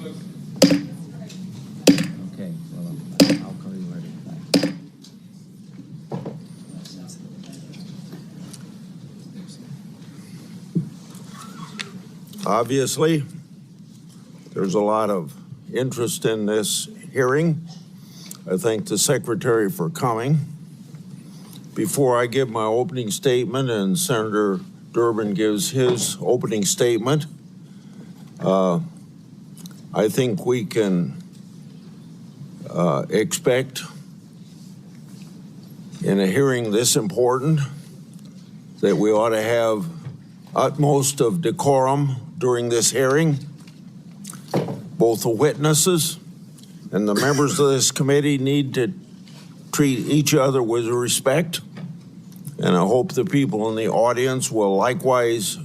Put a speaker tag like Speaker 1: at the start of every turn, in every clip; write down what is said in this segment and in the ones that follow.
Speaker 1: Okay, well, I'll call you later.
Speaker 2: Obviously, there's a lot of interest in this hearing. I thank the Secretary for coming. Before I give my opening statement and Senator Durbin gives his opening statement, I think we can expect in a hearing this important that we ought to have utmost of decorum during this hearing. Both the witnesses and the members of this committee need to treat each other with respect, and I hope the people in the audience will likewise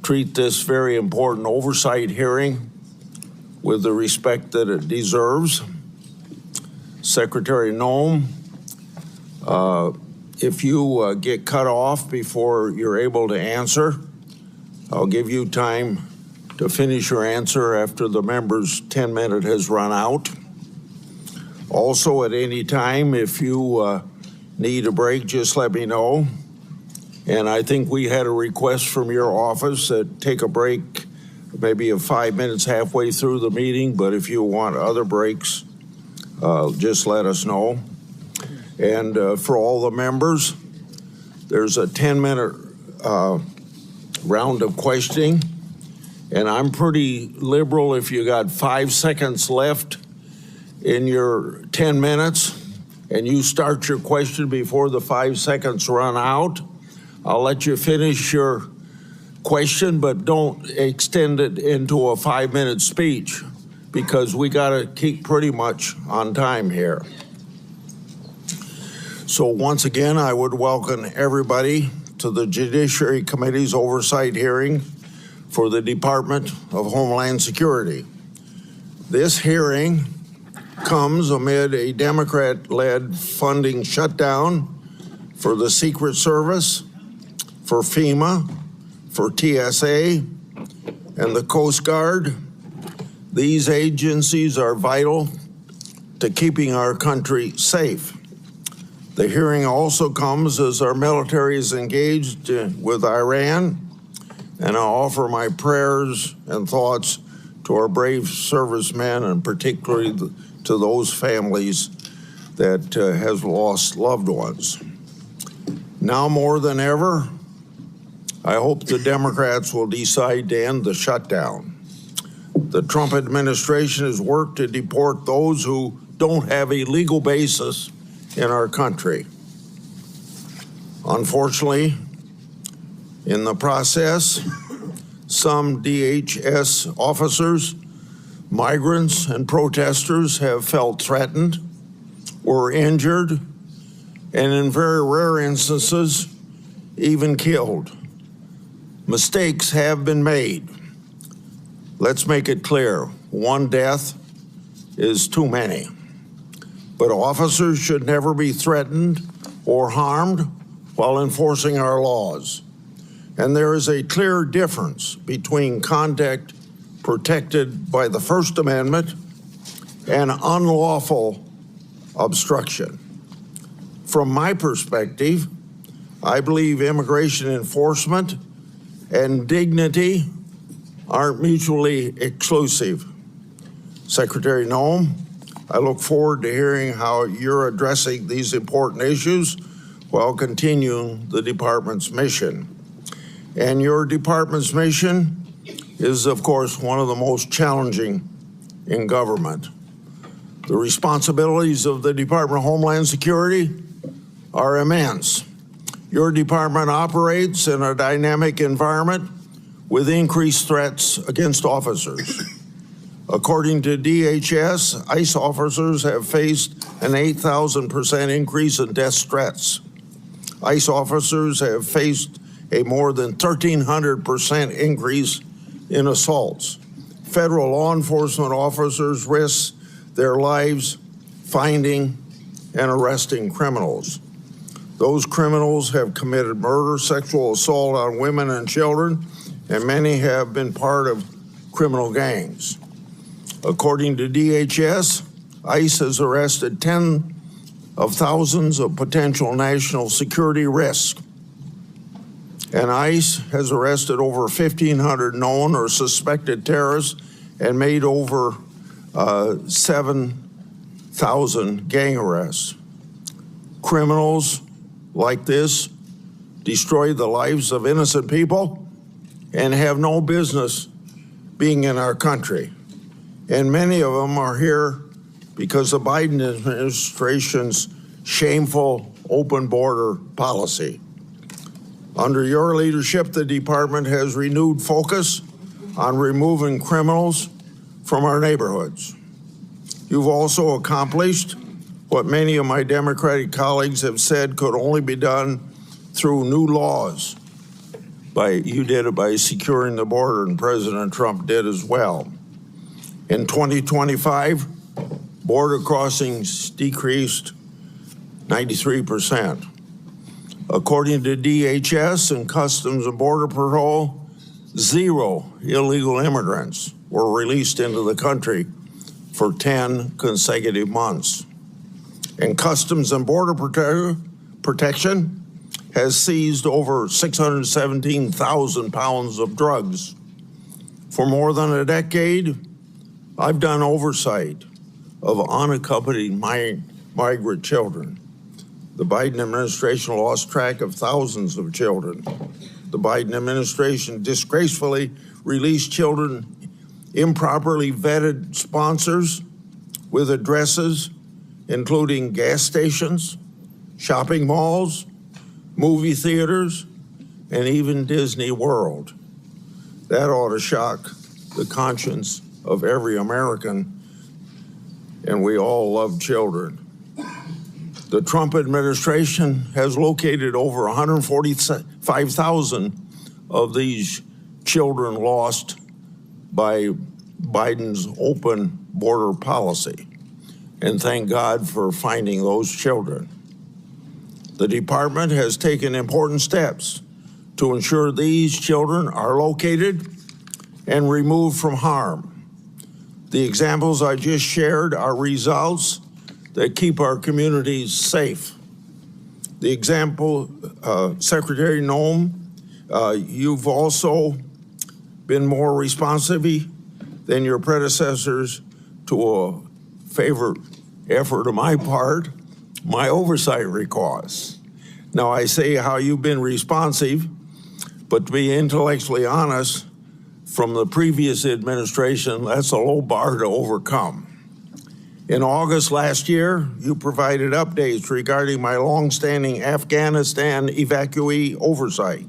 Speaker 2: treat this very important oversight hearing with the respect that it deserves. Secretary Noem, if you get cut off before you're able to answer, I'll give you time to finish your answer after the member's 10-minute has run out. Also, at any time, if you need a break, just let me know. And I think we had a request from your office that take a break, maybe of 5 minutes halfway through the meeting, but if you want other breaks, just let us know. And for all the members, there's a 10-minute round of questioning, and I'm pretty liberal. If you got 5 seconds left in your 10 minutes and you start your question before the 5 seconds run out, I'll let you finish your question, but don't extend it into a 5-minute speech because we got to keep pretty much on time here. So once again, I would welcome everybody to the Judiciary Committee's oversight hearing for the Department of Homeland Security. This hearing comes amid a Democrat-led funding shutdown for the Secret Service, for FEMA, for TSA, and the Coast Guard. These agencies are vital to keeping our country safe. The hearing also comes as our military is engaged with Iran, and I offer my prayers and thoughts to our brave servicemen and particularly to those families that has lost loved ones. Now more than ever, I hope the Democrats will decide to end the shutdown. The Trump administration has worked to deport those who don't have a legal basis in our country. Unfortunately, in the process, some DHS officers, migrants, and protesters have felt threatened, were injured, and in very rare instances, even killed. Mistakes have been made. Let's make it clear, one death is too many. But officers should never be threatened or harmed while enforcing our laws. And there is a clear difference between conduct protected by the First Amendment and unlawful obstruction. From my perspective, I believe immigration enforcement and dignity aren't mutually exclusive. Secretary Noem, I look forward to hearing how you're addressing these important issues while continuing the department's mission. And your department's mission is, of course, one of the most challenging in government. The responsibilities of the Department of Homeland Security are immense. Your department operates in a dynamic environment with increased threats against officers. According to DHS, ICE officers have faced an 8,000% increase in death threats. ICE officers have faced a more than 1,300% increase in assaults. Federal law enforcement officers risk their lives finding and arresting criminals. Those criminals have committed murder, sexual assault on women and children, and many have been part of criminal gangs. According to DHS, ICE has arrested tens of thousands of potential national security risks. And ICE has arrested over 1,500 known or suspected terrorists and made over 7,000 gang arrests. Criminals like this destroy the lives of innocent people and have no business being in our country. And many of them are here because the Biden administration's shameful open border policy. Under your leadership, the department has renewed focus on removing criminals from our neighborhoods. You've also accomplished what many of my Democratic colleagues have said could only be done through new laws. You did it by securing the border, and President Trump did as well. In 2025, border crossings decreased 93%. According to DHS and Customs and Border Patrol, 0 illegal immigrants were released into the country for 10 consecutive months. And Customs and Border Protection has seized over 617,000 pounds of drugs. For more than a decade, I've done oversight of unaccompanied migrant children. The Biden administration lost track of thousands of children. The Biden administration disgracefully released children improperly vetted sponsors with addresses including gas stations, shopping malls, movie theaters, and even Disney World. That ought to shock the conscience of every American, and we all love children. The Trump administration has located over 145,000 of these children lost by Biden's open border policy. And thank God for finding those children. The department has taken important steps to ensure these children are located and removed from harm. The examples I just shared are results that keep our communities safe. The example, Secretary Noem, you've also been more responsive than your predecessors to a favorite effort of my part, my oversight requests. Now, I say how you've been responsive, but to be intellectually honest, from the previous administration, that's a low bar to overcome. In August last year, you provided updates regarding my longstanding Afghanistan evacuee oversight.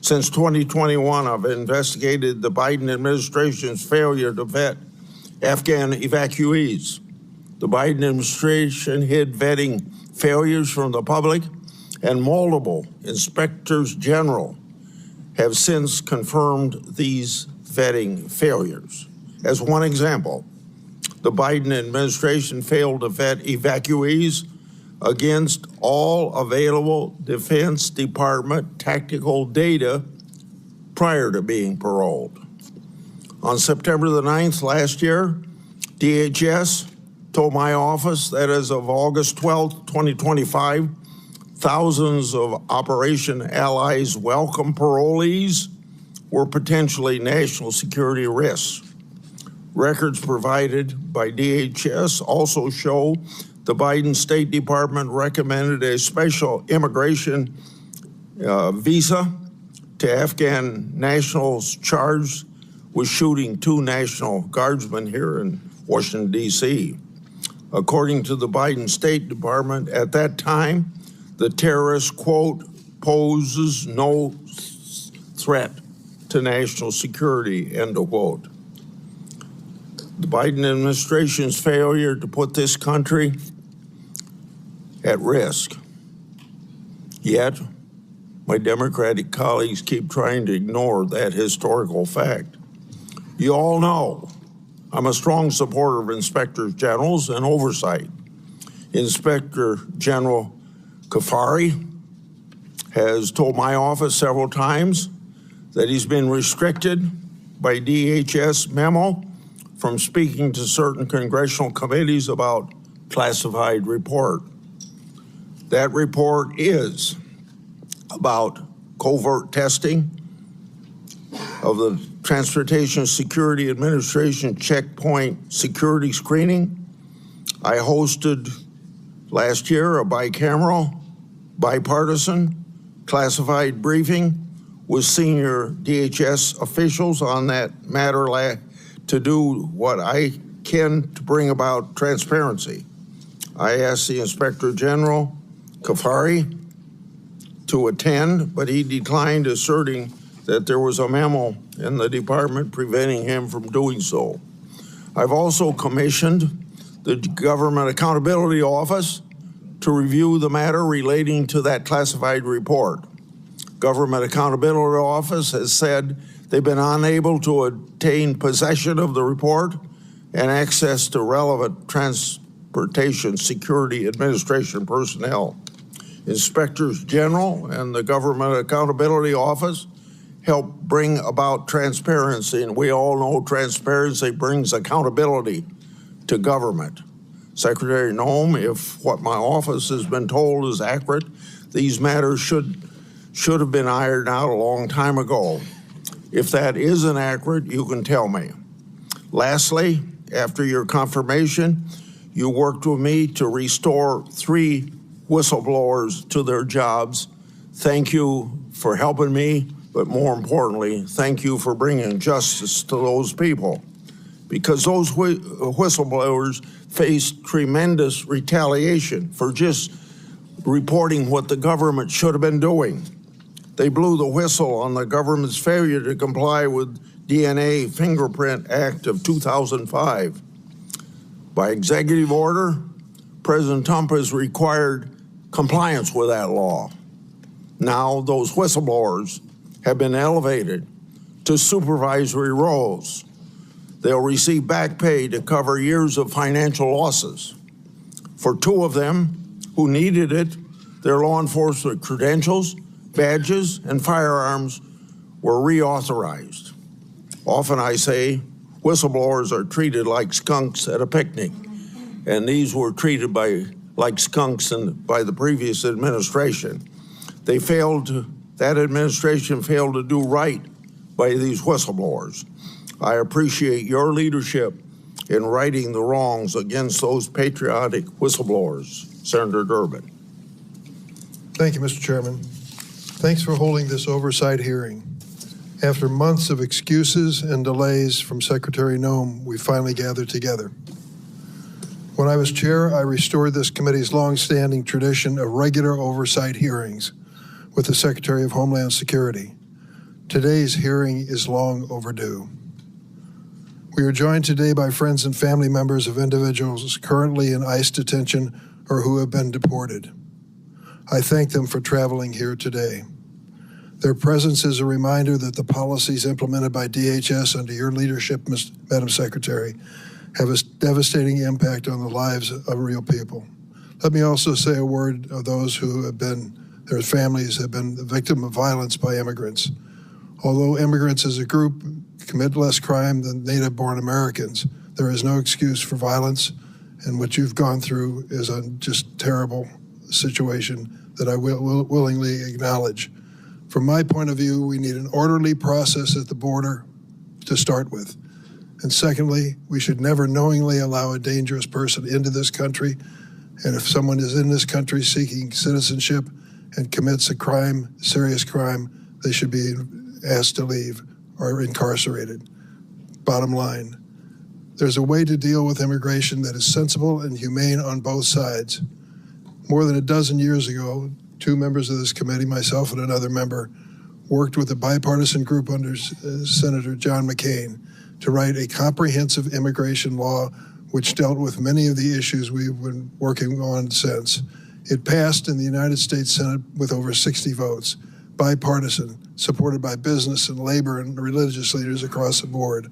Speaker 2: Since 2021, I've investigated the Biden administration's failure to vet Afghan evacuees. The Biden administration hid vetting failures from the public, and multiple inspectors general have since confirmed these vetting failures. As one example, the Biden administration failed to vet evacuees against all available Defense Department tactical data prior to being paroled. On September the 9th last year, DHS told my office that as of August 12th, 2025, thousands of Operation Allies welcome parolees were potentially national security risks. Records provided by DHS also show the Biden State Department recommended a special immigration visa to Afghan nationals charged with shooting 2 National Guardsmen here in Washington, D.C. According to the Biden State Department, at that time, the terrorist, quote, poses no threat to national security, end of quote. The Biden administration's failure to put this country at risk. Yet, my Democratic colleagues keep trying to ignore that historical fact. You all know I'm a strong supporter of inspectors generals and oversight. Inspector General Kafari has told my office several times that he's been restricted by DHS memo from speaking to certain congressional committees about classified report. That report is about covert testing of the Transportation Security Administration checkpoint security screening. I hosted last year a bicameral, bipartisan, classified briefing with senior DHS officials on that matter to do what I can to bring about transparency. I asked the Inspector General, Kafari, to attend, but he declined, asserting that there was a memo in the department preventing him from doing so. I've also commissioned the Government Accountability Office to review the matter relating to that classified report. Government Accountability Office has said they've been unable to obtain possession of the report and access to relevant Transportation Security Administration personnel. Inspectors General and the Government Accountability Office help bring about transparency, and we all know transparency brings accountability to government. Secretary Noem, if what my office has been told is accurate, these matters should have been ironed out a long time ago. If that isn't accurate, you can tell me. Lastly, after your confirmation, you worked with me to restore 3 whistleblowers to their jobs. Thank you for helping me, but more importantly, thank you for bringing justice to those people, because those whistleblowers faced tremendous retaliation for just reporting what the government should have been doing. They blew the whistle on the government's failure to comply with DNA Fingerprint Act of 2005. By executive order, President Trump has required compliance with that law. Now those whistleblowers have been elevated to supervisory roles. They'll receive back pay to cover years of financial losses. For 2 of them who needed it, their law enforcement credentials, badges, and firearms were reauthorized. Often I say whistleblowers are treated like skunks at a picnic, and these were treated like skunks by the previous administration. That administration failed to do right by these whistleblowers. I appreciate your leadership in righting the wrongs against those patriotic whistleblowers. Senator Durbin.
Speaker 3: Thank you, Mr. Chairman. Thanks for holding this oversight hearing. After months of excuses and delays from Secretary Noem, we finally gathered together. When I was chair, I restored this committee's long-standing tradition of regular oversight hearings with the Secretary of Homeland Security. Today's hearing is long overdue. We are joined today by friends and family members of individuals currently in ICE detention or who have been deported. I thank them for traveling here today. Their presence is a reminder that the policies implemented by DHS under your leadership, Madam Secretary, have a devastating impact on the lives of real people. Let me also say a word of those who have been, their families have been the victim of violence by immigrants. Although immigrants as a group commit less crime than native-born Americans, there is no excuse for violence, and what you've gone through is a just terrible situation that I will willingly acknowledge. From my point of view, we need an orderly process at the border to start with. And secondly, we should never knowingly allow a dangerous person into this country. And if someone is in this country seeking citizenship and commits a crime, serious crime, they should be asked to leave or incarcerated. Bottom line, there's a way to deal with immigration that is sensible and humane on both sides. More than a dozen years ago, 2 members of this committee, myself and another member, worked with a bipartisan group under Senator John McCain to write a comprehensive immigration law which dealt with many of the issues we've been working on since. It passed in the United States Senate with over 60 votes, bipartisan, supported by business and labor and religious leaders across the board.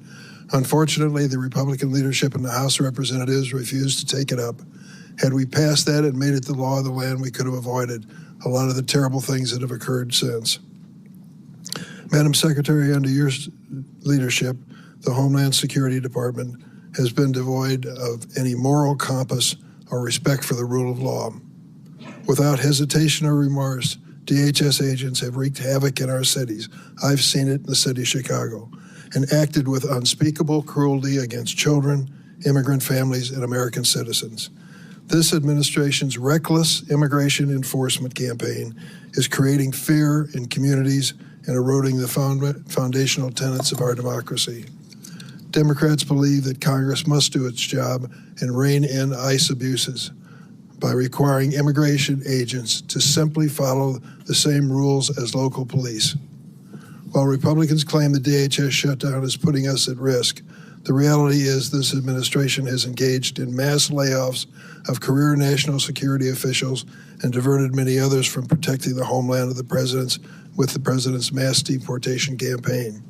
Speaker 3: Unfortunately, the Republican leadership in the House of Representatives refused to take it up. Had we passed that and made it the law of the land, we could have avoided a lot of the terrible things that have occurred since. Madam Secretary, under your leadership, the Homeland Security Department has been devoid of any moral compass or respect for the rule of law. Without hesitation or remorse, DHS agents have wreaked havoc in our cities. I've seen it in the city of Chicago, and acted with unspeakable cruelty against children, immigrant families, and American citizens. This administration's reckless immigration enforcement campaign is creating fear in communities and eroding the foundational tenets of our democracy. Democrats believe that Congress must do its job and rein in ICE abuses by requiring immigration agents to simply follow the same rules as local police. While Republicans claim the DHS shutdown is putting us at risk, the reality is this administration has engaged in mass layoffs of career national security officials and diverted many others from protecting the homeland of the president's mass deportation campaign.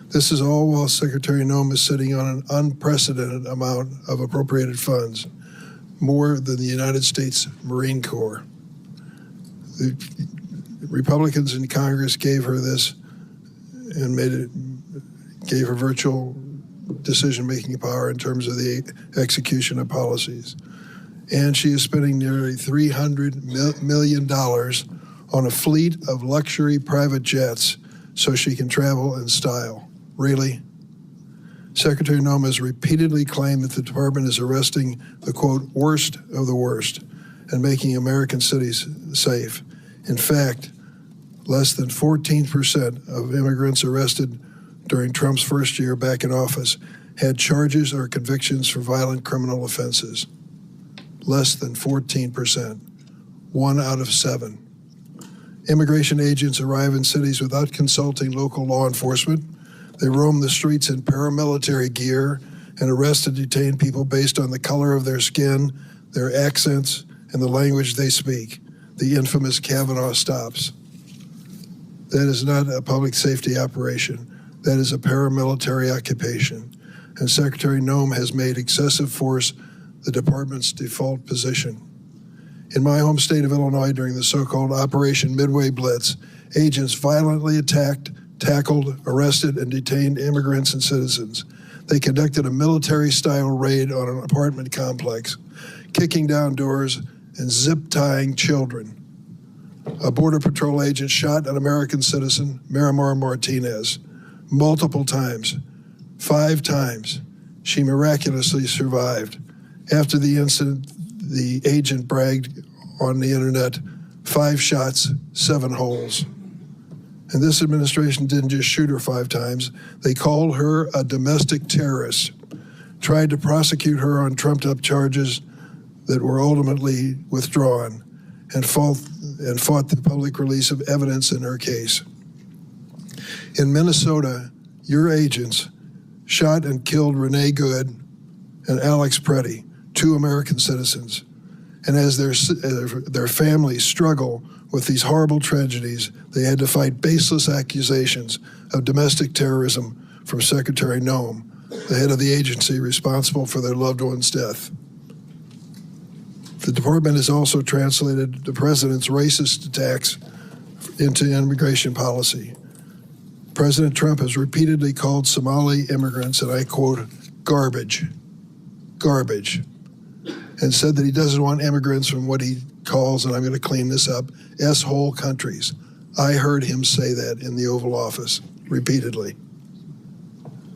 Speaker 3: This is all while Secretary Noem is sitting on an unprecedented amount of appropriated funds, more than the United States Marine Corps. The Republicans in Congress gave her this and gave her virtual decision-making power in terms of the execution of policies. And she is spending nearly $300 million on a fleet of luxury private jets so she can travel in style. Really? Secretary Noem has repeatedly claimed that the department is arresting the, quote, worst of the worst and making American cities safe. In fact, less than 14% of immigrants arrested during Trump's first year back in office had charges or convictions for violent criminal offenses. Less than 14%, 1 out of 7. Immigration agents arrive in cities without consulting local law enforcement. They roam the streets in paramilitary gear and arrest and detain people based on the color of their skin, their accents, and the language they speak. The infamous Kavanaugh stops. That is not a public safety operation. That is a paramilitary occupation. And Secretary Noem has made excessive force the department's default position. In my home state of Illinois, during the so-called Operation Midway Blitz, agents violently attacked, tackled, arrested, and detained immigrants and citizens. They conducted a military-style raid on an apartment complex, kicking down doors and zip-tying children. A Border Patrol agent shot an American citizen, Miramar Martinez, multiple times, 5 times. She miraculously survived. After the incident, the agent bragged on the internet, 5 shots, 7 holes. And this administration didn't just shoot her 5 times. They called her a domestic terrorist, tried to prosecute her on trumped-up charges that were ultimately withdrawn, and fought the public release of evidence in her case. In Minnesota, your agents shot and killed Renee Good and Alex Preddy, 2 American citizens. And as their families struggle with these horrible tragedies, they had to fight baseless accusations of domestic terrorism from Secretary Noem, the head of the agency responsible for their loved one's death. The department has also translated the president's racist attacks into immigration policy. President Trump has repeatedly called Somali immigrants, and I quote, garbage, and said that he doesn't want immigrants from what he calls, and I'm going to clean this up, S-hole countries. I heard him say that in the Oval Office repeatedly.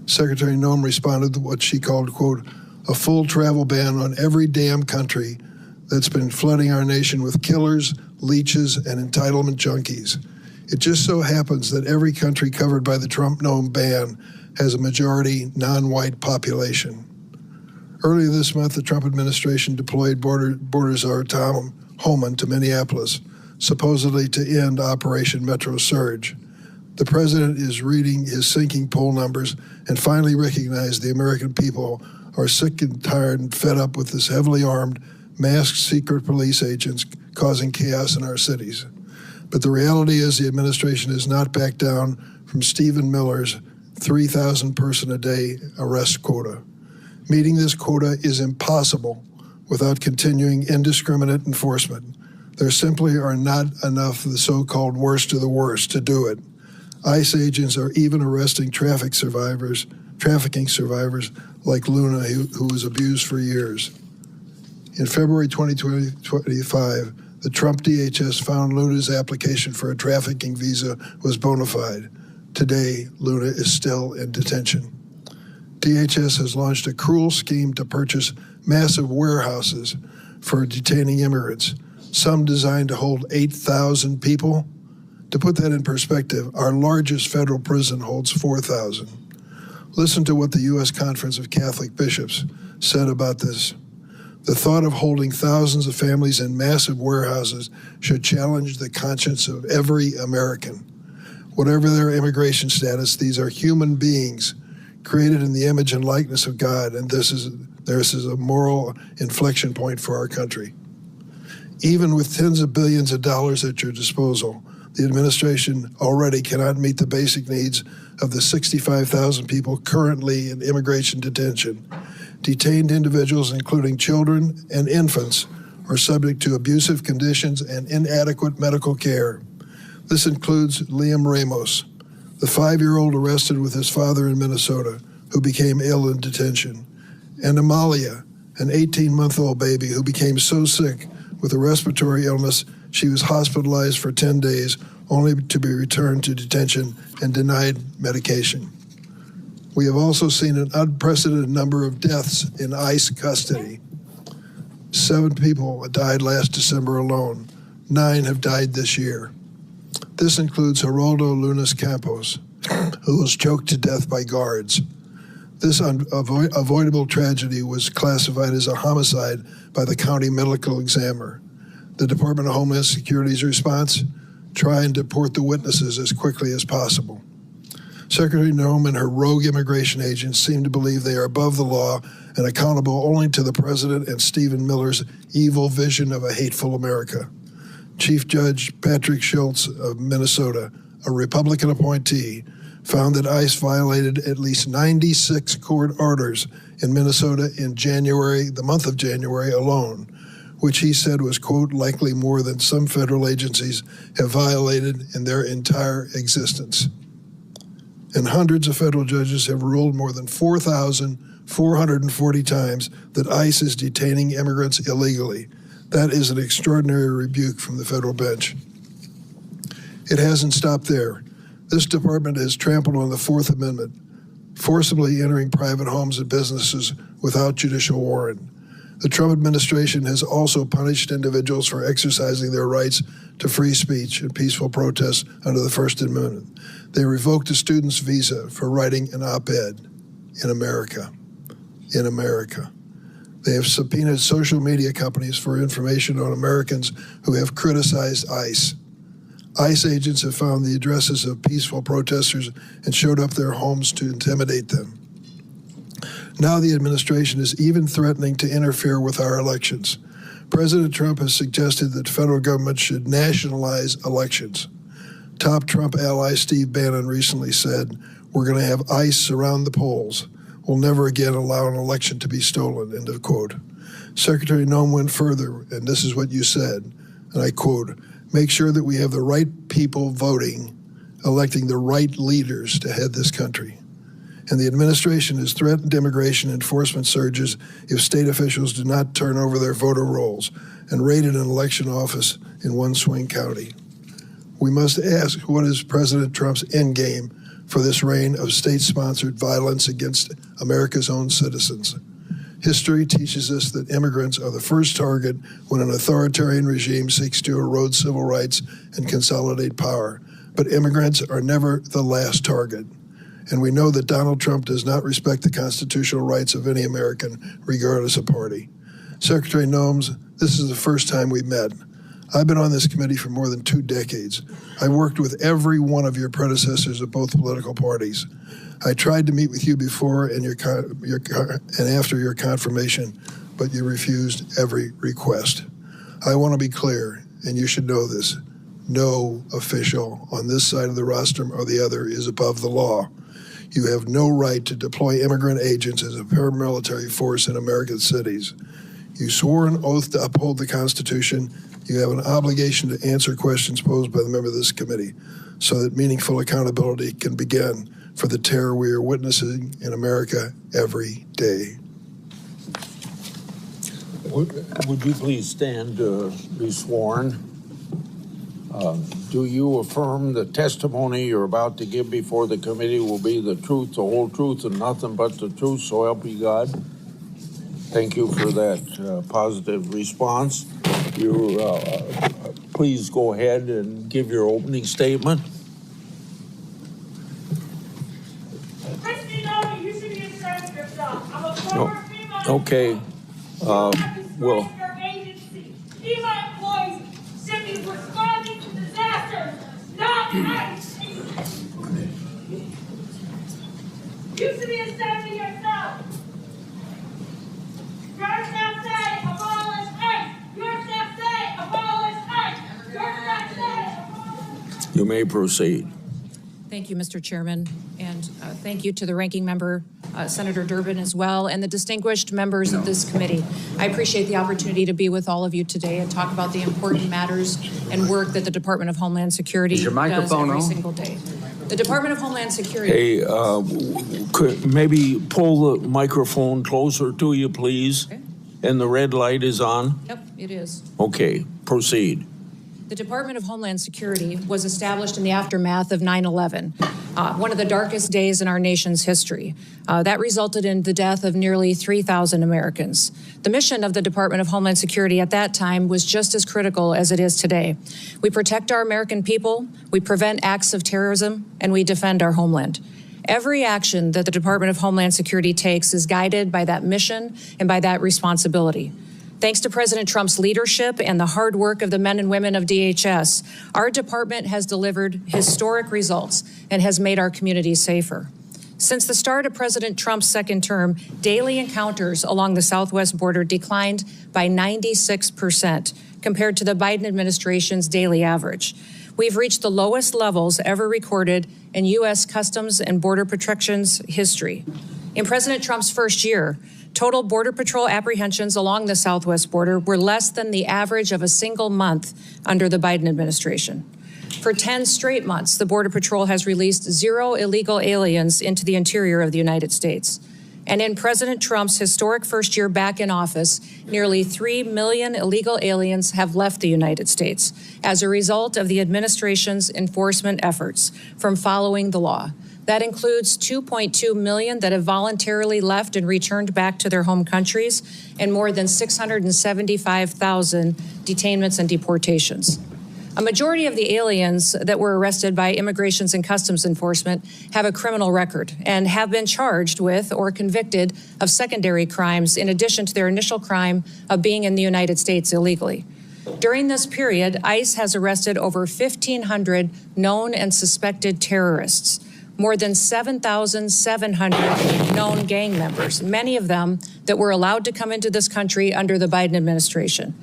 Speaker 3: Secretary Noem responded to what she called, quote, a full travel ban on every damn country that's been flooding our nation with killers, leeches, and entitlement junkies. It just so happens that every country covered by the Trump-Noem ban has a majority non-white population. Earlier this month, the Trump administration deployed Border Czar Tom Homan to Minneapolis, supposedly to end Operation Metro Surge. The president is reading his sinking poll numbers and finally recognized the American people are sick and tired and fed up with this heavily armed, masked secret police agents causing chaos in our cities. But the reality is the administration has not backed down from Stephen Miller's 3,000 person a day arrest quota. Meeting this quota is impossible without continuing indiscriminate enforcement. There simply are not enough of the so-called worst of the worst to do it. ICE agents are even arresting trafficking survivors like Luna, who was abused for years. In February 2025, the Trump DHS found Luna's application for a trafficking visa was bona fide. Today, Luna is still in detention. DHS has launched a cruel scheme to purchase massive warehouses for detaining immigrants, some designed to hold 8,000 people. To put that in perspective, our largest federal prison holds 4,000. Listen to what the U.S. Conference of Catholic Bishops said about this. The thought of holding thousands of families in massive warehouses should challenge the conscience of every American. Whatever their immigration status, these are human beings created in the image and likeness of God, and this is a moral inflection point for our country. Even with tens of billions of dollars at your disposal, the administration already cannot meet the basic needs of the 65,000 people currently in immigration detention. Detained individuals, including children and infants, are subject to abusive conditions and inadequate medical care. This includes Liam Ramos, the 5-year-old arrested with his father in Minnesota, who became ill in detention, and Amalia, an 18-month-old baby who became so sick with a respiratory illness she was hospitalized for 10 days, only to be returned to detention and denied medication. We have also seen an unprecedented number of deaths in ICE custody. 7 people died last December alone. 9 have died this year. This includes Geraldo Lunas Campos, who was choked to death by guards. This avoidable tragedy was classified as a homicide by the county medical examiner. The Department of Homeland Security's response? Try and deport the witnesses as quickly as possible. Secretary Noem and her rogue immigration agents seem to believe they are above the law and accountable only to the president and Stephen Miller's evil vision of a hateful America. Chief Judge Patrick Schultz of Minnesota, a Republican appointee, found that ICE violated at least 96 court orders in Minnesota in January, the month of January alone, which he said was, quote, likely more than some federal agencies have violated in their entire existence. And hundreds of federal judges have ruled more than 4,440 times that ICE is detaining immigrants illegally. That is an extraordinary rebuke from the federal bench. It hasn't stopped there. This department has trampled on the Fourth Amendment, forcibly entering private homes and businesses without judicial warrant. The Trump administration has also punished individuals for exercising their rights to free speech and peaceful protest under the First Amendment. They revoked a student's visa for writing an op-ed in America. In America. They have subpoenaed social media companies for information on Americans who have criticized ICE. ICE agents have found the addresses of peaceful protesters and showed up their homes to intimidate them. Now the administration is even threatening to interfere with our elections. President Trump has suggested that the federal government should nationalize elections. Top Trump ally Steve Bannon recently said, "We're going to have ICE surround the polls. We'll never again allow an election to be stolen," end of quote. Secretary Noem went further, and this is what you said, and I quote, "Make sure that we have the right people voting, electing the right leaders to head this country." And the administration has threatened immigration enforcement surges if state officials do not turn over their voter rolls and raided an election office in one swing county. We must ask, what is President Trump's endgame for this reign of state-sponsored violence against America's own citizens? History teaches us that immigrants are the first target when an authoritarian regime seeks to erode civil rights and consolidate power. But immigrants are never the last target. And we know that Donald Trump does not respect the constitutional rights of any American, regardless of party. Secretary Noem, this is the first time we met. I've been on this committee for more than 2 decades. I worked with every one of your predecessors of both political parties. I tried to meet with you before and after your confirmation, but you refused every request. I want to be clear, and you should know this. No official on this side of the rostrum or the other is above the law. You have no right to deploy immigrant agents as a paramilitary force in American cities. You swore an oath to uphold the Constitution. You have an obligation to answer questions posed by the member of this committee so that meaningful accountability can begin for the terror we are witnessing in America every day.
Speaker 2: Would you please stand to be sworn? Do you affirm the testimony you're about to give before the committee will be the truth, the whole truth, and nothing but the truth, so help you God? Thank you for that positive response. Please go ahead and give your opening statement.
Speaker 4: Kristi Noem, you should be ashamed of yourself. I'm a former female.
Speaker 2: Okay. Well.
Speaker 4: Your agency. FEMA employees should be responding to disasters, not ICE. You should be ashamed of yourself. Your staff say abolish ICE. Your staff say abolish ICE. Your staff say abolish ICE.
Speaker 2: You may proceed.
Speaker 5: Thank you, Mr. Chairman, and thank you to the ranking member, Senator Durbin, as well, and the distinguished members of this committee. I appreciate the opportunity to be with all of you today and talk about the important matters and work that the Department of Homeland Security does every single day. The Department of Homeland Security.
Speaker 2: Hey, could maybe pull the microphone closer to you, please?
Speaker 5: Okay.
Speaker 2: And the red light is on?
Speaker 5: Yep, it is.
Speaker 2: Okay, proceed.
Speaker 5: The Department of Homeland Security was established in the aftermath of 9/11, one of the darkest days in our nation's history. That resulted in the death of nearly 3,000 Americans. The mission of the Department of Homeland Security at that time was just as critical as it is today. We protect our American people, we prevent acts of terrorism, and we defend our homeland. Every action that the Department of Homeland Security takes is guided by that mission and by that responsibility. Thanks to President Trump's leadership and the hard work of the men and women of DHS, our department has delivered historic results and has made our communities safer. Since the start of President Trump's second term, daily encounters along the southwest border declined by 96% compared to the Biden administration's daily average. We've reached the lowest levels ever recorded in U.S. Customs and Border Protection's history. In President Trump's first year, total Border Patrol apprehensions along the southwest border were less than the average of a single month under the Biden administration. For 10 straight months, the Border Patrol has released 0 illegal aliens into the interior of the United States. And in President Trump's historic first year back in office, nearly 3 million illegal aliens have left the United States as a result of the administration's enforcement efforts from following the law. That includes 2.2 million that have voluntarily left and returned back to their home countries, and more than 675,000 detainments and deportations. A majority of the aliens that were arrested by Immigrations and Customs Enforcement have a criminal record and have been charged with or convicted of secondary crimes in addition to their initial crime of being in the United States illegally. During this period, ICE has arrested over 1,500 known and suspected terrorists, more than 7,700 known gang members, many of them that were allowed to come into this country under the Biden administration.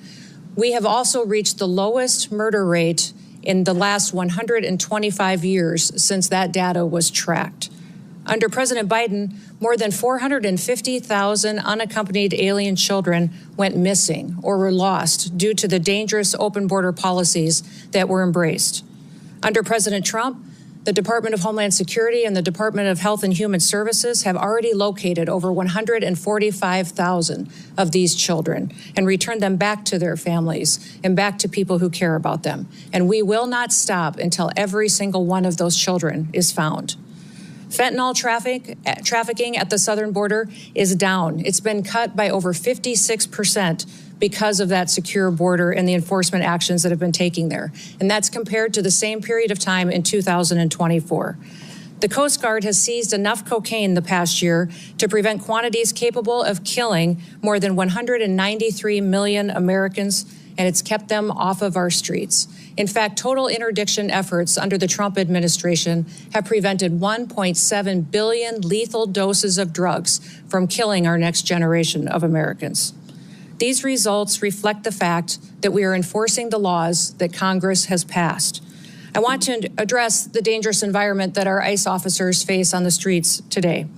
Speaker 5: We have also reached the lowest murder rate in the last 125 years since that data was tracked. Under President Biden, more than 450,000 unaccompanied alien children went missing or were lost due to the dangerous open border policies that were embraced. Under President Trump, the Department of Homeland Security and the Department of Health and Human Services have already located over 145,000 of these children and returned them back to their families and back to people who care about them. And we will not stop until every single one of those children is found. Fentanyl trafficking at the southern border is down. It's been cut by over 56% because of that secure border and the enforcement actions that have been taken there. And that's compared to the same period of time in 2024. The Coast Guard has seized enough cocaine the past year to prevent quantities capable of killing more than 193 million Americans, and it's kept them off of our streets. In fact, total interdiction efforts under the Trump administration have prevented 1.7 billion lethal doses of drugs from killing our next generation of Americans. These results reflect the fact that we are enforcing the laws that Congress has passed. I want to address the dangerous environment that our ICE officers face on the streets today.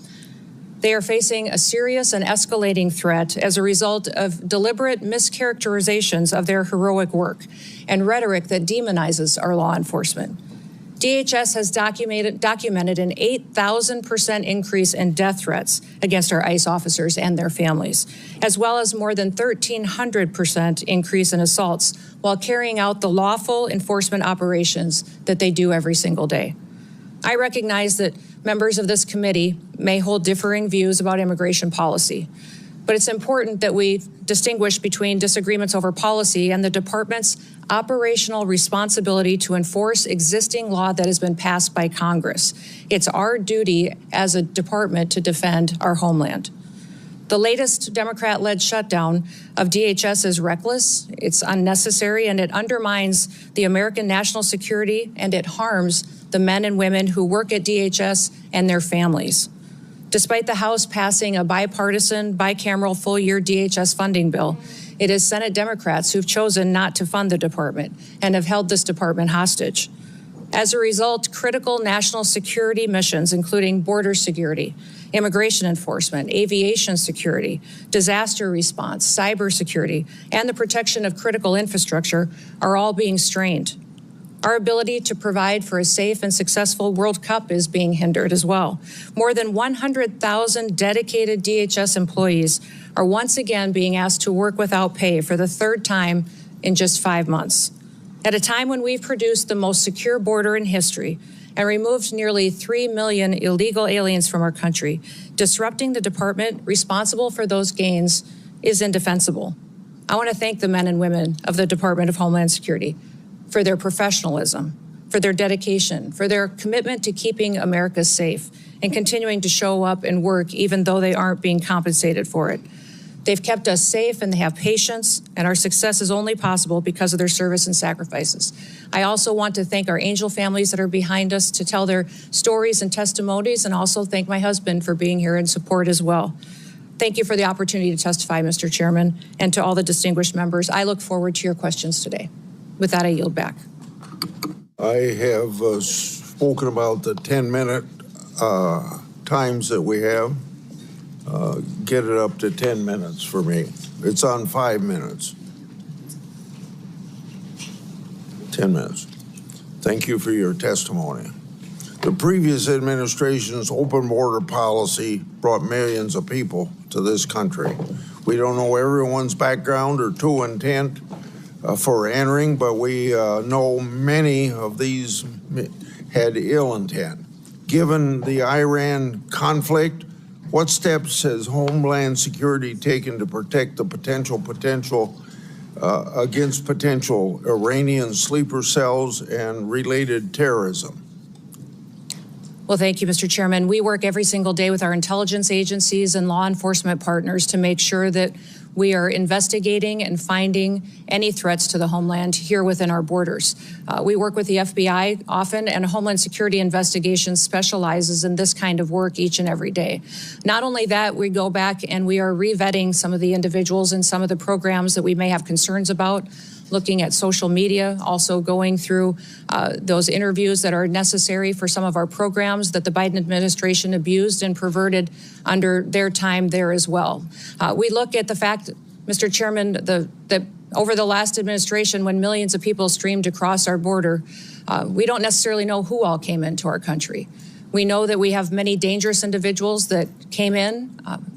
Speaker 5: They are facing a serious and escalating threat as a result of deliberate mischaracterizations of their heroic work and rhetoric that demonizes our law enforcement. DHS has documented an 8,000% increase in death threats against our ICE officers and their families, as well as more than 1,300% increase in assaults while carrying out the lawful enforcement operations that they do every single day. I recognize that members of this committee may hold differing views about immigration policy, but it's important that we distinguish between disagreements over policy and the department's operational responsibility to enforce existing law that has been passed by Congress. It's our duty as a department to defend our homeland. The latest Democrat-led shutdown of DHS is reckless, it's unnecessary, and it undermines the American national security, and it harms the men and women who work at DHS and their families. Despite the House passing a bipartisan, bicameral full-year DHS funding bill, it is Senate Democrats who've chosen not to fund the department and have held this department hostage. As a result, critical national security missions, including border security, immigration enforcement, aviation security, disaster response, cybersecurity, and the protection of critical infrastructure are all being strained. Our ability to provide for a safe and successful World Cup is being hindered as well. More than 100,000 dedicated DHS employees are once again being asked to work without pay for the third time in just 5 months. At a time when we've produced the most secure border in history and removed nearly 3 million illegal aliens from our country, disrupting the department responsible for those gains is indefensible. I want to thank the men and women of the Department of Homeland Security for their professionalism, for their dedication, for their commitment to keeping America safe and continuing to show up and work even though they aren't being compensated for it. They've kept us safe and they have patience, and our success is only possible because of their service and sacrifices. I also want to thank our angel families that are behind us to tell their stories and testimonies, and also thank my husband for being here in support as well. Thank you for the opportunity to testify, Mr. Chairman, and to all the distinguished members. I look forward to your questions today. With that, I yield back.
Speaker 2: I have spoken about the 10-minute times that we have. Get it up to 10 minutes for me. It's on 5 minutes. 10 minutes. Thank you for your testimony. The previous administration's open border policy brought millions of people to this country. We don't know everyone's background or true intent for entering, but we know many of these had ill intent. Given the Iran conflict, what steps has Homeland Security taken to protect the potential against potential Iranian sleeper cells and related terrorism?
Speaker 5: Well, thank you, Mr. Chairman. We work every single day with our intelligence agencies and law enforcement partners to make sure that we are investigating and finding any threats to the homeland here within our borders. We work with the FBI often, and Homeland Security Investigations specializes in this kind of work each and every day. Not only that, we go back and we are revetting some of the individuals and some of the programs that we may have concerns about, looking at social media, also going through those interviews that are necessary for some of our programs that the Biden administration abused and perverted under their time there as well. We look at the fact, Mr. Chairman, that over the last administration, when millions of people streamed across our border, we don't necessarily know who all came into our country. We know that we have many dangerous individuals that came in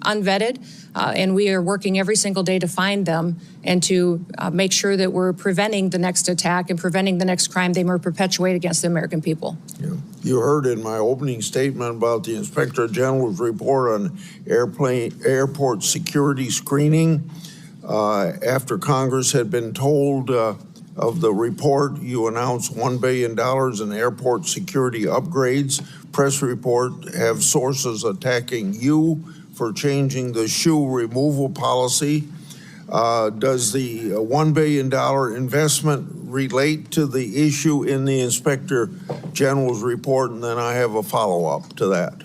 Speaker 5: unvetted, and we are working every single day to find them and to make sure that we're preventing the next attack and preventing the next crime they may perpetuate against the American people.
Speaker 2: Yeah. You heard in my opening statement about the Inspector General's report on airport security screening. After Congress had been told of the report, you announced $1 billion in airport security upgrades. Press report have sources attacking you for changing the shoe removal policy. Does the $1 billion investment relate to the issue in the Inspector General's report? And then I have a follow-up to that.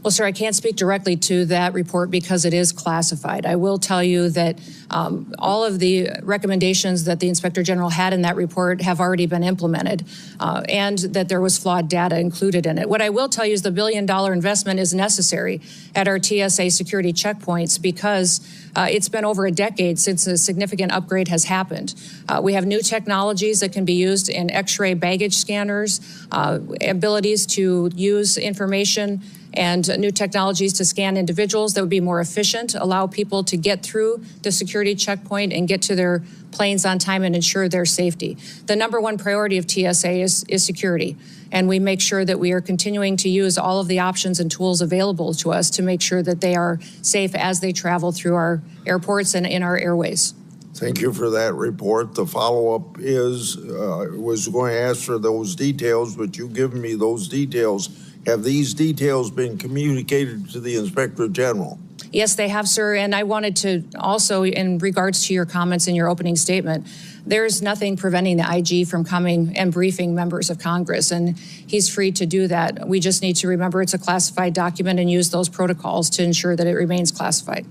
Speaker 5: Well, sir, I can't speak directly to that report because it is classified. I will tell you that all of the recommendations that the Inspector General had in that report have already been implemented, and that there was flawed data included in it. What I will tell you is the $1 billion investment is necessary at our TSA security checkpoints because it's been over a decade since a significant upgrade has happened. We have new technologies that can be used in X-ray baggage scanners, abilities to use information and new technologies to scan individuals that would be more efficient, allow people to get through the security checkpoint and get to their planes on time and ensure their safety. The number one priority of TSA is security, and we make sure that we are continuing to use all of the options and tools available to us to make sure that they are safe as they travel through our airports and in our airways.
Speaker 2: Thank you for that report. The follow-up is, was going to ask for those details, but you've given me those details. Have these details been communicated to the Inspector General?
Speaker 5: Yes, they have, sir. And I wanted to also, in regards to your comments in your opening statement, there's nothing preventing the IG from coming and briefing members of Congress, and he's free to do that. We just need to remember it's a classified document and use those protocols to ensure that it remains classified.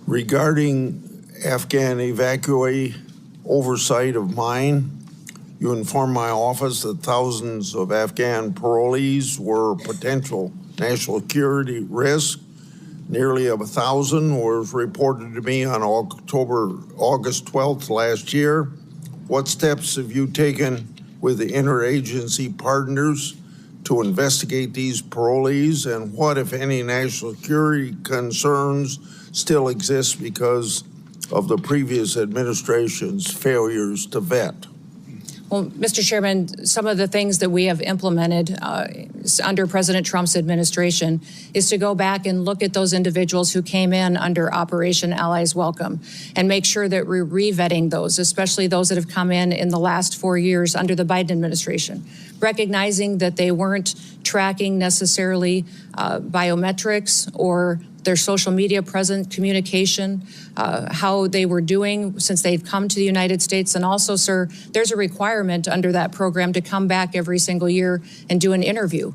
Speaker 2: Regarding Afghan evacuee oversight of mine, you informed my office that thousands of Afghan parolees were potential national security risk. Nearly 1,000 was reported to me on August 12th last year. What steps have you taken with the interagency partners to investigate these parolees, and what, if any, national security concerns still exist because of the previous administration's failures to vet?
Speaker 5: Well, Mr. Chairman, some of the things that we have implemented under President Trump's administration is to go back and look at those individuals who came in under Operation Allies Welcome and make sure that we're re-vetting those, especially those that have come in the last 4 years under the Biden administration, recognizing that they weren't tracking necessarily biometrics or their social media present communication, how they were doing since they've come to the United States. And also, sir, there's a requirement under that program to come back every single year and do an interview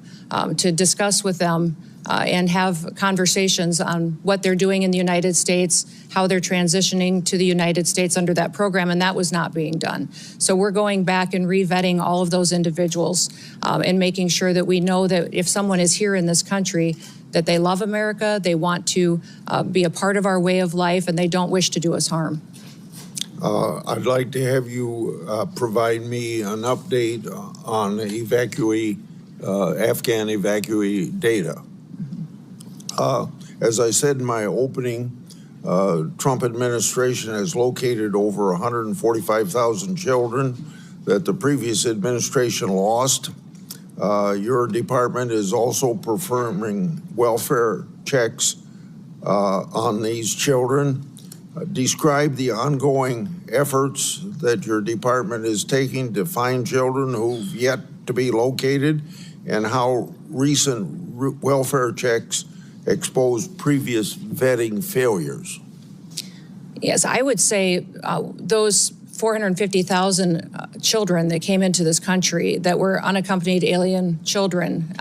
Speaker 5: to discuss with them and have conversations on what they're doing in the United States, how they're transitioning to the United States under that program, and that was not being done. So we're going back and re-vetting all of those individuals and making sure that we know that if someone is here in this country, that they love America, they want to be a part of our way of life, and they don't wish to do us harm.
Speaker 2: I'd like to have you provide me an update on Afghan evacuee data. As I said in my opening, Trump administration has located over 145,000 children that the previous administration lost. Your department is also performing welfare checks on these children. Describe the ongoing efforts that your department is taking to find children who've yet to be located, and how recent welfare checks expose previous vetting failures.
Speaker 5: Yes, I would say those 450,000 children that came into this country that were unaccompanied alien children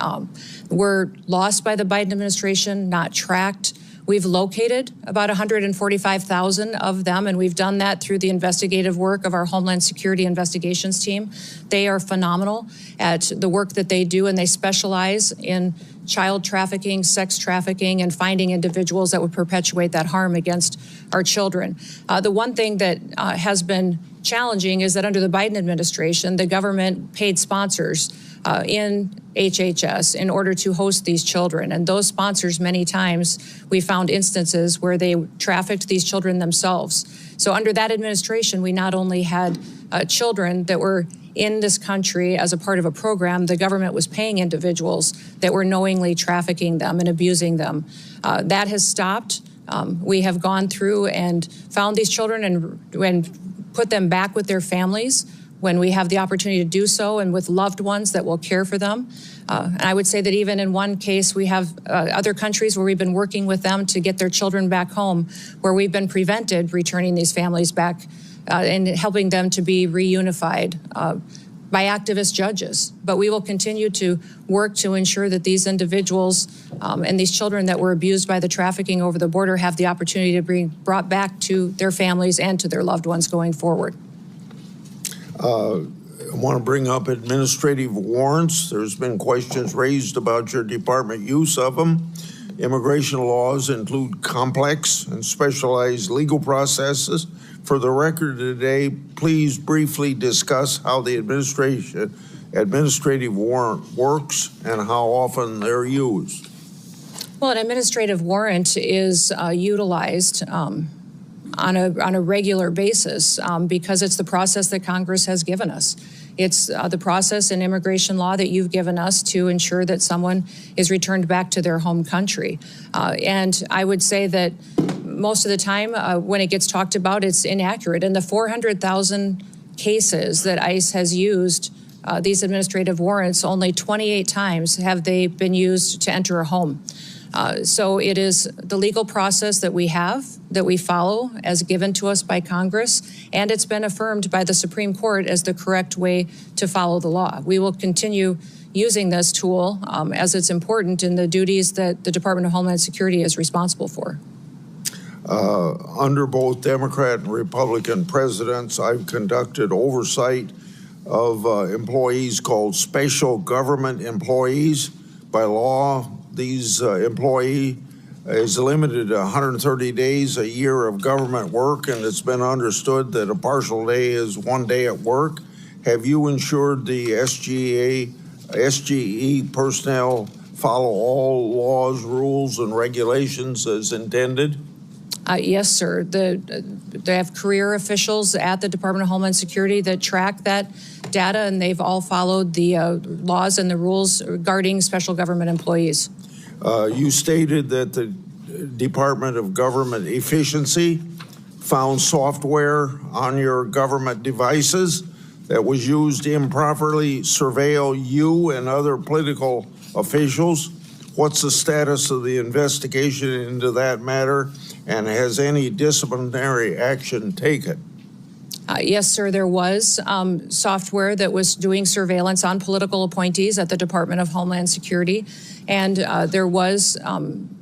Speaker 5: were lost by the Biden administration, not tracked. We've located about 145,000 of them, and we've done that through the investigative work of our Homeland Security investigations team. They are phenomenal at the work that they do, and they specialize in child trafficking, sex trafficking, and finding individuals that would perpetuate that harm against our children. The one thing that has been challenging is that under the Biden administration, the government paid sponsors in HHS in order to host these children. And those sponsors, many times, we found instances where they trafficked these children themselves. So under that administration, we not only had children that were in this country as a part of a program, the government was paying individuals that were knowingly trafficking them and abusing them. That has stopped. We have gone through and found these children and put them back with their families when we have the opportunity to do so, and with loved ones that will care for them. And I would say that even in one case, we have other countries where we've been working with them to get their children back home, where we've been prevented returning these families back and helping them to be reunified by activist judges. But we will continue to work to ensure that these individuals and these children that were abused by the trafficking over the border have the opportunity to be brought back to their families and to their loved ones going forward.
Speaker 2: I want to bring up administrative warrants. There's been questions raised about your department use of them. Immigration laws include complex and specialized legal processes. For the record today, please briefly discuss how the administrative warrant works and how often they're used.
Speaker 5: Well, an administrative warrant is utilized on a regular basis because it's the process that Congress has given us. It's the process in immigration law that you've given us to ensure that someone is returned back to their home country. And I would say that most of the time when it gets talked about, it's inaccurate. In the 400,000 cases that ICE has used these administrative warrants, only 28 times have they been used to enter a home. So it is the legal process that we have, that we follow as given to us by Congress, and it's been affirmed by the Supreme Court as the correct way to follow the law. We will continue using this tool as it's important in the duties that the Department of Homeland Security is responsible for.
Speaker 2: Under both Democrat and Republican presidents, I've conducted oversight of employees called special government employees. By law, these employee is limited to 130 days a year of government work, and it's been understood that a partial day is 1 day at work. Have you ensured the SGE personnel follow all laws, rules, and regulations as intended?
Speaker 5: Yes, sir. They have career officials at the Department of Homeland Security that track that data, and they've all followed the laws and the rules regarding special government employees.
Speaker 2: You stated that the Department of Government Efficiency found software on your government devices that was used to improperly surveil you and other political officials. What's the status of the investigation into that matter, and has any disciplinary action taken?
Speaker 5: Yes, sir, there was software that was doing surveillance on political appointees at the Department of Homeland Security, and there was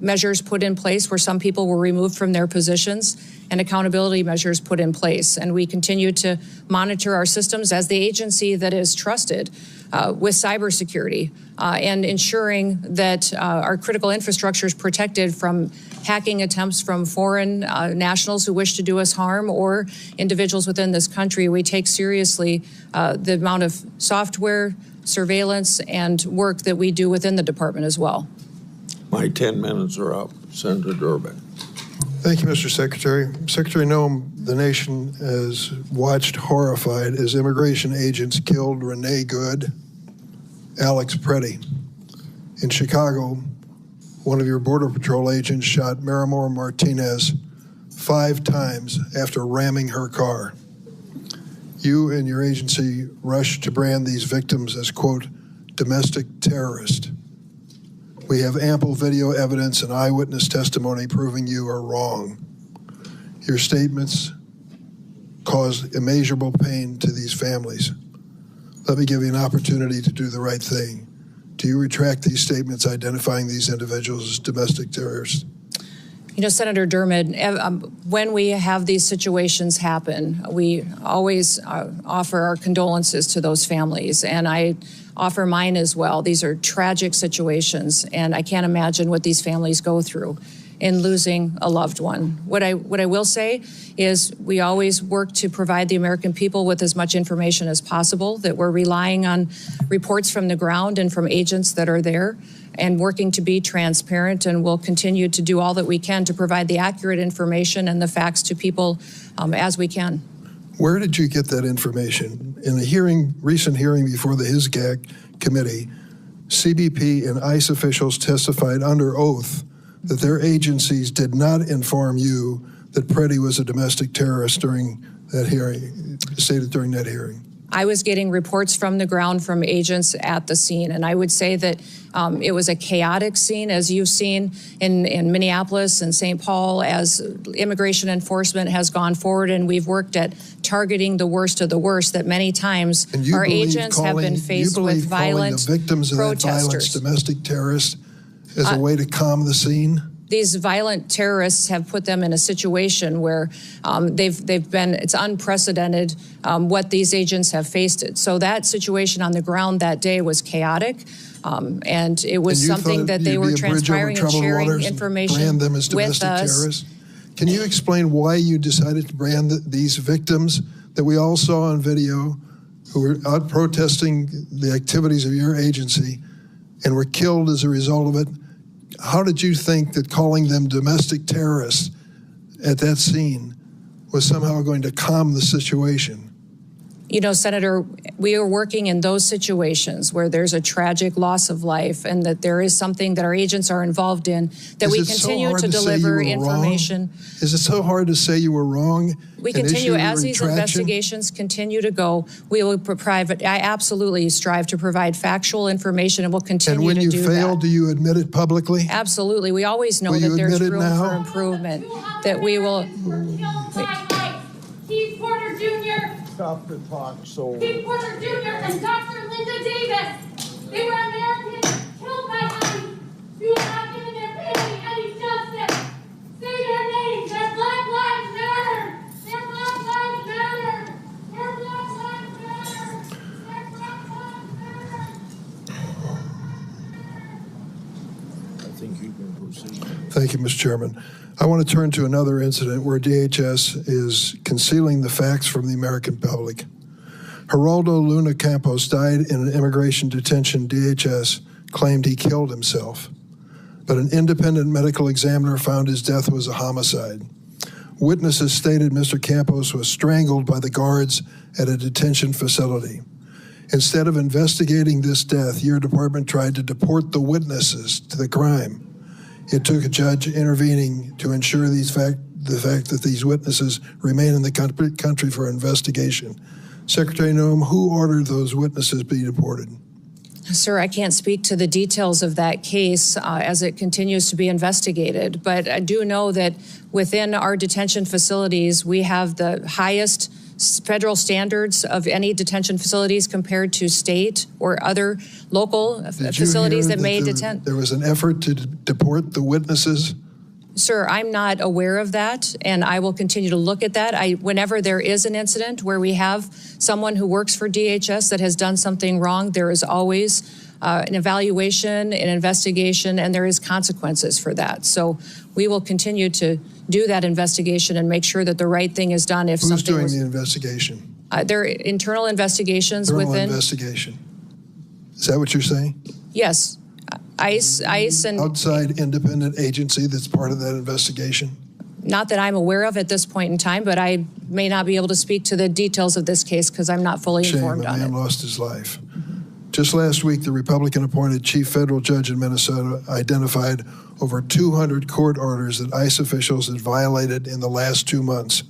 Speaker 5: measures put in place where some people were removed from their positions and accountability measures put in place. And we continue to monitor our systems as the agency that is trusted with cybersecurity and ensuring that our critical infrastructure is protected from hacking attempts from foreign nationals who wish to do us harm or individuals within this country. We take seriously the amount of software, surveillance, and work that we do within the department as well.
Speaker 2: My 10 minutes are up. Senator Durbin.
Speaker 3: Thank you, Mr. Secretary. Secretary Noem, the nation has watched horrified as immigration agents killed Renee Good, Alex Preddy. In Chicago, one of your Border Patrol agents shot Marimor Martinez 5 times after ramming her car. You and your agency rushed to brand these victims as, quote, domestic terrorist. We have ample video evidence and eyewitness testimony proving you are wrong. Your statements caused immeasurable pain to these families. Let me give you an opportunity to do the right thing. Do you retract these statements identifying these individuals as domestic terrorists?
Speaker 5: You know, Senator Dermott, when we have these situations happen, we always offer our condolences to those families, and I offer mine as well. These are tragic situations, and I can't imagine what these families go through in losing a loved one. What I will say is we always work to provide the American people with as much information as possible, that we're relying on reports from the ground and from agents that are there, and working to be transparent, and we'll continue to do all that we can to provide the accurate information and the facts to people as we can.
Speaker 3: Where did you get that information? In a recent hearing before the HISGAC committee, CBP and ICE officials testified under oath that their agencies did not inform you that Preddy was a domestic terrorist during that hearing, stated during that hearing.
Speaker 5: I was getting reports from the ground from agents at the scene, and I would say that it was a chaotic scene, as you've seen in Minneapolis and St. Paul, as immigration enforcement has gone forward, and we've worked at targeting the worst of the worst, that many times our agents have been faced with violent
Speaker 3: the victims of that violence
Speaker 5: protesters.
Speaker 3: Domestic terrorists as a way to calm the scene?
Speaker 5: These violent terrorists have put them in a situation where it's unprecedented what these agents have faced. So that situation on the ground that day was chaotic. And it was something that they were transpiring and sharing information
Speaker 3: brand them as
Speaker 5: with
Speaker 3: domestic
Speaker 5: us.
Speaker 3: terrorists. Can you explain why you decided to brand these victims that we all saw on video, who were out protesting the activities of your agency and were killed as a result of it? How did you think that calling them domestic terrorists at that scene was somehow going to calm the situation?
Speaker 5: You know, Senator, we are working in those situations where there's a tragic loss of life and that there is something that our agents are involved in, that we continue to deliver information.
Speaker 3: Is it so hard to say you were wrong?
Speaker 5: We continue, as these investigations continue to go, we will provide, I absolutely strive to provide factual information, and we'll continue to do that.
Speaker 3: And when you fail, do you admit it publicly?
Speaker 5: Absolutely. We always know that there's room for improvement, that we will.
Speaker 4: Keith Porter Jr.
Speaker 2: Stop the talk, so.
Speaker 4: Keith Porter Jr. and Dr. Linda Davis. They were Americans killed by ICE. You have not given their family any justice. Say their names. Their Black Lives Matter. Their Black Lives Matter. Their Black Lives Matter. Their Black Lives Matter.
Speaker 2: I think you can proceed.
Speaker 3: Thank you, Mr. Chairman. I want to turn to another incident where DHS is concealing the facts from the American public. Geraldo Luna Campos died in an immigration detention. DHS claimed he killed himself, but an independent medical examiner found his death was a homicide. Witnesses stated Mr. Campos was strangled by the guards at a detention facility. Instead of investigating this death, your department tried to deport the witnesses to the crime. It took a judge intervening to ensure the fact that these witnesses remain in the country for investigation. Secretary Noem, who ordered those witnesses be deported?
Speaker 5: Sir, I can't speak to the details of that case as it continues to be investigated, but I do know that within our detention facilities, we have the highest federal standards of any detention facilities compared to state or other local facilities that may detain.
Speaker 3: There was an effort to deport the witnesses?
Speaker 5: Sir, I'm not aware of that, and I will continue to look at that. Whenever there is an incident where we have someone who works for DHS that has done something wrong, there is always an evaluation, an investigation, and there is consequences for that. So we will continue to do that investigation and make sure that the right thing is done. If
Speaker 3: Who's
Speaker 5: something
Speaker 3: doing the investigation?
Speaker 5: there are internal investigations within.
Speaker 3: Investigation. Is that what you're saying?
Speaker 5: Yes, ICE and
Speaker 3: outside independent agency that's part of that investigation?
Speaker 5: Not that I'm aware of at this point in time, but I may not be able to speak to the details of this case because I'm not fully informed on it.
Speaker 3: A man lost his life. Just last week, the Republican-appointed chief federal judge in Minnesota identified over 200 court orders that ICE officials had violated in the last 2 months.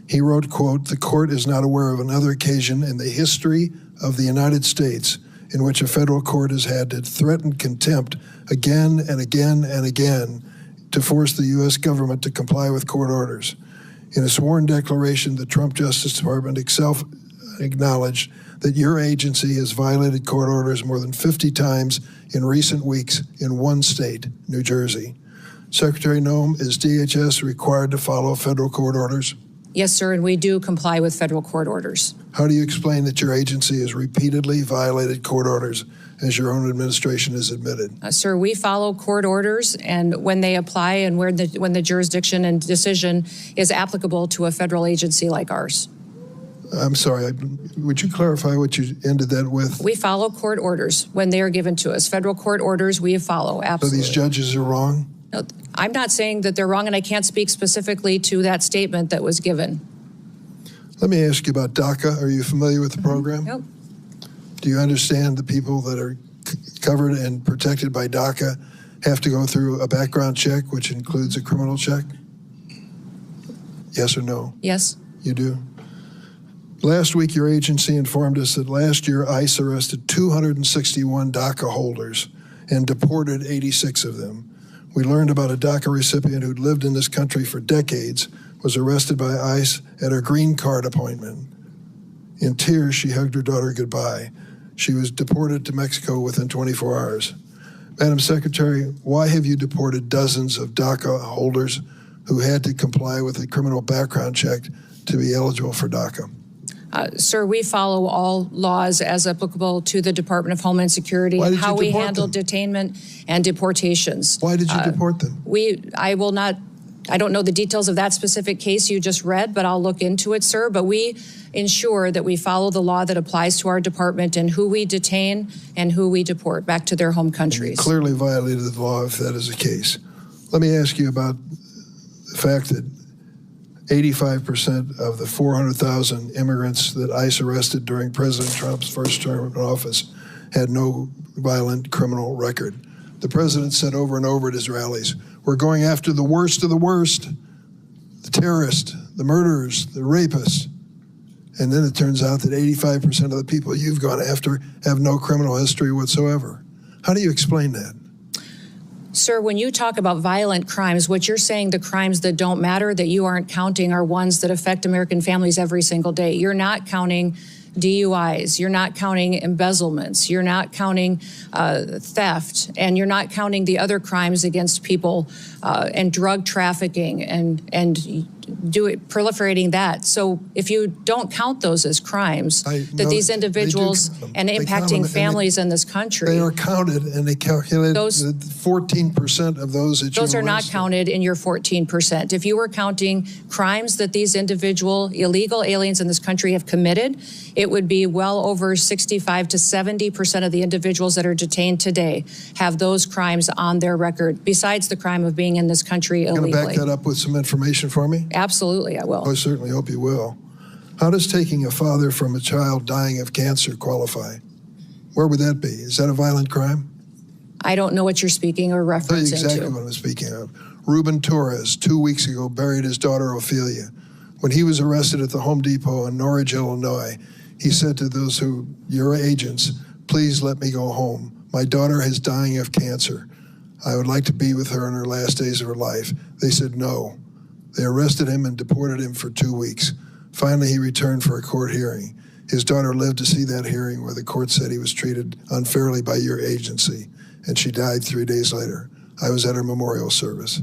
Speaker 3: He wrote, quote, "The court is not aware of another occasion in the history of the United States in which a federal court has had to threaten contempt again and again and again to force the U.S. government to comply with court orders." In a sworn declaration, the Trump Justice Department itself acknowledged that your agency has violated court orders more than 50 times in recent weeks in one state, New Jersey. Secretary Noem, is DHS required to follow federal court orders?
Speaker 5: Yes, sir, and we do comply with federal court orders.
Speaker 3: How do you explain that your agency has repeatedly violated court orders, as your own administration has admitted?
Speaker 5: Sir, we follow court orders, and when they apply and when the jurisdiction and decision is applicable to a federal agency like ours.
Speaker 3: I'm sorry, would you clarify what you ended that with?
Speaker 5: We follow court orders when they are given to us. Federal court orders we follow, absolutely.
Speaker 3: So these judges are wrong?
Speaker 5: No, I'm not saying that they're wrong, and I can't speak specifically to that statement that was given.
Speaker 3: Let me ask you about DACA. Are you familiar with the program?
Speaker 5: Nope.
Speaker 3: Do you understand the people that are covered and protected by DACA have to go through a background check, which includes a criminal check? Yes or no?
Speaker 5: Yes.
Speaker 3: You do? Last week, your agency informed us that last year ICE arrested 261 DACA holders and deported 86 of them. We learned about a DACA recipient who'd lived in this country for decades, was arrested by ICE at her green card appointment. In tears, she hugged her daughter goodbye. She was deported to Mexico within 24 hours. Madam Secretary, why have you deported dozens of DACA holders who had to comply with a criminal background check to be eligible for DACA?
Speaker 5: Sir, we follow all laws as applicable to the Department of Homeland Security and how we handle detainment and deportations.
Speaker 3: Why did you deport them?
Speaker 5: I don't know the details of that specific case you just read, but I'll look into it, sir. But we ensure that we follow the law that applies to our department and who we detain and who we deport back to their home countries.
Speaker 3: You clearly violated the law if that is the case. Let me ask you about the fact that 85% of the 400,000 immigrants that ICE arrested during President Trump's first term in office had no violent criminal record. The president said over and over at his rallies, we're going after the worst of the worst, the terrorists, the murderers, the rapists. And then it turns out that 85% of the people you've gone after have no criminal history whatsoever. How do you explain that?
Speaker 5: Sir, when you talk about violent crimes, what you're saying, the crimes that don't matter, that you aren't counting, are ones that affect American families every single day. You're not counting DUIs, you're not counting embezzlements, you're not counting theft, and you're not counting the other crimes against people and drug trafficking and proliferating that. So if you don't count those as crimes, that these individuals and impacting families in this country.
Speaker 3: They are counted, and they calculate 14% of those that you
Speaker 5: Those are not
Speaker 3: arrested.
Speaker 5: counted in your 14%. If you were counting crimes that these illegal aliens in this country have committed, it would be well over 65 to 70% of the individuals that are detained today have those crimes on their record, besides the crime of being in this country illegally.
Speaker 3: Going to back that up with some information for me?
Speaker 5: Absolutely, I will.
Speaker 3: I certainly hope you will. How does taking a father from a child dying of cancer qualify? Where would that be? Is that a violent crime?
Speaker 5: I don't know what you're speaking or referencing
Speaker 3: That's exactly
Speaker 5: to.
Speaker 3: what I'm speaking of. Ruben Torres, 2 weeks ago, buried his daughter Ophelia. When he was arrested at the Home Depot in Norridge, Illinois, he said to those your agents, please let me go home. My daughter is dying of cancer. I would like to be with her in her last days of her life. They said no. They arrested him and deported him for 2 weeks. Finally, he returned for a court hearing. His daughter lived to see that hearing where the court said he was treated unfairly by your agency, and she died 3 days later. I was at her memorial service.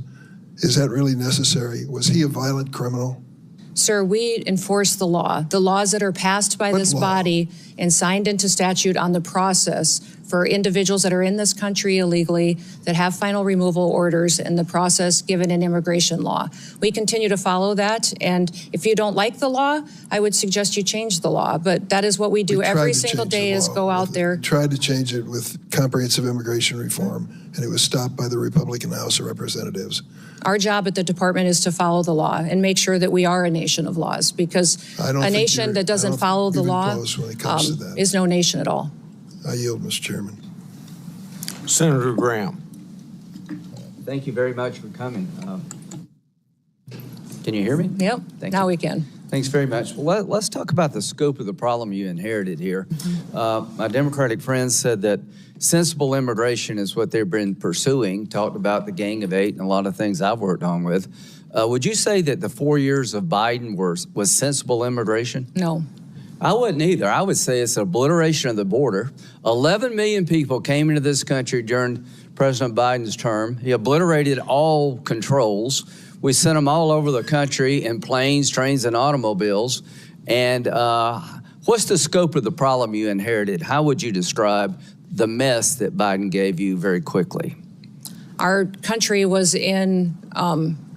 Speaker 3: Is that really necessary? Was he a violent criminal?
Speaker 5: Sir, we enforce the law. The laws that are passed by this body and signed into statute on the process for individuals that are in this country illegally, that have final removal orders, and the process given in immigration law. We continue to follow that, and if you don't like the law, I would suggest you change the law, but that is what we do every single day, is go out there.
Speaker 3: We tried to change it with comprehensive immigration reform, and it was stopped by the Republican House of Representatives.
Speaker 5: Our job at the department is to follow the law and make sure that we are a nation of laws, because a nation that doesn't follow the law is no nation at all.
Speaker 3: I yield, Mr. Chairman.
Speaker 2: Senator Graham.
Speaker 1: Thank you very much for coming. Can you hear me?
Speaker 5: Yep, now we can.
Speaker 1: Thanks very much. Well, let's talk about the scope of the problem you inherited here. My Democratic friends said that sensible immigration is what they've been pursuing, talked about the Gang of Eight and a lot of things I've worked on with. Would you say that the 4 years of Biden was sensible immigration?
Speaker 5: No.
Speaker 1: I wouldn't either. I would say it's an obliteration of the border. 11 million people came into this country during President Biden's term. He obliterated all controls. We sent them all over the country in planes, trains, and automobiles. And what's the scope of the problem you inherited? How would you describe the mess that Biden gave you very quickly?
Speaker 5: Our country was in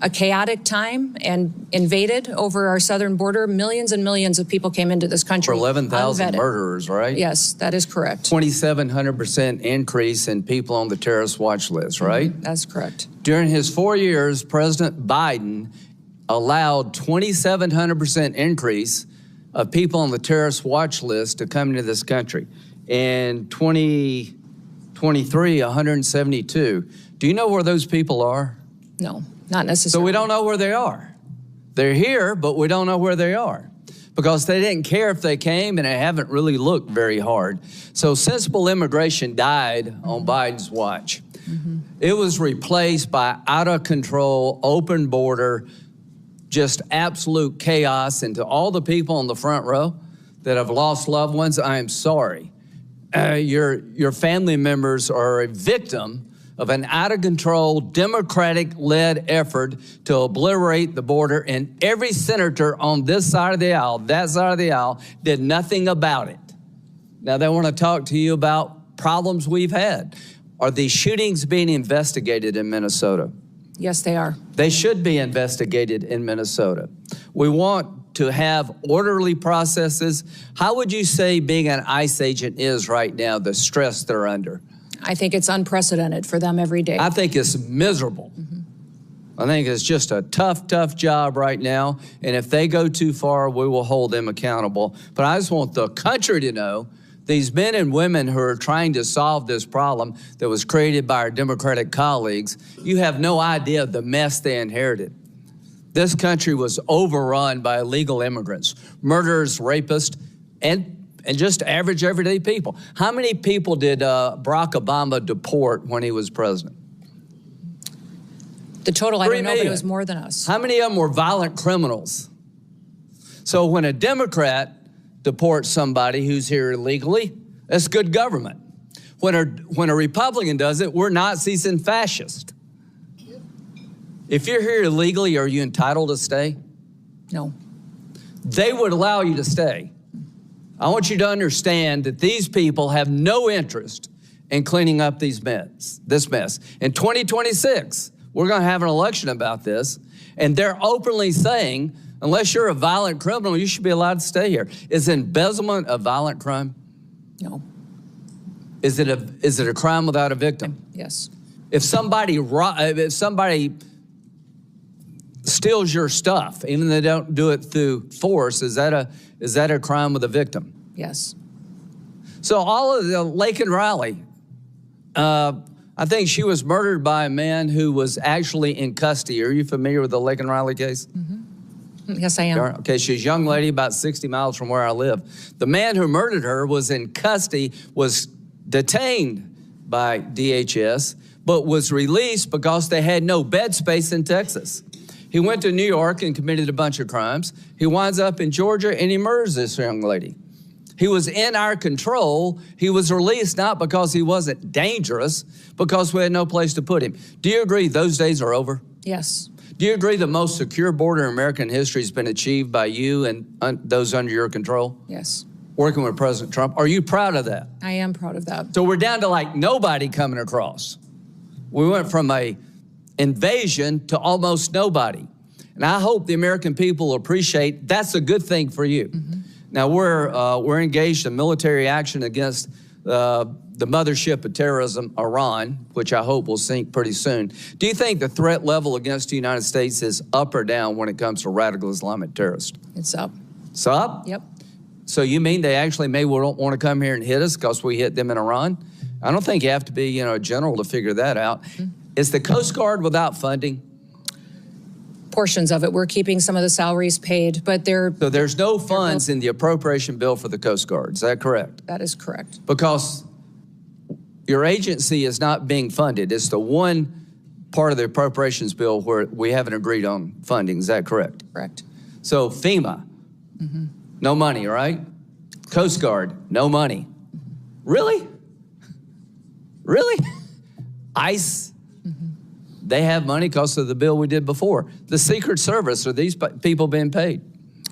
Speaker 5: a chaotic time and invaded over our southern border. Millions and millions of people came into this country.
Speaker 1: For 11,000
Speaker 5: unvetted.
Speaker 1: murderers, right?
Speaker 5: Yes, that is correct.
Speaker 1: 2,700% increase in people on the terrorist watch list, right?
Speaker 5: That's correct.
Speaker 1: During his 4 years, President Biden allowed 2,700% increase of people on the terrorist watch list to come into this country. In 2023, 172. Do you know where those people are?
Speaker 5: No, not necessarily.
Speaker 1: So we don't know where they are. They're here, but we don't know where they are. because they didn't care if they came, and they haven't really looked very hard. So sensible immigration died on Biden's watch. It was replaced by out of control, open border, just absolute chaos. And to all the people on the front row that have lost loved ones, I am sorry. Your family members are a victim of an out-of-control, Democratic-led effort to obliterate the border, and every senator on this side of the aisle, that side of the aisle, did nothing about it. Now, they want to talk to you about problems we've had. Are these shootings being investigated in Minnesota?
Speaker 5: Yes, they are.
Speaker 1: They should be investigated in Minnesota. We want to have orderly processes. How would you say being an ICE agent is right now, the stress they're under?
Speaker 5: I think it's unprecedented for them every day.
Speaker 1: I think it's miserable. I think it's just a tough, tough job right now. And if they go too far, we will hold them accountable. But I just want the country to know these men and women who are trying to solve this problem that was created by our Democratic colleagues, you have no idea of the mess they inherited. This country was overrun by illegal immigrants, murderers, rapists, and just average, everyday people. How many people did Barack Obama deport when he was president?
Speaker 5: The total, I don't know, but
Speaker 1: million.
Speaker 5: it was more than us.
Speaker 1: How many of them were violent criminals? So when a Democrat deports somebody who's here illegally, that's good government. When a Republican does it, we're Nazis and fascists. If you're here illegally, are you entitled to stay?
Speaker 5: No.
Speaker 1: They would allow you to stay. I want you to understand that these people have no interest in cleaning up this mess. In 2026, we're going to have an election about this, and they're openly saying, unless you're a violent criminal, you should be allowed to stay here. Is embezzlement a violent crime?
Speaker 5: No.
Speaker 1: Is it a crime without a victim?
Speaker 5: Yes.
Speaker 1: If somebody steals your stuff, even though they don't do it through force, is that a crime with a victim?
Speaker 5: Yes.
Speaker 1: So all of the Laken Riley, I think she was murdered by a man who was actually in custody. Are you familiar with the Laken Riley case?
Speaker 5: Yes, I am.
Speaker 1: Okay, she's a young lady about 60 miles from where I live. The man who murdered her was in custody, was detained by DHS, but was released because they had no bed space in Texas. He went to New York and committed a bunch of crimes. He winds up in Georgia and he murders this young lady. He was in our control. He was released not because he wasn't dangerous, because we had no place to put him. Do you agree those days are over?
Speaker 5: Yes.
Speaker 1: Do you agree the most secure border in American history has been achieved by you and those under your control?
Speaker 5: Yes.
Speaker 1: Working with President Trump. Are you proud of that?
Speaker 5: I am proud of that.
Speaker 1: So we're down to like nobody coming across. We went from a invasion to almost nobody. And I hope the American people appreciate that's a good thing for you. Now we're engaged in military action against the mothership of terrorism, Iran, which I hope will sink pretty soon. Do you think the threat level against the United States is up or down when it comes to radical Islamic terrorists?
Speaker 5: It's up.
Speaker 1: It's up?
Speaker 5: Yep.
Speaker 1: So you mean they actually may want to come here and hit us because we hit them in Iran? I don't think you have to be, a general to figure that out. Is the Coast Guard without funding?
Speaker 5: Portions of it. We're keeping some of the salaries paid, but
Speaker 1: So there's no funds in the appropriation bill for the Coast Guard. Is that correct?
Speaker 5: that is correct.
Speaker 1: Because your agency is not being funded. It's the one part of the appropriations bill where we haven't agreed on funding. Is that correct?
Speaker 5: Correct.
Speaker 1: So FEMA, no money, right? Coast Guard, no money. Really? Really? ICE, they have money because of the bill we did before. The Secret Service, are these people being paid?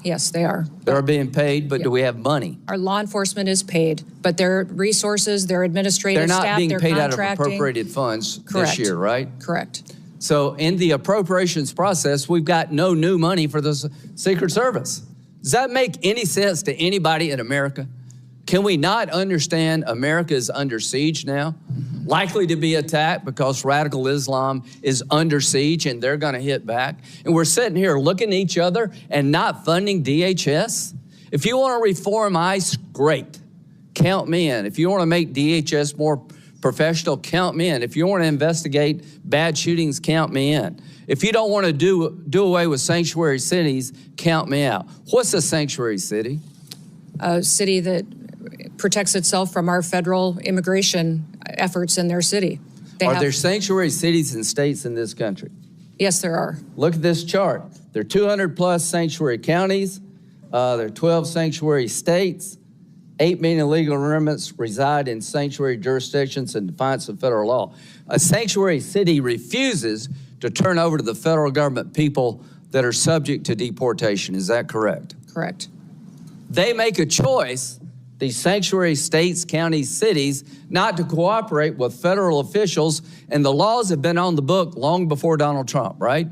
Speaker 5: Yes, they are.
Speaker 1: They're being paid, but do we have money?
Speaker 5: Our law enforcement is paid, but their resources, their administrative
Speaker 1: They're not
Speaker 5: staff,
Speaker 1: being
Speaker 5: their
Speaker 1: paid out of
Speaker 5: contracting.
Speaker 1: appropriated funds
Speaker 5: Correct.
Speaker 1: this year, right?
Speaker 5: Correct.
Speaker 1: So in the appropriations process, we've got no new money for the Secret Service. Does that make any sense to anybody in America? Can we not understand America is under siege now? Likely to be attacked because radical Islam is under siege and they're going to hit back. And we're sitting here looking at each other and not funding DHS. If you want to reform ICE, great. Count me in. If you want to make DHS more professional, count me in. If you want to investigate bad shootings, count me in. If you don't want to do away with sanctuary cities, count me out. What's a sanctuary city?
Speaker 5: A city that protects itself from our federal immigration efforts in their city.
Speaker 1: Are there sanctuary cities and states in this country?
Speaker 5: Yes, there are.
Speaker 1: Look at this chart. There are 200 plus sanctuary counties. There are 12 sanctuary states. 8 million illegal immigrants reside in sanctuary jurisdictions in defiance of federal law. A sanctuary city refuses to turn over to the federal government people that are subject to deportation. Is that correct?
Speaker 5: Correct.
Speaker 1: They make a choice, these sanctuary states, counties, cities, not to cooperate with federal officials, and the laws have been on the book long before Donald Trump, right?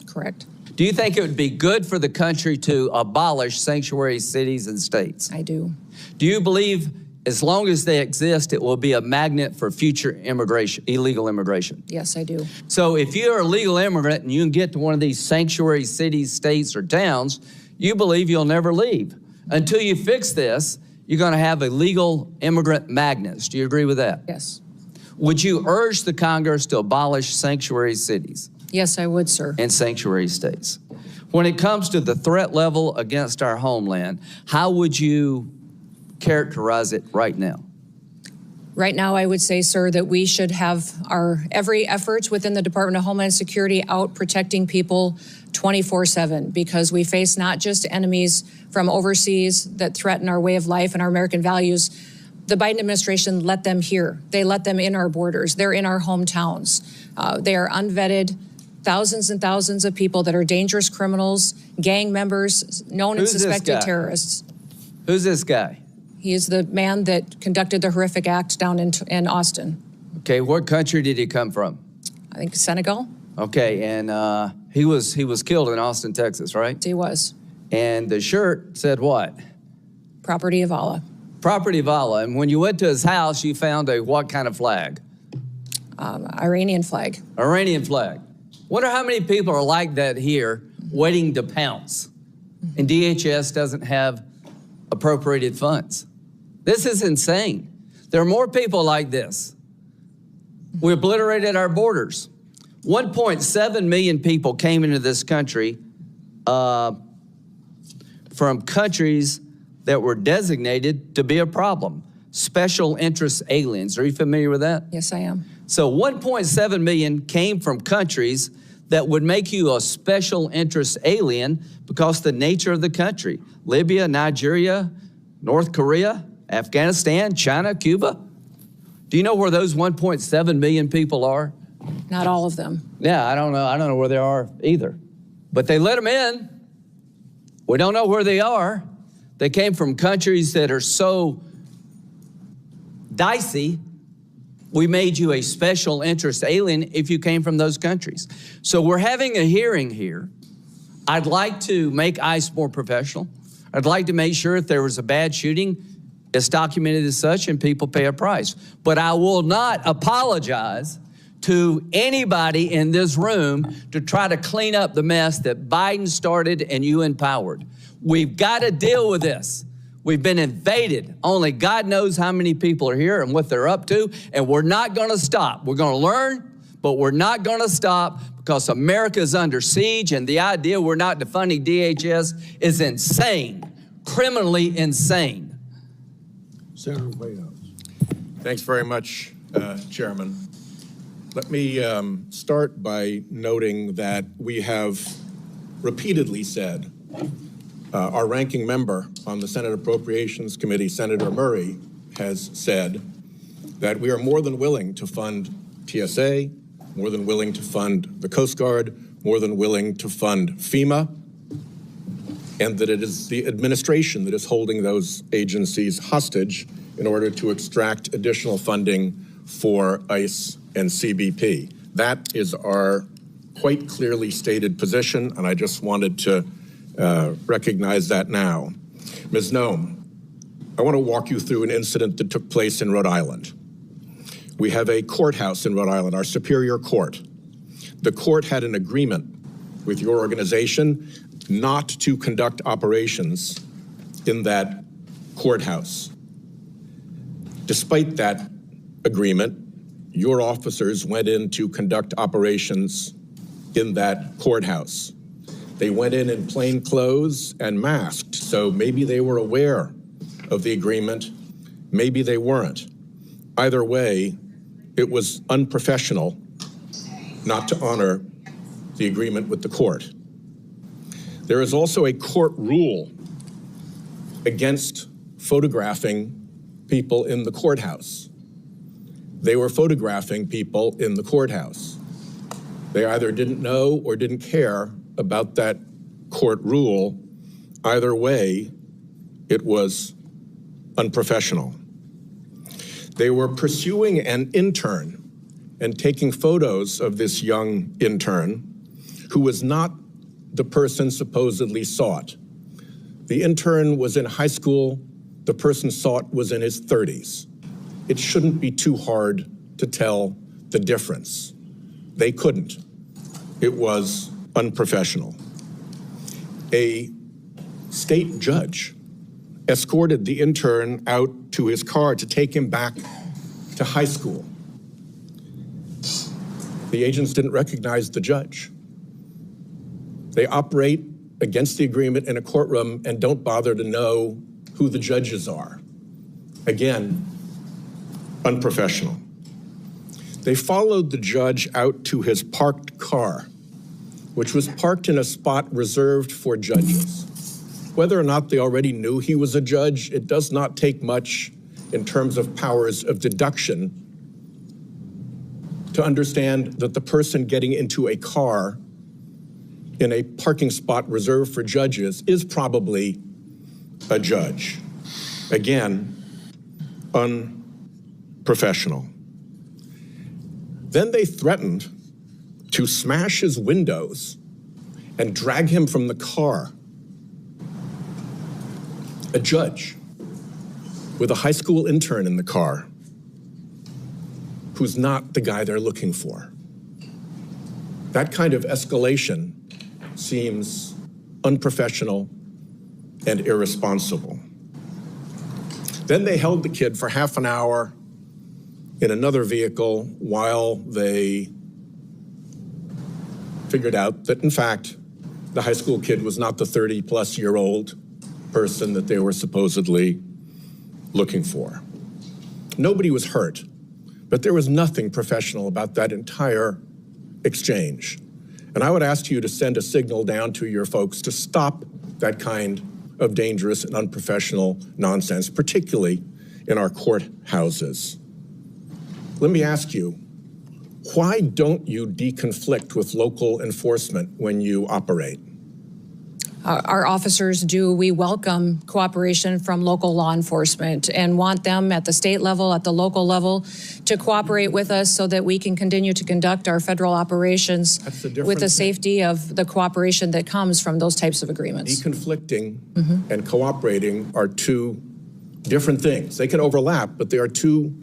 Speaker 5: Correct.
Speaker 1: Do you think it would be good for the country to abolish sanctuary cities and states?
Speaker 5: I do.
Speaker 1: Do you believe as long as they exist, it will be a magnet for future immigration, illegal immigration?
Speaker 5: Yes, I do.
Speaker 1: So if you're a legal immigrant and you can get to one of these sanctuary cities, states, or towns, you believe you'll never leave. Until you fix this, you're going to have illegal immigrant magnets. Do you agree with that?
Speaker 5: Yes.
Speaker 1: Would you urge the Congress to abolish sanctuary cities?
Speaker 5: Yes, I would, sir.
Speaker 1: And sanctuary states. When it comes to the threat level against our homeland, how would you characterize it right now?
Speaker 5: Right now, I would say, sir, that we should have our every effort within the Department of Homeland Security out protecting people 24/7, because we face not just enemies from overseas that threaten our way of life and our American values. The Biden administration let them here. They let them in our borders. They're in our hometowns. They are unvetted. Thousands and thousands of people that are dangerous criminals, gang members, known and suspected terrorists.
Speaker 1: Who's this guy?
Speaker 5: He is the man that conducted the horrific act down in Austin.
Speaker 1: Okay, what country did he come from?
Speaker 5: I think Senegal.
Speaker 1: Okay, and he was killed in Austin, Texas, right?
Speaker 5: He was.
Speaker 1: And the shirt said what?
Speaker 5: Property of Allah.
Speaker 1: Property of Allah. And when you went to his house, you found a what kind of flag?
Speaker 5: Iranian flag.
Speaker 1: Iranian flag. Wonder how many people are like that here, waiting to pounce. And DHS doesn't have appropriated funds. This is insane. There are more people like this. We obliterated our borders. 1.7 million people came into this country from countries that were designated to be a problem. Special interest aliens. Are you familiar with that?
Speaker 5: Yes, I am.
Speaker 1: So 1.7 million came from countries that would make you a special interest alien because of the nature of the country. Libya, Nigeria, North Korea, Afghanistan, China, Cuba. Do you know where those 1.7 million people are?
Speaker 5: Not all of them.
Speaker 1: Yeah, I don't know. I don't know where they are either. But they let them in. We don't know where they are. They came from countries that are so dicey. We made you a special interest alien if you came from those countries. So we're having a hearing here. I'd like to make ICE more professional. I'd like to make sure if there was a bad shooting, it's documented as such and people pay a price. But I will not apologize to anybody in this room to try to clean up the mess that Biden started and you empowered. We've got to deal with this. We've been invaded. Only God knows how many people are here and what they're up to, and we're not going to stop. We're going to learn, but we're not going to stop because America is under siege, and the idea we're not defunding DHS is insane, criminally insane.
Speaker 2: Senator White House.
Speaker 6: Thanks very much, Chairman. Let me start by noting that we have repeatedly said, our ranking member on the Senate Appropriations Committee, Senator Murray, has said that we are more than willing to fund TSA, more than willing to fund the Coast Guard, more than willing to fund FEMA, and that it is the administration that is holding those agencies hostage in order to extract additional funding for ICE and CBP. That is our quite clearly stated position, and I just wanted to recognize that now. Ms. Noem, I want to walk you through an incident that took place in Rhode Island. We have a courthouse in Rhode Island, our Superior Court. The court had an agreement with your organization not to conduct operations in that courthouse. Despite that agreement, your officers went in to conduct operations in that courthouse. They went in plain clothes and masked, so maybe they were aware of the agreement, maybe they weren't. Either way, it was unprofessional not to honor the agreement with the court. There is also a court rule against photographing people in the courthouse. They were photographing people in the courthouse. They either didn't know or didn't care about that court rule. Either way, it was unprofessional. They were pursuing an intern and taking photos of this young intern who was not the person supposedly sought. The intern was in high school. The person sought was in his 30s. It shouldn't be too hard to tell the difference. They couldn't. It was unprofessional. A state judge escorted the intern out to his car to take him back to high school. The agents didn't recognize the judge. They operate against the agreement in a courtroom and don't bother to know who the judges are. Again, unprofessional. They followed the judge out to his parked car, which was parked in a spot reserved for judges. Whether or not they already knew he was a judge, it does not take much in terms of powers of deduction to understand that the person getting into a car in a parking spot reserved for judges is probably a judge. Again, unprofessional. Then they threatened to smash his windows and drag him from the car. A judge with a high school intern in the car who's not the guy they're looking for. That kind of escalation seems unprofessional and irresponsible. Then they held the kid for half an hour in another vehicle while they figured out that, in fact, the high school kid was not the 30-plus-year-old person that they were supposedly looking for. Nobody was hurt, but there was nothing professional about that entire exchange. And I would ask you to send a signal down to your folks to stop that kind of dangerous and unprofessional nonsense, particularly in our courthouses. Let me ask you, why don't you deconflict with local enforcement when you operate?
Speaker 5: Our officers do. We welcome cooperation from local law enforcement and want them at the state level, at the local level, to cooperate with us so that we can continue to conduct our federal operations with the safety of the cooperation that comes from those types of agreements.
Speaker 6: Deconflicting and cooperating are two different things. They can overlap, but they are two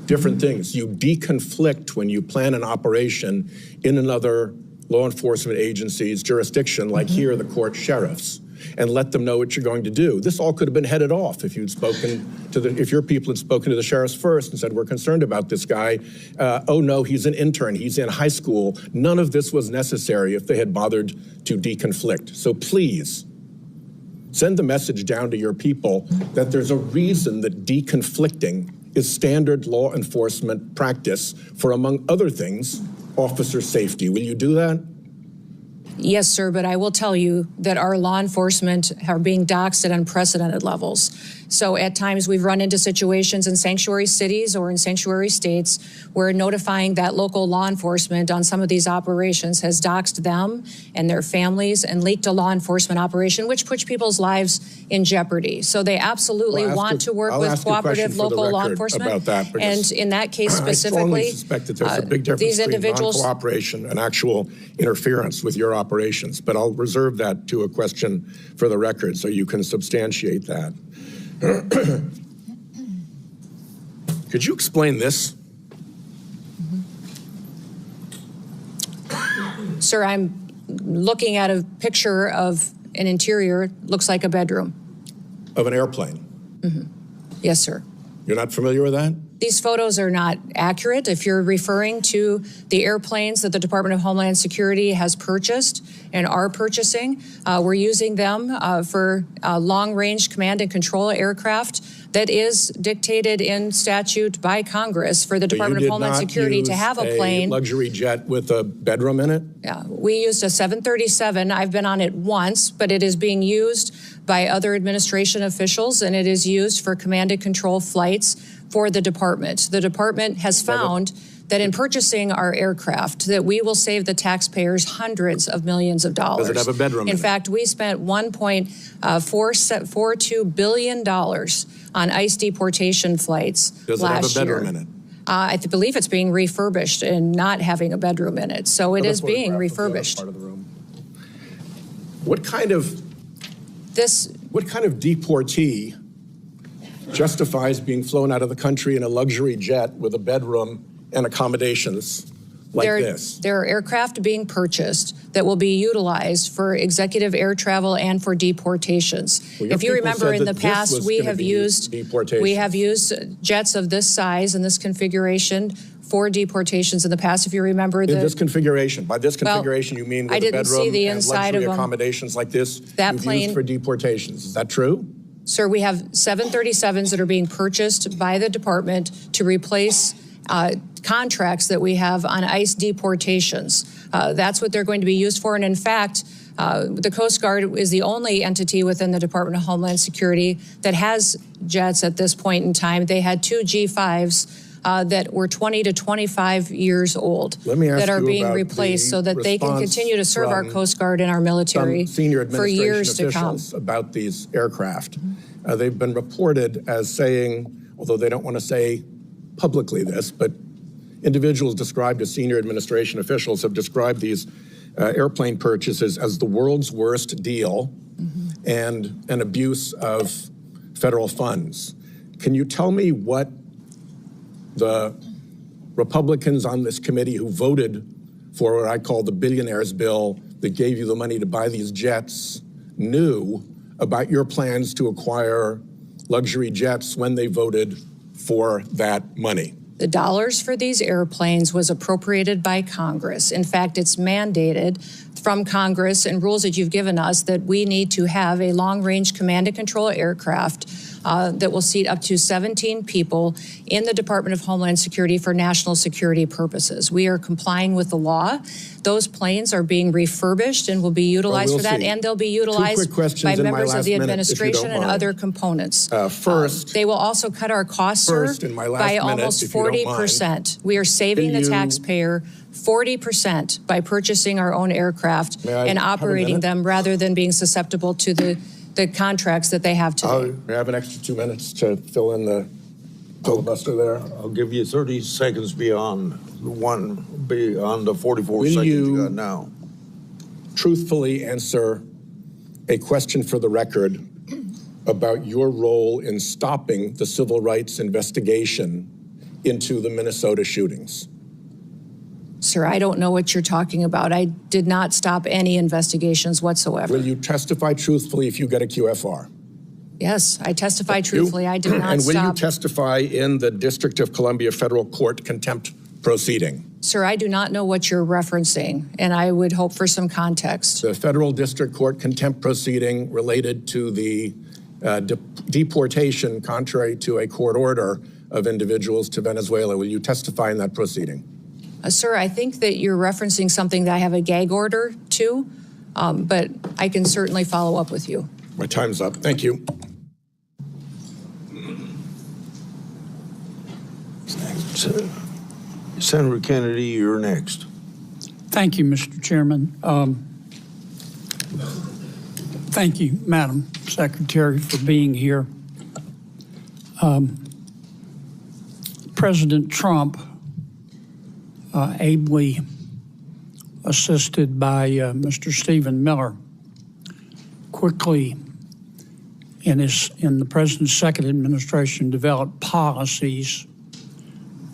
Speaker 6: different things. You deconflict when you plan an operation in another law enforcement agency's jurisdiction, like here, the court sheriffs, and let them know what you're going to do. This all could have been headed off if you'd spoken to if your people had spoken to the sheriffs first and said, we're concerned about this guy. Oh no, he's an intern, he's in high school. None of this was necessary if they had bothered to deconflict. So please, send the message down to your people that there's a reason that deconflicting is standard law enforcement practice for, among other things, officer safety. Will you do that?
Speaker 5: Yes, sir, but I will tell you that our law enforcement are being doxxed at unprecedented levels. So at times we've run into situations in sanctuary cities or in sanctuary states where notifying that local law enforcement on some of these operations has doxxed them and their families and leaked a law enforcement operation, which puts people's lives in jeopardy. So they absolutely want to work with cooperative local law enforcement.
Speaker 6: About that,
Speaker 5: and in that case specifically,
Speaker 6: I strongly suspect that there's a big difference
Speaker 5: these
Speaker 6: between
Speaker 5: individuals,
Speaker 6: non-cooperation and actual interference with your operations. But I'll reserve that to a question for the record so you can substantiate that. Could you explain this?
Speaker 5: Sir, I'm looking at a picture of an interior, looks like a bedroom.
Speaker 6: Of an airplane?
Speaker 5: Yes, sir.
Speaker 6: You're not familiar with that?
Speaker 5: These photos are not accurate. If you're referring to the airplanes that the Department of Homeland Security has purchased and are purchasing, we're using them for long-range command and control aircraft that is dictated in statute by Congress for the Department of Homeland Security to have a plane.
Speaker 6: Luxury jet with a bedroom in it?
Speaker 5: Yeah, we used a 737. I've been on it once, but it is being used by other administration officials, and it is used for command and control flights for the department. The department has found that in purchasing our aircraft, that we will save the taxpayers hundreds of millions of dollars.
Speaker 6: Does it have a bedroom in it?
Speaker 5: In fact, we spent $1.42 billion on ICE deportation flights last year.
Speaker 6: Does it have a bedroom in it?
Speaker 5: I believe it's being refurbished and not having a bedroom in it. So it is being refurbished.
Speaker 6: Part of the room. What kind of deportee justifies being flown out of the country in a luxury jet with a bedroom and accommodations like this?
Speaker 5: There are aircraft being purchased that will be utilized for executive air travel and for deportations.
Speaker 6: Well,
Speaker 5: if you remember, in the
Speaker 6: this
Speaker 5: past,
Speaker 6: was
Speaker 5: we
Speaker 6: gonna
Speaker 5: have
Speaker 6: be
Speaker 5: used jets of this size and this configuration for deportations in the past. If you remember,
Speaker 6: In this configuration, by this configuration, you mean with
Speaker 5: I
Speaker 6: a
Speaker 5: didn't
Speaker 6: bedroom
Speaker 5: see the
Speaker 6: and
Speaker 5: inside
Speaker 6: luxury
Speaker 5: of them.
Speaker 6: accommodations like this
Speaker 5: That
Speaker 6: you've
Speaker 5: plane-
Speaker 6: used for deportations. Is that true?
Speaker 5: Sir, we have 737s that are being purchased by the department to replace contracts that we have on ICE deportations. That's what they're going to be used for. And in fact, the Coast Guard is the only entity within the Department of Homeland Security that has jets at this point in time. They had 2 G5s that were 20 to 25 years old that are being replaced so that they can continue to serve our Coast Guard and our military for years to come.
Speaker 6: About these aircraft. They've been reported as saying, although they don't want to say publicly this, but individuals described as senior administration officials have described these airplane purchases as the world's worst deal and an abuse of federal funds. Can you tell me what the Republicans on this committee who voted for what I call the billionaires bill that gave you the money to buy these jets knew about your plans to acquire luxury jets when they voted for that money?
Speaker 5: The dollars for these airplanes was appropriated by Congress. In fact, it's mandated from Congress and rules that you've given us that we need to have a long-range command and control aircraft that will seat up to 17 people in the Department of Homeland Security for national security purposes. We are complying with the law. Those planes are being refurbished and will be utilized for that, and they'll be utilized by members of the administration and other components.
Speaker 6: First,
Speaker 5: they will also cut our costs, sir, by almost 40%. We are saving the taxpayer 40% by purchasing our own aircraft and operating them rather than being susceptible to the contracts that they have today.
Speaker 6: May I have an extra 2 minutes to fill in the filibuster there?
Speaker 2: I'll give you 30 seconds beyond the 44 seconds you got now.
Speaker 6: Truthfully answer a question for the record about your role in stopping the civil rights investigation into the Minnesota shootings?
Speaker 5: Sir, I don't know what you're talking about. I did not stop any investigations whatsoever.
Speaker 6: Will you testify truthfully if you get a QFR?
Speaker 5: Yes, I testify truthfully. I did not
Speaker 6: And will you
Speaker 5: stop.
Speaker 6: testify in the District of Columbia Federal Court contempt proceeding?
Speaker 5: Sir, I do not know what you're referencing, and I would hope for some context.
Speaker 6: The Federal District Court contempt proceeding related to the deportation, contrary to a court order, of individuals to Venezuela. Will you testify in that proceeding?
Speaker 5: Sir, I think that you're referencing something that I have a gag order to, but I can certainly follow up with you.
Speaker 6: My time's up. Thank you.
Speaker 2: Senator Kennedy, you're next.
Speaker 7: Thank you, Mr. Chairman. Thank you, Madam Secretary, for being here. President Trump, ably assisted by Mr. Stephen Miller, quickly in the President's second administration developed policies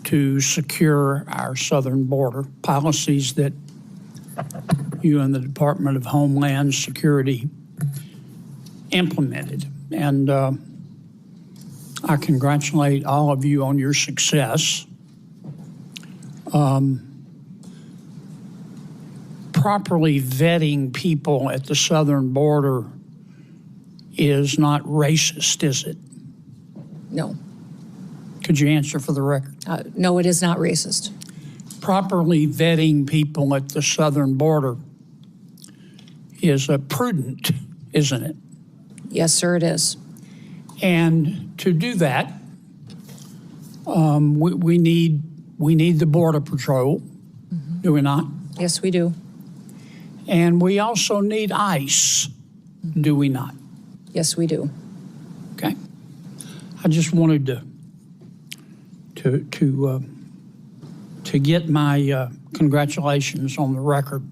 Speaker 7: to secure our southern border, policies that you and the Department of Homeland Security implemented. And I congratulate all of you on your success. Properly vetting people at the southern border is not racist, is it?
Speaker 5: No.
Speaker 7: Could you answer for the record?
Speaker 5: No, it is not racist.
Speaker 7: Properly vetting people at the southern border is prudent, isn't it?
Speaker 5: Yes, sir, it is.
Speaker 7: And to do that, we need the Border Patrol, do we not?
Speaker 5: Yes, we do.
Speaker 7: And we also need ICE, do we not?
Speaker 5: Yes, we do.
Speaker 7: Okay. I just wanted to get my congratulations on the record.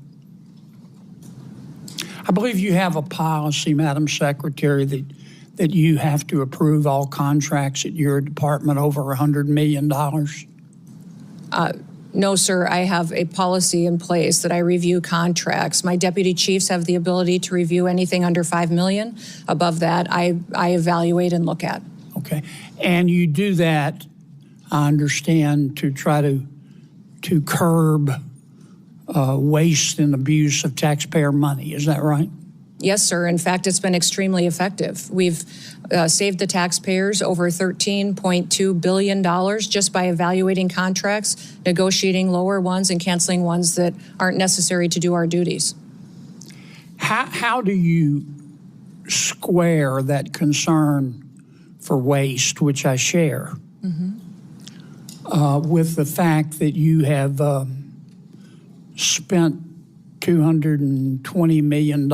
Speaker 7: I believe you have a policy, Madam Secretary, that you have to approve all contracts at your department over $100 million.
Speaker 5: No, sir. I have a policy in place that I review contracts. My deputy chiefs have the ability to review anything under $5 million. Above that, I evaluate and look at.
Speaker 7: Okay. And you do that, I understand, to try to curb waste and abuse of taxpayer money. Is that right?
Speaker 5: Yes, sir. In fact, it's been extremely effective. We've saved the taxpayers over $13.2 billion just by evaluating contracts, negotiating lower ones, and canceling ones that aren't necessary to do our duties.
Speaker 7: How do you square that concern for waste, which I share, with the fact that you have spent $220 million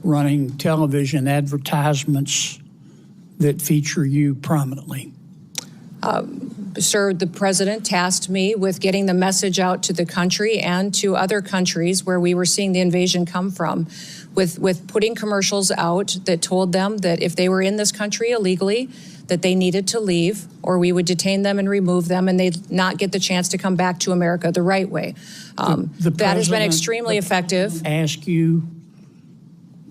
Speaker 7: running television advertisements that feature you prominently?
Speaker 5: Sir, the president tasked me with getting the message out to the country and to other countries where we were seeing the invasion come from, with putting commercials out that told them that if they were in this country illegally, that they needed to leave, or we would detain them and remove them, and they'd not get the chance to come back to America the right way. That has been extremely effective.
Speaker 7: Ask you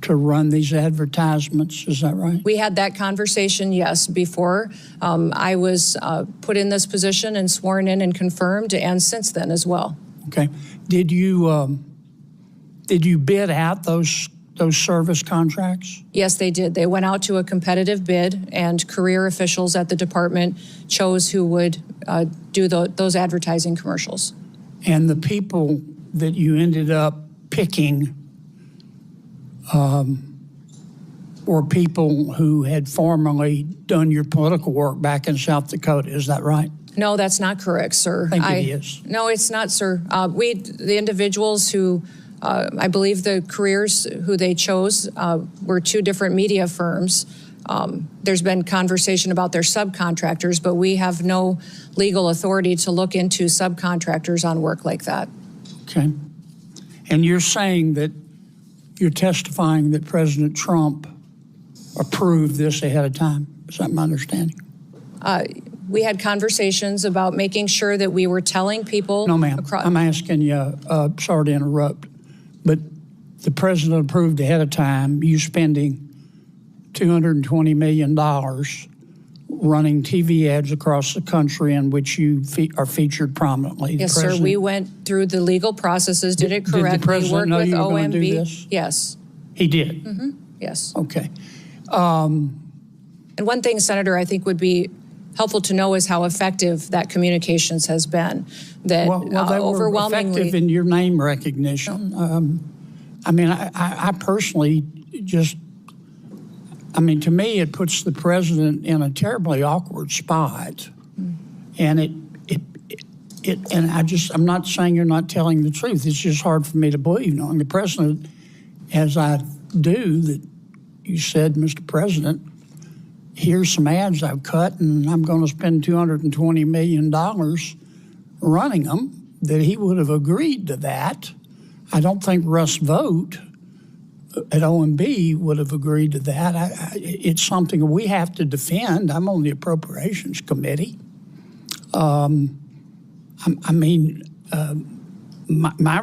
Speaker 7: to run these advertisements, is that right?
Speaker 5: We had that conversation, yes, before I was put in this position and sworn in and confirmed, and since then as well.
Speaker 7: Okay. Did you bid out those service contracts?
Speaker 5: Yes, they did. They went out to a competitive bid, and career officials at the department chose who would do those advertising commercials.
Speaker 7: And the people that you ended up picking were people who had formerly done your political work back in South Dakota. Is that right?
Speaker 5: No, that's not correct, sir.
Speaker 7: I think it is.
Speaker 5: No, it's not, sir. The individuals who, I believe the careers who they chose were two different media firms. There's been conversation about their subcontractors, but we have no legal authority to look into subcontractors on work like that.
Speaker 7: Okay. And you're saying that you're testifying that President Trump approved this ahead of time. Is that my understanding?
Speaker 5: We had conversations about making sure that we were telling people.
Speaker 7: No, ma'am. I'm asking you, sorry to interrupt, but the president approved ahead of time you spending $220 million running TV ads across the country in which you are featured prominently.
Speaker 5: Yes, sir. We went through the legal processes, did it correctly.
Speaker 7: Did the president know you were going to do this?
Speaker 5: Yes.
Speaker 7: He did?
Speaker 5: Mm-hmm. Yes.
Speaker 7: Okay.
Speaker 5: And one thing, Senator, I think would be helpful to know is how effective that communications has been. That
Speaker 7: well, they
Speaker 5: overwhelmingly
Speaker 7: were effective in your name recognition. I mean, I personally just, I mean, to me, it puts the president in a terribly awkward spot. And I'm not saying you're not telling the truth. It's just hard for me to believe, knowing the president, as I do, that you said, Mr. President, here's some ads I've cut, and I'm going to spend $220 million running them, that he would have agreed to that. I don't think Russ Vought at OMB would have agreed to that. It's something we have to defend. I'm on the Appropriations Committee. My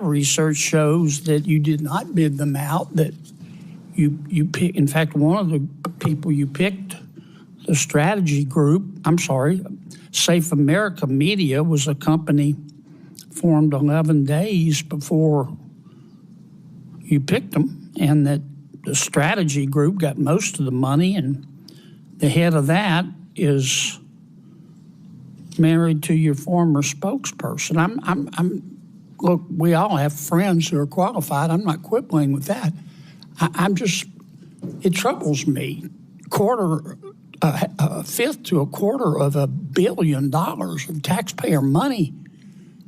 Speaker 7: research shows that you did not bid them out, that you pick. In fact, one of the people you picked, the strategy group, Safe America Media was a company formed 11 days before you picked them, and that the strategy group got most of the money, and the head of that is married to your former spokesperson. Look, we all have friends who are qualified. I'm not quibbling with that. It troubles me. A fifth to a quarter of $1 billion of taxpayer money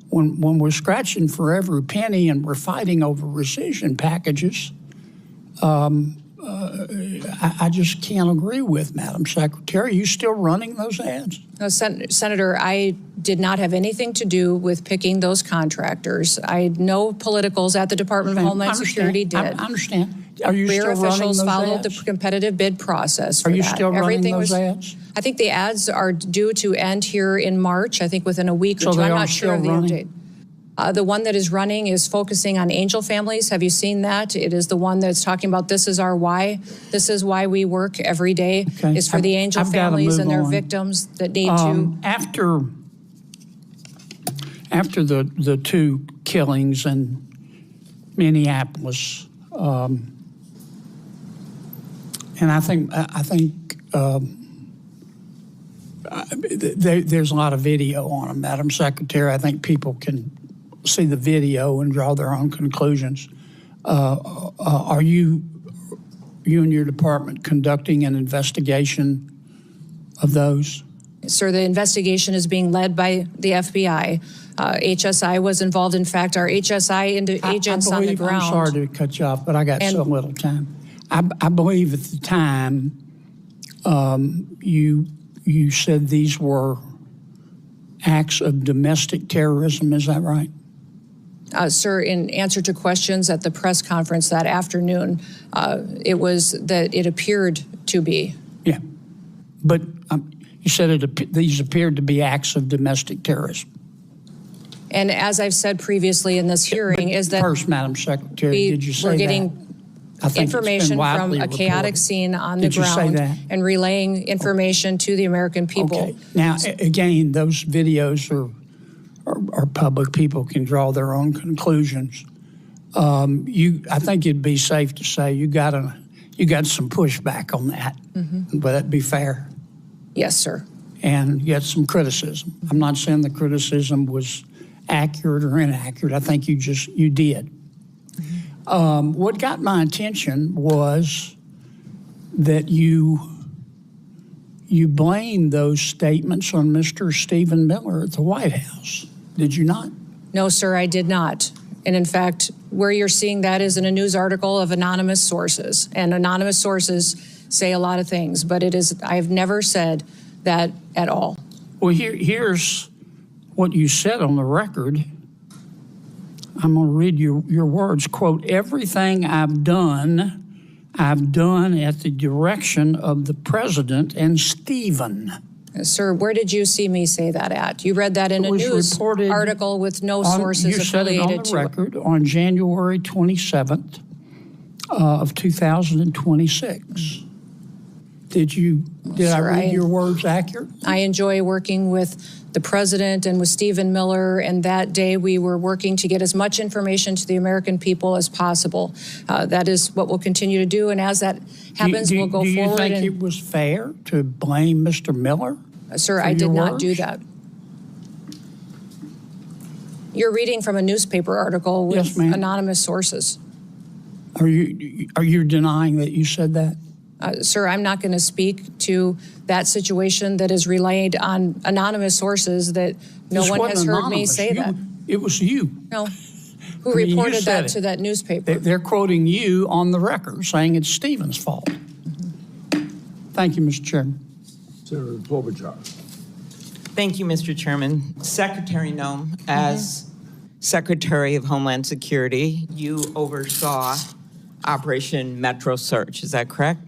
Speaker 7: when we're scratching for every penny and we're fighting over rescission packages. I just can't agree with, Madam Secretary. Are you still running those ads?
Speaker 5: No, Senator, I did not have anything to do with picking those contractors. No politicals at the Department of Homeland Security did.
Speaker 7: I understand. Are you
Speaker 5: Career
Speaker 7: still running
Speaker 5: officials
Speaker 7: those
Speaker 5: followed
Speaker 7: ads?
Speaker 5: the competitive bid process for
Speaker 7: Are you
Speaker 5: that.
Speaker 7: still running
Speaker 5: Everything
Speaker 7: those
Speaker 5: was,
Speaker 7: ads?
Speaker 5: I think the ads are due to end here in March, I think within a week or
Speaker 7: So
Speaker 5: two.
Speaker 7: they
Speaker 5: I'm
Speaker 7: are
Speaker 5: not sure of the
Speaker 7: still
Speaker 5: update.
Speaker 7: running?
Speaker 5: The one that is running is focusing on angel families. Have you seen that? It is the one that's talking about this is our why. This is why we work every day,
Speaker 7: Okay.
Speaker 5: is for the angel
Speaker 7: I've gotta
Speaker 5: families and
Speaker 7: move
Speaker 5: their
Speaker 7: on.
Speaker 5: victims that need to.
Speaker 7: After the two killings in Minneapolis, and I think there's a lot of video on them, Madam Secretary. I think people can see the video and draw their own conclusions. Are you and your department conducting an investigation of those?
Speaker 5: Sir, the investigation is being led by the FBI. HSI was involved. In fact, our HSI agents on the ground.
Speaker 7: I'm sorry to cut you off, but I got so little time. I believe at the time you said these were acts of domestic terrorism. Is that right?
Speaker 5: Sir, in answer to questions at the press conference that afternoon, it was that it appeared to be.
Speaker 7: Yeah, but you said these appeared to be acts of domestic terrorism.
Speaker 5: And as I've said previously in this hearing, is that
Speaker 7: first, Madam Secretary, did you say
Speaker 5: we're
Speaker 7: that?
Speaker 5: getting
Speaker 7: I think
Speaker 5: information from a
Speaker 7: reported.
Speaker 5: chaotic scene on the
Speaker 7: Did you say
Speaker 5: ground
Speaker 7: that?
Speaker 5: and relaying information to the American people.
Speaker 7: Okay. Now, again, those videos are public. People can draw their own conclusions. I think it'd be safe to say you got some pushback on that. Mm-hmm. Would that be fair?
Speaker 5: Yes, sir.
Speaker 7: And you had some criticism. I'm not saying the criticism was accurate or inaccurate. I think you did. Mm-hmm. What got my attention was that you blamed those statements on Mr. Stephen Miller at the White House. Did you not?
Speaker 5: No, sir, I did not. And in fact, where you're seeing that is in a news article of anonymous sources. And anonymous sources say a lot of things, but I've never said that at all.
Speaker 7: Well, here's what you said on the record. I'm going to read your words. Quote, everything I've done at the direction of the president and Stephen.
Speaker 5: Sir, where did you see me say that at? You read that in a news article with no sources affiliated to it. You said it on the record on January
Speaker 7: 27th of 2026. Did I read your words accurate?
Speaker 5: I enjoy working with the president and with Stephen Miller, and that day we were working to get as much information to the American people as possible. That is what we'll continue to do, and as that happens, we'll go forward.
Speaker 7: Do you think it was fair to blame Mr. Miller?
Speaker 5: Sir, I did not do that. You're reading from a newspaper article with anonymous sources.
Speaker 7: Are you denying that you said that?
Speaker 5: Sir, I'm not going to speak to that situation that is relayed on anonymous sources that no one has heard me say that.
Speaker 7: It was you.
Speaker 5: No. Who reported that to that newspaper?
Speaker 7: They're quoting you on the record saying it's Stephen's fault. Mm-hmm. Thank you, Mr. Chairman.
Speaker 2: Senator Klobuchar.
Speaker 8: Thank you, Mr. Chairman. Secretary Noem, as Secretary of Homeland Security, you oversaw Operation Metro Search. Is that correct?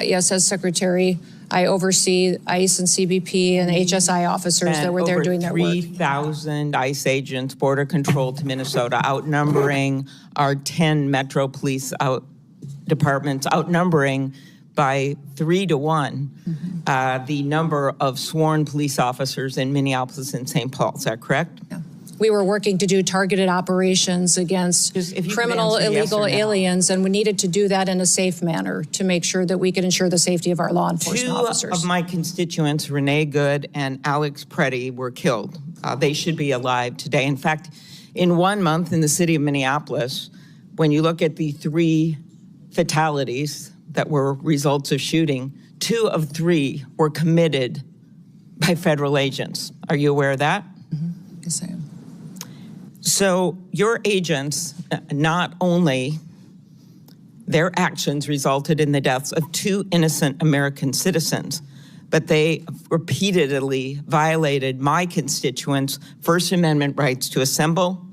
Speaker 5: Yes, as Secretary, I oversee ICE and CBP and HSI officers that were there doing their work.
Speaker 8: 3,000 ICE agents, border control to Minnesota, outnumbering our 10 Metro Police departments, outnumbering by 3 to 1 the number of sworn police officers in Minneapolis and St. Paul. Is that correct?
Speaker 5: Yeah. We were working to do targeted operations against criminal illegal aliens, and we needed to do that in a safe manner to make sure that we could ensure the safety of our law enforcement officers.
Speaker 8: 2 of my constituents, Renee Good and Alex Preddy, were killed. They should be alive today. In fact, in 1 month in the city of Minneapolis, when you look at the 3 fatalities that were results of shooting, 2 of 3 were committed by federal agents. Are you aware of that?
Speaker 5: Yes, I am.
Speaker 8: So your agents, not only their actions resulted in the deaths of 2 innocent American citizens, but they repeatedly violated my constituents' First Amendment rights to assemble.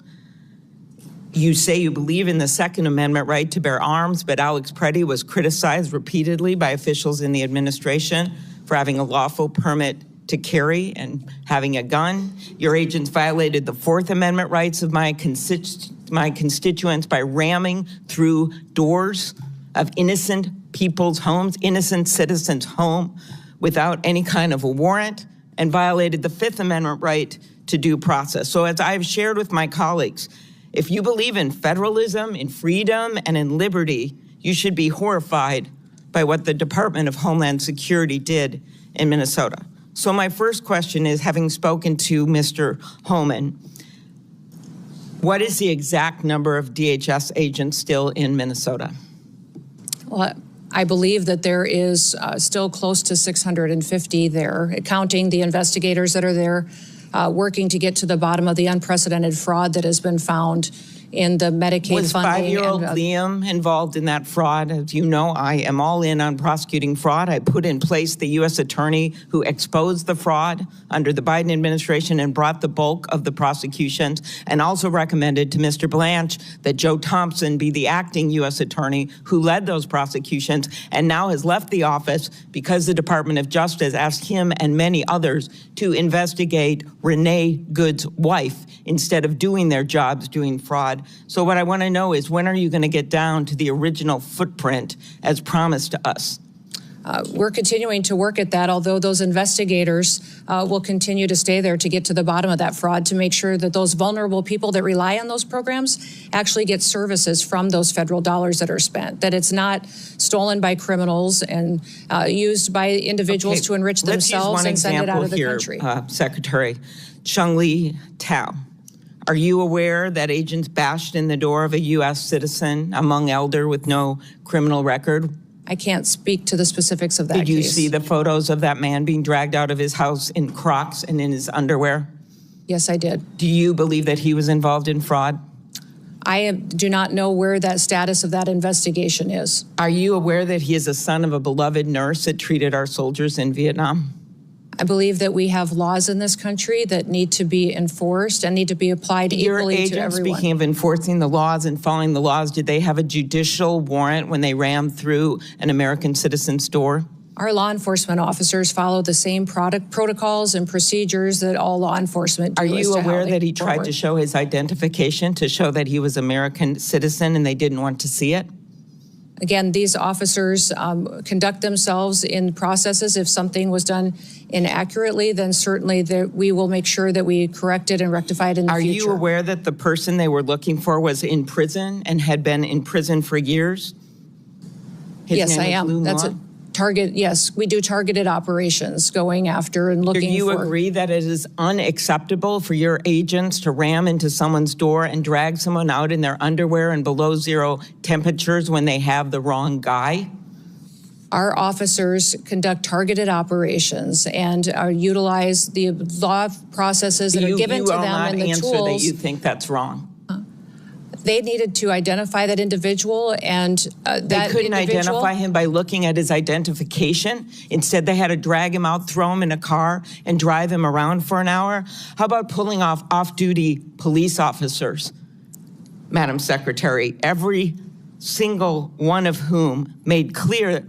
Speaker 8: You say you believe in the Second Amendment right to bear arms, but Alex Preddy was criticized repeatedly by officials in the administration for having a lawful permit to carry and having a gun. Your agents violated the Fourth Amendment rights of my constituents by ramming through doors of innocent people's homes, innocent citizens' home, without any kind of a warrant, and violated the Fifth Amendment right to due process. So as I've shared with my colleagues, if you believe in federalism, in freedom, and in liberty, you should be horrified by what the Department of Homeland Security did in Minnesota. So my first question is, having spoken to Mr. Homan, what is the exact number of DHS agents still in Minnesota?
Speaker 5: Well, I believe that there is still close to 650 there, counting the investigators that are there, working to get to the bottom of the unprecedented fraud that has been found in the Medicaid
Speaker 8: Was
Speaker 5: funding. Was
Speaker 8: 5-year-old Liam involved in that fraud? As you know, I am all in on prosecuting fraud. I put in place the U.S. attorney who exposed the fraud under the Biden administration and brought the bulk of the prosecutions, and also recommended to Mr. Blanche that Joe Thompson be the acting U.S. attorney who led those prosecutions and now has left the office because the Department of Justice asked him and many others to investigate Renee Good's wife instead of doing their jobs doing fraud. So what I want to know is, when are you going to get down to the original footprint as promised to us?
Speaker 5: We're continuing to work at that, although those investigators will continue to stay there to get to the bottom of that fraud, to make sure that those vulnerable people that rely on those programs actually get services from those federal dollars that are spent, that it's not stolen by criminals and used by individuals to enrich themselves and send it out of the country.
Speaker 8: Secretary Chung-Li Tao, are you aware that agents bashed in the door of a U.S. citizen, a Hmong elder with no criminal record?
Speaker 5: I can't speak to the specifics of that case.
Speaker 8: Did you see the photos of that man being dragged out of his house in Crocs and in his underwear?
Speaker 5: Yes, I did.
Speaker 8: Do you believe that he was involved in fraud?
Speaker 5: I do not know where that status of that investigation is.
Speaker 8: Are you aware that he is a son of a beloved nurse that treated our soldiers in Vietnam?
Speaker 5: I believe that we have laws in this country that need to be enforced and need to be applied equally to everyone.
Speaker 8: Speaking of enforcing the laws and following the laws, did they have a judicial warrant when they rammed through an American citizen's door?
Speaker 5: Our law enforcement officers follow the same protocols and procedures that all law enforcement do.
Speaker 8: Are you aware that he tried to show his identification to show that he was an American citizen and they didn't want to see it?
Speaker 5: Again, these officers conduct themselves in processes. If something was done inaccurately, then certainly we will make sure that we correct it and rectify it in the future. Are
Speaker 8: you aware that the person they were looking for was in prison and had been in prison for years?
Speaker 5: Yes, I am. That's a target. Yes, we do targeted operations going after and looking for. Do you
Speaker 8: agree that it is unacceptable for your agents to ram into someone's door and drag someone out in their underwear and below zero temperatures when they have the wrong guy?
Speaker 5: Our officers conduct targeted operations and utilize the law processes that are given to them and the tools.
Speaker 8: You will not answer that you think that's wrong.
Speaker 5: They needed to identify that individual, and
Speaker 8: they couldn't identify him by looking at his identification. Instead, they had to drag him out, throw him in a car, and drive him around for an hour. How about pulling off off-duty police officers, Madam Secretary, every single one of whom made clear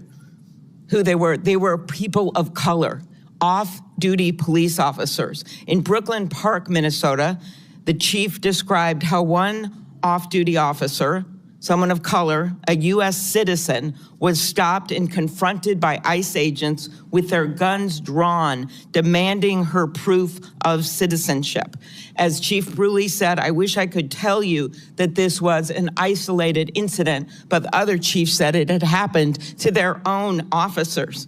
Speaker 8: who they were? They were people of color, off-duty police officers. In Brooklyn Park, Minnesota, the chief described how one off-duty officer someone of color, a U.S. citizen, was stopped and confronted by ICE agents with their guns drawn, demanding her proof of citizenship. As Chief Bruley said, I wish I could tell you that this was an isolated incident, but the other chief said it had happened to their own officers.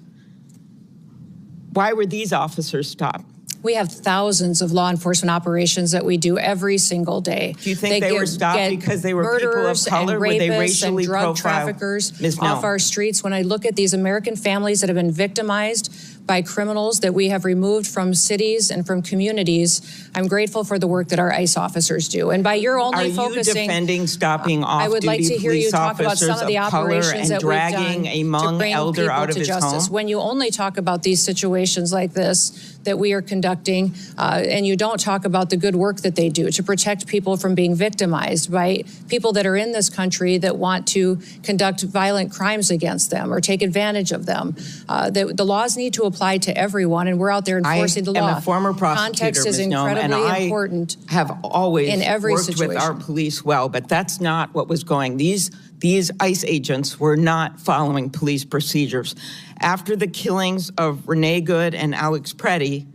Speaker 8: Why were these officers stopped?
Speaker 5: We have thousands of law enforcement operations that we do every single day.
Speaker 8: Do you think they were stopped because they were people of color? Were they racially
Speaker 5: and drug
Speaker 8: profiled?
Speaker 5: traffickers
Speaker 8: Ms.
Speaker 5: off
Speaker 8: Noem.
Speaker 5: our streets. When I look at these American families that have been victimized by criminals that we have removed from cities and from communities, I'm grateful for the work that our ICE officers do. And by your only focusing,
Speaker 8: Are you defending stopping
Speaker 5: I would like to
Speaker 8: off-duty
Speaker 5: hear you
Speaker 8: police
Speaker 5: talk about some
Speaker 8: officers
Speaker 5: of the
Speaker 8: of color
Speaker 5: operations
Speaker 8: and
Speaker 5: that we've done
Speaker 8: dragging a
Speaker 5: to
Speaker 8: Hmong
Speaker 5: bring
Speaker 8: elder
Speaker 5: people
Speaker 8: out of
Speaker 5: to
Speaker 8: his
Speaker 5: justice.
Speaker 8: home?
Speaker 5: When you only talk about these situations like this that we are conducting, and you don't talk about the good work that they do to protect people from being victimized by people that are in this country that want to conduct violent crimes against them or take advantage of them. The laws need to apply to everyone, and we're out there enforcing the law.
Speaker 8: I am a former prosecutor,
Speaker 5: Context is
Speaker 8: Ms. Noem, and
Speaker 5: incredibly important.
Speaker 8: I have always
Speaker 5: in every
Speaker 8: worked with our
Speaker 5: situation.
Speaker 8: police well, but that's not what was going. These ICE agents were not following police procedures. After the killings of Renee Good and Alex Preddy,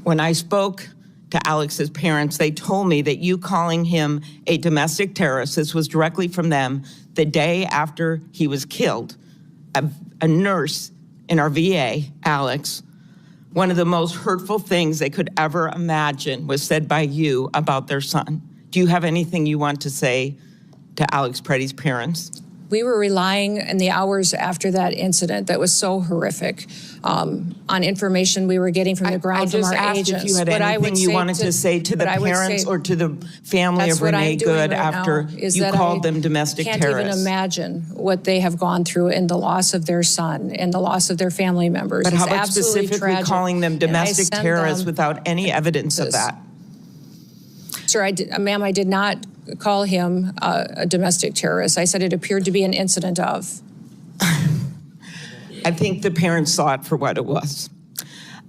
Speaker 8: when I spoke to Alex's parents, they told me that you calling him a domestic terrorist, this was directly from them, the day after he was killed. A nurse in our VA, Alex, one of the most hurtful things they could ever imagine was said by you about their son. Do you have anything you want to say to Alex Preddy's parents?
Speaker 5: We were relying in the hours after that incident that was so horrific on information we were getting from the ground from our
Speaker 8: I just
Speaker 5: agents.
Speaker 8: asked if you had
Speaker 5: But I
Speaker 8: anything
Speaker 5: would
Speaker 8: you
Speaker 5: say
Speaker 8: wanted to say to the parents or to the family
Speaker 5: that's
Speaker 8: of
Speaker 5: what I'm
Speaker 8: Renee
Speaker 5: doing
Speaker 8: Good
Speaker 5: right
Speaker 8: after
Speaker 5: now, is
Speaker 8: you
Speaker 5: that
Speaker 8: called
Speaker 5: I
Speaker 8: them domestic
Speaker 5: can't
Speaker 8: terrorists.
Speaker 5: even imagine what they have gone through in the loss of their son and the loss of their family members.
Speaker 8: But
Speaker 5: It's
Speaker 8: how about
Speaker 5: absolutely
Speaker 8: specifically
Speaker 5: tragic.
Speaker 8: calling them
Speaker 5: And I
Speaker 8: domestic
Speaker 5: send
Speaker 8: terrorists
Speaker 5: them
Speaker 8: without any evidence of
Speaker 5: this.
Speaker 8: that?
Speaker 5: Sir, ma'am, I did not call him a domestic terrorist. I said it appeared to be an incident of.
Speaker 8: I think the parents saw it for what it was.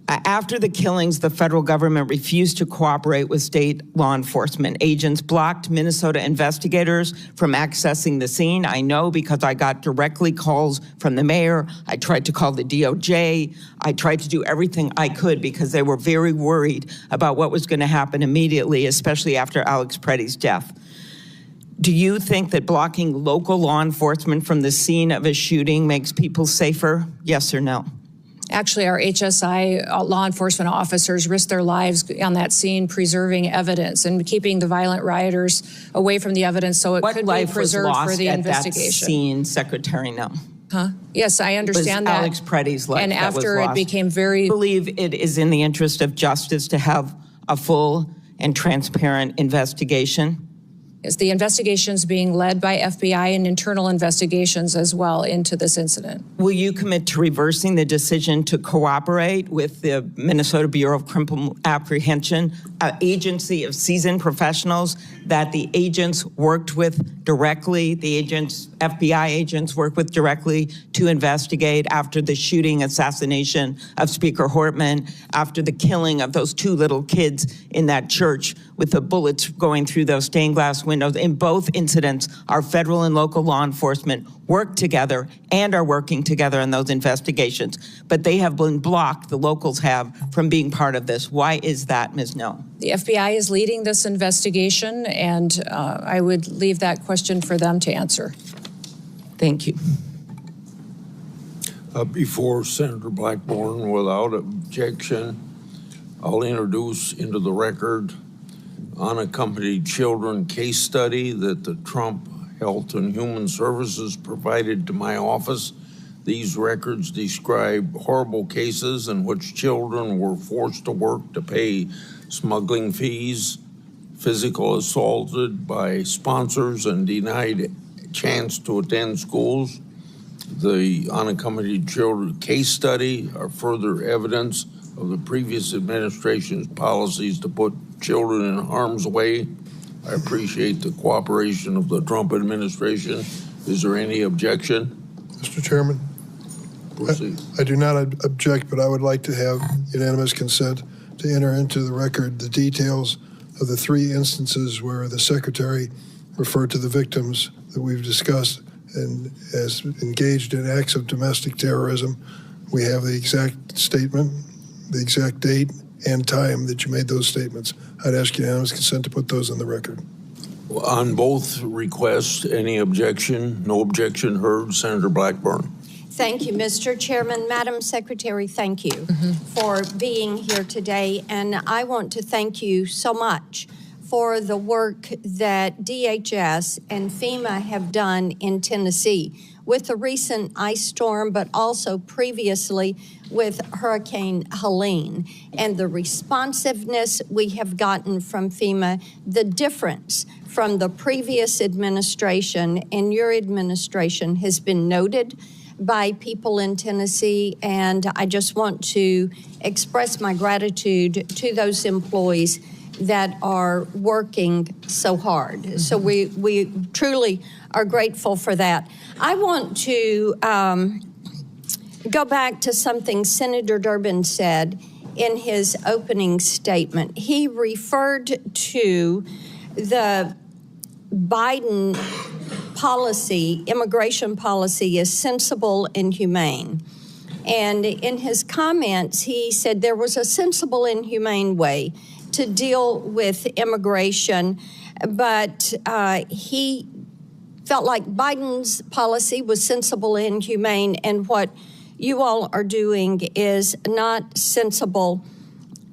Speaker 8: After the killings, the federal government refused to cooperate with state law enforcement. Agents blocked Minnesota investigators from accessing the scene. I know because I got directly calls from the mayor. I tried to call the DOJ. I tried to do everything I could because they were very worried about what was going to happen immediately, especially after Alex Preddy's death. Do you think that blocking local law enforcement from the scene of a shooting makes people safer? Yes or no?
Speaker 5: Actually, our HSI law enforcement officers risked their lives on that scene, preserving evidence and keeping the violent rioters away from the evidence so it could be preserved for the investigation.
Speaker 8: What life was lost at that scene, Secretary Noem?
Speaker 5: Huh? Yes, I understand that.
Speaker 8: Alex Preddy's life
Speaker 5: and
Speaker 8: that was
Speaker 5: after
Speaker 8: lost.
Speaker 5: it became very.
Speaker 8: I believe it is in the interest of justice to have a full and transparent investigation.
Speaker 5: Is the investigations being led by FBI and internal investigations as well into this incident?
Speaker 8: Will you commit to reversing the decision to cooperate with the Minnesota Bureau of Criminal Apprehension, an agency of seasoned professionals that the agents worked with directly, FBI agents worked with directly to investigate after the shooting assassination of Speaker Hortman, after the killing of those two little kids in that church with the bullets going through those stained glass windows? In both incidents, our federal and local law enforcement worked together and are working together in those investigations. But they have been blocked, the locals have, from being part of this. Why is that, Ms. Noem?
Speaker 5: The FBI is leading this investigation, and I would leave that question for them to answer.
Speaker 8: Thank you.
Speaker 2: Before Senator Blackburn, without objection, I'll introduce into the record unaccompanied children case study that the Trump Health and Human Services provided to my office. These records describe horrible cases in which children were forced to work to pay smuggling fees, physical assaulted by sponsors, and denied a chance to attend schools. The unaccompanied children case study are further evidence of the previous administration's policies to put children in harm's way. I appreciate the cooperation of the Trump administration. Is there any objection?
Speaker 3: Mr. Chairman,
Speaker 2: Proceed.
Speaker 3: I do not object, but I would like to have unanimous consent to enter into the record the details of the 3 instances where the Secretary refer to the victims that we've discussed and as engaged in acts of domestic terrorism. We have the exact statement, the exact date and time that you made those statements. I'd ask unanimous consent to put those in the record.
Speaker 2: On both requests, any objection? No objection heard. Senator Blackburn.
Speaker 9: Thank you, Mr. Chairman. Madam Secretary, thank you for being here today. And I want to thank you so much for the work that DHS and FEMA have done in Tennessee with the recent ice storm, but also previously with Hurricane Helene, and the responsiveness we have gotten from FEMA, the difference from the previous administration and your administration has been noted by people in Tennessee, and I just want to express my gratitude to those employees that are working so hard. So we truly are grateful for that. I want to go back to something Senator Durbin said in his opening statement. He referred to the Biden policy, immigration policy, as sensible and humane. And in his comments, he said there was a sensible and humane way to deal with immigration, but he felt like Biden's policy was sensible and humane, and what you all are doing is not sensible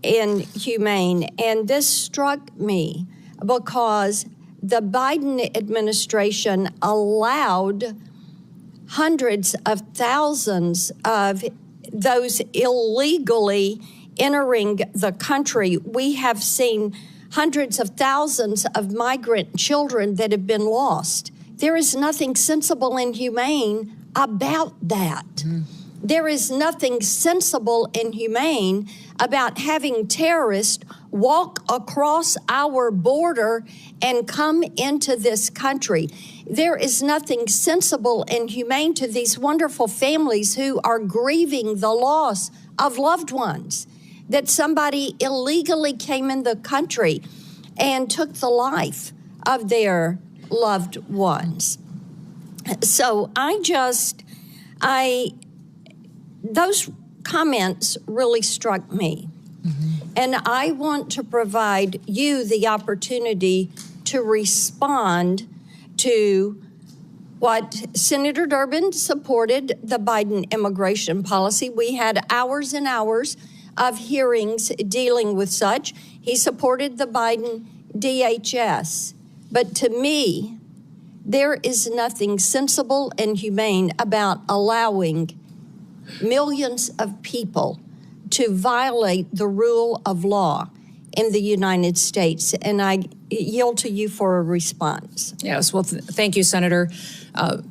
Speaker 9: and humane. And this struck me because the Biden administration allowed hundreds of thousands of those illegally entering the country. We have seen hundreds of thousands of migrant children that have been lost. There is nothing sensible and humane about that. There is nothing sensible and humane about having terrorists walk across our border and come into this country. There is nothing sensible and humane to these wonderful families who are grieving the loss of loved ones, that somebody illegally came in the country and took the life of their loved ones. So those comments really struck me. And I want to provide you the opportunity to respond to what Senator Durbin supported, the Biden immigration policy. We had hours and hours of hearings dealing with such. He supported the Biden DHS. But to me, there is nothing sensible and humane about allowing millions of people to violate the rule of law in the United States. And I yield to you for a response.
Speaker 5: Yes, well, thank you, Senator.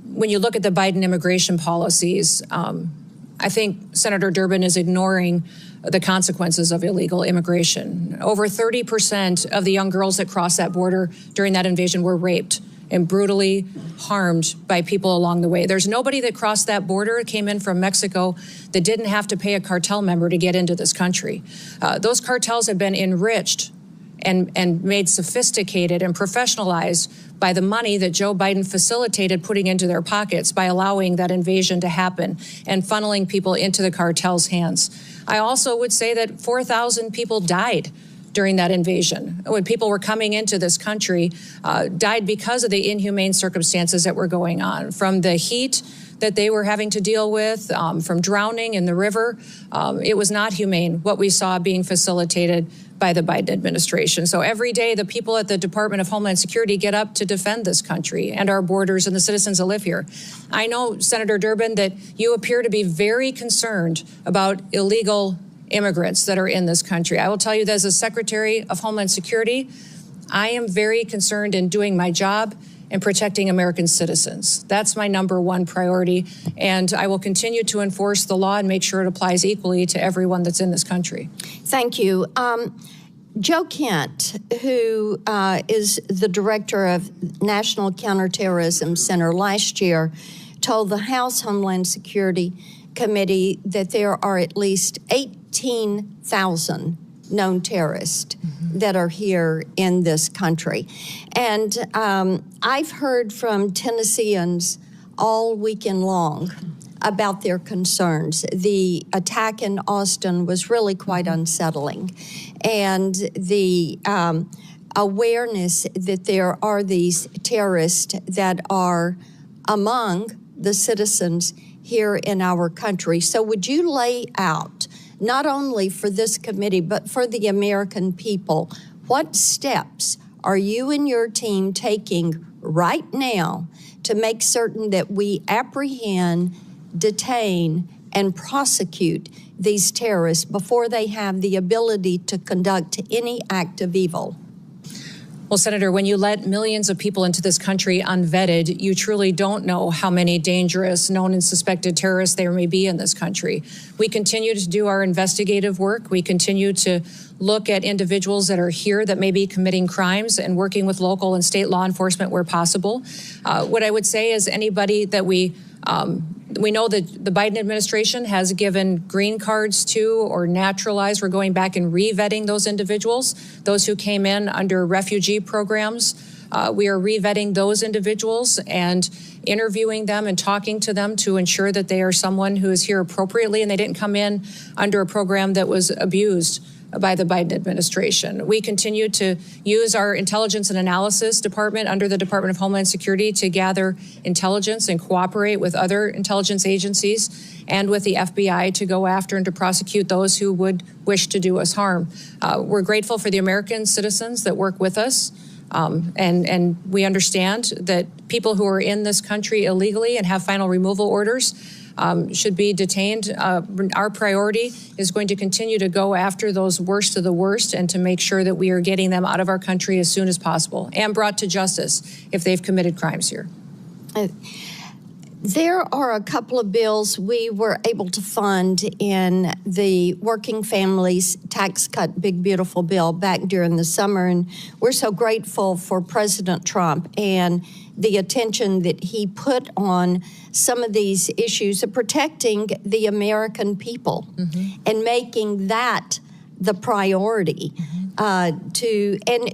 Speaker 5: When you look at the Biden immigration policies, I think Senator Durbin is ignoring the consequences of illegal immigration. Over 30% of the young girls that crossed that border during that invasion were raped and brutally harmed by people along the way. There's nobody that crossed that border, came in from Mexico, that didn't have to pay a cartel member to get into this country. Those cartels have been enriched and made sophisticated and professionalized by the money that Joe Biden facilitated putting into their pockets by allowing that invasion to happen and funneling people into the cartel's hands. I also would say that 4,000 people died during that invasion. When people were coming into this country, died because of the inhumane circumstances that were going on, from the heat that they were having to deal with, from drowning in the river. It was not humane what we saw being facilitated by the Biden administration. So every day, the people at the Department of Homeland Security get up to defend this country and our borders and the citizens that live here. I know, Senator Durbin, that you appear to be very concerned about illegal immigrants that are in this country. I will tell you that as a Secretary of Homeland Security, I am very concerned in doing my job and protecting American citizens. That's my number one priority, and I will continue to enforce the law and make sure it applies equally to everyone that's in this country.
Speaker 9: Thank you. Joe Kent, who is the director of National Counterterrorism Center, last year told the House Homeland Security Committee that there are at least 18,000 known terrorists. that are here in this country. And I've heard from Tennesseans all weekend long about their concerns. The attack in Austin was really quite unsettling. And the awareness that there are these terrorists that are among the citizens here in our country. So would you lay out, not only for this committee, but for the American people, what steps are you and your team taking right now to make certain that we apprehend, detain, and prosecute these terrorists before they have the ability to conduct any act of evil?
Speaker 5: Well, Senator, when you let millions of people into this country unvetted, you truly don't know how many dangerous, known and suspected terrorists there may be in this country. We continue to do our investigative work. We continue to look at individuals that are here that may be committing crimes and working with local and state law enforcement where possible. What I would say is anybody that we know that the Biden administration has given green cards to or naturalized. We're going back and re-vetting those individuals, those who came in under refugee programs. We are re-vetting those individuals and interviewing them and talking to them to ensure that they are someone who is here appropriately and they didn't come in under a program that was abused by the Biden administration. We continue to use our intelligence and analysis department under the Department of Homeland Security to gather intelligence and cooperate with other intelligence agencies and with the FBI to go after and to prosecute those who would wish to do us harm. We're grateful for the American citizens that work with us. And we understand that people who are in this country illegally and have final removal orders should be detained. Our priority is going to continue to go after those worst of the worst and to make sure that we are getting them out of our country as soon as possible and brought to justice if they've committed crimes here.
Speaker 9: There are a couple of bills we were able to fund in the Working Families Tax Cut Big Beautiful Bill back during the summer, and we're so grateful for President Trump and the attention that he put on some of these issues of protecting the American people and making that the priority. And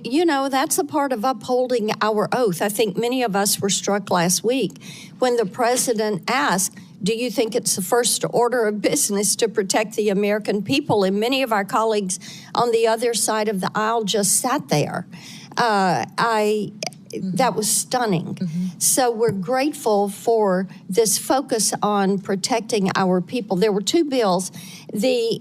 Speaker 9: you know, that's a part of upholding our oath. I think many of us were struck last week when the president asked, do you think it's the first order of business to protect the American people? And many of our colleagues on the other side of the aisle just sat there. That was stunning. So we're grateful for this focus on protecting our people. There were two bills, the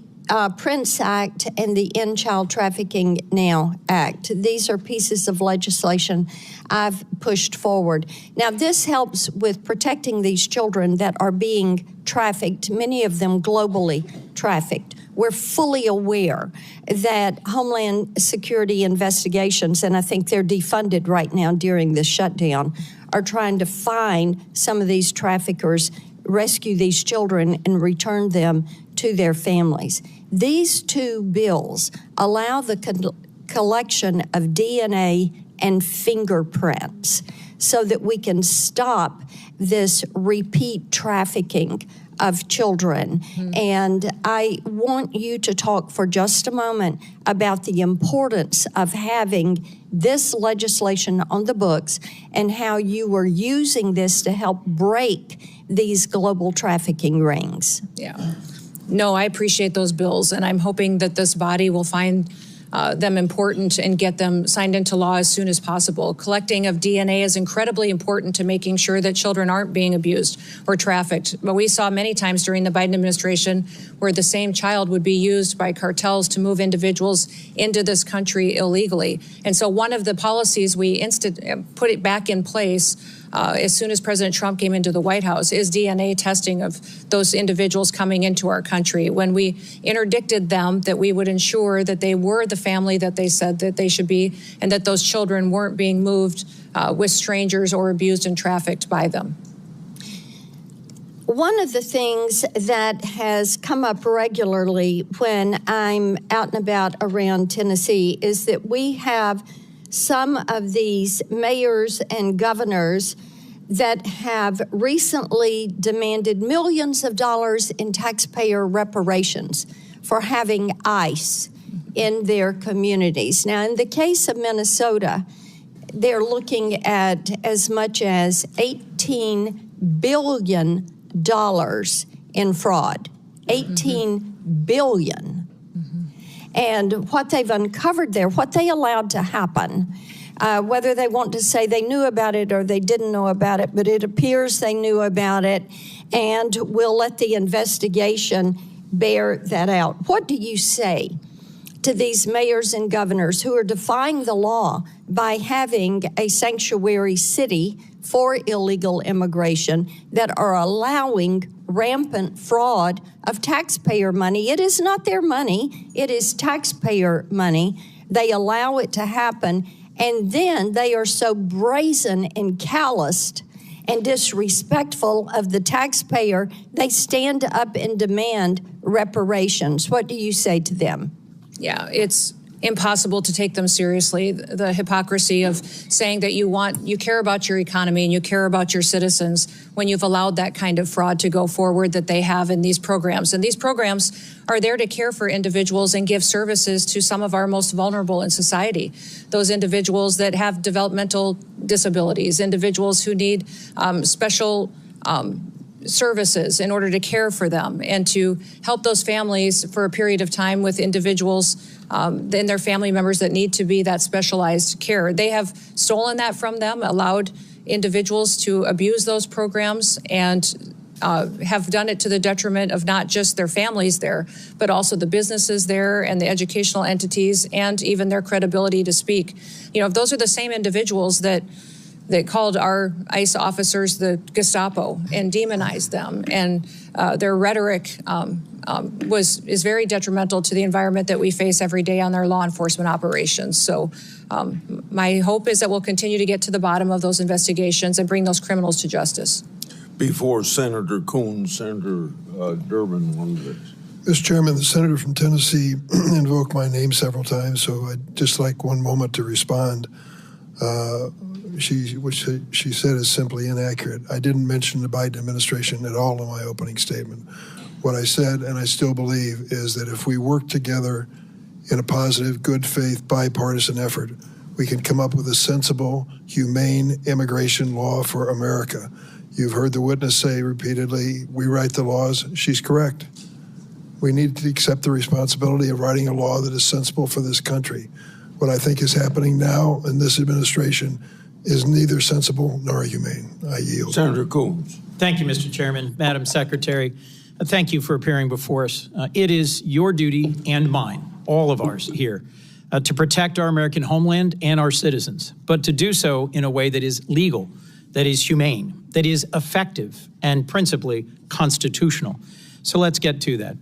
Speaker 9: Prince Act and the End Child Trafficking Now Act. These are pieces of legislation I've pushed forward. Now, this helps with protecting these children that are being trafficked, many of them globally trafficked. We're fully aware that Homeland Security investigations, and I think they're defunded right now during this shutdown, are trying to find some of these traffickers, rescue these children, and return them to their families. These two bills allow the collection of DNA and fingerprints so that we can stop this repeat trafficking of children. And I want you to talk for just a moment about the importance of having this legislation on the books and how you are using this to help break these global trafficking rings.
Speaker 5: Yeah. No, I appreciate those bills, and I'm hoping that this body will find them important and get them signed into law as soon as possible. Collecting of DNA is incredibly important to making sure that children aren't being abused or trafficked. But we saw many times during the Biden administration where the same child would be used by cartels to move individuals into this country illegally. And so one of the policies we put it back in place as soon as President Trump came into the White House is DNA testing of those individuals coming into our country. When we interdicted them, that we would ensure that they were the family that they said that they should be, and that those children weren't being moved with strangers or abused and trafficked by them.
Speaker 9: One of the things that has come up regularly when I'm out and about around Tennessee is that we have some of these mayors and governors that have recently demanded millions of dollars in taxpayer reparations for having ICE in their communities. Now, in the case of Minnesota, they're looking at as much as $18 billion in fraud. $18 billion. And what they've uncovered there, what they allowed to happen, whether they want to say they knew about it or they didn't know about it, but it appears they knew about it, and we'll let the investigation bear that out. What do you say to these mayors and governors who are defying the law by having a sanctuary city for illegal immigration that are allowing rampant fraud of taxpayer money? It is not their money. It is taxpayer money. They allow it to happen, and then they are so brazen and calloused and disrespectful of the taxpayer, they stand up and demand reparations. What do you say to them?
Speaker 5: Yeah, it's impossible to take them seriously. The hypocrisy of saying that you care about your economy and you care about your citizens when you've allowed that kind of fraud to go forward that they have in these programs. And these programs are there to care for individuals and give services to some of our most vulnerable in society. Those individuals that have developmental disabilities, individuals who need special services in order to care for them and to help those families for a period of time with individuals and their family members that need to be that specialized care. They have stolen that from them, allowed individuals to abuse those programs, and have done it to the detriment of not just their families there, but also the businesses there and the educational entities and even their credibility to speak. You know, those are the same individuals that called our ICE officers the Gestapo and demonized them, and their rhetoric is very detrimental to the environment that we face every day on their law enforcement operations. So my hope is that we'll continue to get to the bottom of those investigations and bring those criminals to justice.
Speaker 2: Before Senator Coons, Senator Durbin wanted to.
Speaker 3: Mr. Chairman, the senator from Tennessee invoked my name several times, so I'd just like one moment to respond. What she said is simply inaccurate. I didn't mention the Biden administration at all in my opening statement. What I said, and I still believe, is that if we work together in a positive, good faith, bipartisan effort, we can come up with a sensible, humane immigration law for America. You've heard the witness say repeatedly, we write the laws. She's correct. We need to accept the responsibility of writing a law that is sensible for this country. What I think is happening now in this administration is neither sensible nor humane. I yield.
Speaker 2: Senator Coons.
Speaker 10: Thank you, Mr. Chairman. Madam Secretary, thank you for appearing before us. It is your duty and mine, all of ours here, to protect our American homeland and our citizens, but to do so in a way that is legal, that is humane, that is effective, and principally constitutional. So let's get to that.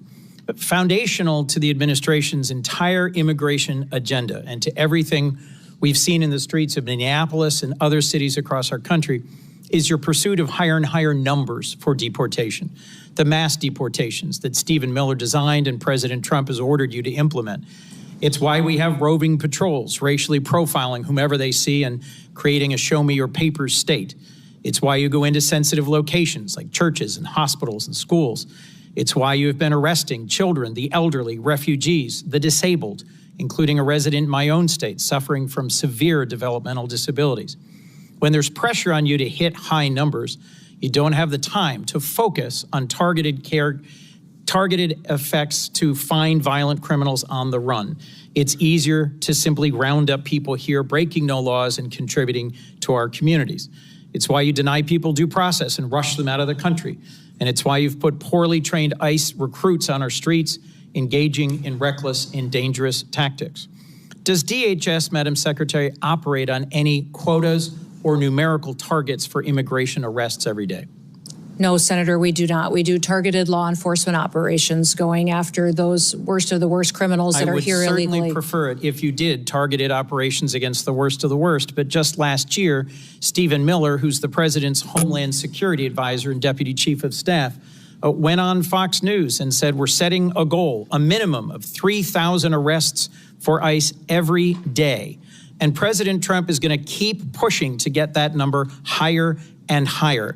Speaker 10: But foundational to the administration's entire immigration agenda and to everything we've seen in the streets of Minneapolis and other cities across our country is your pursuit of higher and higher numbers for deportation, the mass deportations that Stephen Miller designed and President Trump has ordered you to implement. It's why we have roving patrols racially profiling whomever they see and creating a show me your papers state. It's why you go into sensitive locations like churches and hospitals and schools. It's why you have been arresting children, the elderly, refugees, the disabled, including a resident in my own state suffering from severe developmental disabilities. When there's pressure on you to hit high numbers, you don't have the time to focus on targeted effects to find violent criminals on the run. It's easier to simply round up people here breaking no laws and contributing to our communities. It's why you deny people due process and rush them out of the country. And it's why you've put poorly trained ICE recruits on our streets engaging in reckless and dangerous tactics. Does DHS, Madam Secretary, operate on any quotas or numerical targets for immigration arrests every day?
Speaker 5: No, Senator, we do not. We do targeted law enforcement operations going after those worst of the worst criminals that are here illegally.
Speaker 10: I would certainly prefer it if you did targeted operations against the worst of the worst. But just last year, Stephen Miller, who's the president's Homeland Security advisor and deputy chief of staff, went on Fox News and said, we're setting a goal, a minimum of 3,000 arrests for ICE every day. And President Trump is going to keep pushing to get that number higher and higher.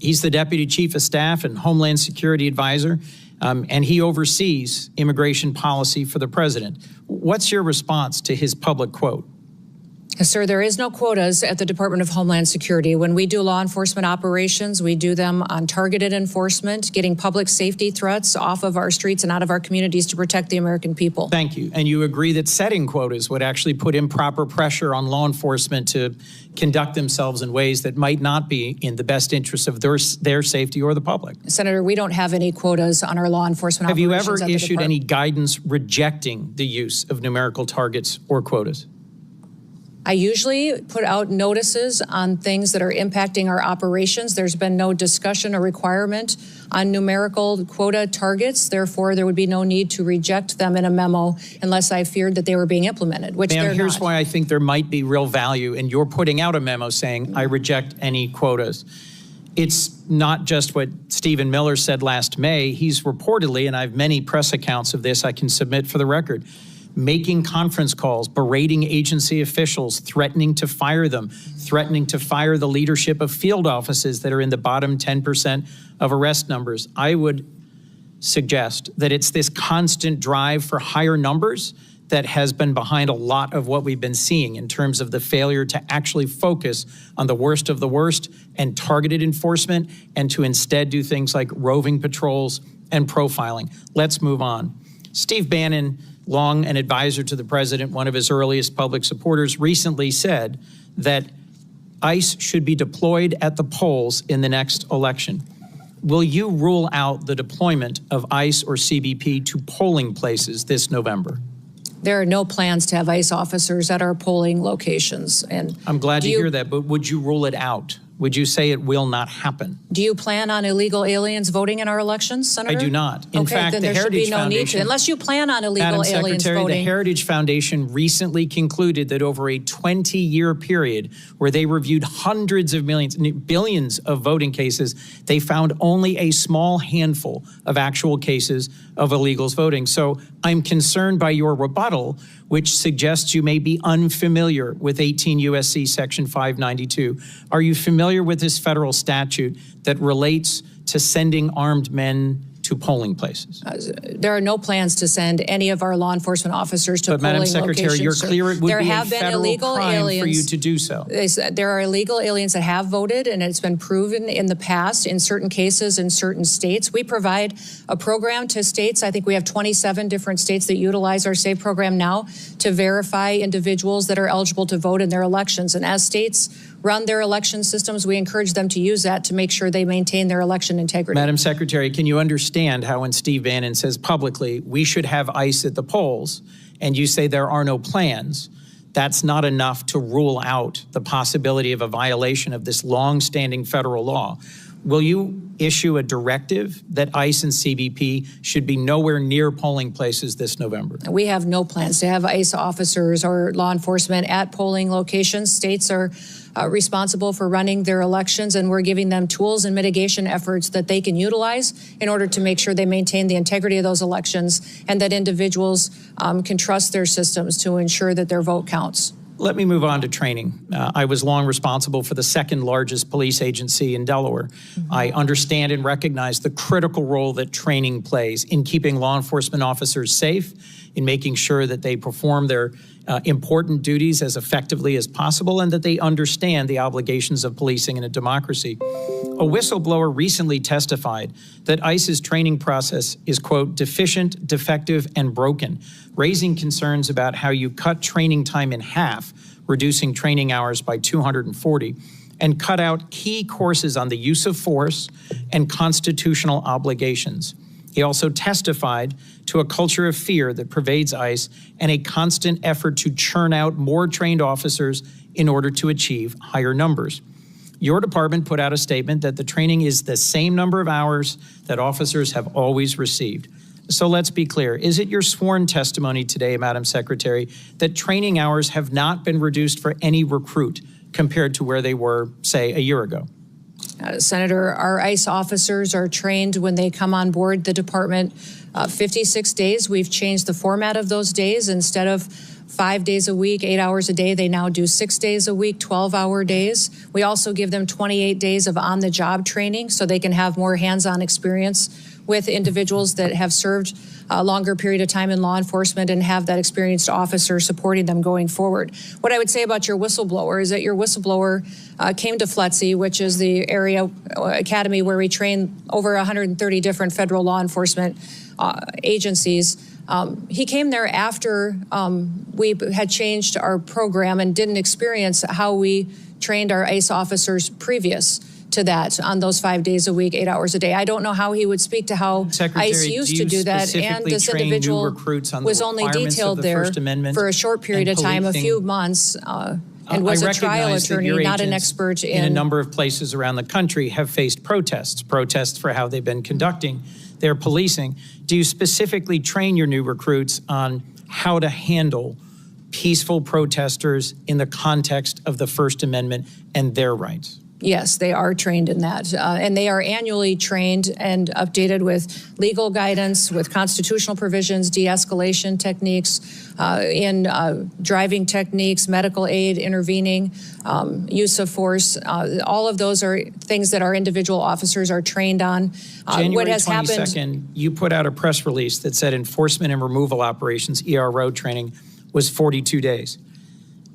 Speaker 10: He's the deputy chief of staff and Homeland Security advisor. and he oversees immigration policy for the president. What's your response to his public quote?
Speaker 5: Sir, there is no quotas at the Department of Homeland Security. When we do law enforcement operations, we do them on targeted enforcement, getting public safety threats off of our streets and out of our communities to protect the American people.
Speaker 10: Thank you. And you agree that setting quotas would actually put improper pressure on law enforcement to conduct themselves in ways that might not be in the best interest of their safety or the public?
Speaker 5: Senator, we don't have any quotas on our law enforcement
Speaker 10: operations. Have you
Speaker 5: operations.
Speaker 10: ever issued any guidance rejecting the use of numerical targets or quotas?
Speaker 5: I usually put out notices on things that are impacting our operations. There's been no discussion or requirement on numerical quota targets. Therefore, there would be no need to reject them in a memo unless I feared that they were being implemented, which they're not.
Speaker 10: Here's why I think there might be real value in your putting out a memo saying, I reject any quotas. It's not just what Stephen Miller said last May. He's reportedly, and I have many press accounts of this I can submit for the record, making conference calls, berating agency officials, threatening to fire them, threatening to fire the leadership of field offices that are in the bottom 10% of arrest numbers. I would suggest that it's this constant drive for higher numbers that has been behind a lot of what we've been seeing in terms of the failure to actually focus on the worst of the worst and targeted enforcement, and to instead do things like roving patrols and profiling. Let's move on. Steve Bannon, long an advisor to the president, one of his earliest public supporters, recently said that ICE should be deployed at the polls in the next election. Will you rule out the deployment of ICE or CBP to polling places this November?
Speaker 5: There are no plans to have ICE officers at our polling locations. And
Speaker 10: I'm glad to hear that, but would you rule it out? Would you say it will not happen?
Speaker 5: Do you plan on illegal aliens voting in our elections, Senator?
Speaker 10: I do not. In fact,
Speaker 5: then
Speaker 10: the
Speaker 5: there should
Speaker 10: Heritage
Speaker 5: be no
Speaker 10: Foundation,
Speaker 5: need to, unless you plan on illegal
Speaker 10: Madam
Speaker 5: aliens
Speaker 10: Secretary,
Speaker 5: voting.
Speaker 10: The Heritage Foundation recently concluded that over a 20-year period where they reviewed hundreds of millions, billions of voting cases, they found only a small handful of actual cases of illegals voting. So I'm concerned by your rebuttal, which suggests you may be unfamiliar with 18 U.S.C. Section 592. Are you familiar with this federal statute that relates to sending armed men to polling places?
Speaker 5: There are no plans to send any of our law enforcement officers to polling locations.
Speaker 10: But Madam Secretary, you're clear it would be a federal crime for you to do so.
Speaker 5: There are illegal aliens that have voted, and it's been proven in the past in certain cases in certain states. We provide a program to states. I think we have 27 different states that utilize our SAVE program now to verify individuals that are eligible to vote in their elections. And as states run their election systems, we encourage them to use that to make sure they maintain their election integrity.
Speaker 10: Madam Secretary, can you understand how when Steve Bannon says publicly, we should have ICE at the polls, and you say there are no plans, that's not enough to rule out the possibility of a violation of this long-standing federal law? Will you issue a directive that ICE and CBP should be nowhere near polling places this November?
Speaker 5: We have no plans to have ICE officers or law enforcement at polling locations. States are responsible for running their elections, and we're giving them tools and mitigation efforts that they can utilize in order to make sure they maintain the integrity of those elections and that individuals can trust their systems to ensure that their vote counts.
Speaker 10: Let me move on to training. I was long responsible for the second largest police agency in Delaware. I understand and recognize the critical role that training plays in keeping law enforcement officers safe, in making sure that they perform their important duties as effectively as possible, and that they understand the obligations of policing in a democracy. A whistleblower recently testified that ICE's training process is, quote, deficient, defective, and broken, raising concerns about how you cut training time in half, reducing training hours by 240, and cut out key courses on the use of force and constitutional obligations. He also testified to a culture of fear that pervades ICE and a constant effort to churn out more trained officers in order to achieve higher numbers. Your department put out a statement that the training is the same number of hours that officers have always received. So let's be clear. Is it your sworn testimony today, Madam Secretary, that training hours have not been reduced for any recruit compared to where they were, say, a year ago?
Speaker 5: Senator, our ICE officers are trained when they come on board the department 56 days. We've changed the format of those days. Instead of 5 days a week, 8 hours a day, they now do 6 days a week, 12-hour days. We also give them 28 days of on-the-job training so they can have more hands-on experience with individuals that have served a longer period of time in law enforcement and have that experienced officer supporting them going forward. What I would say about your whistleblower is that your whistleblower came to FLETC, which is the area academy where we train over 130 different federal law enforcement agencies. He came there after we had changed our program and didn't experience how we trained our ICE officers previous to that on those 5 days a week, 8 hours a day. I don't know how he would speak to how ICE used to do that, and this individual was only detailed there for a short period of time, a few months, and was a trial attorney, not an expert
Speaker 10: in a number of places around the country have faced protests for how they've been conducting their policing. Do you specifically train your new recruits on how to handle peaceful protesters in the context of the First Amendment and their rights?
Speaker 5: Yes, they are trained in that. And they are annually trained and updated with legal guidance, with constitutional provisions, de-escalation techniques, in driving techniques, medical aid, intervening, use of force. All of those are things that our individual officers are trained on.
Speaker 10: January 22nd, you put out a press release that said enforcement and removal operations, ERO training, was 42 days.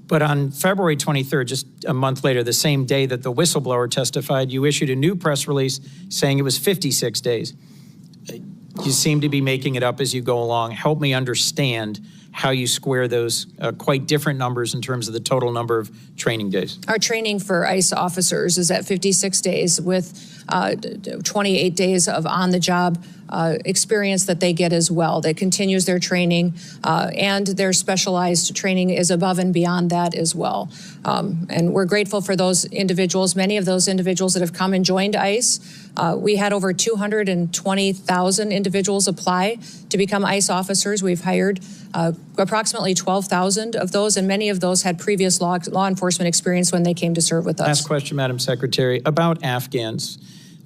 Speaker 10: But on February 23rd, just a month later, the same day that the whistleblower testified, you issued a new press release saying it was 56 days. You seem to be making it up as you go along. Help me understand how you square those quite different numbers in terms of the total number of training days.
Speaker 5: Our training for ICE officers is at 56 days with 28 days of on-the-job experience that they get as well. That continues their training, and their specialized training is above and beyond that as well. And we're grateful for those individuals, many of those individuals that have come and joined ICE. We had over 220,000 individuals apply to become ICE officers. We've hired approximately 12,000 of those, and many of those had previous law enforcement experience when they came to serve with us.
Speaker 10: Last question, Madam Secretary, about Afghans.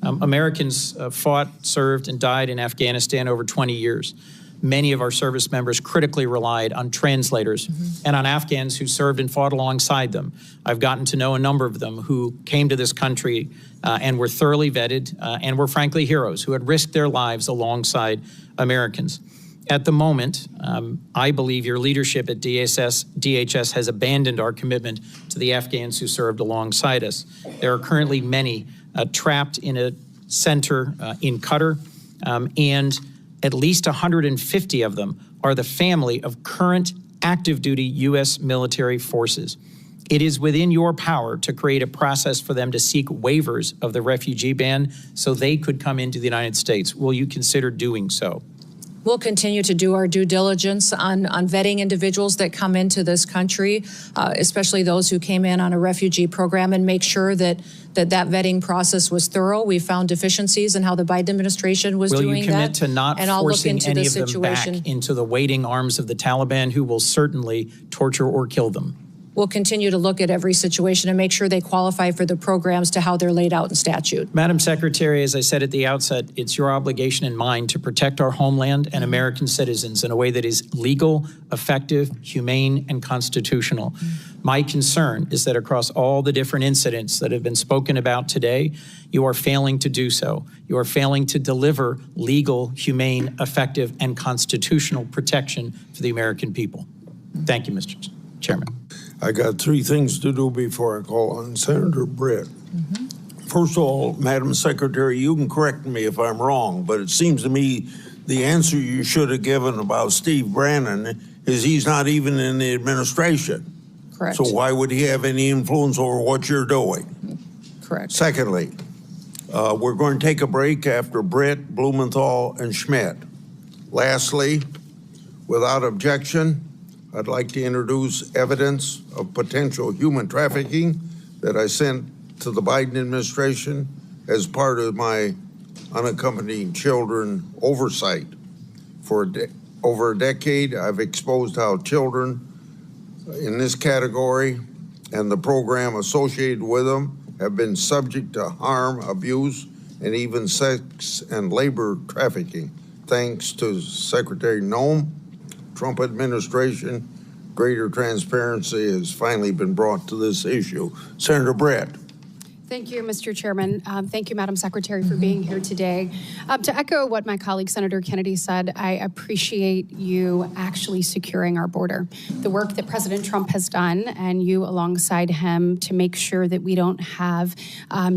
Speaker 10: Americans fought, served, and died in Afghanistan over 20 years. Many of our service members critically relied on translators and on Afghans who served and fought alongside them. I've gotten to know a number of them who came to this country and were thoroughly vetted and were frankly heroes who had risked their lives alongside Americans. At the moment, I believe your leadership at DHS has abandoned our commitment to the Afghans who served alongside us. There are currently many trapped in a center in Qatar, and at least 150 of them are the family of current active duty U.S. military forces. It is within your power to create a process for them to seek waivers of the refugee ban so they could come into the United States. Will you consider doing so?
Speaker 5: We'll continue to do our due diligence on vetting individuals that come into this country, especially those who came in on a refugee program, and make sure that vetting process was thorough. We found deficiencies in how the Biden administration was doing that.
Speaker 10: Will you commit to not forcing any of them back into the waiting arms of the Taliban, who will certainly torture or kill them?
Speaker 5: We'll continue to look at every situation and make sure they qualify for the programs to how they're laid out in statute.
Speaker 10: Madam Secretary, as I said at the outset, it's your obligation and mine to protect our homeland and American citizens in a way that is legal, effective, humane, and constitutional. My concern is that across all the different incidents that have been spoken about today, you are failing to do so. You are failing to deliver legal, humane, effective, and constitutional protection for the American people. Thank you, Mr. Chairman.
Speaker 2: I got three things to do before I call on Senator Britt. First of all, Madam Secretary, you can correct me if I'm wrong, but it seems to me the answer you should have given about Steve Bannon is he's not even in the administration.
Speaker 5: Correct.
Speaker 2: So why would he have any influence over what you're doing?
Speaker 5: Correct.
Speaker 2: Secondly, we're going to take a break after Britt, Blumenthal, and Schmidt. Lastly, without objection, I'd like to introduce evidence of potential human trafficking that I sent to the Biden administration as part of my unaccompanied children oversight. For over a decade, I've exposed how children in this category and the program associated with them have been subject to harm, abuse, and even sex and labor trafficking. Thanks to Secretary Noem, Trump administration, greater transparency has finally been brought to this issue. Senator Britt.
Speaker 11: Thank you, Mr. Chairman. Thank you, Madam Secretary, for being here today. To echo what my colleague Senator Kennedy said, I appreciate you actually securing our border. The work that President Trump has done and you alongside him to make sure that we don't have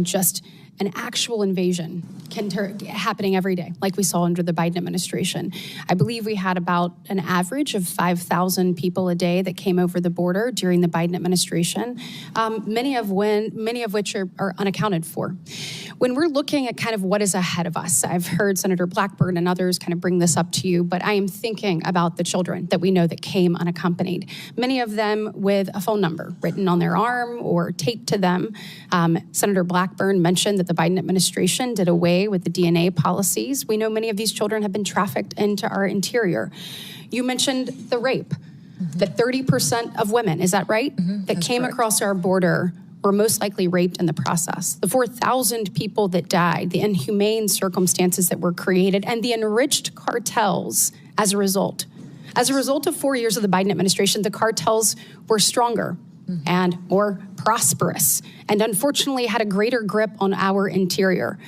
Speaker 11: just an actual invasion happening every day, like we saw under the Biden administration. I believe we had about an average of 5,000 people a day that came over the border during the Biden administration, many of which are unaccounted for. When we're looking at kind of what is ahead of us, I've heard Senator Blackburn and others kind of bring this up to you, but I am thinking about the children that we know that came unaccompanied, many of them with a phone number written on their arm or taped to them. Senator Blackburn mentioned that the Biden administration did away with the DNA policies. We know many of these children have been trafficked into our interior. You mentioned the rape, that 30% of women, is that right, that came across our border were most likely raped in the process. The 4,000 people that died, the inhumane circumstances that were created, and the enriched cartels as a result. As a result of 4 years of the Biden administration, the cartels were stronger and more prosperous, and unfortunately had a greater grip on our interior.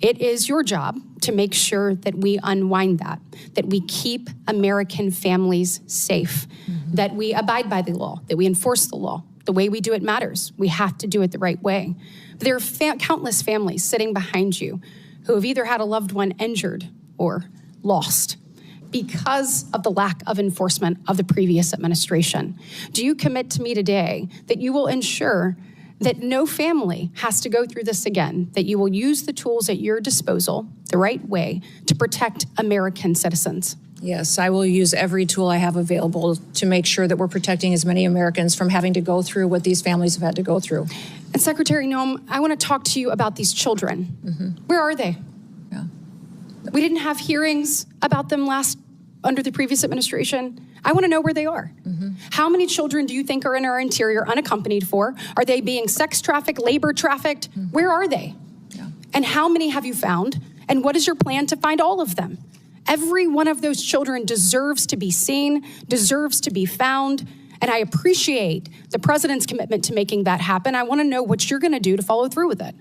Speaker 11: It is your job to make sure that we unwind that we keep American families safe, that we abide by the law, that we enforce the law. The way we do it matters. We have to do it the right way. But there are countless families sitting behind you who have either had a loved one injured or lost because of the lack of enforcement of the previous administration. Do you commit to me today that you will ensure that no family has to go through this again, that you will use the tools at your disposal the right way to protect American citizens?
Speaker 5: Yes, I will use every tool I have available to make sure that we're protecting as many Americans from having to go through what these families have had to go through.
Speaker 11: And Secretary Noem, I want to talk to you about these children. Where are they?
Speaker 5: Yeah.
Speaker 11: We didn't have hearings about them under the previous administration. I want to know where they are. How many children do you think are in our interior unaccompanied for? Are they being sex trafficked, labor trafficked? Where are they?
Speaker 5: Yeah.
Speaker 11: And how many have you found? And what is your plan to find all of them? Every one of those children deserves to be seen, deserves to be found, and I appreciate the president's commitment to making that happen. I want to know what you're going to do to follow through with it.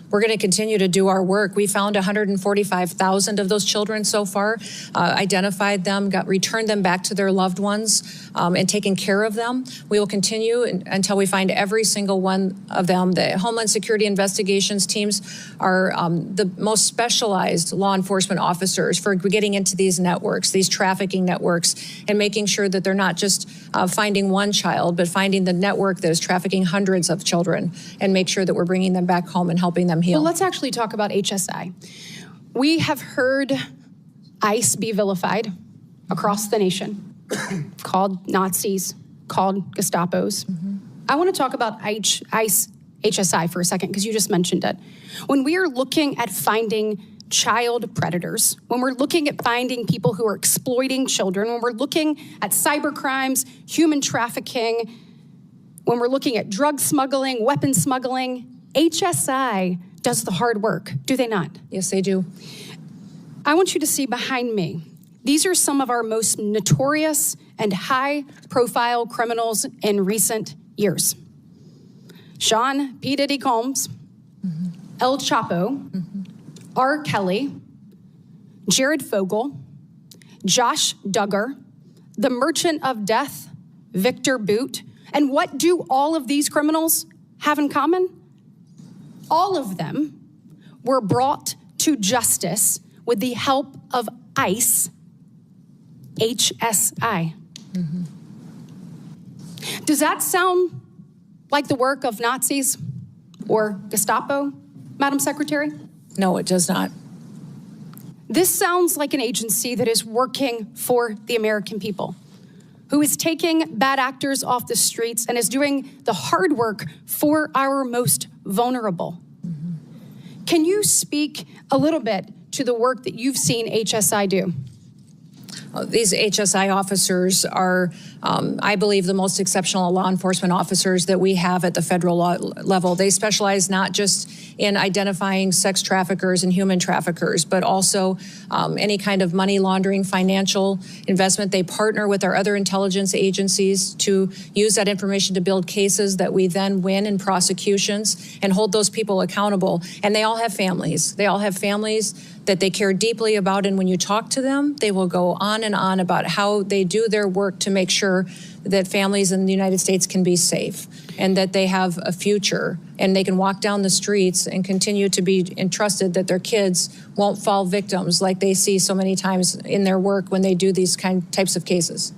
Speaker 5: We're going to continue to do our work. We found 145,000 of those children so far, identified them, returned them back to their loved ones, and taken care of them. We will continue until we find every single one of them. The Homeland Security investigations teams are the most specialized law enforcement officers for getting into these networks, these trafficking networks, and making sure that they're not just finding one child, but finding the network that is trafficking hundreds of children, and make sure that we're bringing them back home and helping them heal.
Speaker 11: Well, let's actually talk about HSI. We have heard ICE be vilified across the nation, called Nazis, called Gestapos. I want to talk about ICE HSI for a second, because you just mentioned it. When we are looking at finding child predators, when we're looking at finding people who are exploiting children, when we're looking at cyber crimes, human trafficking, when we're looking at drug smuggling, weapon smuggling, HSI does the hard work, do they not?
Speaker 5: Yes, they do.
Speaker 11: I want you to see behind me. These are some of our most notorious and high-profile criminals in recent years. Sean P. Diddy Combs, El Chapo, R. Kelly, Jared Fogle, Josh Duggar, the Merchant of Death, Victor Boot. And what do all of these criminals have in common? All of them were brought to justice with the help of ICE, HSI. Does that sound like the work of Nazis or Gestapo, Madam Secretary?
Speaker 5: No, it does not.
Speaker 11: This sounds like an agency that is working for the American people, who is taking bad actors off the streets and is doing the hard work for our most vulnerable. Can you speak a little bit to the work that you've seen HSI do?
Speaker 5: These HSI officers are, I believe, the most exceptional law enforcement officers that we have at the federal level. They specialize not just in identifying sex traffickers and human traffickers, but also any kind of money laundering, financial investment. They partner with our other intelligence agencies to use that information to build cases that we then win in prosecutions and hold those people accountable. And they all have families. They all have families that they care deeply about, and when you talk to them, they will go on and on about how they do their work to make sure that families in the United States can be safe and that they have a future and they can walk down the streets and continue to be entrusted that their kids won't fall victims like they see so many times in their work when they do these types of cases.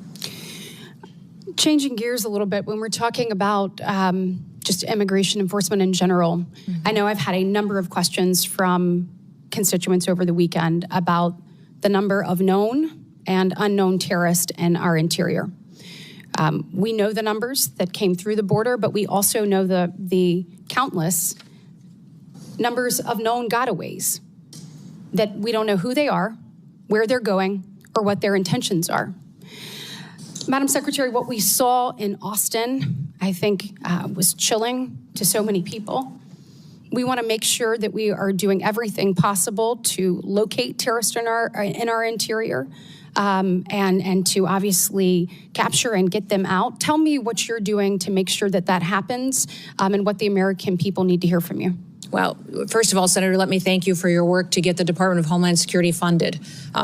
Speaker 11: Changing gears a little bit, when we're talking about just immigration enforcement in general, I know I've had a number of questions from constituents over the weekend about the number of known and unknown terrorists in our interior. We know the numbers that came through the border, but we also know the countless numbers of known gotaways that we don't know who they are, where they're going, or what their intentions are. Madam Secretary, what we saw in Austin, I think, was chilling to so many people. We want to make sure that we are doing everything possible to locate terrorists in our interior and to obviously capture and get them out. Tell me what you're doing to make sure that happens and what the American people need to hear from you.
Speaker 5: Well, first of all, Senator, let me thank you for your work to get the Department of Homeland Security funded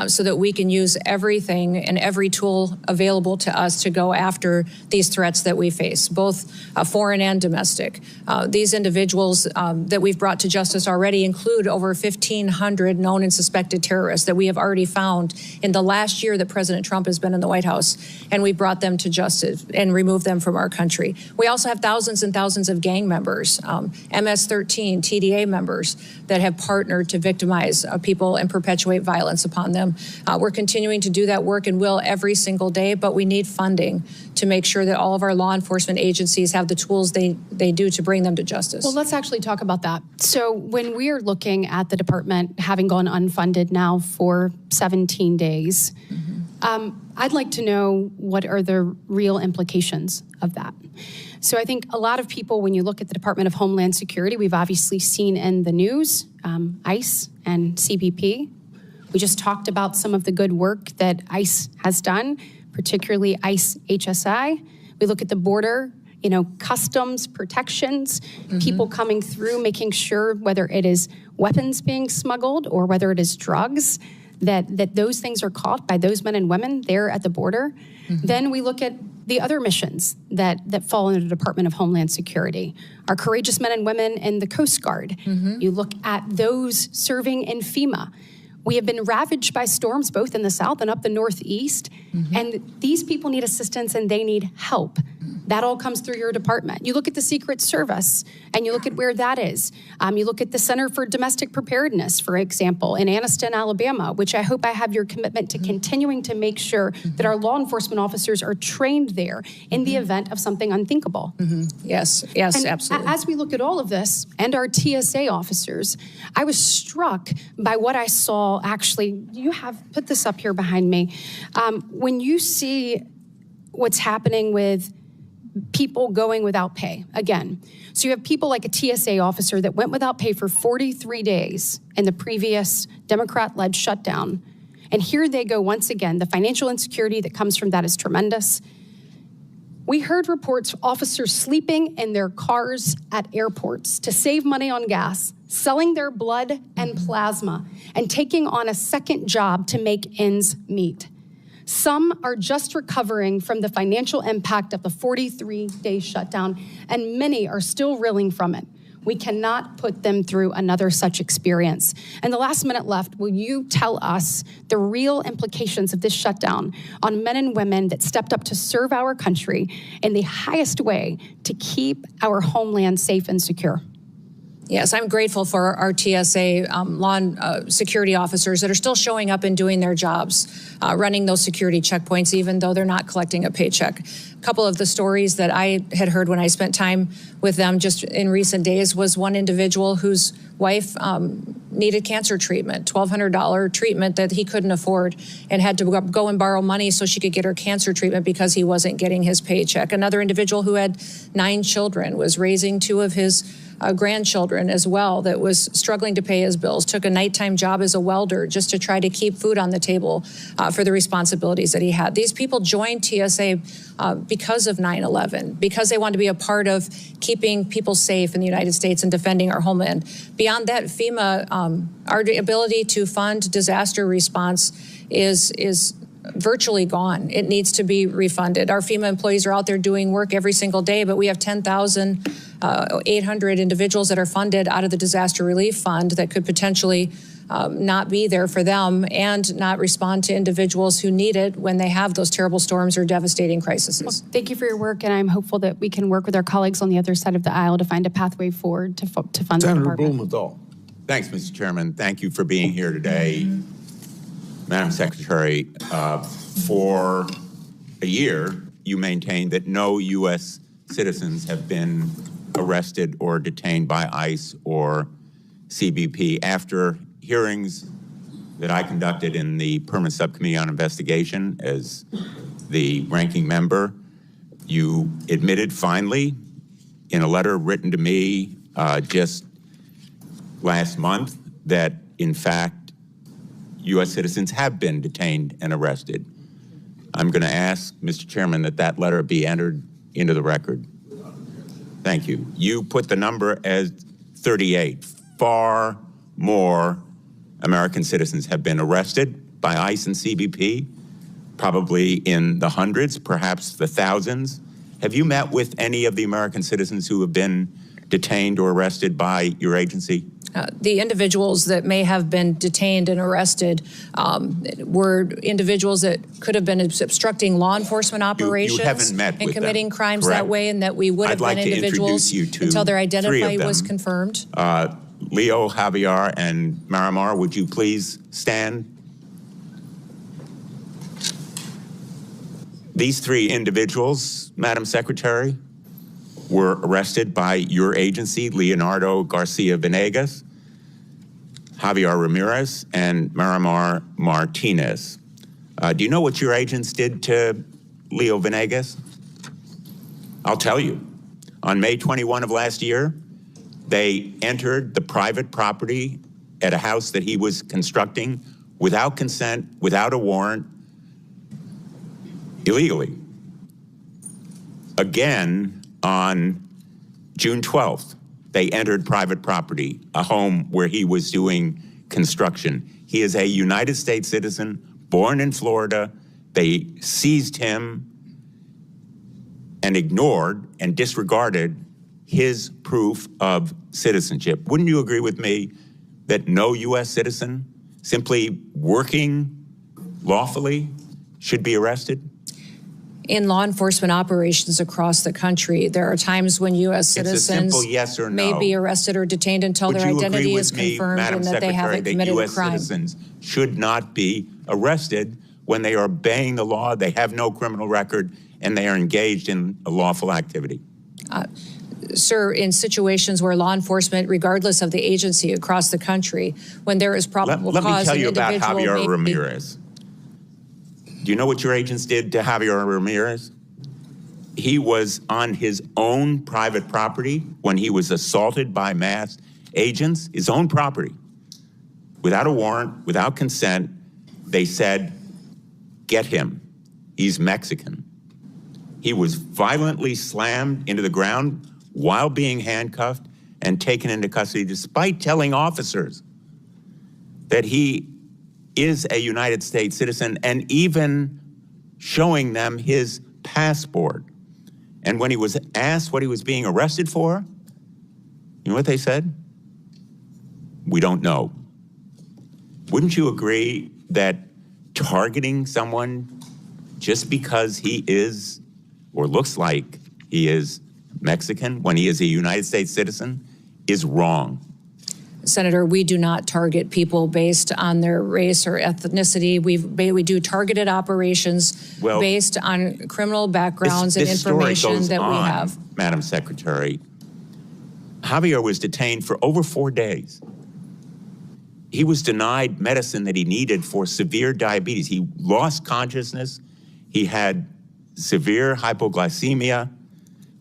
Speaker 5: so that we can use everything and every tool available to us to go after these threats that we face, both foreign and domestic. These individuals that we've brought to justice already include over 1,500 known and suspected terrorists that we have already found in the last year that President Trump has been in the White House, and we brought them to justice and removed them from our country. We also have thousands and thousands of gang members, MS-13, TDA members that have partnered to victimize people and perpetuate violence upon them. We're continuing to do that work and will every single day, but we need funding to make sure that all of our law enforcement agencies have the tools they do to bring them to justice.
Speaker 11: Well, let's actually talk about that. So when we are looking at the department having gone unfunded now for 17 days, I'd like to know what are the real implications of that. So I think a lot of people, when you look at the Department of Homeland Security, we've obviously seen in the news, ICE and CBP. We just talked about some of the good work that ICE has done, particularly ICE HSI. We look at the border, customs protections, people coming through, making sure whether it is weapons being smuggled or whether it is drugs, that those things are caught by those men and women there at the border. Then we look at the other missions that fall under the Department of Homeland Security, our courageous men and women in the Coast Guard. You look at those serving in FEMA. We have been ravaged by storms both in the South and up the Northeast, and these people need assistance and they need help. That all comes through your department. You look at the Secret Service and you look at where that is. You look at the Center for Domestic Preparedness, for example, in Anniston, Alabama, which I hope I have your commitment to continuing to make sure that our law enforcement officers are trained there in the event of something unthinkable.
Speaker 5: Yes,
Speaker 11: And
Speaker 5: absolutely.
Speaker 11: As we look at all of this and our TSA officers, I was struck by what I saw. Actually, you have put this up here behind me. When you see what's happening with people going without pay, again, so you have people like a TSA officer that went without pay for 43 days in the previous Democrat-led shutdown. And here they go once again. The financial insecurity that comes from that is tremendous. We heard reports of officers sleeping in their cars at airports to save money on gas, selling their blood and plasma, and taking on a second job to make ends meet. Some are just recovering from the financial impact of the 43-day shutdown, and many are still reeling from it. We cannot put them through another such experience. And the last minute left, will you tell us the real implications of this shutdown on men and women that stepped up to serve our country in the highest way to keep our homeland safe and secure?
Speaker 5: Yes, I'm grateful for our TSA law security officers that are still showing up and doing their jobs, running those security checkpoints, even though they're not collecting a paycheck. A couple of the stories that I had heard when I spent time with them just in recent days was one individual whose wife needed cancer treatment, $1,200 treatment that he couldn't afford, and had to go and borrow money so she could get her cancer treatment because he wasn't getting his paycheck. Another individual who had 9 children, was raising 2 of his grandchildren as well, that was struggling to pay his bills, took a nighttime job as a welder just to try to keep food on the table for the responsibilities that he had. These people joined TSA because of 9/11, because they wanted to be a part of keeping people safe in the United States and defending our homeland. Beyond that, FEMA, our ability to fund disaster response is virtually gone. It needs to be refunded. Our FEMA employees are out there doing work every single day, but we have 10,800 individuals that are funded out of the Disaster Relief Fund that could potentially not be there for them and not respond to individuals who need it when they have those terrible storms or devastating crises.
Speaker 11: Well, thank you for your work, and I'm hopeful that we can work with our colleagues on the other side of the aisle to find a pathway forward to fund the
Speaker 2: Senator
Speaker 11: department.
Speaker 2: Blumenthal.
Speaker 12: Thanks, Mr. Chairman. Thank you for being here today. Madam Secretary, for a year, you maintained that no U.S. citizens have been arrested or detained by ICE or CBP. After hearings that I conducted in the Permanent Subcommittee on Investigation as the ranking member, you admitted finally in a letter written to me just last month that, in fact, U.S. citizens have been detained and arrested. I'm going to ask, Mr. Chairman, that that letter be entered into the record. Thank you. You put the number as 38. Far more American citizens have been arrested by ICE and CBP, probably in the hundreds, perhaps the thousands. Have you met with any of the American citizens who have been detained or arrested by your agency?
Speaker 5: The individuals that may have been detained and arrested were individuals that could have been obstructing law enforcement operations
Speaker 12: haven't met
Speaker 5: and
Speaker 12: with
Speaker 5: committing
Speaker 12: them,
Speaker 5: crimes
Speaker 12: correct?
Speaker 5: that way, and that we would have
Speaker 12: I'd
Speaker 5: been
Speaker 12: like to
Speaker 5: individuals
Speaker 12: introduce you to
Speaker 5: until their
Speaker 12: 3
Speaker 5: identity
Speaker 12: of them.
Speaker 5: was confirmed.
Speaker 12: Leo, Javier, and Marimar, would you please stand? These 3 individuals, Madam Secretary, were arrested by your agency, Leonardo Garcia Venegas, Javier Ramirez, and Marimar Martinez. Do you know what your agents did to Leo Venegas? I'll tell you. On May 21 of last year, they entered the private property at a house that he was constructing without consent, without a warrant, illegally. Again, on June 12th, they entered private property, a home where he was doing construction. He is a United States citizen, born in Florida. They seized him and ignored and disregarded his proof of citizenship. Wouldn't you agree with me that no U.S. citizen simply working lawfully should be arrested?
Speaker 5: In law enforcement operations across the country, there are times when U.S. citizens
Speaker 12: simple yes or
Speaker 5: may
Speaker 12: no.
Speaker 5: be arrested or detained until
Speaker 12: Would
Speaker 5: their
Speaker 12: you
Speaker 5: identity
Speaker 12: agree
Speaker 5: is
Speaker 12: with me,
Speaker 5: confirmed
Speaker 12: Madam
Speaker 5: and that they
Speaker 12: Secretary,
Speaker 5: haven't committed
Speaker 12: that
Speaker 5: a
Speaker 12: U.S.
Speaker 5: crime.
Speaker 12: citizens should not be arrested when they are obeying the law, they have no criminal record, and they are engaged in a lawful activity?
Speaker 5: Sir, in situations where law enforcement, regardless of the agency across the country, when there is probable
Speaker 12: Let me
Speaker 5: cause,
Speaker 12: tell
Speaker 5: an
Speaker 12: you about
Speaker 5: individual
Speaker 12: Javier
Speaker 5: may be-
Speaker 12: Ramirez. Do you know what your agents did to Javier Ramirez? He was on his own private property when he was assaulted by masked agents, his own property. Without a warrant, without consent, they said, get him. He's Mexican. He was violently slammed into the ground while being handcuffed and taken into custody, despite telling officers that he is a United States citizen and even showing them his passport. And when he was asked what he was being arrested for, you know what they said? We don't know. Wouldn't you agree that targeting someone just because he is or looks like he is Mexican when he is a United States citizen is wrong?
Speaker 5: Senator, we do not target people based on their race or ethnicity. We do targeted operations based on criminal backgrounds and information that we have.
Speaker 12: Madam Secretary, Javier was detained for over 4 days. he was denied medicine that he needed for severe diabetes. He lost consciousness. He had severe hypoglycemia.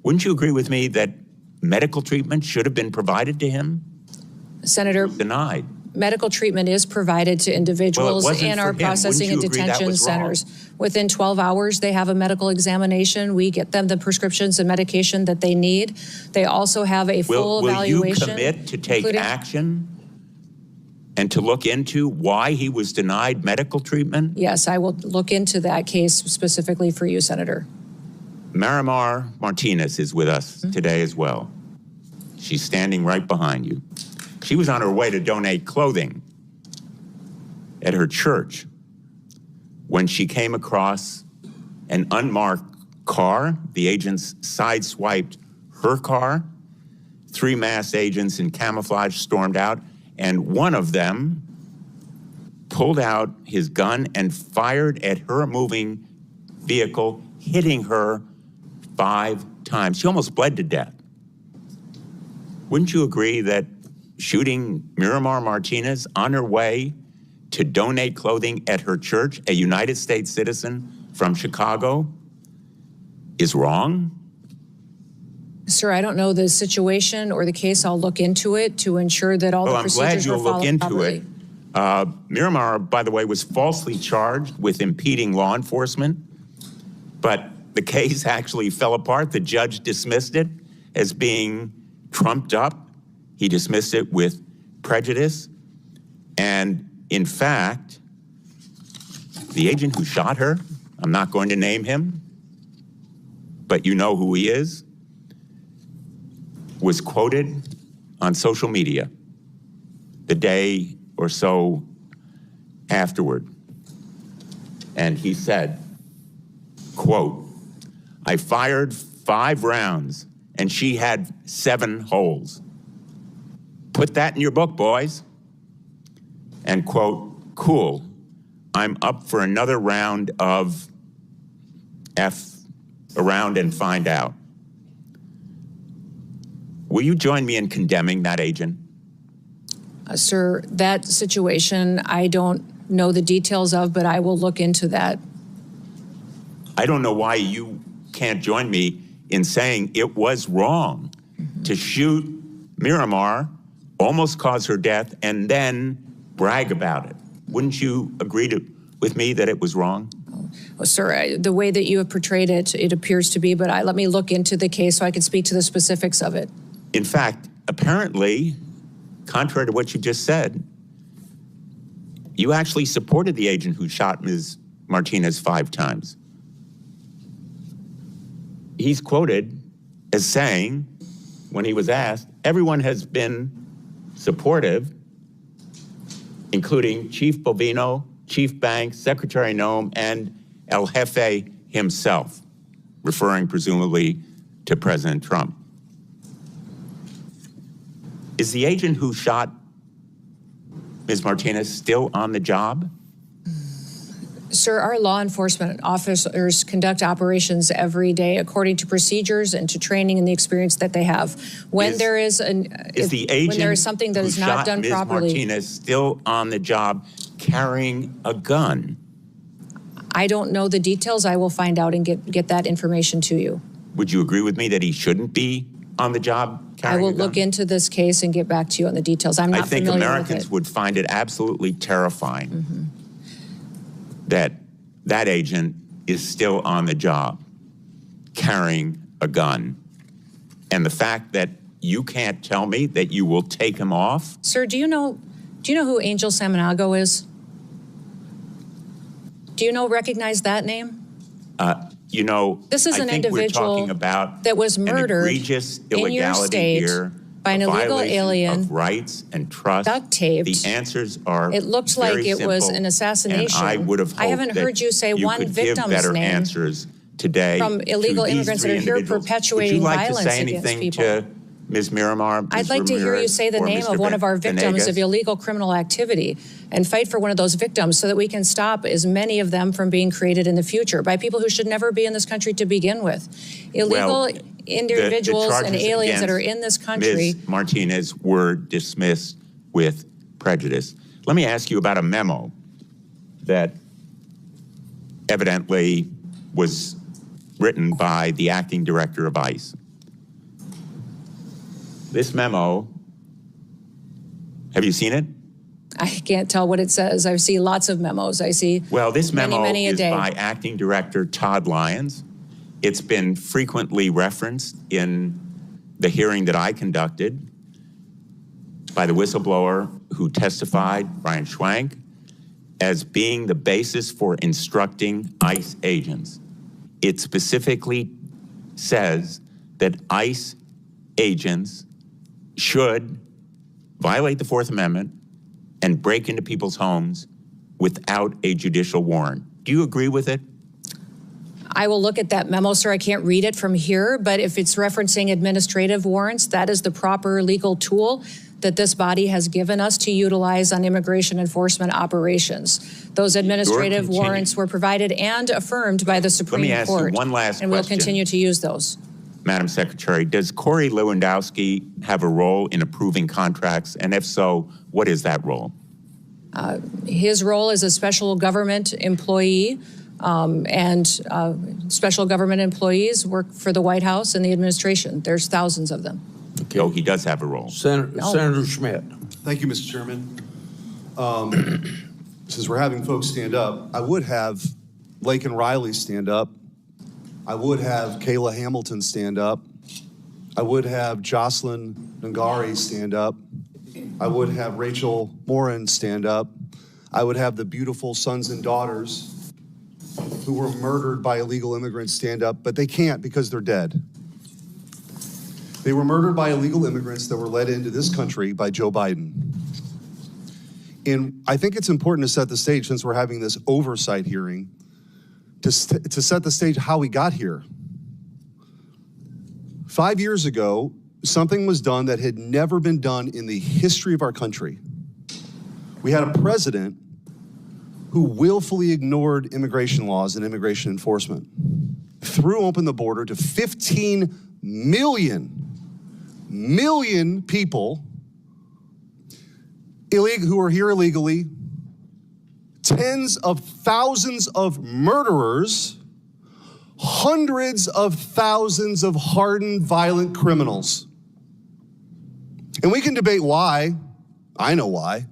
Speaker 12: Wouldn't you agree with me that medical treatment should have been provided to him?
Speaker 5: Senator,
Speaker 12: Denied.
Speaker 5: medical treatment is provided to individuals in our processing and detention centers. Within 12 hours, they have a medical examination. We get them the prescriptions and medication that they need. They also have a full evaluation.
Speaker 12: Will you commit to take action and to look into why he was denied medical treatment?
Speaker 5: Yes, I will look into that case specifically for you, Senator.
Speaker 12: Miramar Martinez is with us today as well. She's standing right behind you. She was on her way to donate clothing at her church when she came across an unmarked car. The agents sideswiped her car. 3 masked agents in camouflage stormed out, and one of them pulled out his gun and fired at her moving vehicle, hitting her 5 times. She almost bled to death. Wouldn't you agree that shooting Miramar Martinez on her way to donate clothing at her church, a United States citizen from Chicago, is wrong?
Speaker 5: Sir, I don't know the situation or the case. I'll look into it to ensure that all the procedures are followed properly.
Speaker 12: Miramar, by the way, was falsely charged with impeding law enforcement, but the case actually fell apart. The judge dismissed it as being trumped up. He dismissed it with prejudice. And in fact, the agent who shot her, I'm not going to name him, but you know who he is, was quoted on social media the day or so afterward. And he said, quote, "I fired 5 rounds and she had 7 holes. Put that in your book, boys." And quote, "Cool, I'm up for another round of around and find out." Will you join me in condemning that agent?
Speaker 5: Sir, that situation, I don't know the details of, but I will look into that.
Speaker 12: I don't know why you can't join me in saying it was wrong to shoot Miramar, almost cause her death, and then brag about it. Wouldn't you agree with me that it was wrong?
Speaker 5: Well, sir, the way that you have portrayed it, it appears to be, but let me look into the case so I can speak to the specifics of it.
Speaker 12: In fact, apparently, contrary to what you just said, you actually supported the agent who shot Ms. Martinez 5 times. He's quoted as saying, when he was asked, everyone has been supportive, including Chief Bovino, Chief Banks, Secretary Noem, and El Jefe himself, referring presumably to President Trump. Is the agent who shot Ms. Martinez still on the job?
Speaker 5: Sir, our law enforcement officers conduct operations every day according to procedures and to training and the experience that they have. When there is something that is not done properly,
Speaker 12: Ms. Martinez still on the job carrying a gun?
Speaker 5: I don't know the details. I will find out and get that information to you.
Speaker 12: Would you agree with me that he shouldn't be on the job carrying a gun?
Speaker 5: I will look into this case and get back to you on the details. I'm not familiar with it.
Speaker 12: I think Americans would find it absolutely terrifying that that agent is still on the job carrying a gun. And the fact that you can't tell me that you will take him off?
Speaker 5: Sir, do you know who Angel Samanago is? Do you recognize that name?
Speaker 12: This is an individual
Speaker 5: that was murdered in your state by an illegal alien,
Speaker 12: of rights and trust.
Speaker 5: duct taped.
Speaker 12: The answers are
Speaker 5: It looked like it was an assassination.
Speaker 12: And I would have hoped
Speaker 5: haven't heard you say
Speaker 12: you
Speaker 5: one
Speaker 12: could give
Speaker 5: victim's
Speaker 12: better
Speaker 5: name
Speaker 12: answers today
Speaker 5: from illegal immigrants that are here perpetuating violence against people.
Speaker 12: Would you like to say anything to Ms. Miramar?
Speaker 5: I'd like to hear you say the name of one of our victims of illegal criminal activity and fight for one of those victims so that we can stop as many of them from being created in the future by people who should never be in this country to begin with. Illegal individuals and aliens that are in this country.
Speaker 12: Ms. Martinez were dismissed with prejudice. Let me ask you about a memo that evidently was written by the acting director of ICE. This memo, have you seen it?
Speaker 5: I can't tell what it says. I see lots of memos. I see
Speaker 12: Well, this memo
Speaker 5: many a
Speaker 12: is
Speaker 5: day.
Speaker 12: by Acting Director Todd Lyons. It's been frequently referenced in the hearing that I conducted by the whistleblower who testified, Brian Schwank, as being the basis for instructing ICE agents. It specifically says that ICE agents should violate the Fourth Amendment and break into people's homes without a judicial warrant. Do you agree with it?
Speaker 5: I will look at that memo, sir. I can't read it from here, but if it's referencing administrative warrants, that is the proper legal tool that this body has given us to utilize on immigration enforcement operations. Those administrative warrants were provided and affirmed by the Supreme Court.
Speaker 12: Let me ask you one last
Speaker 5: and
Speaker 12: question.
Speaker 5: we'll continue to use those.
Speaker 12: Madam Secretary, does Corey Lewandowski have a role in approving contracts? And if so, what is that role?
Speaker 5: His role is a special government employee, and special government employees work for the White House and the administration. There's thousands of them.
Speaker 12: Okay. Oh, he does have a role.
Speaker 2: Senator Schmidt.
Speaker 13: Thank you, Mr. Chairman. Since we're having folks stand up, I would have Laken Riley stand up. I would have Kayla Hamilton stand up. I would have Jocelyn Ngari stand up. I would have Rachel Morin stand up. I would have the beautiful sons and daughters who were murdered by illegal immigrants stand up, but they can't because they're dead. They were murdered by illegal immigrants that were led into this country by Joe Biden. And I think it's important to set the stage, since we're having this oversight hearing, to set the stage how we got here. 5 years ago, something was done that had never been done in the history of our country. We had a president who willfully ignored immigration laws and immigration enforcement, threw open the border to 15 million people who are here illegally, tens of thousands of murderers, hundreds of thousands of hardened, violent criminals. And we can debate why. I know why.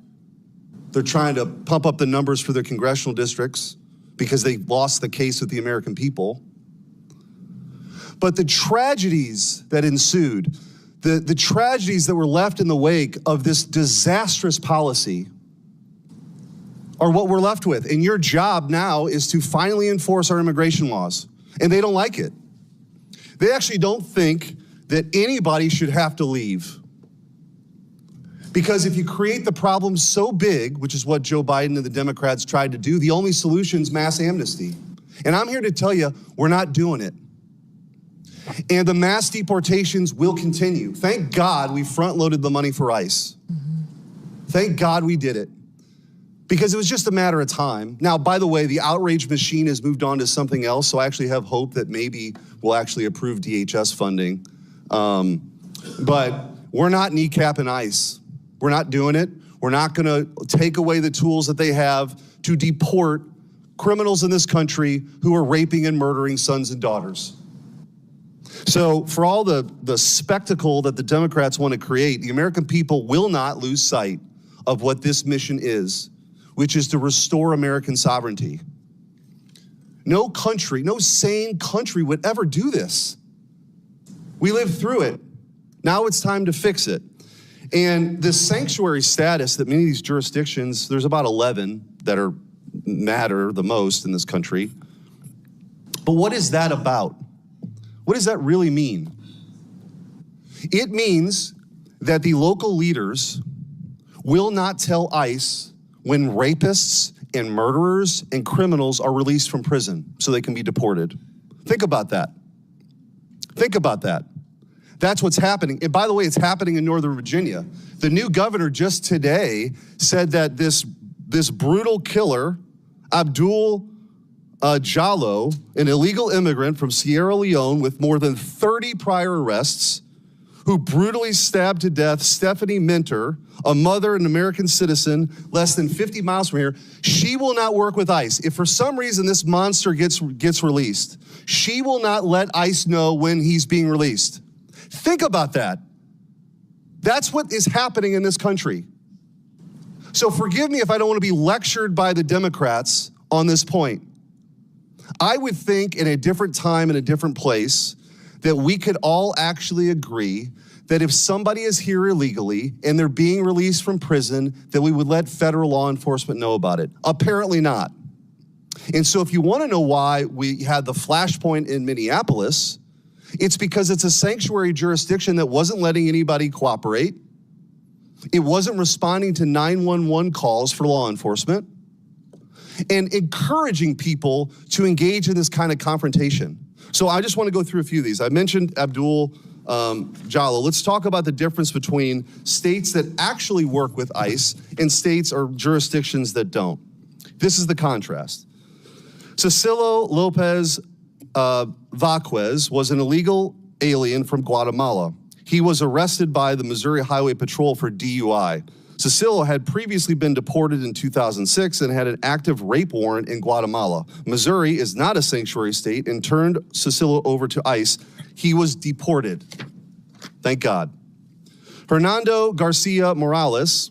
Speaker 13: They're trying to pump up the numbers for their congressional districts because they lost the case with the American people. But the tragedies that ensued, the tragedies that were left in the wake of this disastrous policy are what we're left with. And your job now is to finally enforce our immigration laws. And they don't like it. They actually don't think that anybody should have to leave. Because if you create the problem so big, which is what Joe Biden and the Democrats tried to do, the only solution is mass amnesty. And I'm here to tell you, we're not doing it. And the mass deportations will continue. Thank God we front-loaded the money for ICE. Thank God we did it. Because it was just a matter of time. Now, by the way, the outrage machine has moved on to something else, so I actually have hope that maybe we'll actually approve DHS funding. But we're not kneecapping ICE. We're not doing it. We're not gonna take away the tools that they have to deport criminals in this country who are raping and murdering sons and daughters. So for all the spectacle that the Democrats want to create, the American people will not lose sight of what this mission is, which is to restore American sovereignty. No country, no sane country would ever do this. We lived through it. Now it's time to fix it. And this sanctuary status that many of these jurisdictions, there's about 11 that matter the most in this country. But what is that about? What does that really mean? It means that the local leaders will not tell ICE when rapists and murderers and criminals are released from prison so they can be deported. Think about that. Think about that. That's what's happening. And by the way, it's happening in Northern Virginia. The new governor just today said that this brutal killer, Abdul Jallo, an illegal immigrant from Sierra Leone with more than 30 prior arrests, who brutally stabbed to death Stephanie Minter, a mother and American citizen, less than 50 miles from here. She will not work with ICE. If for some reason this monster gets released, she will not let ICE know when he's being released. Think about that. That's what is happening in this country. So forgive me if I don't want to be lectured by the Democrats on this point. I would think in a different time, in a different place, that we could all actually agree that if somebody is here illegally and they're being released from prison, that we would let federal law enforcement know about it. Apparently not. And so if you want to know why we had the flashpoint in Minneapolis, it's because it's a sanctuary jurisdiction that wasn't letting anybody cooperate. It wasn't responding to 911 calls for law enforcement and encouraging people to engage in this kind of confrontation. So I just want to go through a few of these. I mentioned Abdul Jallo. Let's talk about the difference between states that actually work with ICE and states or jurisdictions that don't. This is the contrast. Cecilio Lopez Vaquez was an illegal alien from Guatemala. He was arrested by the Missouri Highway Patrol for DUI. Cecilio had previously been deported in 2006 and had an active rape warrant in Guatemala. Missouri is not a sanctuary state and turned Cecilio over to ICE. He was deported. Thank God. Hernando Garcia Morales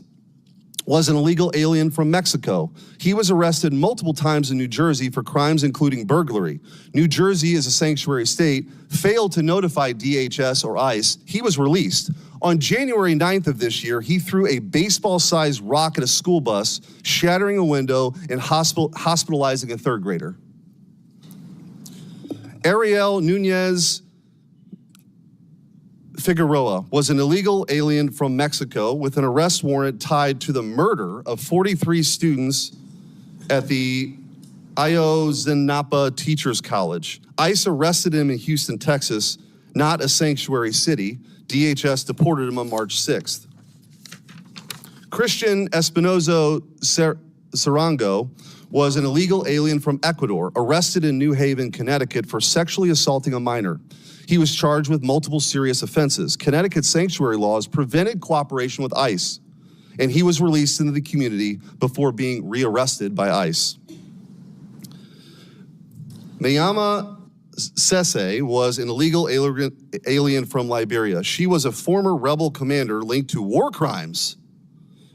Speaker 13: was an illegal alien from Mexico. He was arrested multiple times in New Jersey for crimes including burglary. New Jersey is a sanctuary state, failed to notify DHS or ICE. He was released. On January 9th of this year, he threw a baseball-sized rock at a school bus, shattering a window and hospitalizing a third grader. Ariel Nunez Figueroa was an illegal alien from Mexico with an arrest warrant tied to the murder of 43 students at the Ayotzinapa Teachers College. ICE arrested him in Houston, Texas, not a sanctuary city. DHS deported him on March 6th. Christian Espinozo Sarango was an illegal alien from Ecuador, arrested in New Haven, Connecticut for sexually assaulting a minor. He was charged with multiple serious offenses. Connecticut sanctuary laws prevented cooperation with ICE, and he was released into the community before being rearrested by ICE. Mayama Sese was an illegal alien from Liberia. She was a former rebel commander linked to war crimes,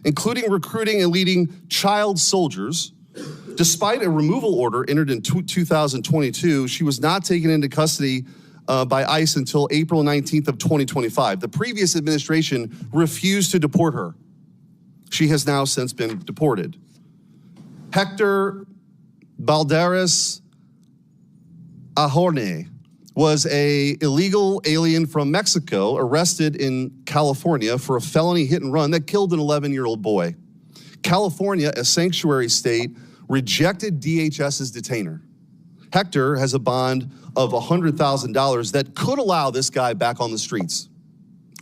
Speaker 13: including recruiting and leading child soldiers. Despite a removal order entered in 2022, she was not taken into custody by ICE until April 19th of 2025. The previous administration refused to deport her. She has now since been deported. Hector Balderas Ahorne was an illegal alien from Mexico arrested in California for a felony hit and run that killed an 11-year-old boy. California, a sanctuary state, rejected DHS's detainer. Hector has a bond of $100,000 that could allow this guy back on the streets.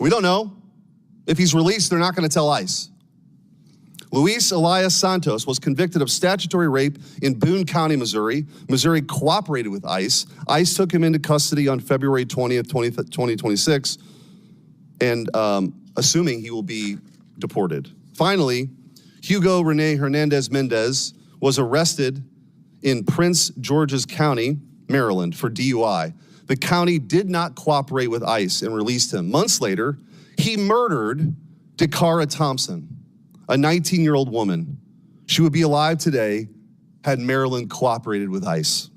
Speaker 13: We don't know. If he's released, they're not going to tell ICE. Luis Elias Santos was convicted of statutory rape in Boone County, Missouri. Missouri cooperated with ICE. ICE took him into custody on February 20th, 2026, and assuming he will be deported. Finally, Hugo Rene Hernandez Mendez was arrested in Prince George's County, Maryland, for DUI. The county did not cooperate with ICE and released him. Months later, he murdered Dakara Thompson, a 19-year-old woman. She would be alive today had Maryland cooperated with ICE.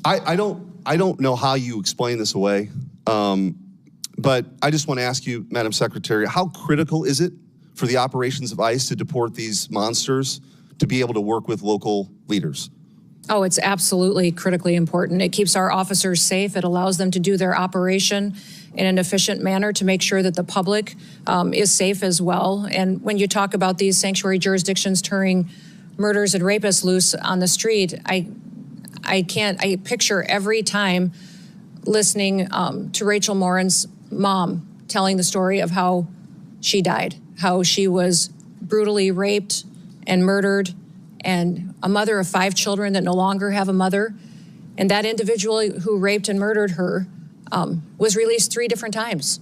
Speaker 13: I don't know how you explain this away, but I just want to ask you, Madam Secretary, how critical is it for the operations of ICE to deport these monsters to be able to work with local leaders?
Speaker 5: Oh, it's absolutely critically important. It keeps our officers safe. It allows them to do their operation in an efficient manner to make sure that the public is safe as well. And when you talk about these sanctuary jurisdictions turning murders and rapists loose on the street, I picture every time listening to Rachel Morin's mom telling the story of how she died, how she was brutally raped and murdered, and a mother of 5 children that no longer have a mother. And that individual who raped and murdered her was released 3 different times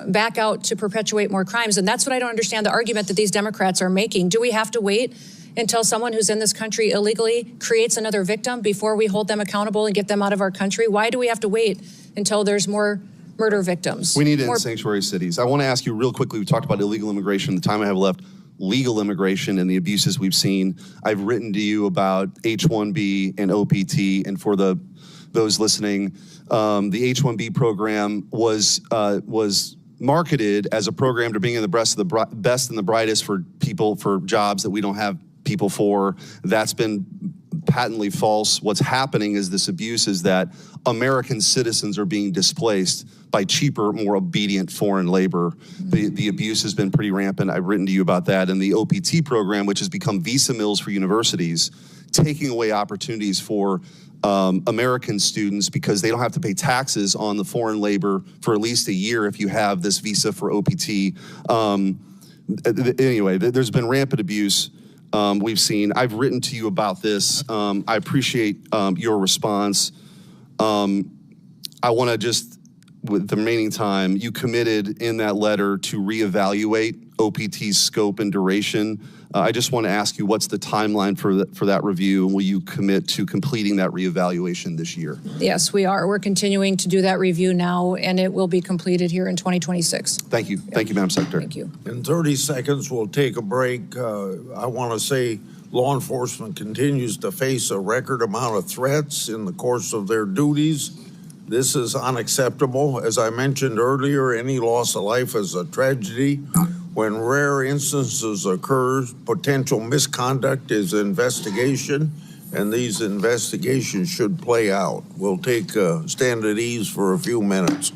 Speaker 5: back out to perpetuate more crimes. And that's what I don't understand, the argument that these Democrats are making. Do we have to wait until someone who's in this country illegally creates another victim before we hold them accountable and get them out of our country? Why do we have to wait until there's more murder victims?
Speaker 13: We need it in sanctuary cities. I want to ask you real quickly, we talked about illegal immigration, the time I have left, legal immigration and the abuses we've seen. I've written to you about H-1B and OPT, and for those listening, the H-1B program was marketed as a program to bring in the best and the brightest for people for jobs that we don't have people for. That's been patently false. What's happening is this abuse is that American citizens are being displaced by cheaper, more obedient foreign labor. The abuse has been pretty rampant. I've written to you about that. And the OPT program, which has become visa mills for universities, taking away opportunities for American students because they don't have to pay taxes on the foreign labor for at least a year if you have this visa for OPT. Anyway, there's been rampant abuse we've seen. I've written to you about this. I appreciate your response. I want to just, with the remaining time, you committed in that letter to reevaluate OPT's scope and duration. I just want to ask you, what's the timeline for that review? And will you commit to completing that reevaluation this year?
Speaker 5: Yes, we are. We're continuing to do that review now, and it will be completed here in 2026.
Speaker 13: Thank you. Thank you, Madam Secretary.
Speaker 5: Thank you.
Speaker 2: In 30 seconds, we'll take a break. I want to say law enforcement continues to face a record amount of threats in the course of their duties. This is unacceptable. As I mentioned earlier, any loss of life is a tragedy. When rare instances occur, potential misconduct is investigation, and these investigations should play out. We'll take stand at ease for a few minutes.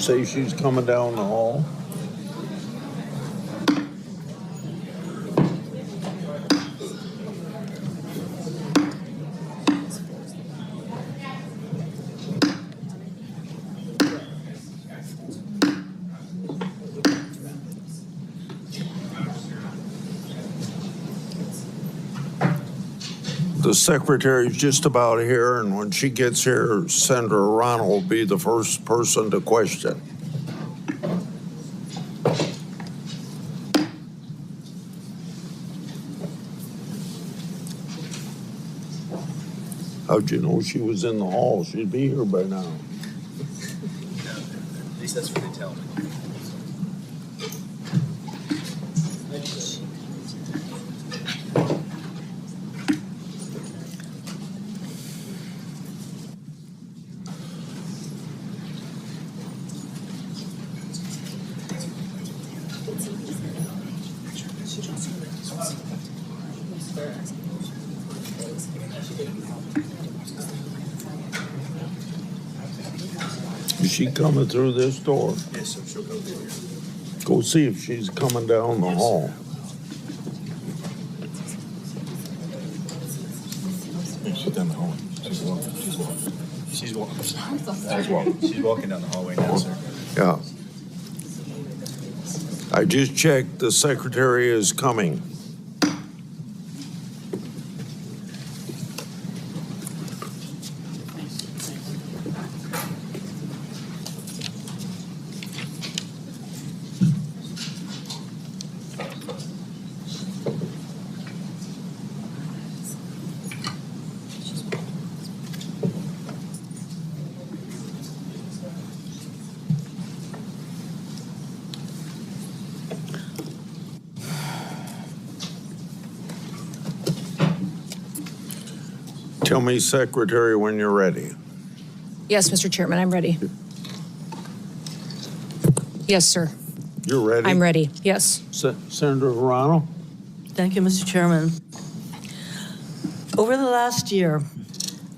Speaker 2: say she's coming down the hall? The secretary's just about here, and when she gets here, Senator Ronald will be the first person to question. How'd you know she was in the hall? She'd be here by now.
Speaker 14: At least that's what they tell me.
Speaker 2: Is she coming through this door?
Speaker 14: Yes, sir. She'll go through here.
Speaker 2: Go see if she's coming down the hall.
Speaker 14: She's down the hallway. She's walking. She's walking down the hallway now, sir.
Speaker 2: Yeah. I just checked, the secretary is coming. Tell me, Secretary, when you're ready.
Speaker 5: Yes, Mr. Chairman, I'm ready. Yes, sir.
Speaker 2: You're ready?
Speaker 5: I'm ready. Yes.
Speaker 2: Senator Ronald?
Speaker 15: Thank you, Mr. Chairman. Over the last year,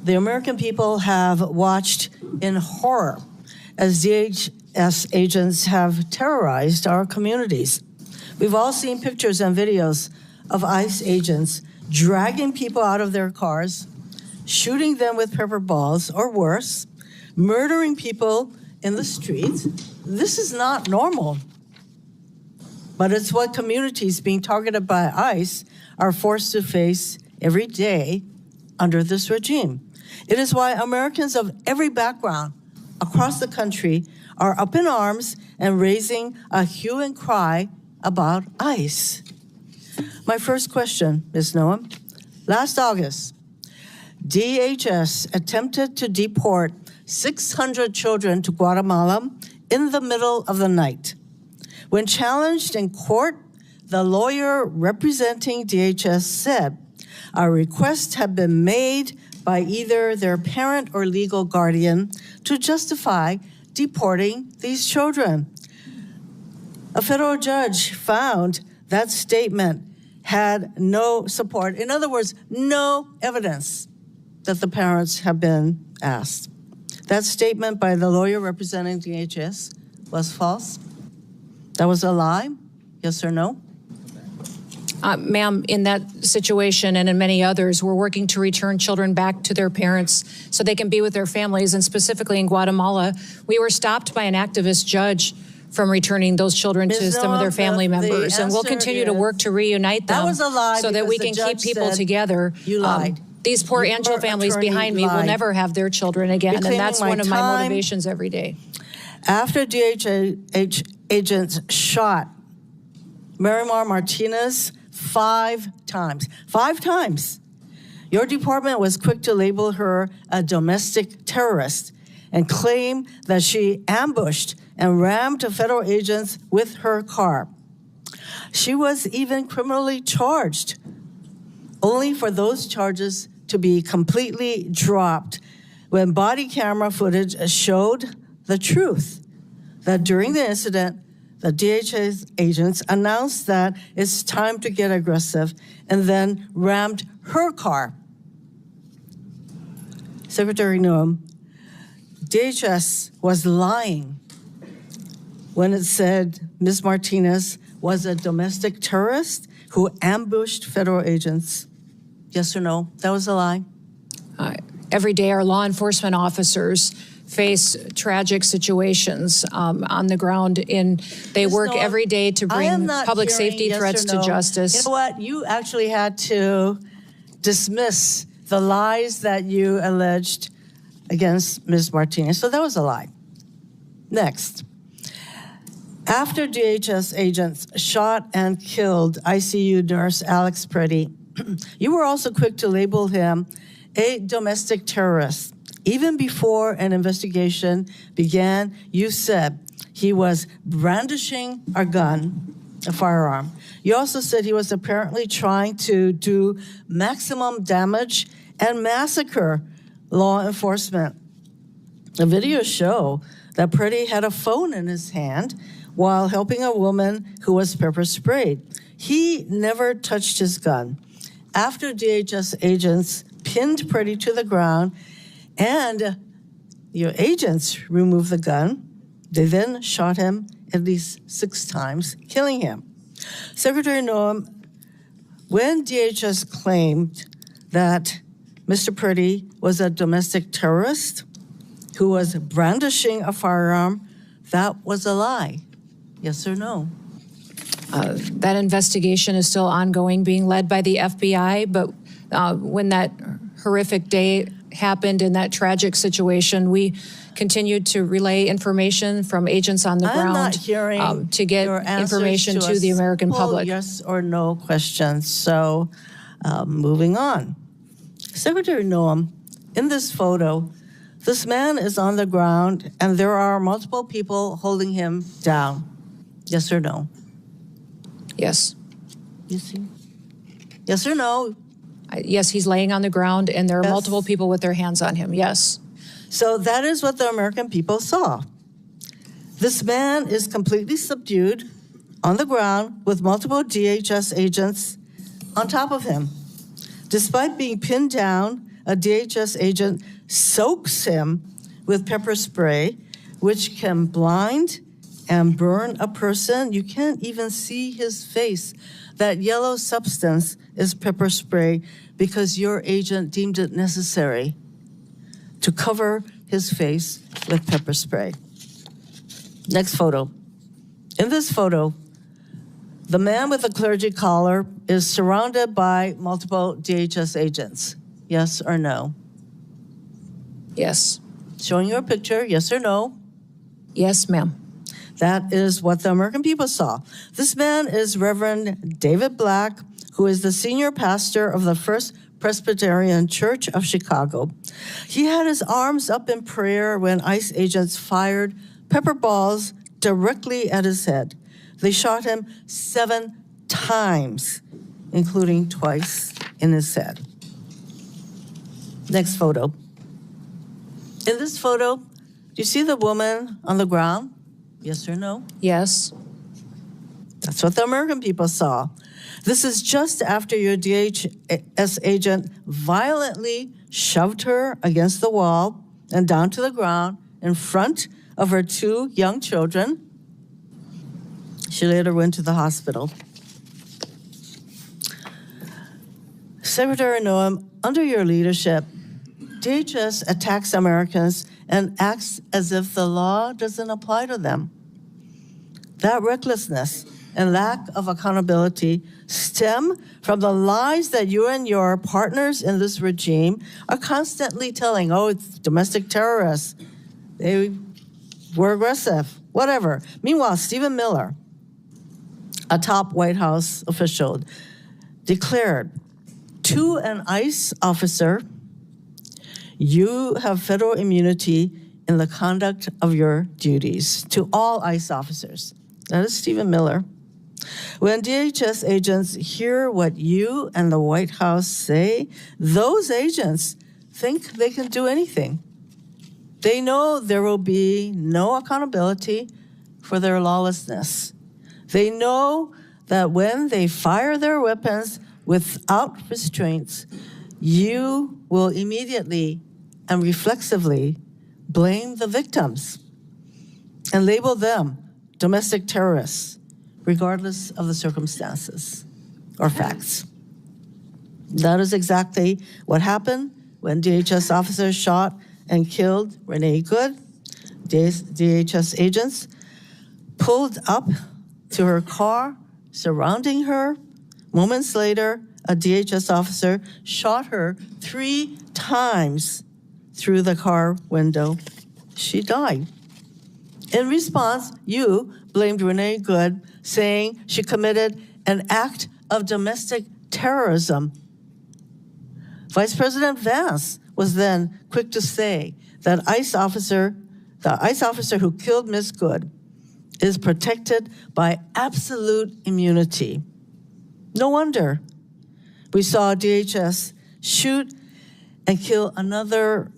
Speaker 15: the American people have watched in horror as DHS agents have terrorized our communities. We've all seen pictures and videos of ICE agents dragging people out of their cars, shooting them with pepper balls or worse, murdering people in the streets. This is not normal. But it's what communities being targeted by ICE are forced to face every day under this regime. It is why Americans of every background across the country are up in arms and raising a hue and cry about ICE. My first question, Ms. Noem. Last August, DHS attempted to deport 600 children to Guatemala in the middle of the night. When challenged in court, the lawyer representing DHS said a request had been made by either their parent or legal guardian to justify deporting these children. A federal judge found that statement had no support. In other words, no evidence that the parents have been asked. That statement by the lawyer representing DHS was false. That was a lie, yes or no?
Speaker 5: Ma'am, in that situation and in many others, we're working to return children back to their parents so they can be with their families. And specifically in Guatemala, we were stopped by an activist judge from returning those children to some of their family members. And we'll continue to work to reunite them.
Speaker 15: That was a lie
Speaker 5: so that we
Speaker 15: because
Speaker 5: can
Speaker 15: the
Speaker 5: keep
Speaker 15: judge
Speaker 5: people
Speaker 15: said
Speaker 5: together.
Speaker 15: You lied.
Speaker 5: These poor Angel families behind me will never have their children again. And that's one of my motivations every day.
Speaker 15: After DHS agents shot Marimar Martinez 5 times, 5 times, your department was quick to label her a domestic terrorist and claim that she ambushed and rammed federal agents with her car. She was even criminally charged, only for those charges to be completely dropped when body camera footage showed the truth, that during the incident, the DHS agents announced that it's time to get aggressive and then rammed her car. Secretary Noem, DHS was lying when it said Ms. Martinez was a domestic terrorist who ambushed federal agents? Yes or no? That was a lie.
Speaker 5: Every day, our law enforcement officers face tragic situations on the ground. They work every day to bring public safety threats to justice.
Speaker 15: You know what? You actually had to dismiss the lies that you alleged against Ms. Martinez. So that was a lie. Next. After DHS agents shot and killed ICU nurse Alex Pretty, you were also quick to label him a domestic terrorist. Even before an investigation began, you said he was brandishing a gun, a firearm. You also said he was apparently trying to do maximum damage and massacre law enforcement. The videos show that Pretty had a phone in his hand while helping a woman who was pepper sprayed. He never touched his gun. After DHS agents pinned Pretty to the ground and your agents removed the gun, they then shot him at least 6 times, killing him. Secretary Noem, when DHS claimed that Mr. Pretty was a domestic terrorist who was brandishing a firearm, that was a lie. Yes or no?
Speaker 5: That investigation is still ongoing, being led by the FBI, but when that horrific day happened in that tragic situation, we continued to relay information from agents on the ground
Speaker 15: I'm not hearing
Speaker 5: to get
Speaker 15: your
Speaker 5: information to the American public.
Speaker 15: Yes or no questions. So moving on. Secretary Noem, in this photo, this man is on the ground and there are multiple people holding him down. Yes or no?
Speaker 5: Yes.
Speaker 15: You see? Yes or no?
Speaker 5: Yes, he's laying on the ground and there are multiple people with their hands on him. Yes.
Speaker 15: So that is what the American people saw. This man is completely subdued on the ground with multiple DHS agents on top of him. Despite being pinned down, a DHS agent soaks him with pepper spray, which can blind and burn a person. You can't even see his face. That yellow substance is pepper spray because your agent deemed it necessary to cover his face with pepper spray. Next photo. In this photo, the man with the clergy collar is surrounded by multiple DHS agents. Yes or no?
Speaker 5: Yes.
Speaker 15: Showing you a picture, yes or no?
Speaker 5: Yes, ma'am.
Speaker 15: That is what the American people saw. This man is Reverend David Black, who is the senior pastor of the First Presbyterian Church of Chicago. He had his arms up in prayer when ICE agents fired pepper balls directly at his head. They shot him 7 times, including twice in his head. Next photo. In this photo, do you see the woman on the ground? Yes or no?
Speaker 5: Yes.
Speaker 15: That's what the American people saw. This is just after your DHS agent violently shoved her against the wall and down to the ground in front of her 2 young children. She later went to the hospital. Secretary Noem, under your leadership, DHS attacks Americans and acts as if the law doesn't apply to them. That recklessness and lack of accountability stem from the lies that you and your partners in this regime are constantly telling. Oh, it's domestic terrorists. They were aggressive, whatever. Meanwhile, Stephen Miller, a top White House official, declared to an ICE officer, you have federal immunity in the conduct of your duties, to all ICE officers. That is Stephen Miller. When DHS agents hear what you and the White House say, those agents think they can do anything. They know there will be no accountability for their lawlessness. They know that when they fire their weapons without restraints, you will immediately and reflexively blame the victims and label them domestic terrorists, regardless of the circumstances or facts. That is exactly what happened when DHS officers shot and killed Renee Good. DHS agents pulled up to her car, surrounding her. Moments later, a DHS officer shot her 3 times through the car window. She died. In response, you blamed Renee Good, saying she committed an act of domestic terrorism. Vice President Vance was then quick to say that the ICE officer who killed Ms. Good is protected by absolute immunity. No wonder we saw DHS shoot and kill another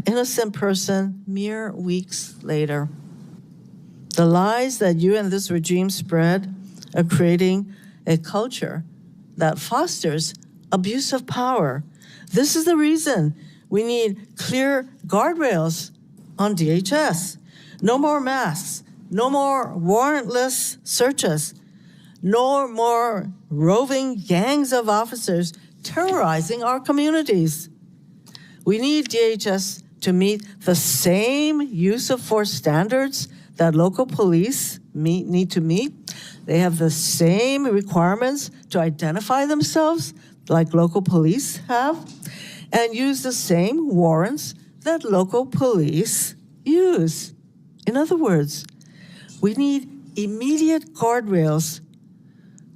Speaker 15: innocent person mere weeks later. The lies that you and this regime spread are creating a culture that fosters abuse of power. This is the reason we need clear guardrails on DHS. No more masks, no more warrantless searches, no more roving gangs of officers terrorizing our communities. We need DHS to meet the same use of force standards that local police need to meet. They have the same requirements to identify themselves like local police have, and use the same warrants that local police use. In other words, we need immediate guardrails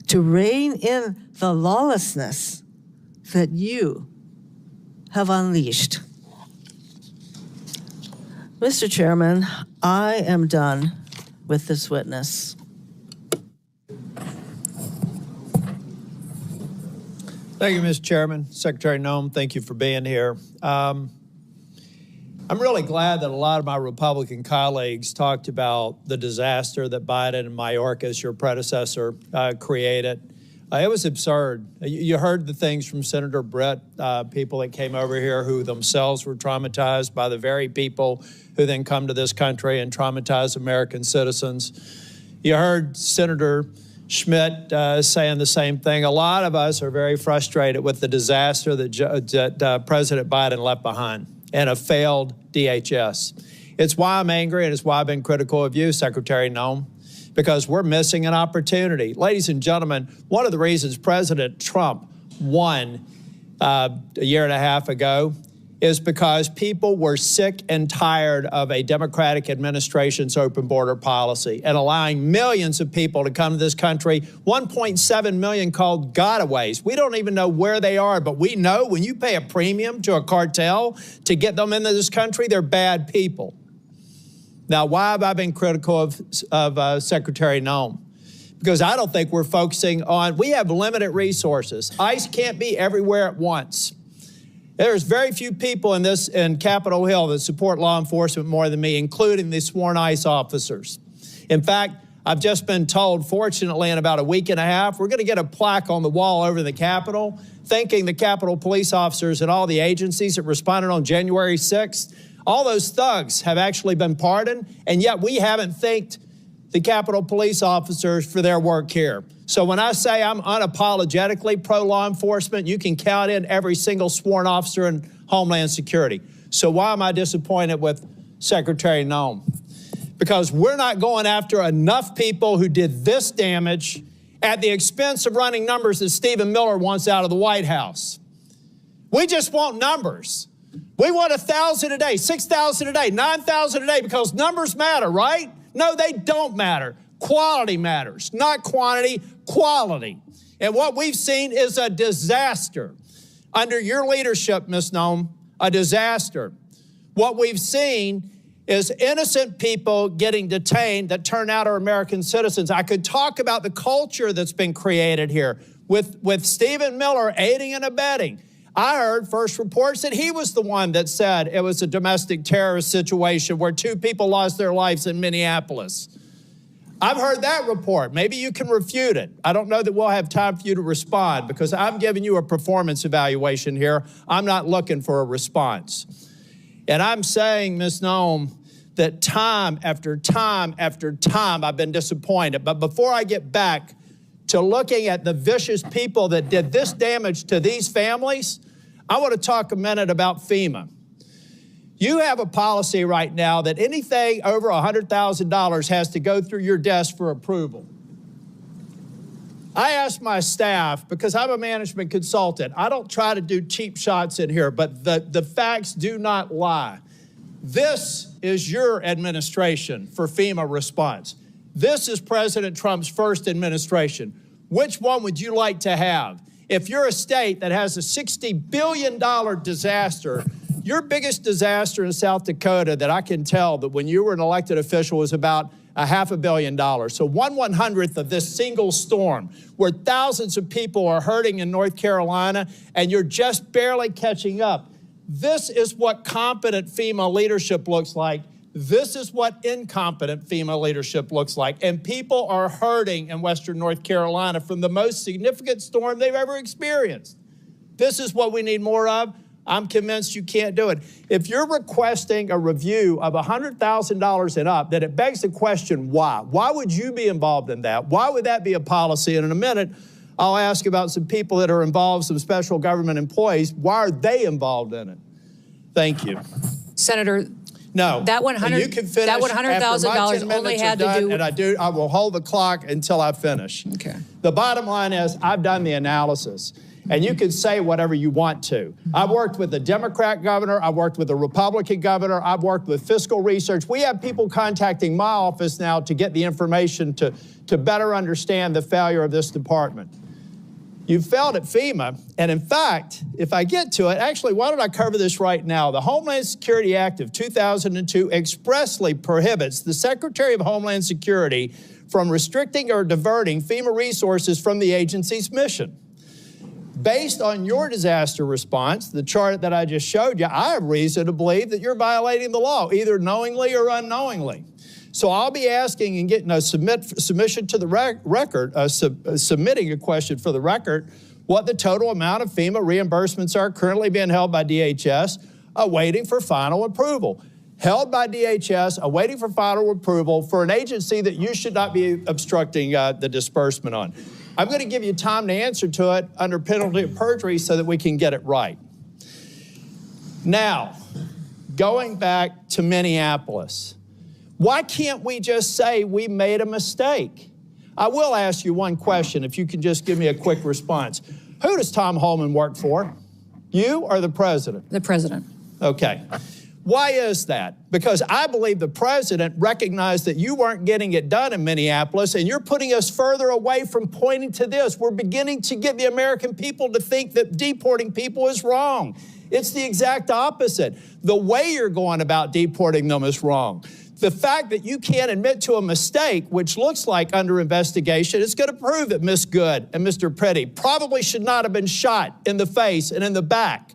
Speaker 15: to rein in the lawlessness that you have unleashed. Mr. Chairman, I am done with this witness.
Speaker 16: Thank you, Mr. Chairman. Secretary Noem, thank you for being here. I'm really glad that a lot of my Republican colleagues talked about the disaster that Biden and Mayorkas, your predecessor, created. It was absurd. You heard the things from Senator Brett, people that came over here who themselves were traumatized by the very people who then come to this country and traumatize American citizens. You heard Senator Schmidt saying the same thing. A lot of us are very frustrated with the disaster that President Biden left behind and a failed DHS. It's why I'm angry, and it's why I've been critical of you, Secretary Noem, because we're missing an opportunity. Ladies and gentlemen, one of the reasons President Trump won a year and a half ago is because people were sick and tired of a Democratic administration's open border policy and allowing millions of people to come to this country, 1.7 million called gotaways. We don't even know where they are, but we know when you pay a premium to a cartel to get them into this country, they're bad people. Now, why have I been critical of Secretary Noem? Because I don't think we're focusing on, we have limited resources. ICE can't be everywhere at once. There's very few people in Capitol Hill that support law enforcement more than me, including the sworn ICE officers. In fact, I've just been told, fortunately, in about a week and a half, we're going to get a plaque on the wall over the Capitol, thanking the Capitol police officers and all the agencies that responded on January 6th. All those thugs have actually been pardoned, and yet we haven't thanked the Capitol police officers for their work here. So when I say I'm unapologetically pro-law enforcement, you can count in every single sworn officer in Homeland Security. So why am I disappointed with Secretary Noem? Because we're not going after enough people who did this damage at the expense of running numbers that Stephen Miller wants out of the White House. We just want numbers. We want 1,000 a day, 6,000 a day, 9,000 a day, because numbers matter, right? No, they don't matter. Quality matters, not quantity, quality. And what we've seen is a disaster. Under your leadership, Ms. Noem, a disaster. What we've seen is innocent people getting detained that turn out are American citizens. I could talk about the culture that's been created here with Stephen Miller aiding and abetting. I heard first reports that he was the one that said it was a domestic terrorist situation where 2 people lost their lives in Minneapolis. I've heard that report. Maybe you can refute it. I don't know that we'll have time for you to respond because I'm giving you a performance evaluation here. I'm not looking for a response. And I'm saying, Ms. Noem, that time after time after time I've been disappointed. But before I get back to looking at the vicious people that did this damage to these families, I want to talk a minute about FEMA. You have a policy right now that anything over $100,000 has to go through your desk for approval. I asked my staff, because I'm a management consultant, I don't try to do cheap shots in here, but the facts do not lie. This is your administration for FEMA response. This is President Trump's first administration. Which one would you like to have? If you're a state that has a $60 billion disaster, your biggest disaster in South Dakota that I can tell that when you were an elected official was about $500 million. So 1/100th of this single storm where thousands of people are hurting in North Carolina and you're just barely catching up. This is what competent FEMA leadership looks like. This is what incompetent FEMA leadership looks like. And people are hurting in Western North Carolina from the most significant storm they've ever experienced. This is what we need more of. I'm convinced you can't do it. If you're requesting a review of $100,000 and up, then it begs the question, why? Why would you be involved in that? Why would that be a policy? And in a minute, I'll ask about some people that are involved, some special government employees. Why are they involved in it? Thank you.
Speaker 5: Senator,
Speaker 16: no,
Speaker 5: that
Speaker 16: you can finish
Speaker 5: that $100,000 only had to do.
Speaker 16: And I will hold the clock until I finish.
Speaker 5: Okay.
Speaker 16: The bottom line is, I've done the analysis, and you can say whatever you want to. I've worked with a Democrat governor. I've worked with a Republican governor. I've worked with fiscal research. We have people contacting my office now to get the information to better understand the failure of this department. You failed at FEMA, and in fact, if I get to it, actually, why don't I cover this right now? The Homeland Security Act of 2002 expressly prohibits the Secretary of Homeland Security from restricting or diverting FEMA resources from the agency's mission. Based on your disaster response, the chart that I just showed you, I have reason to believe that you're violating the law, either knowingly or unknowingly. So I'll be asking and getting a submission to the record, submitting a question for the record, what the total amount of FEMA reimbursements are currently being held by DHS, awaiting for final approval. Held by DHS, awaiting for final approval for an agency that you should not be obstructing the disbursement on. I'm going to give you time to answer to it under penalty of perjury so that we can get it right. Now, going back to Minneapolis, why can't we just say we made a mistake? I will ask you one question, if you can just give me a quick response. Who does Tom Homan work for? You or the president?
Speaker 5: The president.
Speaker 16: Okay. Why is that? Because I believe the president recognized that you weren't getting it done in Minneapolis, and you're putting us further away from pointing to this. We're beginning to get the American people to think that deporting people is wrong. It's the exact opposite. The way you're going about deporting them is wrong. The fact that you can't admit to a mistake, which looks like under investigation, is going to prove that Ms. Good and Mr. Petty probably should not have been shot in the face and in the back.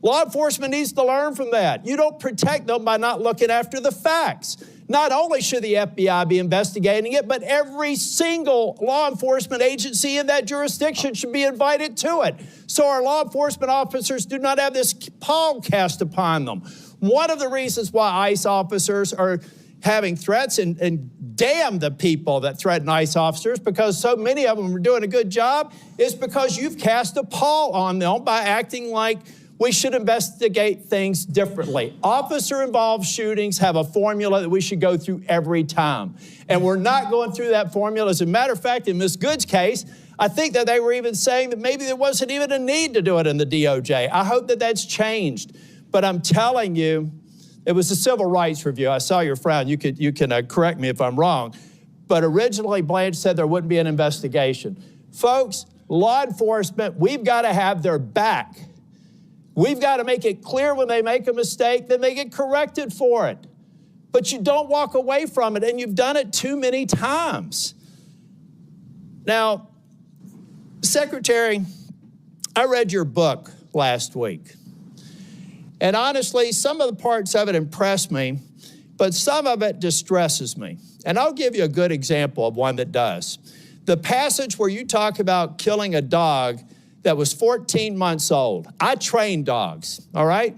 Speaker 16: Law enforcement needs to learn from that. You don't protect them by not looking after the facts. Not only should the FBI be investigating it, but every single law enforcement agency in that jurisdiction should be invited to it, so our law enforcement officers do not have this pall cast upon them. One of the reasons why ICE officers are having threats, and damn the people that threaten ICE officers, because so many of them are doing a good job, is because you've cast a pall on them by acting like we should investigate things differently. Officer-involved shootings have a formula that we should go through every time. And we're not going through that formula. As a matter of fact, in Ms. Good's case, I think that they were even saying that maybe there wasn't even a need to do it in the DOJ. I hope that that's changed. But I'm telling you, it was a civil rights review. I saw your frown. You can correct me if I'm wrong. But originally, Blanche said there wouldn't be an investigation. Folks, law enforcement, we've got to have their back. We've got to make it clear when they make a mistake, then they get corrected for it. But you don't walk away from it, and you've done it too many times. Now, Secretary, I read your book last week. And honestly, some of the parts of it impressed me, but some of it distresses me. And I'll give you a good example of one that does. The passage where you talk about killing a dog that was 14 months old. I train dogs, all right?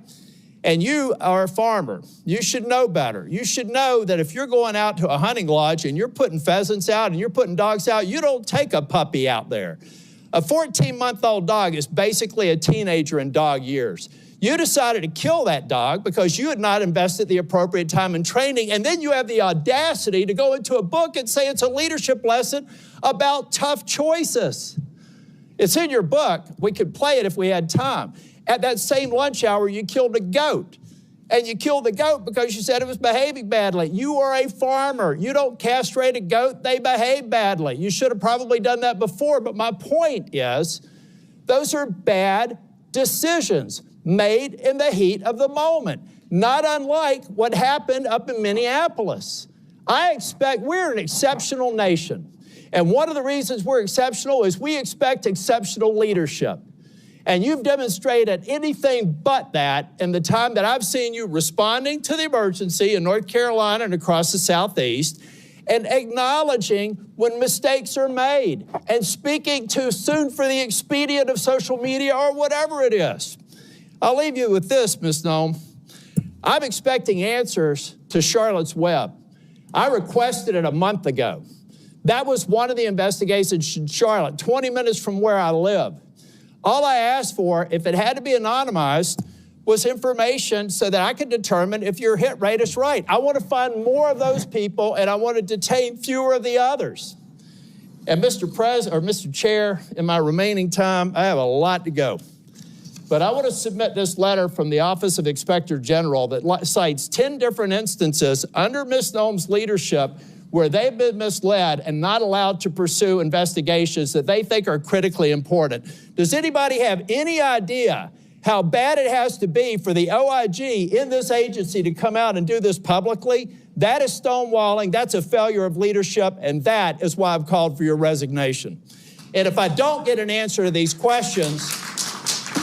Speaker 16: and you are a farmer, you should know better. You should know that if you're going out to a hunting lodge and you're putting pheasants out and you're putting dogs out, you don't take a puppy out there. A 14-month-old dog is basically a teenager in dog years. You decided to kill that dog because you had not invested the appropriate time in training, and then you have the audacity to go into a book and say it's a leadership lesson about tough choices. It's in your book. We could play it if we had time. At that same lunch hour, you killed a goat. And you killed the goat because you said it was behaving badly. You are a farmer. You don't castrate a goat. They behave badly. You should have probably done that before. But my point is, those are bad decisions made in the heat of the moment, not unlike what happened up in Minneapolis. We're an exceptional nation. And one of the reasons we're exceptional is we expect exceptional leadership. And you've demonstrated anything but that in the time that I've seen you responding to the emergency in North Carolina and across the Southeast, and acknowledging when mistakes are made, and speaking too soon for the expedient of social media or whatever it is. I'll leave you with this, Ms. Noem. I'm expecting answers to Charlotte's Web. I requested it a month ago. That was one of the investigations in Charlotte, 20 minutes from where I live. All I asked for, if it had to be anonymized, was information so that I could determine if your hit rate is right. I want to find more of those people, and I want to detain fewer of the others. And Mr. Chair, in my remaining time, I have a lot to go. But I want to submit this letter from the Office of Inspector General that cites 10 different instances under Ms. Noem's leadership where they've been misled and not allowed to pursue investigations that they think are critically important. Does anybody have any idea how bad it has to be for the OIG in this agency to come out and do this publicly? That is stonewalling, that's a failure of leadership, and that is why I've called for your resignation. And if I don't get an answer to these questions,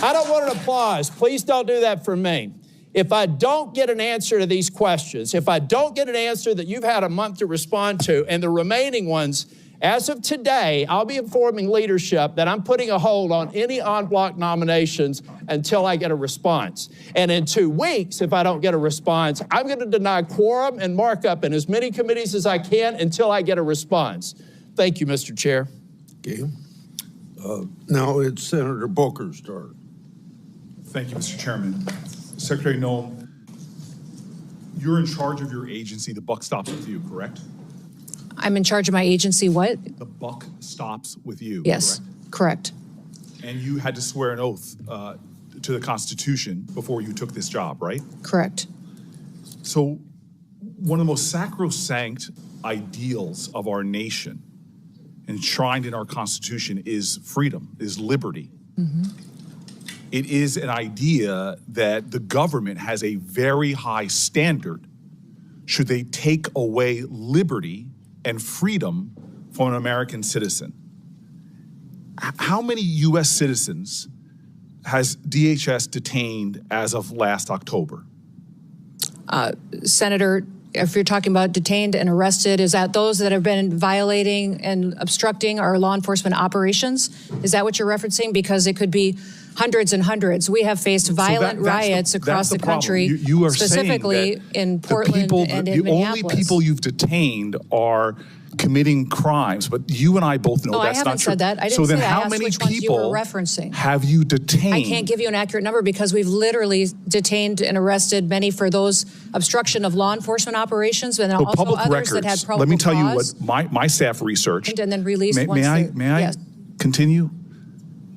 Speaker 16: I don't want an applause. Please don't do that for me. If I don't get an answer to these questions, if I don't get an answer that you've had a month to respond to, and the remaining ones, as of today, I'll be informing leadership that I'm putting a hold on any en-bloc nominations until I get a response. And in 2 weeks, if I don't get a response, I'm going to deny quorum and markup in as many committees as I can until I get a response. Thank you, Mr. Chair.
Speaker 2: Okay. Now it's Senator Booker's turn.
Speaker 17: Thank you, Mr. Chairman. Secretary Noem, you're in charge of your agency. The buck stops with you, correct?
Speaker 5: I'm in charge of my agency, what?
Speaker 17: The buck stops with you,
Speaker 5: Yes, correct.
Speaker 17: And you had to swear an oath to the Constitution before you took this job, right?
Speaker 5: Correct.
Speaker 17: So one of the most sacrosanct ideals of our nation, enshrined in our Constitution, is freedom, is liberty. Mm-hmm. It is an idea that the government has a very high standard should they take away liberty and freedom from an American citizen. How many U.S. citizens has DHS detained as of last October?
Speaker 5: Senator, if you're talking about detained and arrested, is that those that have been violating and obstructing our law enforcement operations? Is that what you're referencing? Because it could be hundreds and hundreds. We have faced violent riots across the country,
Speaker 17: you are
Speaker 5: specifically in Portland and in Minneapolis.
Speaker 17: The only people you've detained are committing crimes, but you and I both know
Speaker 5: No,
Speaker 17: that's
Speaker 5: I haven't
Speaker 17: not true.
Speaker 5: said that. I didn't
Speaker 17: so then
Speaker 5: say that.
Speaker 17: how
Speaker 5: I asked
Speaker 17: many
Speaker 5: which ones you
Speaker 17: people
Speaker 5: were referencing.
Speaker 17: have you detained?
Speaker 5: I can't give you an accurate number because we've literally detained and arrested many for those obstruction of law enforcement operations, and also
Speaker 17: public
Speaker 5: others
Speaker 17: records,
Speaker 5: that had probable
Speaker 17: let me tell
Speaker 5: cause.
Speaker 17: you what my staff researched.
Speaker 5: And then released
Speaker 17: May I
Speaker 5: yes.
Speaker 17: continue?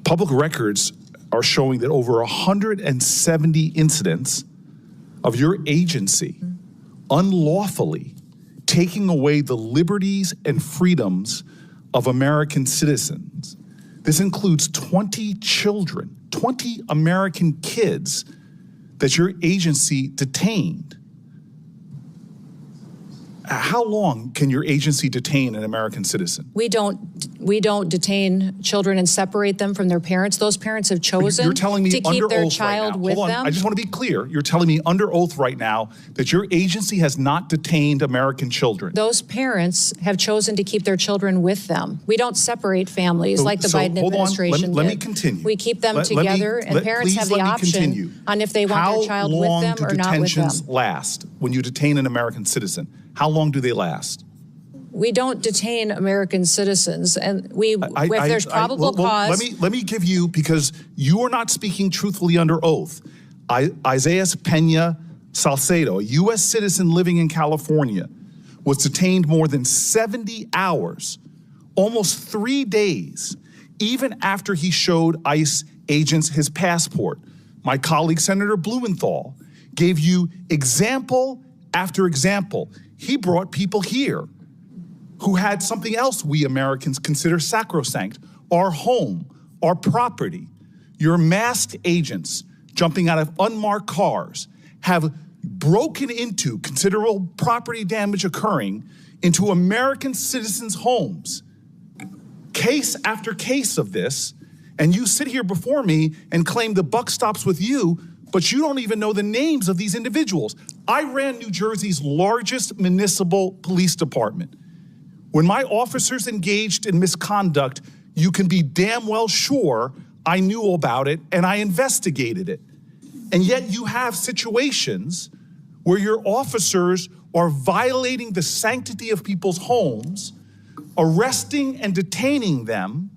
Speaker 17: Public records are showing that over 170 incidents of your agency unlawfully taking away the liberties and freedoms of American citizens. This includes 20 children, 20 American kids that your agency detained. How long can your agency detain an American citizen?
Speaker 5: We don't detain children and separate them from their parents. Those parents have chosen
Speaker 17: You're telling me
Speaker 5: to keep
Speaker 17: under
Speaker 5: their
Speaker 17: oath
Speaker 5: child
Speaker 17: right now.
Speaker 5: with
Speaker 17: Hold on.
Speaker 5: them.
Speaker 17: I just want to be clear. You're telling me under oath right now that your agency has not detained American children.
Speaker 5: Those parents have chosen to keep their children with them. We don't separate families like the Biden
Speaker 17: hold on.
Speaker 5: administration
Speaker 17: Let me
Speaker 5: did.
Speaker 17: continue.
Speaker 5: We keep them
Speaker 17: Let me-
Speaker 5: together, and parents have the option on if they want their child with them or not with them.
Speaker 17: How long do detentions last when you detain an American citizen? How long do they last?
Speaker 5: We don't detain American citizens, and if there's probable cause.
Speaker 17: Let me give you, because you are not speaking truthfully under oath. Isaiah Pena Salcedo, a U.S. citizen living in California, was detained more than 70 hours, almost 3 days, even after he showed ICE agents his passport. My colleague, Senator Blumenthal, gave you example after example. He brought people here who had something else we Americans consider sacrosanct, our home, our property. Your masked agents jumping out of unmarked cars have broken into, considerable property damage occurring, into American citizens' homes. Case after case of this, and you sit here before me and claim the buck stops with you, but you don't even know the names of these individuals. I ran New Jersey's largest municipal police department. When my officers engaged in misconduct, you can be damn well sure I knew about it and I investigated it. And yet you have situations where your officers are violating the sanctity of people's homes, arresting and detaining them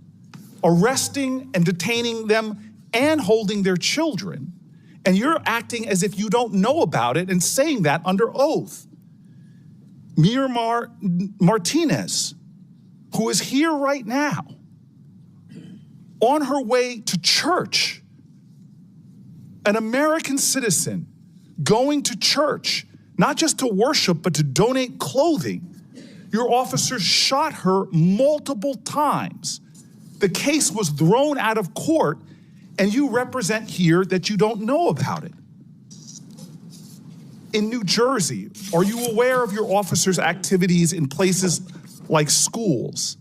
Speaker 17: and holding their children. And you're acting as if you don't know about it and saying that under oath. Miramar Martinez, who is here right now, on her way to church, an American citizen going to church, not just to worship, but to donate clothing. Your officers shot her multiple times. The case was thrown out of court, and you represent here that you don't know about it. In New Jersey, are you aware of your officers' activities in places like schools?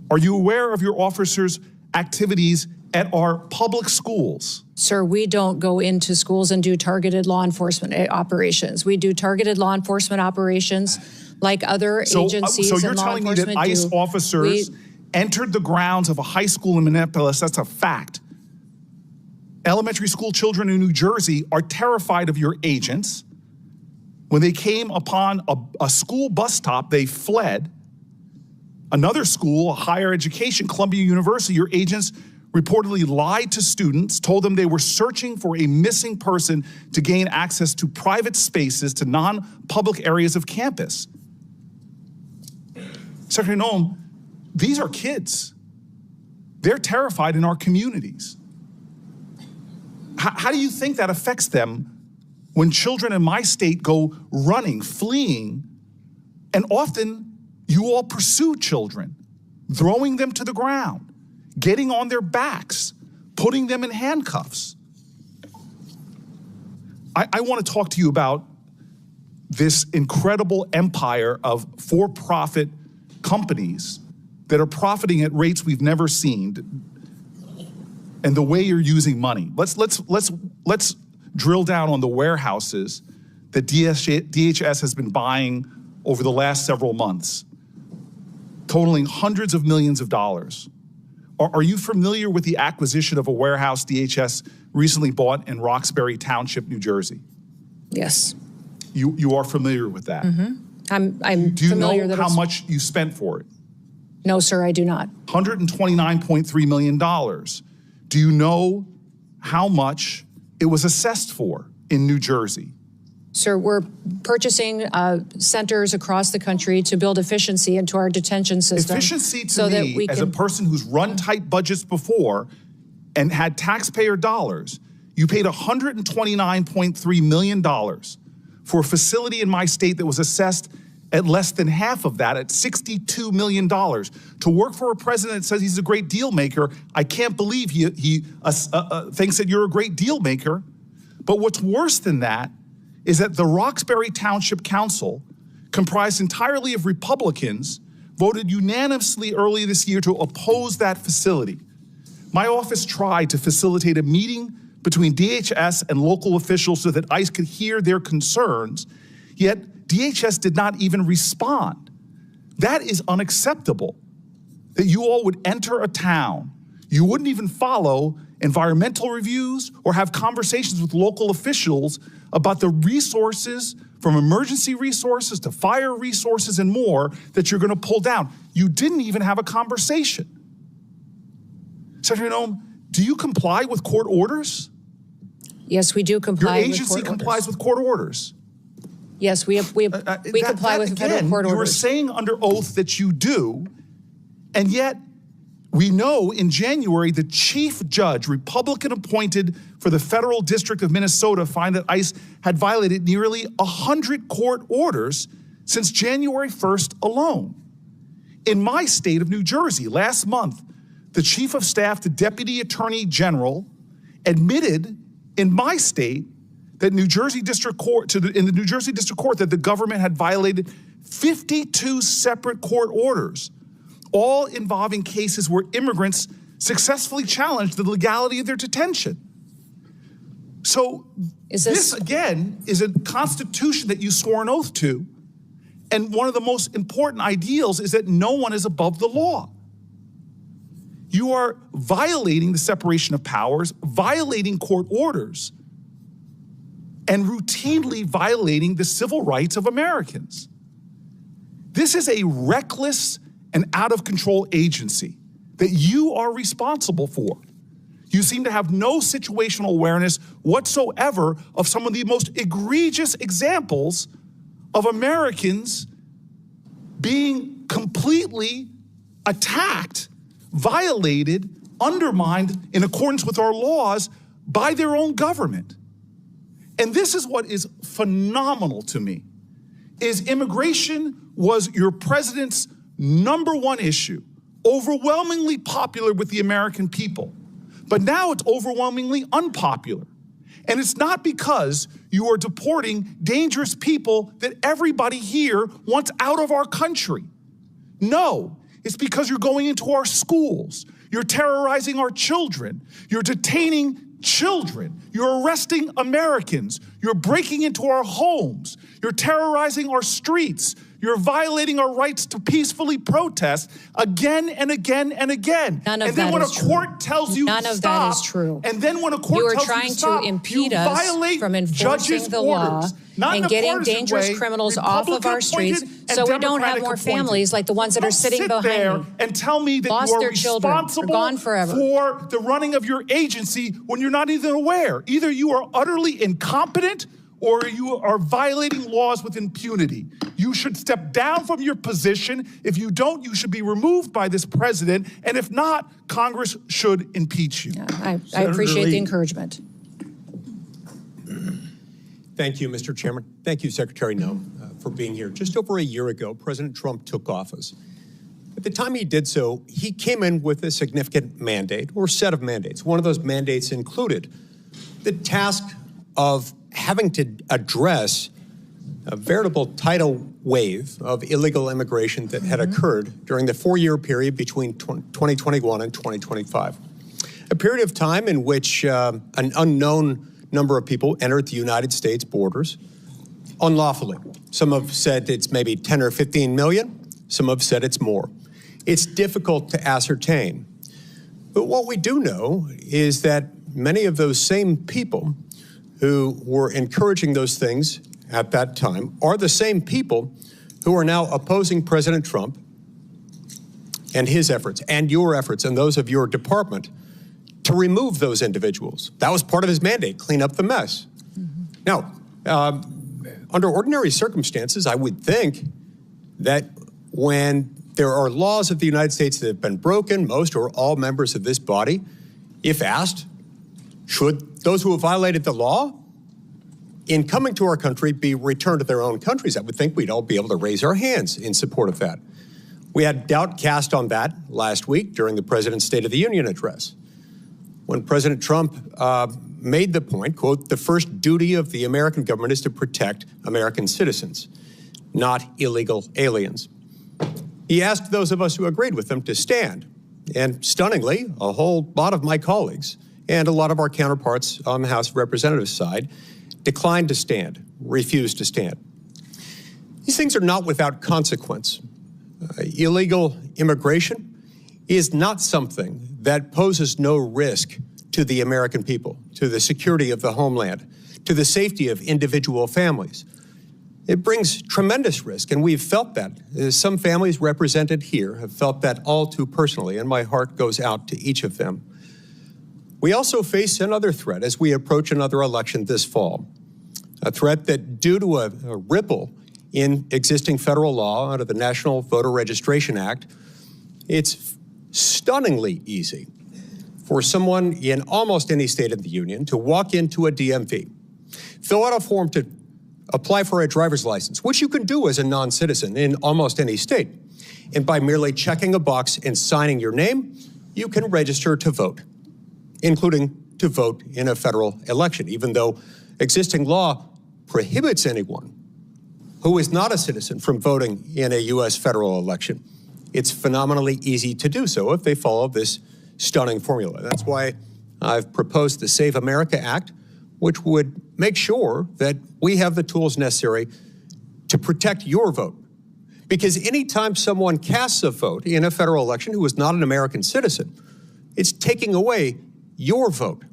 Speaker 17: Are you aware of your officers' activities at our public schools?
Speaker 5: Sir, we don't go into schools and do targeted law enforcement operations. We do targeted law enforcement operations like other agencies
Speaker 17: So you're
Speaker 5: and law
Speaker 17: telling me that
Speaker 5: enforcement
Speaker 17: ICE
Speaker 5: do.
Speaker 17: officers entered the grounds of a high school in Minneapolis? That's a fact. Elementary school children in New Jersey are terrified of your agents. When they came upon a school bus stop, they fled. Another school, a higher education, Columbia University, your agents reportedly lied to students, told them they were searching for a missing person to gain access to private spaces, to non-public areas of campus. Secretary Noem, these are kids. They're terrified in our communities. How do you think that affects them when children in my state go running, fleeing, and often you all pursue children, throwing them to the ground, getting on their backs, putting them in handcuffs? I want to talk to you about this incredible empire of for-profit companies that are profiting at rates we've never seen, and the way you're using money. Let's drill down on the warehouses that DHS has been buying over the last several months, totaling hundreds of millions of dollars. Are you familiar with the acquisition of a warehouse DHS recently bought in Roxbury Township, New Jersey?
Speaker 5: Yes.
Speaker 17: You are familiar with that?
Speaker 5: I'm
Speaker 17: Do you
Speaker 5: familiar
Speaker 17: know
Speaker 5: that
Speaker 17: how much you spent for it?
Speaker 5: No, sir, I do not.
Speaker 17: $129.3 million. Do you know how much it was assessed for in New Jersey?
Speaker 5: Sir, we're purchasing centers across the country to build efficiency into our detention system.
Speaker 17: Efficiency to
Speaker 5: so
Speaker 17: me,
Speaker 5: that we
Speaker 17: as a person who's run tight budgets before and had taxpayer dollars, you paid $129.3 million for a facility in my state that was assessed at less than half of that, at $62 million. To work for a president that says he's a great deal maker, I can't believe he thinks that you're a great deal maker. But what's worse than that is that the Roxbury Township Council, comprised entirely of Republicans, voted unanimously early this year to oppose that facility. My office tried to facilitate a meeting between DHS and local officials so that ICE could hear their concerns, yet DHS did not even respond. That is unacceptable, that you all would enter a town, you wouldn't even follow environmental reviews or have conversations with local officials about the resources, from emergency resources to fire resources and more, that you're going to pull down. You didn't even have a conversation. Secretary Noem, do you comply with court orders?
Speaker 5: Yes, we do comply
Speaker 17: Your
Speaker 5: with
Speaker 17: agency
Speaker 5: court
Speaker 17: complies
Speaker 5: orders.
Speaker 17: with court orders.
Speaker 5: Yes, we comply with federal court
Speaker 17: You were
Speaker 5: orders.
Speaker 17: saying under oath that you do, and yet we know in January the chief judge, Republican appointed for the Federal District of Minnesota, found that ICE had violated nearly 100 court orders since January 1st alone. In my state of New Jersey, last month, the chief of staff to Deputy Attorney General admitted in my state that in the New Jersey District Court that the government had violated 52 separate court orders, all involving cases where immigrants successfully challenged the legality of their detention. So this again is a constitution that you swore an oath to, and one of the most important ideals is that no one is above the law. You are violating the separation of powers, violating court orders, and routinely violating the civil rights of Americans. This is a reckless and out-of-control agency that you are responsible for. You seem to have no situational awareness whatsoever of some of the most egregious examples of Americans being completely attacked, violated, undermined in accordance with our laws by their own government. And this is what is phenomenal to me, is immigration was your president's #1 issue, overwhelmingly popular with the American people. But now it's overwhelmingly unpopular. And it's not because you are deporting dangerous people that everybody here wants out of our country. No, it's because you're going into our schools. You're terrorizing our children. You're detaining children. You're arresting Americans. You're breaking into our homes. You're terrorizing our streets. You're violating our rights to peacefully protest again and again and again.
Speaker 5: None of
Speaker 17: and then
Speaker 5: that
Speaker 17: when
Speaker 5: is
Speaker 17: a
Speaker 5: true.
Speaker 17: court tells you
Speaker 5: None
Speaker 17: to
Speaker 5: of
Speaker 17: stop,
Speaker 5: that is true.
Speaker 17: and then when a court
Speaker 5: You are
Speaker 17: tells you
Speaker 5: trying
Speaker 17: to stop,
Speaker 5: to impede
Speaker 17: you
Speaker 5: us
Speaker 17: violate
Speaker 5: from enforcing
Speaker 17: judges'
Speaker 5: the law
Speaker 17: orders. Not in
Speaker 5: and
Speaker 17: a
Speaker 5: getting
Speaker 17: partisan
Speaker 5: dangerous
Speaker 17: way,
Speaker 5: criminals off of our streets
Speaker 17: Republican-appointed
Speaker 5: so
Speaker 17: and
Speaker 5: we don't have more
Speaker 17: Democratic-appointed.
Speaker 5: families like the ones that are
Speaker 17: Don't
Speaker 5: sitting
Speaker 17: sit
Speaker 5: behind
Speaker 17: there
Speaker 5: me.
Speaker 17: and tell me that
Speaker 5: Lost
Speaker 17: you are
Speaker 5: their children. They're
Speaker 17: responsible
Speaker 5: gone forever.
Speaker 17: for the running of your agency when you're not even aware. Either you are utterly incompetent or you are violating laws with impunity. You should step down from your position. If you don't, you should be removed by this president. And if not, Congress should impeach you.
Speaker 5: I appreciate the encouragement.
Speaker 18: Thank you, Mr. Chairman. Thank you, Secretary Noem, for being here. Just over a year ago, President Trump took office. At the time he did so, he came in with a significant mandate or set of mandates. One of those mandates included the task of having to address a veritable tidal wave of illegal immigration that had occurred during the 4-year period between 2021 and 2025. A period of time in which an unknown number of people entered the United States borders unlawfully. Some have said it's maybe 10 or 15 million. Some have said it's more. It's difficult to ascertain. But what we do know is that many of those same people who were encouraging those things at that time are the same people who are now opposing President Trump and his efforts and your efforts and those of your department to remove those individuals. That was part of his mandate, clean up the mess. Now, under ordinary circumstances, I would think that when there are laws of the United States that have been broken, most or all members of this body, if asked, should those who have violated the law in coming to our country be returned to their own countries? I would think we'd all be able to raise our hands in support of that. We had doubt cast on that last week during the President's State of the Union address. when President Trump made the point, quote, the first duty of the American government is to protect American citizens, not illegal aliens. He asked those of us who agreed with him to stand. And stunningly, a whole lot of my colleagues and a lot of our counterparts on the House of Representatives side declined to stand, refused to stand. These things are not without consequence. Illegal immigration is not something that poses no risk to the American people, to the security of the homeland, to the safety of individual families. It brings tremendous risk, and we've felt that. Some families represented here have felt that all too personally, and my heart goes out to each of them. We also face another threat as we approach another election this fall, a threat that, due to a ripple in existing federal law under the National Voter Registration Act, it's stunningly easy for someone in almost any state in the union to walk into a DMV, fill out a form to apply for a driver's license, which you can do as a non-citizen in almost any state. And by merely checking a box and signing your name, you can register to vote, including to vote in a federal election, even though existing law prohibits anyone who is not a citizen from voting in a U.S. federal election. It's phenomenally easy to do so if they follow this stunning formula. That's why I've proposed the Save America Act, which would make sure that we have the tools necessary to protect your vote. Because anytime someone casts a vote in a federal election who is not an American citizen, it's taking away your vote.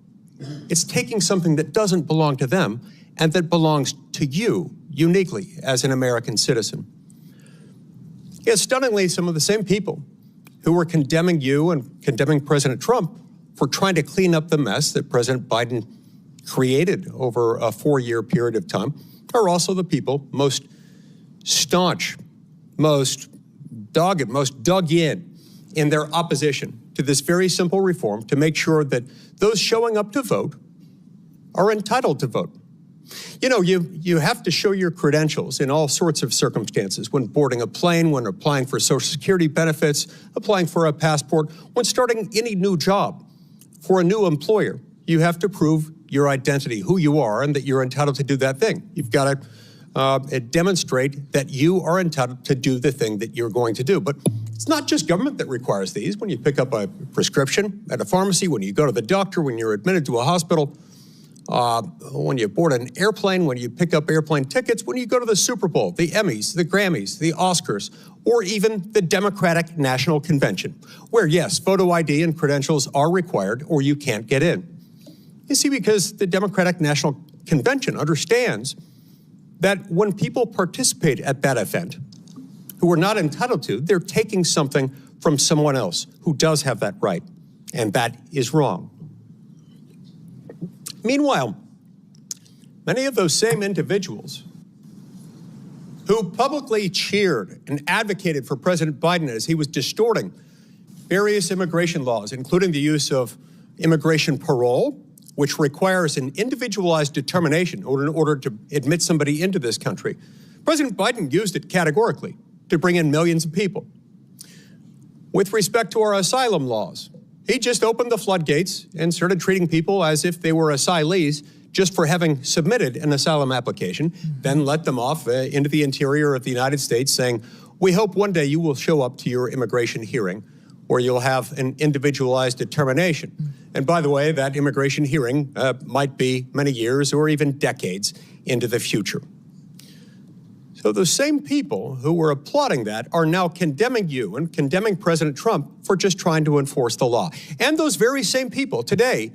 Speaker 18: It's taking something that doesn't belong to them and that belongs to you uniquely as an American citizen. Yet stunningly, some of the same people who were condemning you and condemning President Trump for trying to clean up the mess that President Biden created over a 4-year period of time are also the people most staunch, most dogged, most dug in their opposition to this very simple reform to make sure that those showing up to vote are entitled to vote. You know, you have to show your credentials in all sorts of circumstances, when boarding a plane, when applying for Social Security benefits, applying for a passport, when starting any new job. For a new employer, you have to prove your identity, who you are, and that you're entitled to do that thing. You've got to demonstrate that you are entitled to do the thing that you're going to do. But it's not just government that requires these. When you pick up a prescription at a pharmacy, when you go to the doctor, when you're admitted to a hospital, when you board an airplane, when you pick up airplane tickets, when you go to the Super Bowl, the Emmys, the Grammys, the Oscars, or even the Democratic National Convention, where, yes, photo ID and credentials are required or you can't get in. You see, because the Democratic National Convention understands that when people participate at that event who are not entitled to, they're taking something from someone else who does have that right, and that is wrong. Meanwhile, many of those same individuals who publicly cheered and advocated for President Biden as he was distorting various immigration laws, including the use of immigration parole, which requires an individualized determination in order to admit somebody into this country. President Biden used it categorically to bring in millions of people. With respect to our asylum laws, he just opened the floodgates and started treating people as if they were asylees just for having submitted an asylum application, then let them off into the interior of the United States saying, we hope one day you will show up to your immigration hearing where you'll have an individualized determination. And by the way, that immigration hearing might be many years or even decades into the future. So the same people who were applauding that are now condemning you and condemning President Trump for just trying to enforce the law. And those very same people today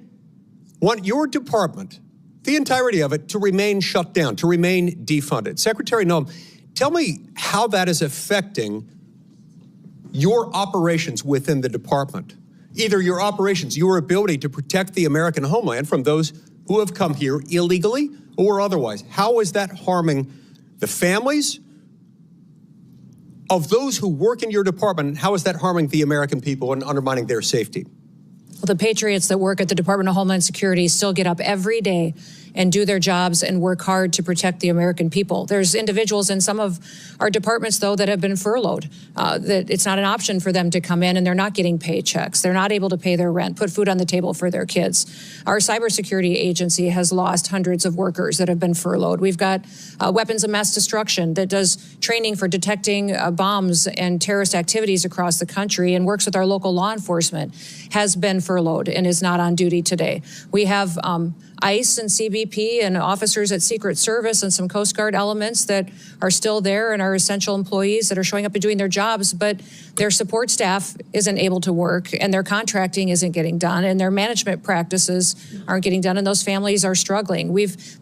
Speaker 18: want your department, the entirety of it, to remain shut down, to remain defunded. Secretary Noem, tell me how that is affecting your operations within the department. Either your operations, your ability to protect the American homeland from those who have come here illegally or otherwise. How is that harming the families of those who work in your department? How is that harming the American people and undermining their safety?
Speaker 5: Well, the patriots that work at the Department of Homeland Security still get up every day and do their jobs and work hard to protect the American people. There's individuals in some of our departments, though, that have been furloughed, that it's not an option for them to come in, and they're not getting paychecks. They're not able to pay their rent, put food on the table for their kids. Our cybersecurity agency has lost hundreds of workers that have been furloughed. We've got weapons of mass destruction that does training for detecting bombs and terrorist activities across the country and works with our local law enforcement, has been furloughed and is not on duty today. We have ICE and CBP and officers at Secret Service and some Coast Guard elements that are still there and are essential employees that are showing up and doing their jobs, but their support staff isn't able to work, and their contracting isn't getting done, and their management practices aren't getting done, and those families are struggling.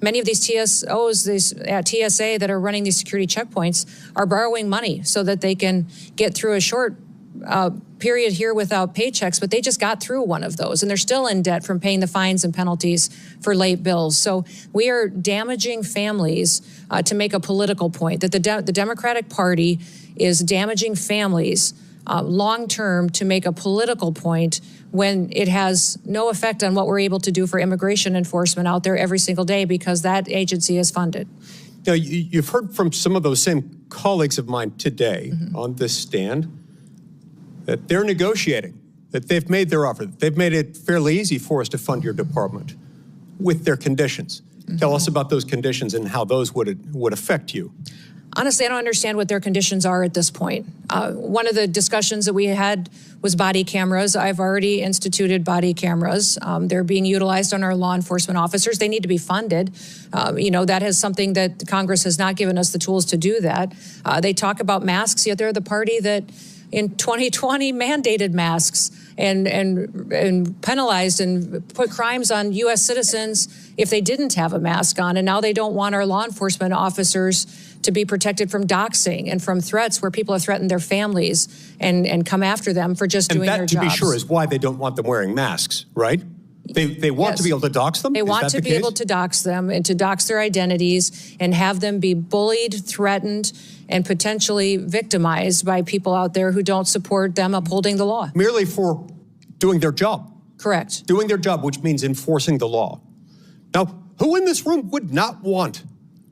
Speaker 5: Many of these TSOs at TSA that are running these security checkpoints are borrowing money so that they can get through a short period here without paychecks, but they just got through one of those, and they're still in debt from paying the fines and penalties for late bills. So we are damaging families to make a political point, that the Democratic Party is damaging families long-term to make a political point when it has no effect on what we're able to do for immigration enforcement out there every single day, because that agency is funded.
Speaker 18: Now, you've heard from some of those same colleagues of mine today on this stand that they're negotiating, that they've made their offer, that they've made it fairly easy for us to fund your department with their conditions. Tell us about those conditions and how those would affect you.
Speaker 5: Honestly, I don't understand what their conditions are at this point. One of the discussions that we had was body cameras. I've already instituted body cameras. They're being utilized on our law enforcement officers. They need to be funded. That is something that Congress has not given us the tools to do that. They talk about masks, yet they're the party that in 2020 mandated masks and penalized and put crimes on U.S. citizens if they didn't have a mask on. And now they don't want our law enforcement officers to be protected from doxing and from threats where people have threatened their families and come after them for just doing their jobs.
Speaker 18: And that, to be sure, is why they don't want them wearing masks, right? They want to be able to dox them?
Speaker 5: They want to be able to dox them and to dox their identities and have them be bullied, threatened, and potentially victimized by people out there who don't support them upholding the law.
Speaker 18: Merely for doing their job.
Speaker 5: Correct.
Speaker 18: Doing their job, which means enforcing the law. Now, who in this room would not want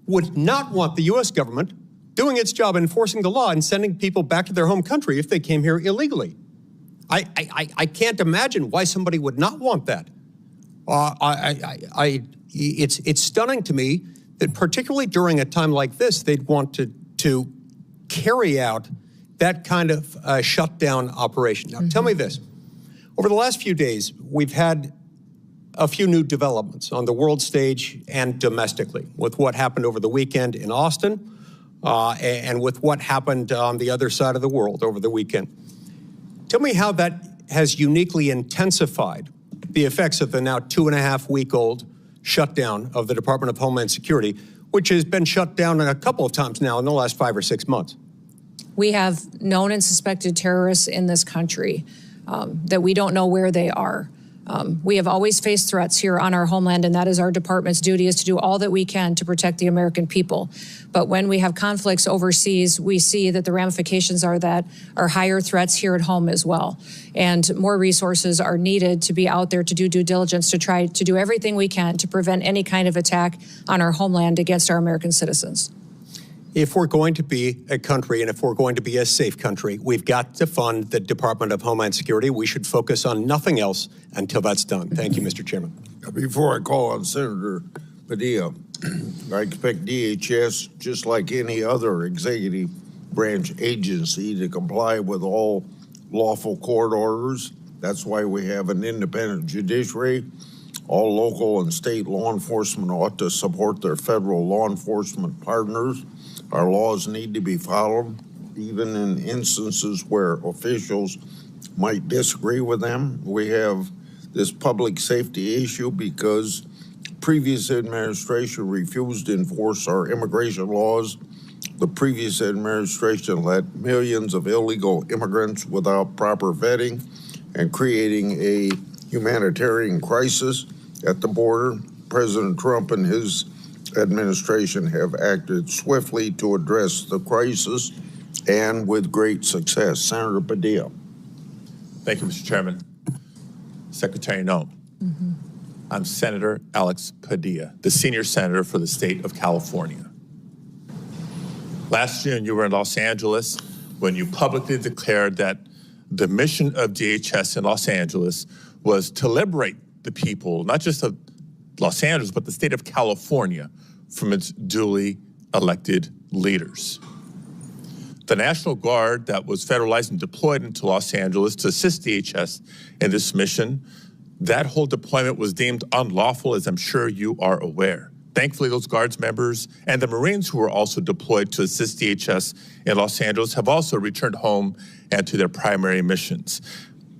Speaker 18: the U.S. government doing its job enforcing the law and sending people back to their home country if they came here illegally? I can't imagine why somebody would not want that. It's stunning to me that particularly during a time like this, they'd want to carry out that kind of shutdown operation. Now, tell me this. Over the last few days, we've had a few new developments on the world stage and domestically with what happened over the weekend in Austin and with what happened on the other side of the world over the weekend. Tell me how that has uniquely intensified the effects of the now 2.5-week-old shutdown of the Department of Homeland Security, which has been shut down a couple of times now in the last 5 or 6 months.
Speaker 5: We have known and suspected terrorists in this country that we don't know where they are. We have always faced threats here on our homeland, and that is our department's duty, is to do all that we can to protect the American people. But when we have conflicts overseas, we see that the ramifications are higher threats here at home as well. And more resources are needed to be out there to do due diligence, to try to do everything we can to prevent any kind of attack on our homeland against our American citizens.
Speaker 18: If we're going to be a country and if we're going to be a safe country, we've got to fund the Department of Homeland Security. We should focus on nothing else until that's done. Thank you, Mr. Chairman.
Speaker 2: Before I call on Senator Padilla, I expect DHS, just like any other executive branch agency, to comply with all lawful court orders. That's why we have an independent judiciary. All local and state law enforcement ought to support their federal law enforcement partners. Our laws need to be followed, even in instances where officials might disagree with them. We have this public safety issue because previous administration refused to enforce our immigration laws. The previous administration let millions of illegal immigrants without proper vetting and creating a humanitarian crisis at the border. President Trump and his administration have acted swiftly to address the crisis and with great success. Senator Padilla.
Speaker 19: Thank you, Mr. Chairman. Secretary Noem. I'm Senator Alex Padilla, the senior senator for the state of California. Last June, you were in Los Angeles when you publicly declared that the mission of DHS in Los Angeles was to liberate the people, not just of Los Angeles, but the state of California from its duly elected leaders. The National Guard that was federalized and deployed into Los Angeles to assist DHS in this mission, that whole deployment was deemed unlawful, as I'm sure you are aware. Thankfully, those Guards members and the Marines who were also deployed to assist DHS in Los Angeles have also returned home and to their primary missions.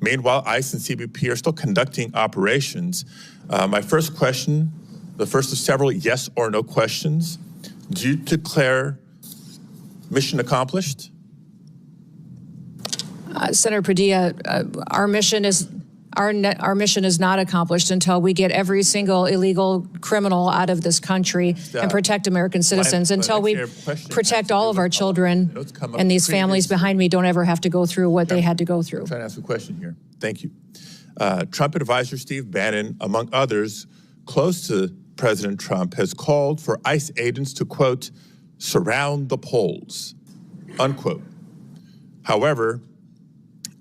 Speaker 19: Meanwhile, ICE and CBP are still conducting operations. My first question, the first of several yes or no questions, do you declare mission accomplished?
Speaker 5: Senator Padilla, our mission is not accomplished until we get every single illegal criminal out of this country and protect American citizens, until we protect all of our children and these families behind me don't ever have to go through what they had to go through.
Speaker 19: I'm trying to ask a question here. Thank you. Trump advisor Steve Bannon, among others close to President Trump, has called for ICE agents to, quote, surround the polls, unquote. However,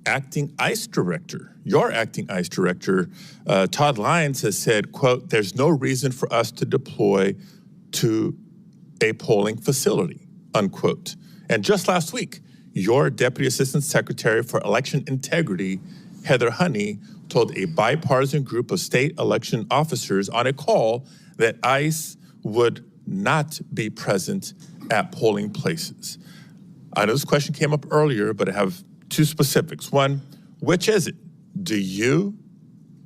Speaker 19: acting ICE director, your acting ICE director, Todd Lyons, has said, quote, there's no reason for us to deploy to a polling facility, unquote. And just last week, your Deputy Assistant Secretary for Election Integrity, Heather Honey, told a bipartisan group of state election officers on a call that ICE would not be present at polling places. I know this question came up earlier, but I have two specifics. One, which is it? Do you,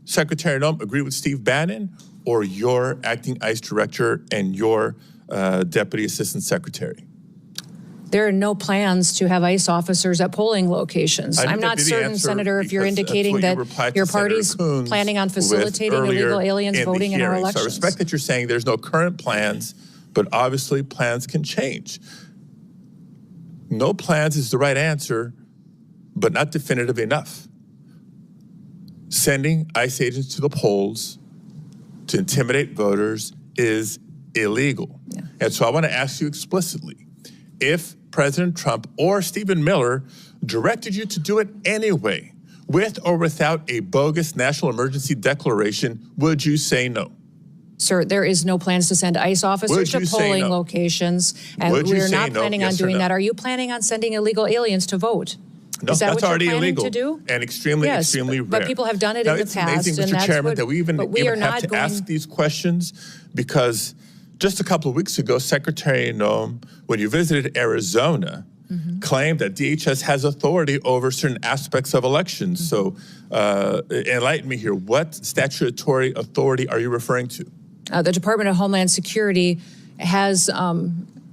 Speaker 19: Secretary Noem, agree with Steve Bannon, or your acting ICE director and your Deputy Assistant Secretary?
Speaker 5: There are no plans to have ICE officers at polling locations. I'm not certain, Senator, if you're indicating that your party's planning on facilitating illegal aliens voting in our elections.
Speaker 19: So I respect that you're saying there's no current plans, but obviously plans can change. No plans is the right answer, but not definitive enough. Sending ICE agents to the polls to intimidate voters is illegal. Yeah. And so I want to ask you explicitly, if President Trump or Stephen Miller directed you to do it anyway, with or without a bogus national emergency declaration, would you say no?
Speaker 5: Sir, there is no plans to send ICE officers to polling locations, and we're not planning on doing that. Are you planning on sending illegal aliens to vote?
Speaker 19: No,
Speaker 5: is that
Speaker 19: that's
Speaker 5: what
Speaker 19: already
Speaker 5: you're planning
Speaker 19: illegal
Speaker 5: to do?
Speaker 19: And extremely rare.
Speaker 5: But people have done it in the past.
Speaker 19: It's amazing, Mr. Chairman, that we even have to ask these questions, because just a couple of weeks ago, Secretary Noem, when you visited Arizona, claimed that DHS has authority over certain aspects of elections. So enlighten me here. What statutory authority are you referring to?
Speaker 5: The Department of Homeland Security has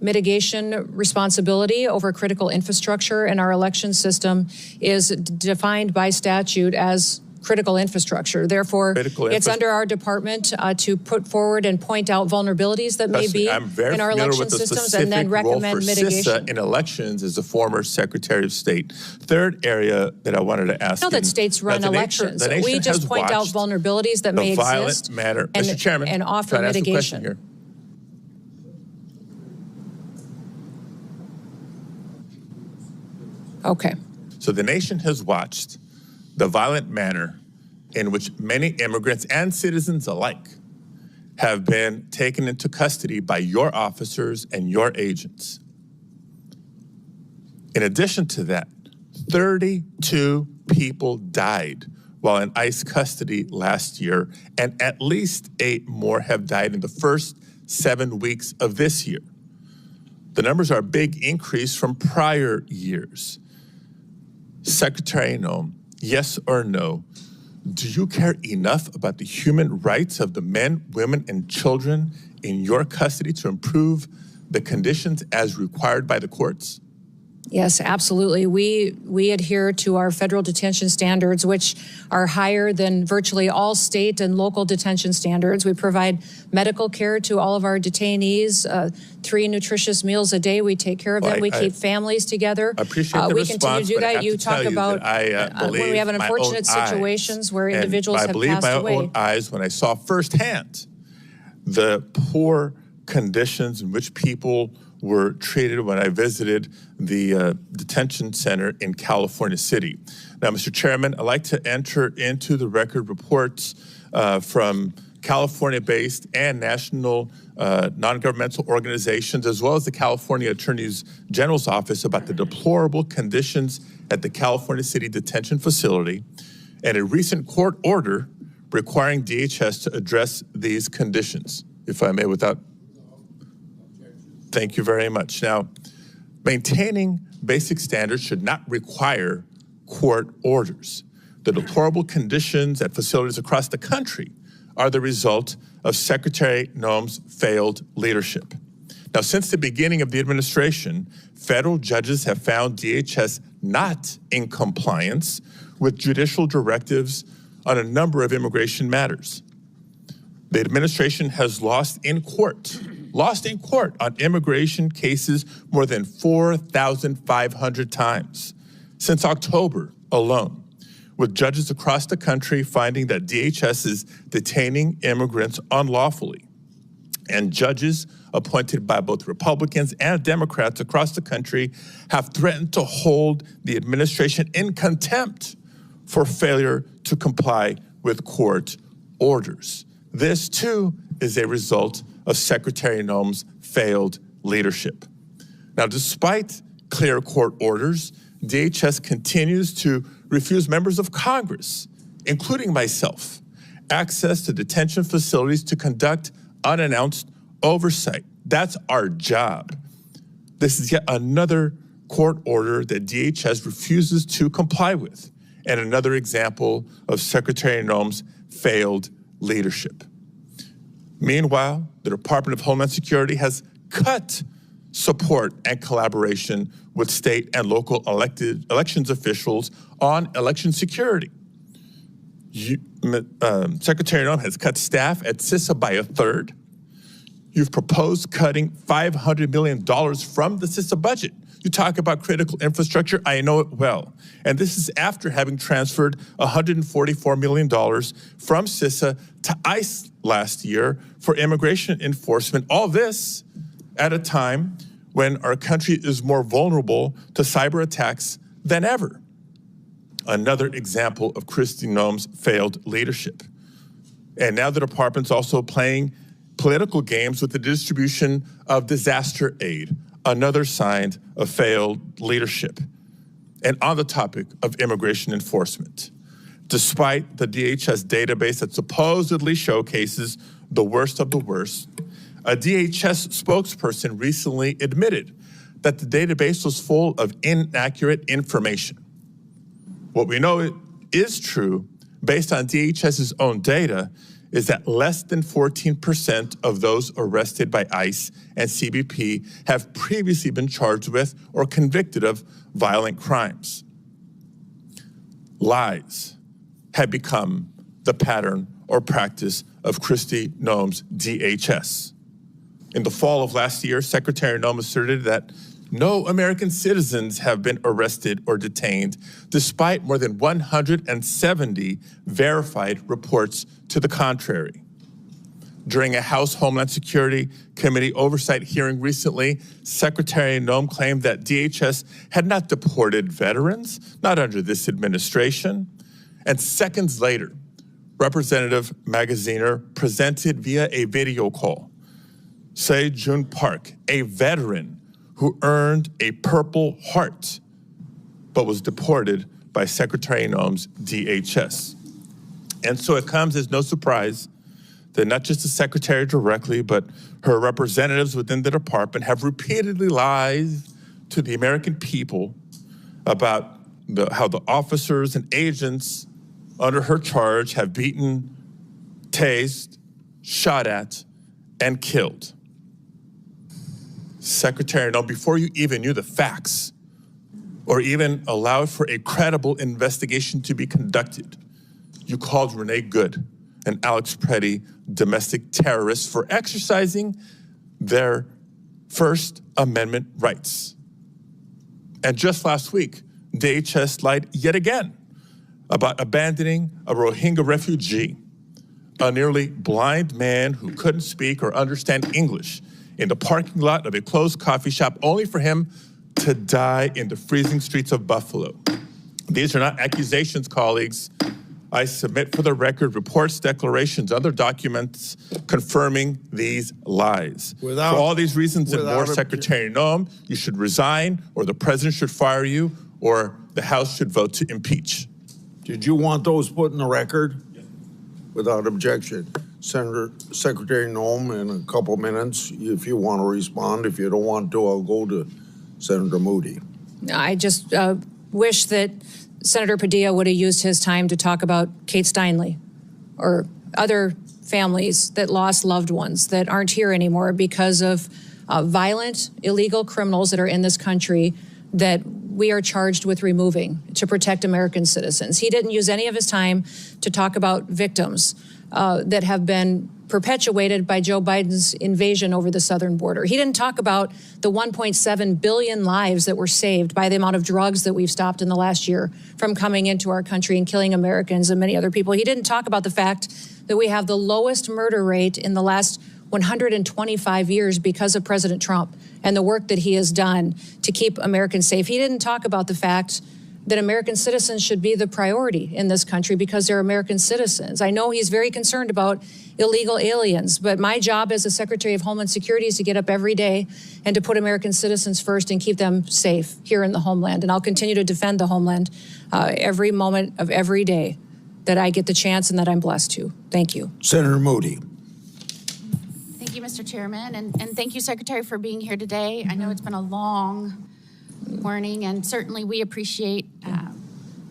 Speaker 5: mitigation responsibility over critical infrastructure, and our election system is defined by statute as critical infrastructure. Therefore, it's under our department to put forward and point out vulnerabilities that may be in our election systems, and then recommend mitigation.
Speaker 19: In elections as a former Secretary of State. Third area that I wanted to ask.
Speaker 5: I know that states run elections. We just point out vulnerabilities that may exist
Speaker 19: Mr. Chairman,
Speaker 5: and offer mitigation. Here. Okay.
Speaker 19: So the nation has watched the violent manner in which many immigrants and citizens alike have been taken into custody by your officers and your agents. In addition to that, 32 people died while in ICE custody last year, and at least 8 more have died in the first 7 weeks of this year. The numbers are a big increase from prior years. Secretary Noem, yes or no, do you care enough about the human rights of the men, women, and children in your custody to improve the conditions as required by the courts?
Speaker 5: Yes, absolutely. We adhere to our federal detention standards, which are higher than virtually all state and local detention standards. We provide medical care to all of our detainees, 3 nutritious meals a day. We take care of them. We keep families together.
Speaker 19: I appreciate the
Speaker 5: we
Speaker 19: response,
Speaker 5: continue to do
Speaker 19: but I
Speaker 5: that.
Speaker 19: have
Speaker 5: You
Speaker 19: to
Speaker 5: talk
Speaker 19: tell you
Speaker 5: about
Speaker 19: that I
Speaker 5: when we have
Speaker 19: believe my
Speaker 5: unfortunate
Speaker 19: own
Speaker 5: situations
Speaker 19: eyes.
Speaker 5: where
Speaker 19: And
Speaker 5: individuals
Speaker 19: I
Speaker 5: have
Speaker 19: believe
Speaker 5: passed
Speaker 19: my
Speaker 5: away.
Speaker 19: own eyes when I saw firsthand the poor conditions in which people were treated when I visited the detention center in California City. Now, Mr. Chairman, I'd like to enter into the record reports from California-based and national non-governmental organizations, as well as the California Attorney General's Office, about the deplorable conditions at the California City Detention Facility and a recent court order requiring DHS to address these conditions. If I may, without... Thank you very much. Now, maintaining basic standards should not require court orders. The deplorable conditions at facilities across the country are the result of Secretary Noem's failed leadership. Now, since the beginning of the administration, federal judges have found DHS not in compliance with judicial directives on a number of immigration matters. The administration has lost in court on immigration cases more than 4,500 times since October alone, with judges across the country finding that DHS is detaining immigrants unlawfully. And judges appointed by both Republicans and Democrats across the country have threatened to hold the administration in contempt for failure to comply with court orders. This, too, is a result of Secretary Noem's failed leadership. Now, despite clear court orders, DHS continues to refuse members of Congress, including myself, access to detention facilities to conduct unannounced oversight. That's our job. This is yet another court order that DHS refuses to comply with, and another example of Secretary Noem's failed leadership. Meanwhile, the Department of Homeland Security has cut support and collaboration with state and local elections officials on election security. Secretary Noem has cut staff at CISA by 1/3. You've proposed cutting $500 million from the CISA budget. You talk about critical infrastructure, I know it well. And this is after having transferred $144 million from CISA to ICE last year for immigration enforcement. All this at a time when our country is more vulnerable to cyber attacks than ever. Another example of Kristi Noem's failed leadership. And now the department's also playing political games with the distribution of disaster aid, another sign of failed leadership. And on the topic of immigration enforcement, despite the DHS database that supposedly showcases the worst of the worst, a DHS spokesperson recently admitted that the database was full of inaccurate information. What we know is true, based on DHS's own data, is that less than 14% of those arrested by ICE and CBP have previously been charged with or convicted of violent crimes. Lies have become the pattern or practice of Kristi Noem's DHS. In the fall of last year, Secretary Noem asserted that no American citizens have been arrested or detained, despite more than 170 verified reports to the contrary. During a House Homeland Security Committee oversight hearing recently, Secretary Noem claimed that DHS had not deported veterans, not under this administration. And seconds later, Representative Magaziner presented via a video call Se-Jun Park, a veteran who earned a Purple Heart, but was deported by Secretary Noem's DHS. And so it comes as no surprise that not just the secretary directly, but her representatives within the department have repeatedly lied to the American people about how the officers and agents under her charge have beaten, tased, shot at, and killed. Secretary Noem, before you even knew the facts, or even allowed for a credible investigation to be conducted. You called Renee Good and Alex Preddy domestic terrorists for exercising their First Amendment rights. And just last week, DHS lied yet again about abandoning a Rohingya refugee, a nearly blind man who couldn't speak or understand English, in the parking lot of a closed coffee shop, only for him to die in the freezing streets of Buffalo. These are not accusations, colleagues. I submit for the record reports, declarations, other documents confirming these lies. For all these reasons and more, Secretary Noem, you should resign, or the president should fire you, or the House should vote to impeach.
Speaker 2: Did you want those put in the record? Yes. Without objection. Secretary Noem, in a couple minutes, if you want to respond. If you don't want to, I'll go to Senator Moody.
Speaker 5: I just wish that Senator Padilla would have used his time to talk about Kate Steinle or other families that lost loved ones that aren't here anymore because of violent, illegal criminals that are in this country that we are charged with removing to protect American citizens. He didn't use any of his time to talk about victims that have been perpetuated by Joe Biden's invasion over the southern border. He didn't talk about the 1.7 billion lives that were saved by the amount of drugs that we've stopped in the last year from coming into our country and killing Americans and many other people. He didn't talk about the fact that we have the lowest murder rate in the last 125 years because of President Trump and the work that he has done to keep Americans safe. He didn't talk about the fact that American citizens should be the priority in this country because they're American citizens. I know he's very concerned about illegal aliens, but my job as a Secretary of Homeland Security is to get up every day and to put American citizens first and keep them safe here in the homeland. And I'll continue to defend the homeland every moment of every day that I get the chance and that I'm blessed to. Thank you.
Speaker 2: Senator Moody.
Speaker 11: Thank you, Mr. Chairman, and thank you, Secretary, for being here today. I know it's been a long morning, and certainly we appreciate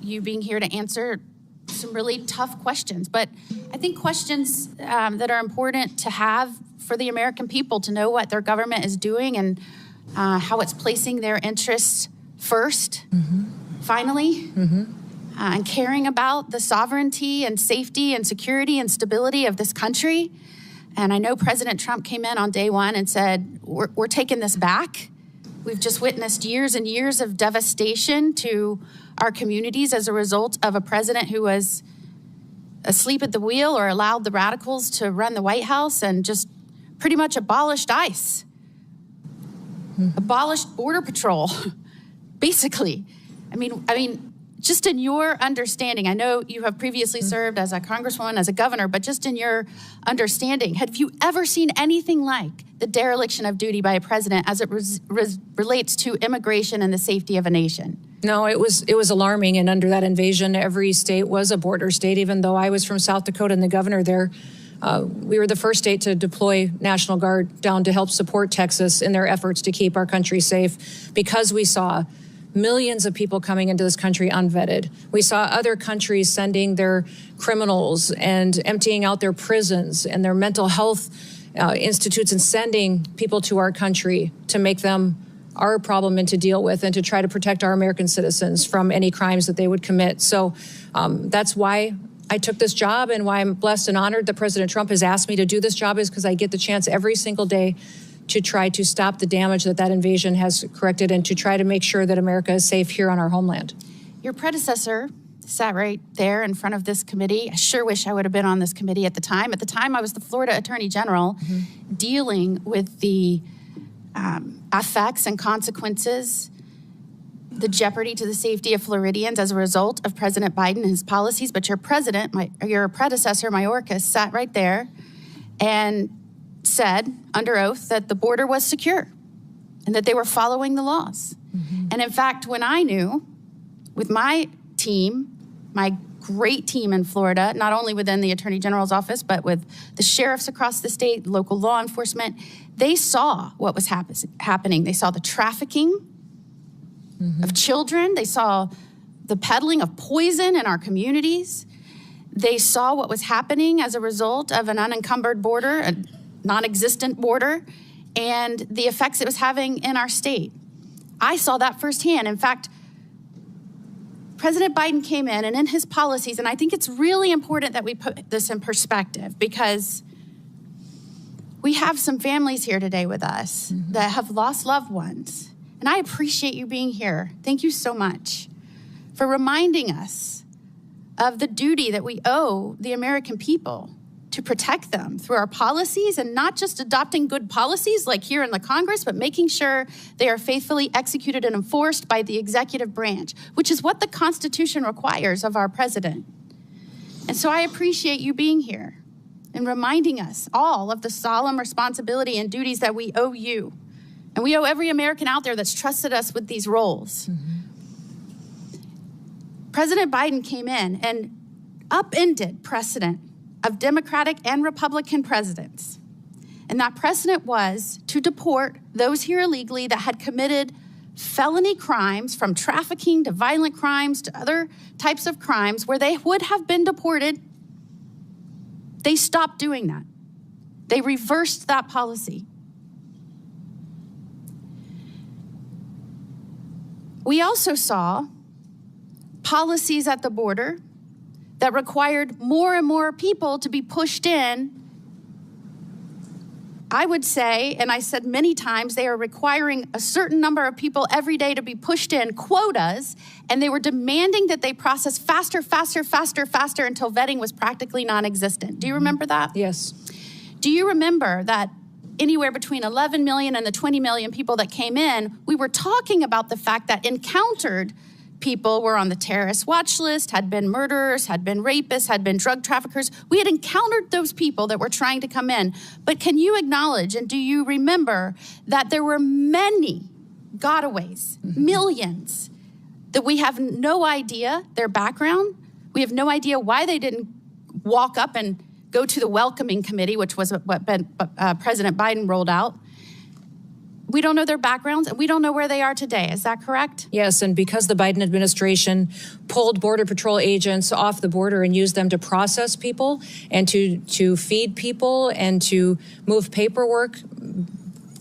Speaker 11: you being here to answer some really tough questions. But I think questions that are important to have for the American people to know what their government is doing and how it's placing their interests first, finally, and caring about the sovereignty and safety and security and stability of this country. And I know President Trump came in on day one and said, we're taking this back. We've just witnessed years and years of devastation to our communities as a result of a president who was asleep at the wheel or allowed the radicals to run the White House and just pretty much abolished ICE, abolished Border Patrol, basically. I mean, just in your understanding, I know you have previously served as a congresswoman, as a governor, but just in your understanding, have you ever seen anything like the dereliction of duty by a president as it relates to immigration and the safety of a nation?
Speaker 5: No, it was alarming. And under that invasion, every state was a border state. Even though I was from South Dakota and the governor there, we were the first state to deploy National Guard down to help support Texas in their efforts to keep our country safe because we saw millions of people coming into this country unvetted. We saw other countries sending their criminals and emptying out their prisons and their mental health institutes and sending people to our country to make them our problem and to deal with and to try to protect our American citizens from any crimes that they would commit. So that's why I took this job and why I'm blessed and honored that President Trump has asked me to do this job is because I get the chance every single day to try to stop the damage that invasion has corrected and to try to make sure that America is safe here on our homeland.
Speaker 11: Your predecessor sat right there in front of this committee. I sure wish I would have been on this committee at the time. At the time, I was the Florida Attorney General dealing with the effects and consequences, the jeopardy to the safety of Floridians as a result of President Biden and his policies. But your predecessor, Mayorkas, sat right there and said under oath that the border was secure and that they were following the laws. And in fact, when I knew with my team, my great team in Florida, not only within the Attorney General's office, but with the sheriffs across the state, local law enforcement, they saw what was happening. They saw the trafficking of children. They saw the peddling of poison in our communities. They saw what was happening as a result of an unencumbered border, a non-existent border, and the effects it was having in our state. I saw that firsthand. In fact, President Biden came in, and in his policies, and I think it's really important that we put this in perspective, because we have some families here today with us that have lost loved ones. And I appreciate you being here. Thank you so much for reminding us of the duty that we owe the American people to protect them through our policies, and not just adopting good policies like here in the Congress, but making sure they are faithfully executed and enforced by the executive branch, which is what the Constitution requires of our president. And so I appreciate you being here and reminding us all of the solemn responsibility and duties that we owe you. And we owe every American out there that's trusted us with these roles. President Biden came in and upended precedent of Democratic and Republican presidents. And that precedent was to deport those here illegally that had committed felony crimes, from trafficking to violent crimes to other types of crimes where they would have been deported. They stopped doing that. They reversed that policy. We also saw policies at the border that required more and more people to be pushed in. I would say, and I said many times, they are requiring a certain number of people every day to be pushed in, quotas, and they were demanding that they process faster until vetting was practically non-existent. Do you remember that?
Speaker 5: Yes.
Speaker 11: Do you remember that anywhere between 11 million and the 20 million people that came in, we were talking about the fact that encountered people were on the terrorist watch list, had been murderers, had been rapists, had been drug traffickers. We had encountered those people that were trying to come in. But can you acknowledge, and do you remember, that there were many gotaways, millions, that we have no idea their background? We have no idea why they didn't walk up and go to the welcoming committee, which was what President Biden rolled out. We don't know their backgrounds, and we don't know where they are today. Is that correct?
Speaker 5: Yes, and because the Biden administration pulled Border Patrol agents off the border and used them to process people and to feed people and to move paperwork,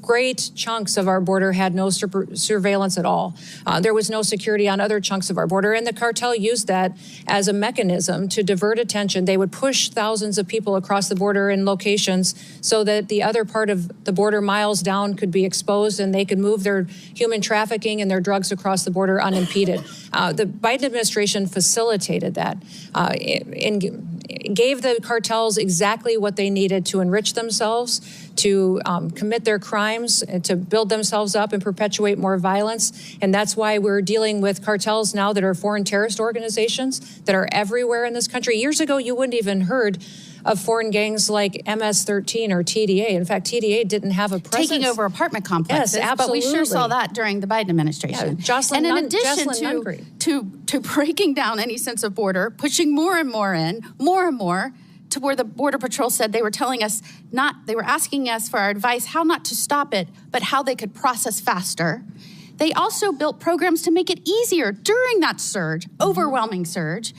Speaker 5: great chunks of our border had no surveillance at all. There was no security on other chunks of our border, and the cartel used that as a mechanism to divert attention. They would push thousands of people across the border in locations so that the other part of the border miles down could be exposed, and they could move their human trafficking and their drugs across the border unimpeded. The Biden administration facilitated that and gave the cartels exactly what they needed to enrich themselves, to commit their crimes, and to build themselves up and perpetuate more violence. And that's why we're dealing with cartels now that are foreign terrorist organizations that are everywhere in this country. Years ago, you wouldn't even heard of foreign gangs like MS-13 or TDA. In fact, TDA didn't have a presence.
Speaker 11: Taking over apartment complexes.
Speaker 5: Yes, absolutely.
Speaker 11: But we sure saw that during the Biden administration.
Speaker 5: Yeah,
Speaker 11: and in addition to breaking down any sense of border, pushing more and more in, more and more, to where the Border Patrol said they were telling us they were asking us for our advice how not to stop it, but how they could process faster. They also built programs to make it easier during that surge, overwhelming surge,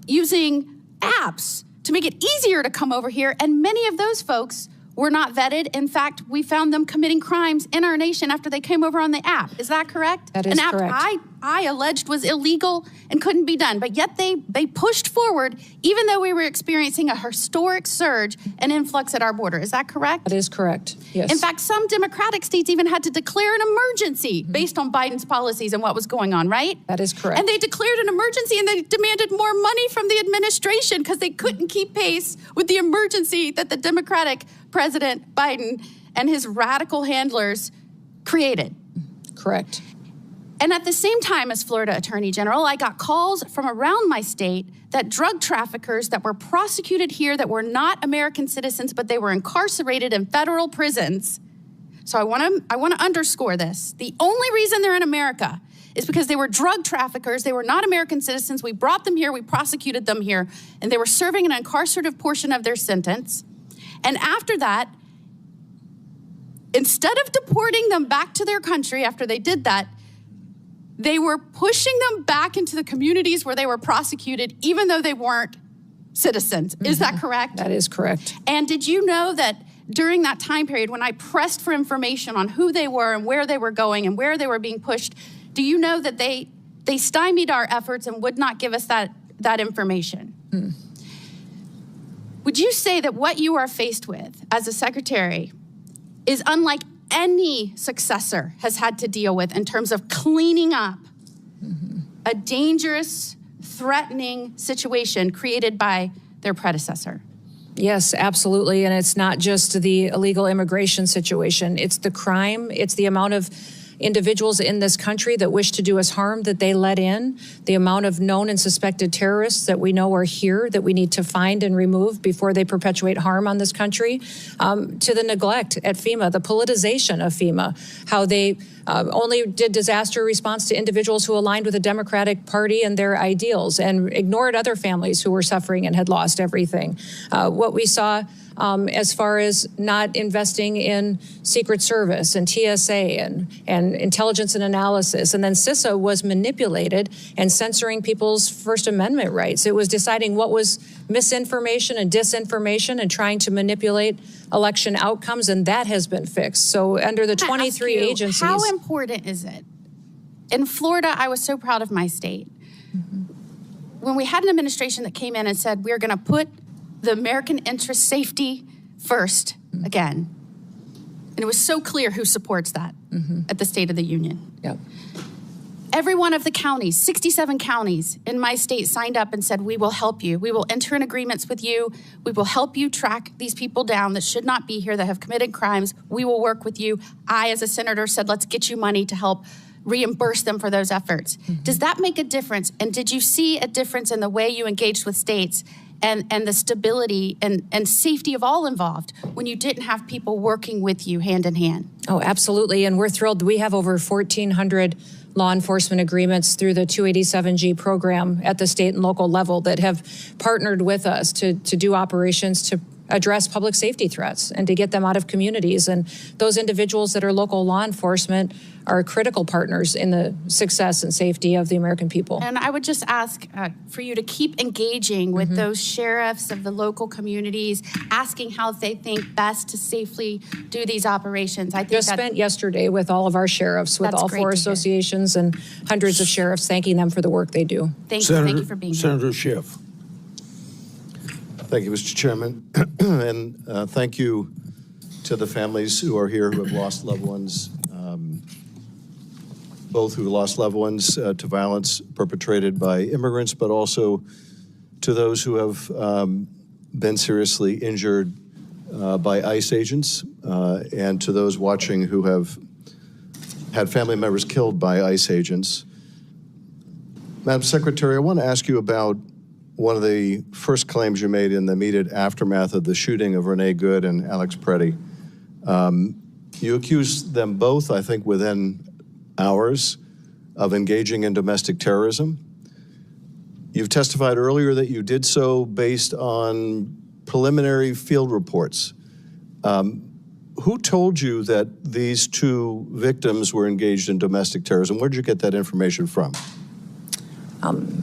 Speaker 11: using apps to make it easier to come over here. And many of those folks were not vetted. In fact, we found them committing crimes in our nation after they came over on the app. Is that correct?
Speaker 5: That is correct.
Speaker 11: An app I alleged was illegal and couldn't be done, but yet they pushed forward even though we were experiencing a historic surge and influx at our border. Is that correct?
Speaker 5: That is correct, yes.
Speaker 11: In fact, some Democratic states even had to declare an emergency based on Biden's policies and what was going on, right?
Speaker 5: That is correct.
Speaker 11: And they declared an emergency and they demanded more money from the administration because they couldn't keep pace with the emergency that the Democratic President Biden and his radical handlers created.
Speaker 5: Correct.
Speaker 11: And at the same time as Florida Attorney General, I got calls from around my state that drug traffickers that were prosecuted here that were not American citizens, but they were incarcerated in federal prisons. So I want to underscore this. The only reason they're in America is because they were drug traffickers. They were not American citizens. We brought them here. We prosecuted them here. And they were serving an incarcerative portion of their sentence. And after that, instead of deporting them back to their country after they did that, they were pushing them back into the communities where they were prosecuted, even though they weren't citizens. Is that correct?
Speaker 5: That is correct.
Speaker 11: And did you know that during that time period, when I pressed for information on who they were and where they were going and where they were being pushed, do you know that they They stymied our efforts and would not give us that information. Would you say that what you are faced with as a secretary is unlike any successor has had to deal with in terms of cleaning up a dangerous, threatening situation created by their predecessor?
Speaker 5: Yes, absolutely. And it's not just the illegal immigration situation. It's the crime. It's the amount of individuals in this country that wish to do us harm that they let in, the amount of known and suspected terrorists that we know are here that we need to find and remove before they perpetuate harm on this country, to the neglect at FEMA, the politicization of FEMA, how they only did disaster response to individuals who aligned with the Democratic Party and their ideals and ignored other families who were suffering and had lost everything. What we saw as far as not investing in Secret Service and TSA and intelligence and analysis. And then CISA was manipulated and censoring people's First Amendment rights. It was deciding what was misinformation and disinformation and trying to manipulate election outcomes, and that has been fixed. So under the 23 agencies.
Speaker 11: How important is it? In Florida, I was so proud of my state. When we had an administration that came in and said, we're going to put the American interest safety first again. And it was so clear who supports that at the State of the Union.
Speaker 5: Yep.
Speaker 11: Every one of the counties, 67 counties in my state signed up and said, we will help you. We will enter in agreements with you. We will help you track these people down that should not be here, that have committed crimes. We will work with you. I, as a senator, said, let's get you money to help reimburse them for those efforts. Does that make a difference? And did you see a difference in the way you engaged with states and the stability and safety of all involved when you didn't have people working with you hand in hand?
Speaker 5: Oh, absolutely. And we're thrilled. We have over 1,400 law enforcement agreements through the 287G program at the state and local level that have partnered with us to do operations to address public safety threats and to get them out of communities. And those individuals that are local law enforcement are critical partners in the success and safety of the American people.
Speaker 11: And I would just ask for you to keep engaging with those sheriffs of the local communities, asking how they think best to safely do these operations. I think
Speaker 5: just spent yesterday with all of our sheriffs, with all four associations and hundreds of sheriffs, thanking them for the work they do.
Speaker 11: Thank you for being here.
Speaker 2: Senator Schiff.
Speaker 13: Thank you, Mr. Chairman. And thank you to the families who are here who have lost loved ones, both who lost loved ones to violence perpetrated by immigrants, but also to those who have been seriously injured by ICE agents, and to those watching who have had family members killed by ICE agents. Madam Secretary, I want to ask you about one of the first claims you made in the immediate aftermath of the shooting of Renee Good and Alex Preddy. You accused them both, I think, within hours of engaging in domestic terrorism. You've testified earlier that you did so based on preliminary field reports. Who told you that these two victims were engaged in domestic terrorism? Where did you get that information from?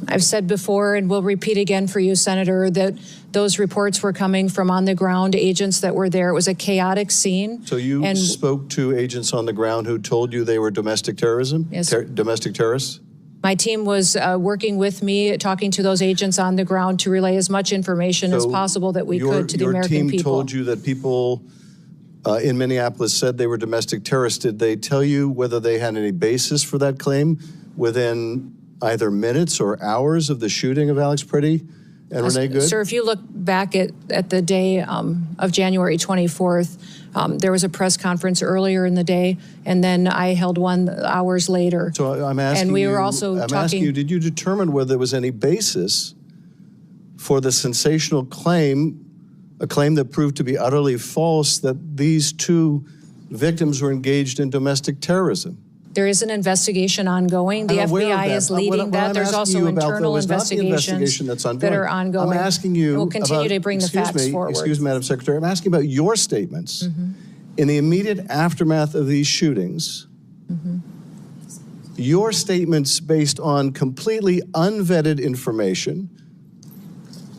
Speaker 5: I've said before, and will repeat again for you, Senator, that those reports were coming from on-the-ground agents that were there. It was a chaotic scene.
Speaker 13: So you spoke to agents on the ground who told you they were domestic terrorism?
Speaker 5: Yes.
Speaker 13: Domestic terrorists?
Speaker 5: My team was working with me, talking to those agents on the ground to relay as much information as possible that we could to the American people.
Speaker 13: Your team told you that people in Minneapolis said they were domestic terrorists. Did they tell you whether they had any basis for that claim within either minutes or hours of the shooting of Alex Preddy and Renee Good?
Speaker 5: Sir, if you look back at the day of January 24th, there was a press conference earlier in the day, and then I held one hours later.
Speaker 13: So I'm asking
Speaker 5: and we
Speaker 13: you,
Speaker 5: were also talking.
Speaker 13: Did you determine whether there was any basis for the sensational claim, a claim that proved to be utterly false, that these two victims were engaged in domestic terrorism?
Speaker 5: There is an investigation ongoing. The FBI is leading that. There's also internal investigations that are ongoing.
Speaker 13: I'm asking you
Speaker 5: we'll continue to bring the facts forward.
Speaker 13: Excuse me, Madam Secretary. I'm asking about your statements. In the immediate aftermath of these shootings, your statements based on completely unvetted information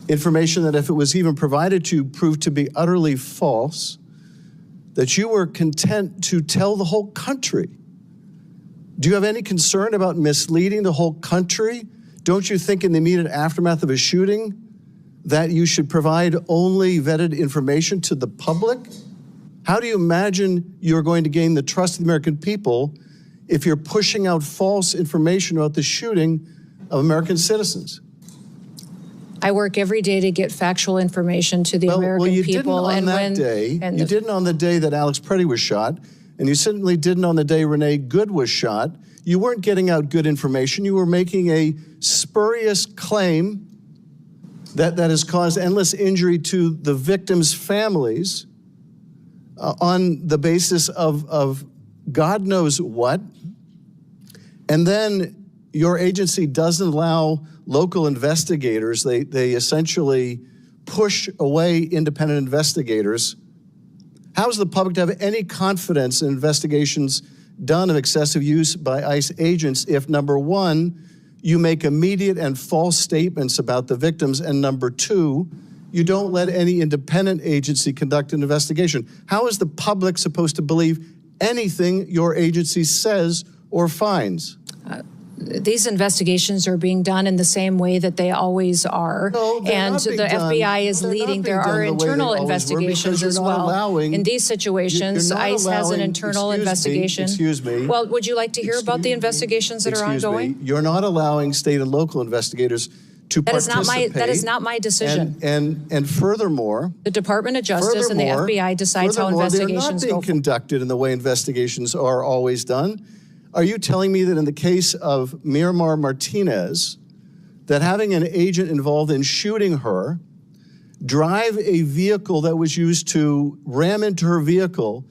Speaker 13: that if it was even provided to you proved to be utterly false, that you were content to tell the whole country Do you have any concern about misleading the whole country? Don't you think in the immediate aftermath of a shooting that you should provide only vetted information to the public? How do you imagine you're going to gain the trust of the American people if you're pushing out false information about the shooting of American citizens?
Speaker 5: I work every day to get factual information to the American
Speaker 13: you
Speaker 5: people.
Speaker 13: Didn't on that day. You didn't on the day that Alex Preddy was shot, and you certainly didn't on the day Renee Good was shot. You weren't getting out good information. You were making a spurious claim that has caused endless injury to the victims' families on the basis of God knows what. And then your agency doesn't allow local investigators. They essentially push away independent investigators. How is the public to have any confidence in investigations done of excessive use by ICE agents if, number one, you make immediate and false statements about the victims, and number two, you don't let any independent agency conduct an investigation? How is the public supposed to believe anything your agency says or finds?
Speaker 5: These investigations are being done in the same way that they always are.
Speaker 13: No,
Speaker 5: and the FBI is leading. There are internal investigations as well. In these situations, ICE has an internal investigation.
Speaker 13: Excuse me.
Speaker 5: Well, would you like to hear about the investigations that are ongoing?
Speaker 13: You're not allowing state and local investigators to participate.
Speaker 5: That is not my decision.
Speaker 13: And furthermore,
Speaker 5: the Department of Justice and the FBI decides how investigations go.
Speaker 13: They're not being conducted in the way investigations are always done. Are you telling me that in the case of Miramar Martinez, that having an agent involved in shooting her, drive a vehicle that was used to ram into her vehicle,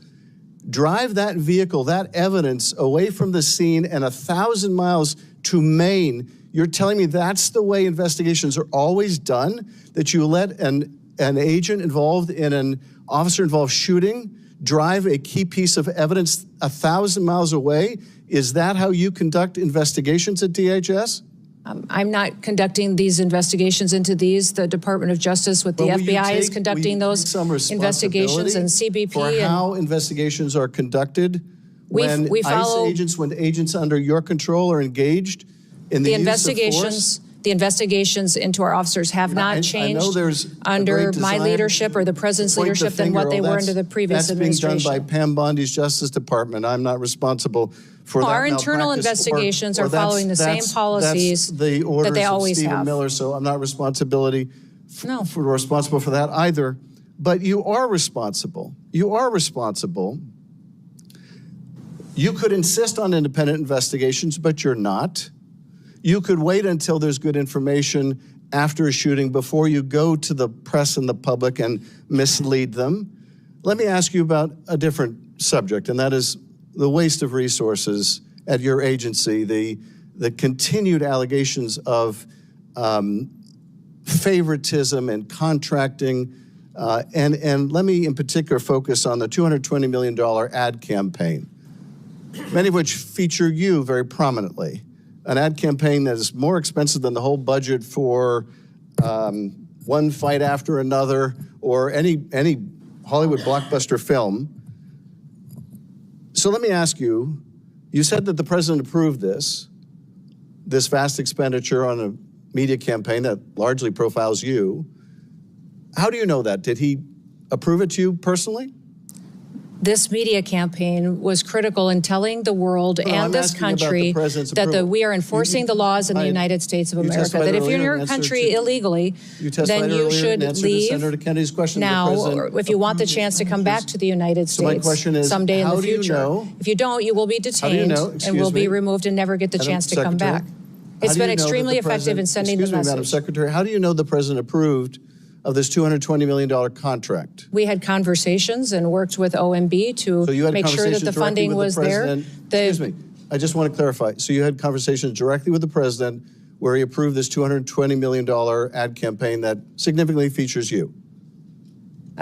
Speaker 13: drive that vehicle, that evidence away from the scene and 1,000 miles to Maine, you're telling me that's the way investigations are always done? That you let an agent involved in an officer-involved shooting drive a key piece of evidence 1,000 miles away? Is that how you conduct investigations at DHS?
Speaker 5: I'm not conducting these investigations into these. The Department of Justice with the FBI is conducting those investigations, and CBP.
Speaker 13: For how investigations are conducted when agents under your control are engaged in the use of force?
Speaker 5: The investigations into our officers have not changed under my leadership or the president's leadership than what they were under the previous administration.
Speaker 13: That's being done by Pam Bondi's Justice Department. I'm not responsible for that.
Speaker 5: Our internal investigations are following the same policies that they always have.
Speaker 13: Stephen Miller, so I'm not responsible for that either. But you are responsible. You are responsible. You could insist on independent investigations, but you're not. You could wait until there's good information after a shooting before you go to the press and the public and mislead them. Let me ask you about a different subject, and that is the waste of resources at your agency, the continued allegations of favoritism and contracting, and let me in particular focus on the $220 million ad campaign, many of which feature you very prominently. An ad campaign that is more expensive than the whole budget for One Fight After Another or any Hollywood blockbuster film. So let me ask you, you said that the president approved this vast expenditure on a media campaign that largely profiles you. How do you know that? Did he approve it to you personally?
Speaker 5: This media campaign was critical in telling the world and this country that we are enforcing the laws in the United States of America. That if you're in your country illegally, then you should leave now, or if you want the chance to come back to the United States someday in the future. If you don't, you will be detained and will be removed and never get the chance to come back. It's been extremely effective in sending the message.
Speaker 13: Excuse me, Madam Secretary, how do you know the president approved of this $220 million contract?
Speaker 5: We had conversations and worked with OMB to make sure that the funding was there.
Speaker 13: Excuse me, I just want to clarify. So you had conversations directly with the president where he approved this $220 million ad campaign that significantly features you?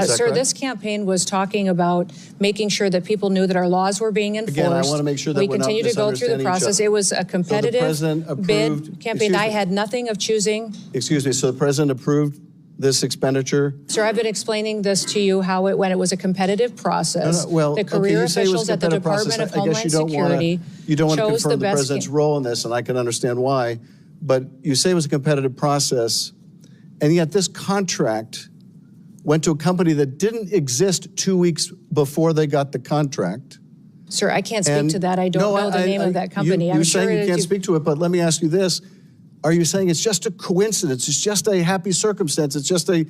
Speaker 5: Sir, this campaign was talking about making sure that people knew that our laws were being enforced.
Speaker 13: Again, I want to make sure that
Speaker 5: we continue to go through the process. It was a competitive bid campaign. I had nothing of choosing.
Speaker 13: Excuse me, so the president approved this expenditure?
Speaker 5: Sir, I've been explaining this to you how it went. It was a competitive process. The career officials at the Department of Homeland Security
Speaker 13: you don't want to
Speaker 5: chose
Speaker 13: confirm the
Speaker 5: best
Speaker 13: president's role in this, and I can understand why. But you say it was a competitive process, and yet this contract went to a company that didn't exist 2 weeks before they got the contract.
Speaker 5: Sir, I can't speak to that. I don't know the name of that company.
Speaker 13: You're saying you can't speak to it, but let me ask you this. Are you saying it's just a coincidence? It's just a happy circumstance? It's just a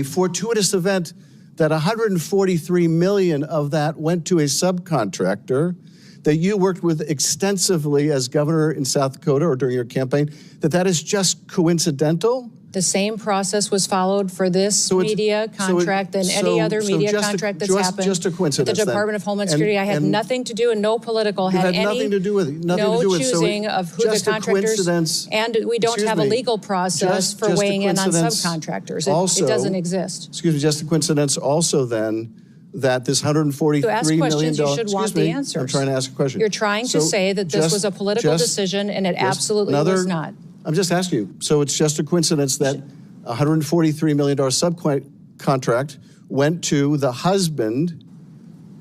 Speaker 13: fortuitous event that 143 million of that went to a subcontractor that you worked with extensively as governor in South Dakota or during your campaign, that is just coincidental?
Speaker 5: The same process was followed for this media contract than any other media contract that's happened.
Speaker 13: Just a coincidence.
Speaker 5: The Department of Homeland Security. I had nothing to do and no political had any.
Speaker 13: Nothing to do with it.
Speaker 5: No choosing of who the contractors. And we don't have a legal process for weighing in on subcontractors. It doesn't exist.
Speaker 13: Excuse me. Just a coincidence. Also, then, that this $143 million.
Speaker 5: To ask questions, you should want the answers.
Speaker 13: I'm trying to ask a question.
Speaker 5: You're trying to say that this was a political decision, and it absolutely was not.
Speaker 13: I'm just asking you. So it's just a coincidence that a $143 million subcontract went to the husband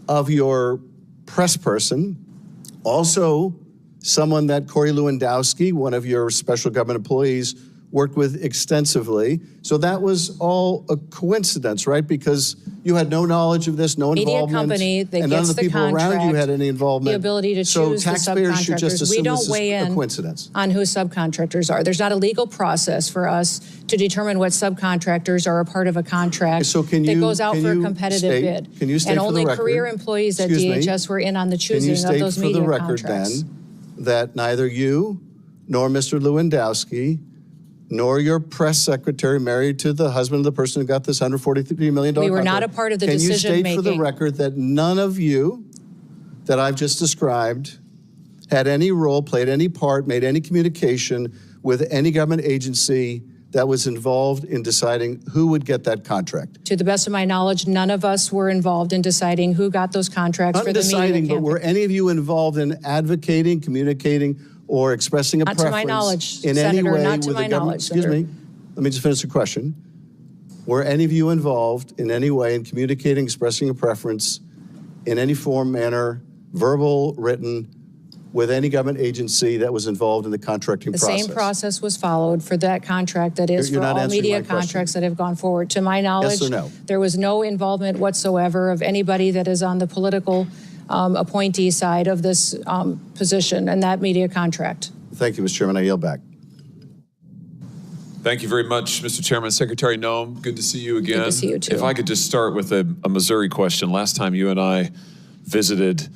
Speaker 13: of your press person, also someone that Corey Lewandowski, one of your special government employees, worked with extensively. So that was all a coincidence, right? Because you had no knowledge of this, no involvement.
Speaker 5: Media company that
Speaker 13: and none
Speaker 5: gets
Speaker 13: of the people around you had any involvement.
Speaker 5: The ability to choose the
Speaker 13: taxpayers should just
Speaker 5: subcontractors.
Speaker 13: assume
Speaker 5: We don't
Speaker 13: this is
Speaker 5: weigh
Speaker 13: a
Speaker 5: in
Speaker 13: coincidence.
Speaker 5: on who subcontractors are. There's not a legal process for us to determine what subcontractors are a part of a contract that goes out for a competitive bid.
Speaker 13: Can you state
Speaker 5: and
Speaker 13: for the
Speaker 5: only
Speaker 13: record,
Speaker 5: career employees at DHS were in on the choosing of those media contracts.
Speaker 13: Can you state for the record then that neither you nor Mr. Lewandowski nor your press secretary married to the husband of the person who got this $143 million contract.
Speaker 5: We were not a part of the decision-making.
Speaker 13: Can you state for the record that none of you that I've just described had any role, played any part, made any communication with any government agency that was involved in deciding who would get that contract?
Speaker 5: To the best of my knowledge, none of us were involved in deciding who got those contracts for the media campaign.
Speaker 13: But were any of you involved in advocating, communicating, or expressing a preference
Speaker 5: to my knowledge,
Speaker 13: in
Speaker 5: Senator,
Speaker 13: any way
Speaker 5: not to
Speaker 13: with
Speaker 5: my
Speaker 13: the government?
Speaker 5: knowledge,
Speaker 13: Excuse me. Let me just finish the question. Were any of you involved in any way in communicating, expressing a preference in any form, manner, verbal, written, with any government agency that was involved in the contracting process?
Speaker 5: The same process was followed for that contract that is for all media contracts that have gone forward. To my knowledge,
Speaker 13: Yes or no?
Speaker 5: There was no involvement whatsoever of anybody that is on the political appointee side of this position and that media contract.
Speaker 13: Thank you, Mr. Chairman. I yield back.
Speaker 20: Thank you very much, Mr. Chairman. Secretary Noem, good to see you again.
Speaker 5: Good to see you, too.
Speaker 20: If I could just start with a Missouri question. Last time you and I visited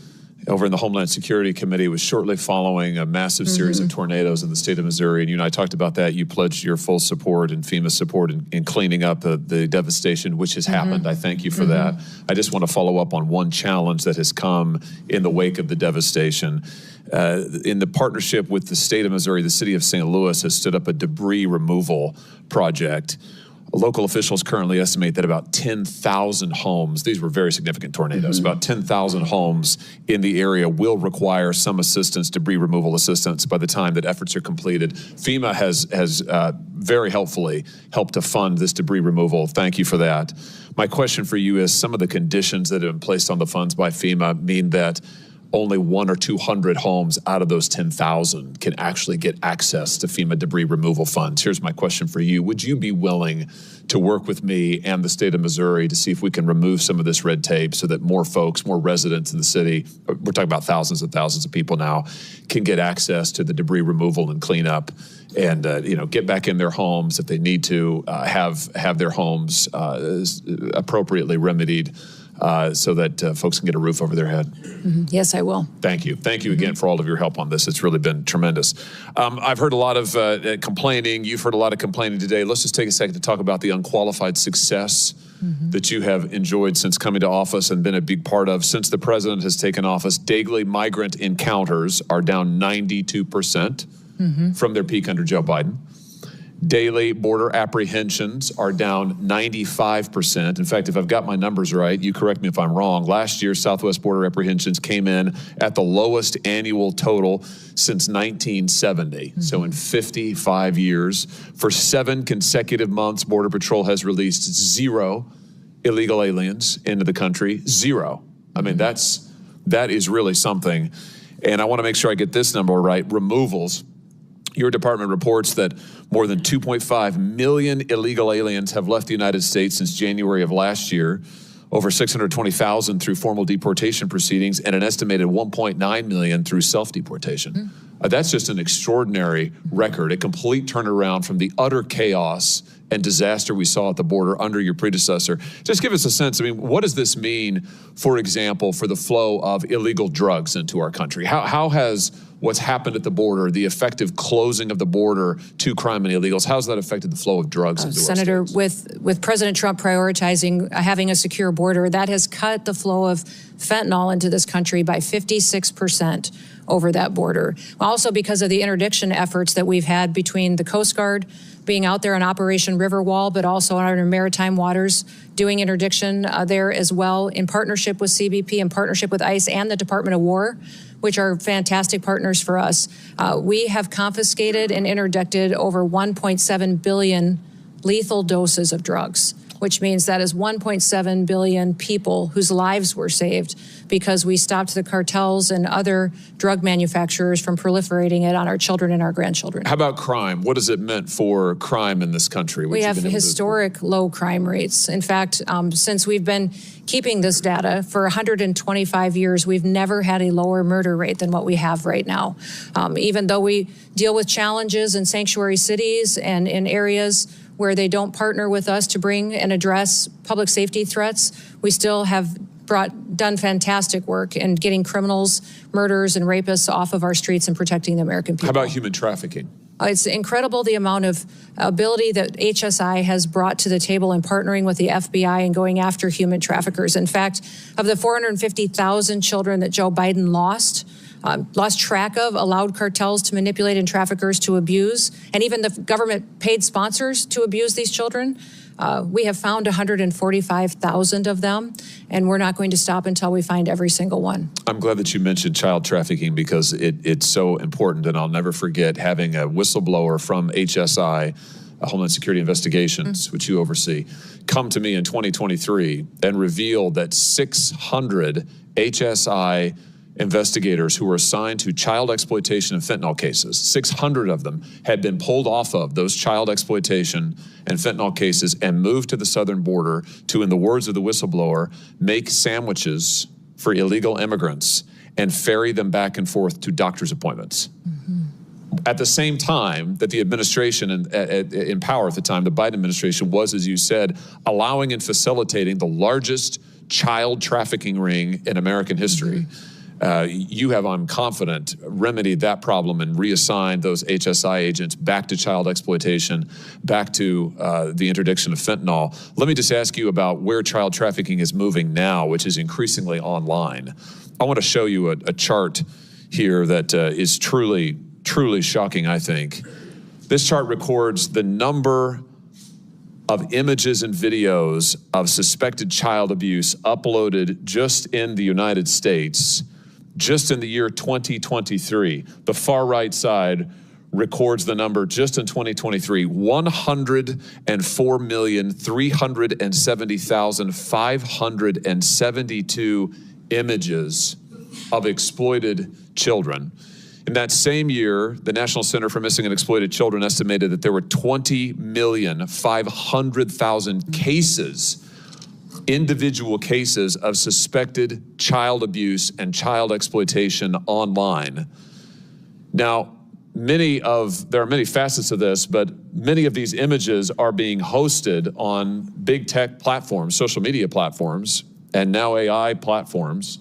Speaker 20: over in the Homeland Security Committee was shortly following a massive series of tornadoes in the state of Missouri. And you and I talked about that. You pledged your full support and FEMA support in cleaning up the devastation which has happened. I thank you for that. I just want to follow up on one challenge that has come in the wake of the devastation. In the partnership with the state of Missouri, the city of St. Louis has stood up a debris removal project. Local officials currently estimate that about 10,000 homes, these were very significant tornadoes, about 10,000 homes in the area will require some assistance, debris removal assistance, by the time that efforts are completed. FEMA has very helpfully helped to fund this debris removal. Thank you for that. My question for you is, some of the conditions that have been placed on the funds by FEMA mean that only 100 or 200 homes out of those 10,000 can actually get access to FEMA debris removal funds. Here's my question for you. Would you be willing to work with me and the state of Missouri to see if we can remove some of this red tape so that more folks, more residents in the city, we're talking about thousands and thousands of people now, can get access to the debris removal and cleanup and get back in their homes if they need to, have their homes appropriately remedied, so that folks can get a roof over their head?
Speaker 5: Yes, I will.
Speaker 20: Thank you. Thank you again for all of your help on this. It's really been tremendous. I've heard a lot of complaining. You've heard a lot of complaining today. Let's just take a second to talk about the unqualified success that you have enjoyed since coming to office and been a big part of since the president has taken office. Daily migrant encounters are down 92% from their peak under Joe Biden. Daily border apprehensions are down 95%. In fact, if I've got my numbers right, you correct me if I'm wrong, last year Southwest border apprehensions came in at the lowest annual total since 1970. So in 55 years, for 7 consecutive months, Border Patrol has released 0 illegal aliens into the country. 0. I mean, that is really something. And I want to make sure I get this number right. Removals. Your department reports that more than 2.5 million illegal aliens have left the United States since January of last year, over 620,000 through formal deportation proceedings, and an estimated 1.9 million through self-deportation. That's just an extraordinary record, a complete turnaround from the utter chaos and disaster we saw at the border under your predecessor. Just give us a sense, I mean, what does this mean, for example, for the flow of illegal drugs into our country? How has what's happened at the border, the effective closing of the border to crime and illegals, how's that affected the flow of drugs into
Speaker 5: Senator,
Speaker 20: our states?
Speaker 5: with President Trump prioritizing having a secure border, that has cut the flow of fentanyl into this country by 56% over that border. Also because of the interdiction efforts that we've had between the Coast Guard being out there on Operation Riverwall, but also on our maritime waters doing interdiction there as well in partnership with CBP, in partnership with ICE and the Department of War, which are fantastic partners for us. We have confiscated and interdicted over 1.7 billion lethal doses of drugs, which means that is 1.7 billion people whose lives were saved because we stopped the cartels and other drug manufacturers from proliferating it on our children and our grandchildren.
Speaker 20: How about crime? What has it meant for crime in this country?
Speaker 5: We have historic low crime rates. In fact, since we've been keeping this data for 125 years, we've never had a lower murder rate than what we have right now. Even though we deal with challenges in sanctuary cities and in areas where they don't partner with us to bring and address public safety threats, we still have done fantastic work in getting criminals, murderers, and rapists off of our streets and protecting the American people.
Speaker 20: How about human trafficking?
Speaker 5: It's incredible the amount of ability that HSI has brought to the table in partnering with the FBI and going after human traffickers. In fact, of the 450,000 children that Joe Biden lost track of, allowed cartels to manipulate and traffickers to abuse, and even the government paid sponsors to abuse these children. We have found 145,000 of them, and we're not going to stop until we find every single one.
Speaker 20: I'm glad that you mentioned child trafficking because it's so important, and I'll never forget having a whistleblower from HSI, Homeland Security Investigations, which you oversee, come to me in 2023 and reveal that 600 HSI investigators who were assigned to child exploitation and fentanyl cases, 600 of them had been pulled off of those child exploitation and fentanyl cases and moved to the southern border to, in the words of the whistleblower, make sandwiches for illegal immigrants and ferry them back and forth to doctor's appointments. At the same time that the administration in power at the time, the Biden administration, was, as you said, allowing and facilitating the largest child trafficking ring in American history. You have, I'm confident, remedied that problem and reassigned those HSI agents back to child exploitation, back to the interdiction of fentanyl. Let me just ask you about where child trafficking is moving now, which is increasingly online. I want to show you a chart here that is truly shocking, I think. This chart records the number of images and videos of suspected child abuse uploaded just in the United States, just in the year 2023. The far right side records the number just in 2023, 104,370,572 images of exploited children. In that same year, the National Center for Missing and Exploited Children estimated that there were 20,500,000 cases, individual cases of suspected child abuse and child exploitation online. Now, there are many facets of this, but many of these images are being hosted on big tech platforms, social media platforms, and now AI platforms.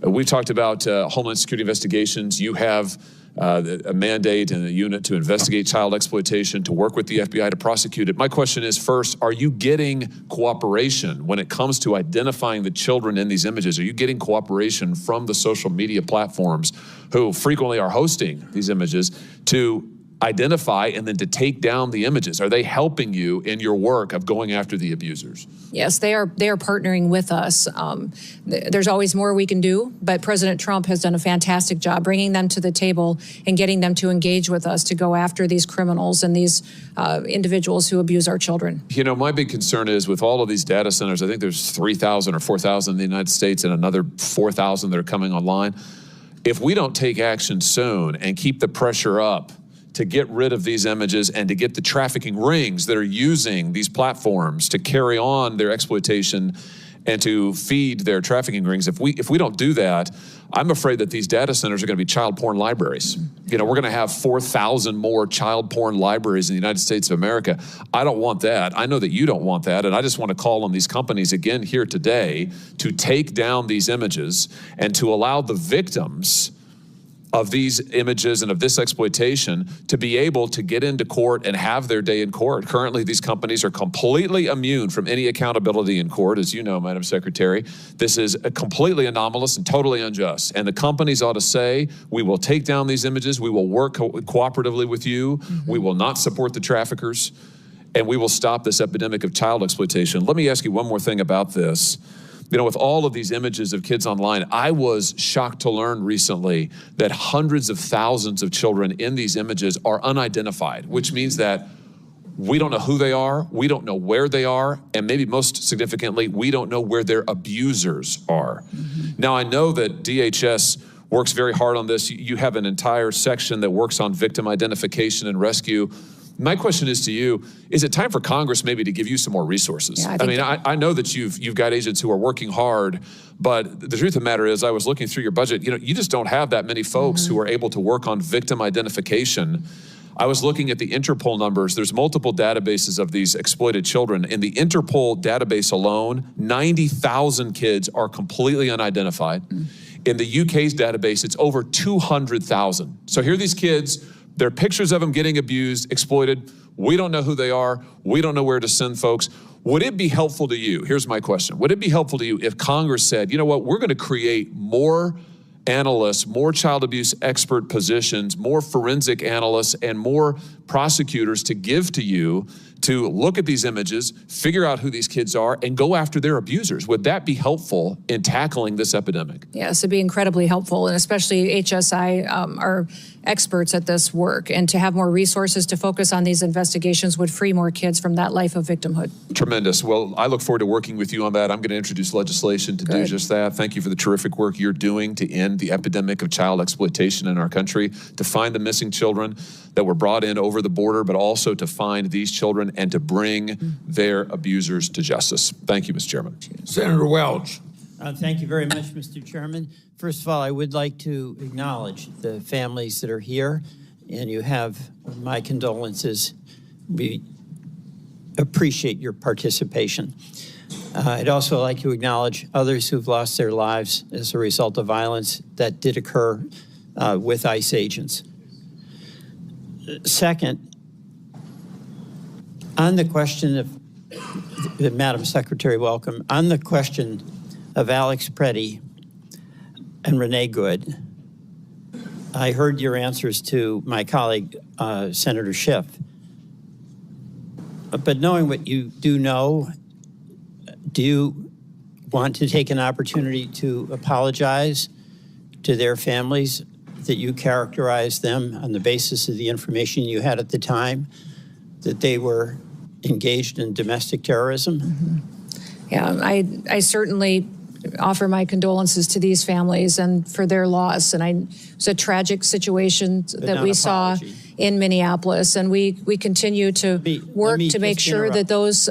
Speaker 20: We've talked about Homeland Security investigations. You have a mandate and a unit to investigate child exploitation, to work with the FBI to prosecute it. My question is, first, are you getting cooperation when it comes to identifying the children in these images? Are you getting cooperation from the social media platforms who frequently are hosting these images to identify and then to take down the images? Are they helping you in your work of going after the abusers?
Speaker 5: Yes, they are partnering with us. There's always more we can do, but President Trump has done a fantastic job bringing them to the table and getting them to engage with us to go after these criminals and these individuals who abuse our children.
Speaker 20: You know, my big concern is with all of these data centers, I think there's 3,000 or 4,000 in the United States and another 4,000 that are coming online. If we don't take action soon and keep the pressure up to get rid of these images and to get the trafficking rings that are using these platforms to carry on their exploitation and to feed their trafficking rings, if we don't do that, I'm afraid that these data centers are going to be child porn libraries. You know, we're going to have 4,000 more child porn libraries in the United States of America. I don't want that. I know that you don't want that. And I just want to call on these companies again here today to take down these images and to allow the victims of these images and of this exploitation to be able to get into court and have their day in court. Currently, these companies are completely immune from any accountability in court, as you know, Madam Secretary. This is completely anomalous and totally unjust. And the companies ought to say, we will take down these images, we will work cooperatively with you, we will not support the traffickers, and we will stop this epidemic of child exploitation. Let me ask you one more thing about this. You know, with all of these images of kids online, I was shocked to learn recently that hundreds of thousands of children in these images are unidentified, which means that we don't know who they are, we don't know where they are, and maybe most significantly, we don't know where their abusers are. Now, I know that DHS works very hard on this. You have an entire section that works on victim identification and rescue. My question is to you, is it time for Congress maybe to give you some more resources?
Speaker 5: Yeah,
Speaker 20: I know that you've got agents who are working hard, but the truth of the matter is I was looking through your budget, you know, you just don't have that many folks who are able to work on victim identification. I was looking at the Interpol numbers. There's multiple databases of these exploited children. In the Interpol database alone, 90,000 kids are completely unidentified. In the UK's database, it's over 200,000. So here are these kids. There are pictures of them getting abused, exploited. We don't know who they are. We don't know where to send folks. Would it be helpful to you? Here's my question. Would it be helpful to you if Congress said, you know what, we're going to create more analysts, more child abuse expert positions, more forensic analysts, and more prosecutors to give to you to look at these images, figure out who these kids are, and go after their abusers? Would that be helpful in tackling this epidemic?
Speaker 5: Yes, it'd be incredibly helpful, and especially HSI are experts at this work, and to have more resources to focus on these investigations would free more kids from that life of victimhood.
Speaker 20: Tremendous. Well, I look forward to working with you on that. I'm going to introduce legislation to do just that. Thank you for the terrific work you're doing to end the epidemic of child exploitation in our country, to find the missing children that were brought in over the border, but also to find these children and to bring their abusers to justice. Thank you, Mr. Chairman.
Speaker 2: Senator Welch.
Speaker 21: Thank you very much, Mr. Chairman. First of all, I would like to acknowledge the families that are here, and you have my condolences. We appreciate your participation. I'd also like to acknowledge others who've lost their lives as a result of violence that did occur with ICE agents. Second, on the question of, Madam Secretary, welcome, on the question of Alex Preddy and Renee Good, I heard your answers to my colleague, Senator Schiff. But knowing what you do know, do you want to take an opportunity to apologize to their families that you characterized them on the basis of the information you had at the time, that they were engaged in domestic terrorism?
Speaker 5: Yeah, I certainly offer my condolences to these families and for their loss. And it's a tragic situation that we saw in Minneapolis, and we continue to work to make sure that those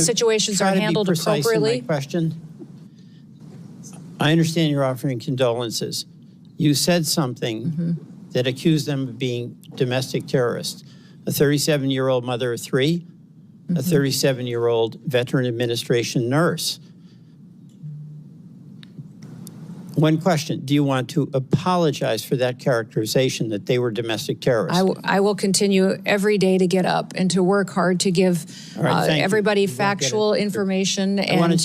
Speaker 5: situations are handled appropriately.
Speaker 21: In my question. I understand you're offering condolences. You said something that accused them of being domestic terrorists. A 37-year-old mother of three, a 37-year-old Veteran Administration nurse. One question. Do you want to apologize for that characterization that they were domestic terrorists?
Speaker 5: I will continue every day to get up and to work hard to give
Speaker 21: All right, thank you.
Speaker 5: everybody
Speaker 21: You won't get
Speaker 5: factual
Speaker 21: it.
Speaker 5: information
Speaker 21: I wanna
Speaker 5: and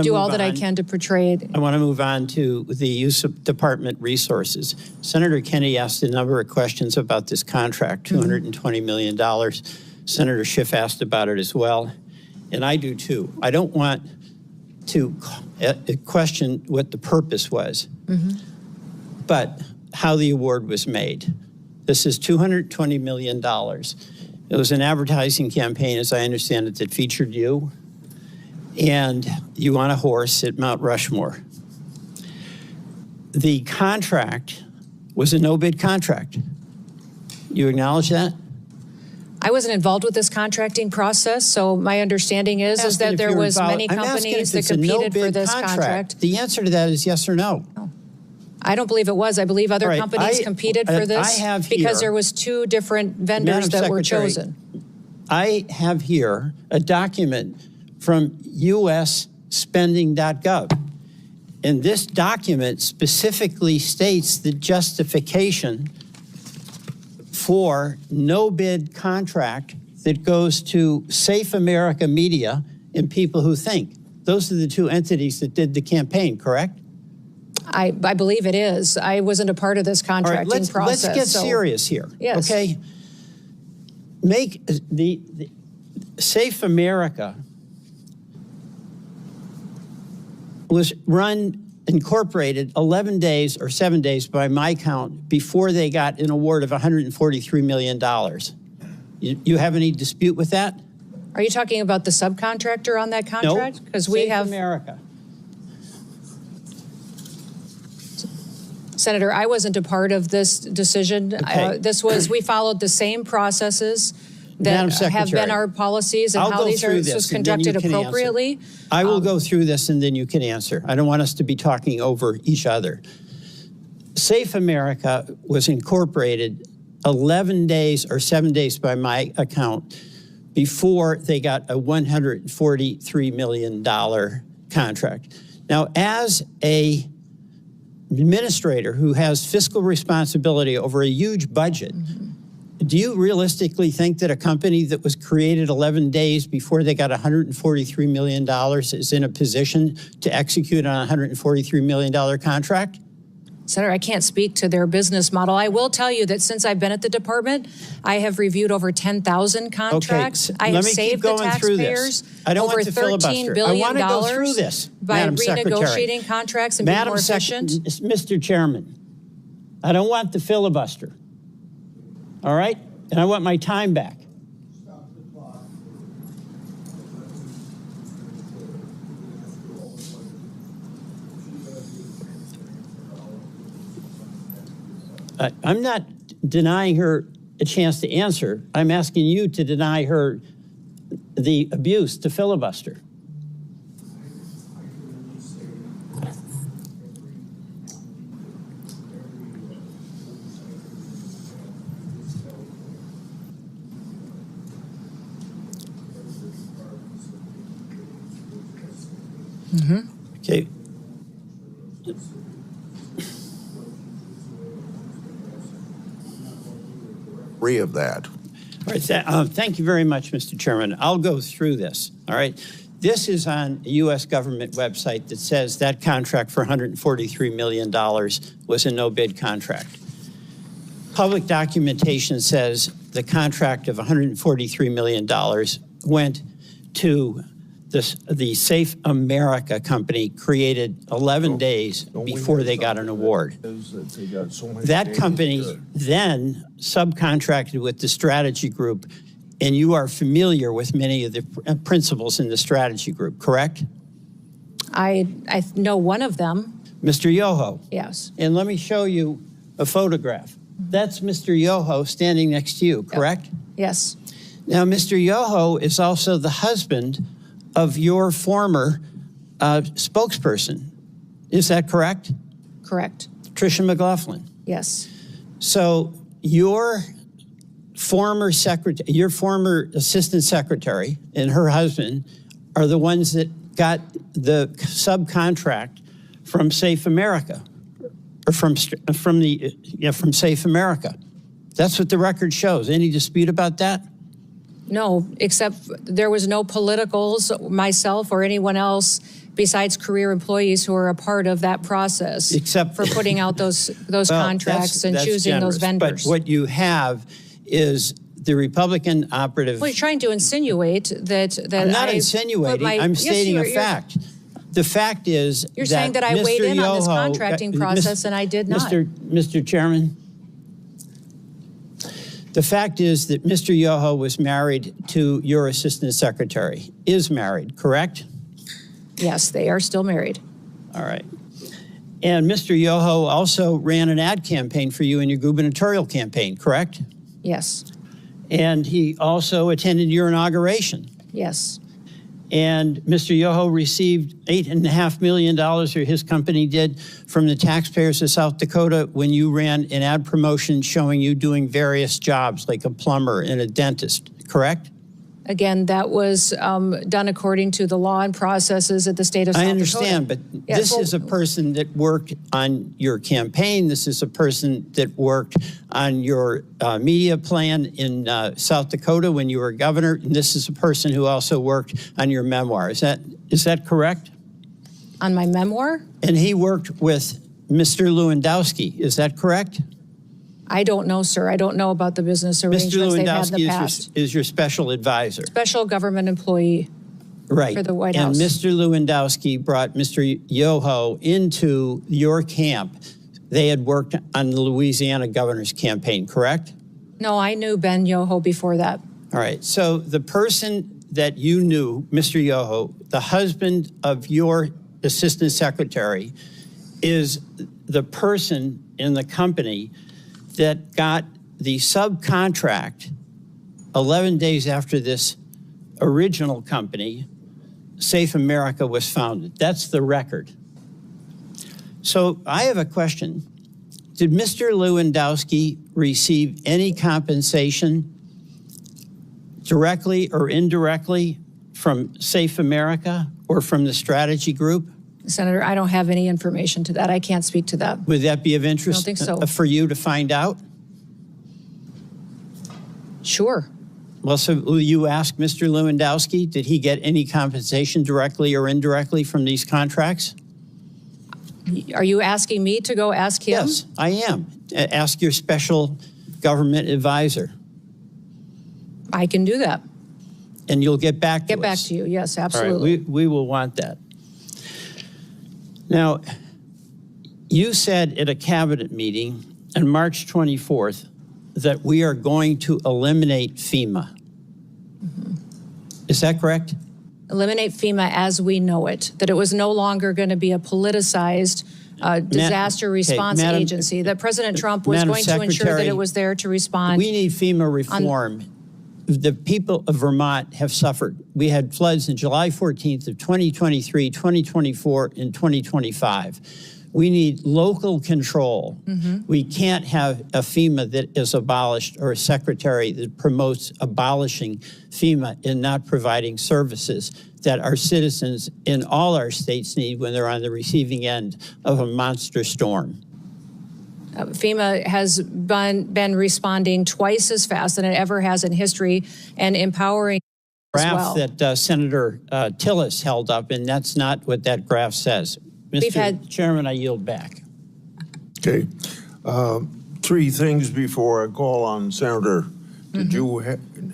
Speaker 5: do all
Speaker 21: move
Speaker 5: that I
Speaker 21: on.
Speaker 5: can to portray it.
Speaker 21: I want to move on to the use of department resources. Senator Kennedy asked a number of questions about this contract, $220 million. Senator Schiff asked about it as well, and I do too. I don't want to question what the purpose was, but how the award was made. This is $220 million. It was an advertising campaign, as I understand it, that featured you, and you on a horse at Mount Rushmore. The contract was a no-bid contract. You acknowledge that?
Speaker 5: I wasn't involved with this contracting process, so my understanding is that there was many companies that competed for this contract.
Speaker 21: The answer to that is yes or no.
Speaker 5: I don't believe it was. I believe other
Speaker 21: All right,
Speaker 5: companies competed for this because there was two different vendors that were chosen.
Speaker 21: I have here a document from usspending.gov. And this document specifically states the justification for no bid contract that goes to Safe America Media and People Who Think. Those are the two entities that did the campaign, correct?
Speaker 5: I believe it is. I wasn't a part of this contracting process.
Speaker 21: Let's get serious here.
Speaker 5: Yes.
Speaker 21: Okay. Make the Safe America was incorporated 11 days or 7 days by my count before they got an award of $143 million. You have any dispute with that?
Speaker 5: Are you talking about the subcontractor on that contract? Because we
Speaker 21: Safe
Speaker 5: have
Speaker 21: America.
Speaker 5: Senator, I wasn't a part of this decision.
Speaker 21: Okay.
Speaker 5: We followed the same processes that have been our policies and how this was conducted appropriately.
Speaker 21: I will go through this and then you can answer. I don't want us to be talking over each other. Safe America was incorporated 11 days or 7 days by my account before they got a $143 million contract. Now, as a administrator who has fiscal responsibility over a huge budget, do you realistically think that a company that was created 11 days before they got $143 million is in a position to execute on a $143 million contract?
Speaker 5: Senator, I can't speak to their business model. I will tell you that since I've been at the department, I have reviewed over 10,000 contracts.
Speaker 21: Okay,
Speaker 5: I
Speaker 21: let
Speaker 5: have
Speaker 21: me
Speaker 5: saved
Speaker 21: keep going
Speaker 5: the
Speaker 21: through
Speaker 5: taxpayers
Speaker 21: this. I don't
Speaker 5: over
Speaker 21: want to filibuster.
Speaker 5: $13 billion
Speaker 21: I want to go through this,
Speaker 5: by
Speaker 21: Madam
Speaker 5: renegotiating
Speaker 21: Secretary.
Speaker 5: contracts and being more efficient.
Speaker 21: Mr. Chairman, I don't want the filibuster. All right? And I want my time back. I'm not denying her a chance to answer. I'm asking you to deny her the abuse to filibuster. Okay.
Speaker 2: Free of that.
Speaker 21: All right, thank you very much, Mr. Chairman. I'll go through this, all right? This is on a U.S. government website that says that contract for $143 million was a no-bid contract. Public documentation says the contract of $143 million went to the Safe America company, created 11 days before they got an award. That company then subcontracted with the strategy group, and you are familiar with many of the principals in the strategy group, correct?
Speaker 5: I know one of them.
Speaker 21: Mr. Yoho.
Speaker 5: Yes.
Speaker 21: And let me show you a photograph. That's Mr. Yoho standing next to you, correct?
Speaker 5: Yes.
Speaker 21: Now, Mr. Yoho is also the husband of your former spokesperson. Is that correct?
Speaker 5: Correct.
Speaker 21: Tricia McLaughlin.
Speaker 5: Yes.
Speaker 21: So your former secretary, your former assistant secretary and her husband are the ones that got the subcontract from Safe America. or from Safe America. That's what the record shows. Any dispute about that?
Speaker 5: No, except there was no politicals, myself or anyone else besides career employees who are a part of that process.
Speaker 21: Except
Speaker 5: for putting out those contracts and
Speaker 21: that's
Speaker 5: choosing
Speaker 21: generous.
Speaker 5: those vendors.
Speaker 21: But what you have is the Republican operative.
Speaker 5: Well, you're trying to insinuate that
Speaker 21: I'm not insinuating. I'm stating a fact. The fact is
Speaker 5: you're saying that I
Speaker 21: Mr.
Speaker 5: weighed in on this
Speaker 21: Yoho,
Speaker 5: contracting process and I did not.
Speaker 21: Mr. Chairman, the fact is that Mr. Yoho was married to your assistant secretary, is married, correct?
Speaker 5: Yes, they are still married.
Speaker 21: All right. And Mr. Yoho also ran an ad campaign for you in your gubernatorial campaign, correct?
Speaker 5: Yes.
Speaker 21: And he also attended your inauguration.
Speaker 5: Yes.
Speaker 21: And Mr. Yoho received $8.5 million, or his company did, from the taxpayers of South Dakota when you ran an ad promotion showing you doing various jobs like a plumber and a dentist, correct?
Speaker 5: Again, that was done according to the law and processes at the state of South Dakota.
Speaker 21: I understand, but this is a person that worked on your campaign. This is a person that worked on your media plan in South Dakota when you were governor. And this is a person who also worked on your memoir. Is that correct?
Speaker 5: On my memoir?
Speaker 21: And he worked with Mr. Lewandowski. Is that correct?
Speaker 5: I don't know, sir. I don't know about the business arrangements they've had in the past.
Speaker 21: Is your special advisor.
Speaker 5: Special government employee
Speaker 21: right.
Speaker 5: for the White
Speaker 21: and
Speaker 5: House.
Speaker 21: And Mr. Lewandowski brought Mr. Yoho into your camp. They had worked on the Louisiana governor's campaign, correct?
Speaker 5: No, I knew Ben Yoho before that.
Speaker 21: All right. So the person that you knew, Mr. Yoho, the husband of your assistant secretary, is the person in the company that got the subcontract 11 days after this original company, Safe America, was founded. That's the record. So I have a question. Did Mr. Lewandowski receive any compensation directly or indirectly from Safe America or from the strategy group?
Speaker 5: Senator, I don't have any information to that. I can't speak to that.
Speaker 21: Would that be of interest
Speaker 5: I don't think so.
Speaker 21: For you to find out?
Speaker 5: Sure.
Speaker 21: Well, so will you ask Mr. Lewandowski, did he get any compensation directly or indirectly from these contracts?
Speaker 5: Are you asking me to go ask him?
Speaker 21: Yes, I am. Ask your special government advisor.
Speaker 5: I can do that.
Speaker 21: And you'll get back to us.
Speaker 5: Get back to you, yes, absolutely.
Speaker 21: All right, we will want that. Now, you said at a cabinet meeting on March 24th that we are going to eliminate FEMA. Mm-hmm. Is that correct?
Speaker 5: Eliminate FEMA as we know it, that it was no longer going to be a politicized disaster response agency, that President Trump was going to ensure that it was there to respond.
Speaker 21: We need FEMA reform. The people of Vermont have suffered. We had floods on July 14th of 2023, 2024, and 2025. We need local control. Mm-hmm. We can't have a FEMA that is abolished or a secretary that promotes abolishing FEMA and not providing services that our citizens in all our states need when they're on the receiving end of a monster storm.
Speaker 5: FEMA has been responding twice as fast than it ever has in history and empowering
Speaker 21: graph that Senator Tillis held up, and that's not what that graph says. Mr. Chairman, I yield back.
Speaker 2: Okay. Three things before I call on Senator. Did you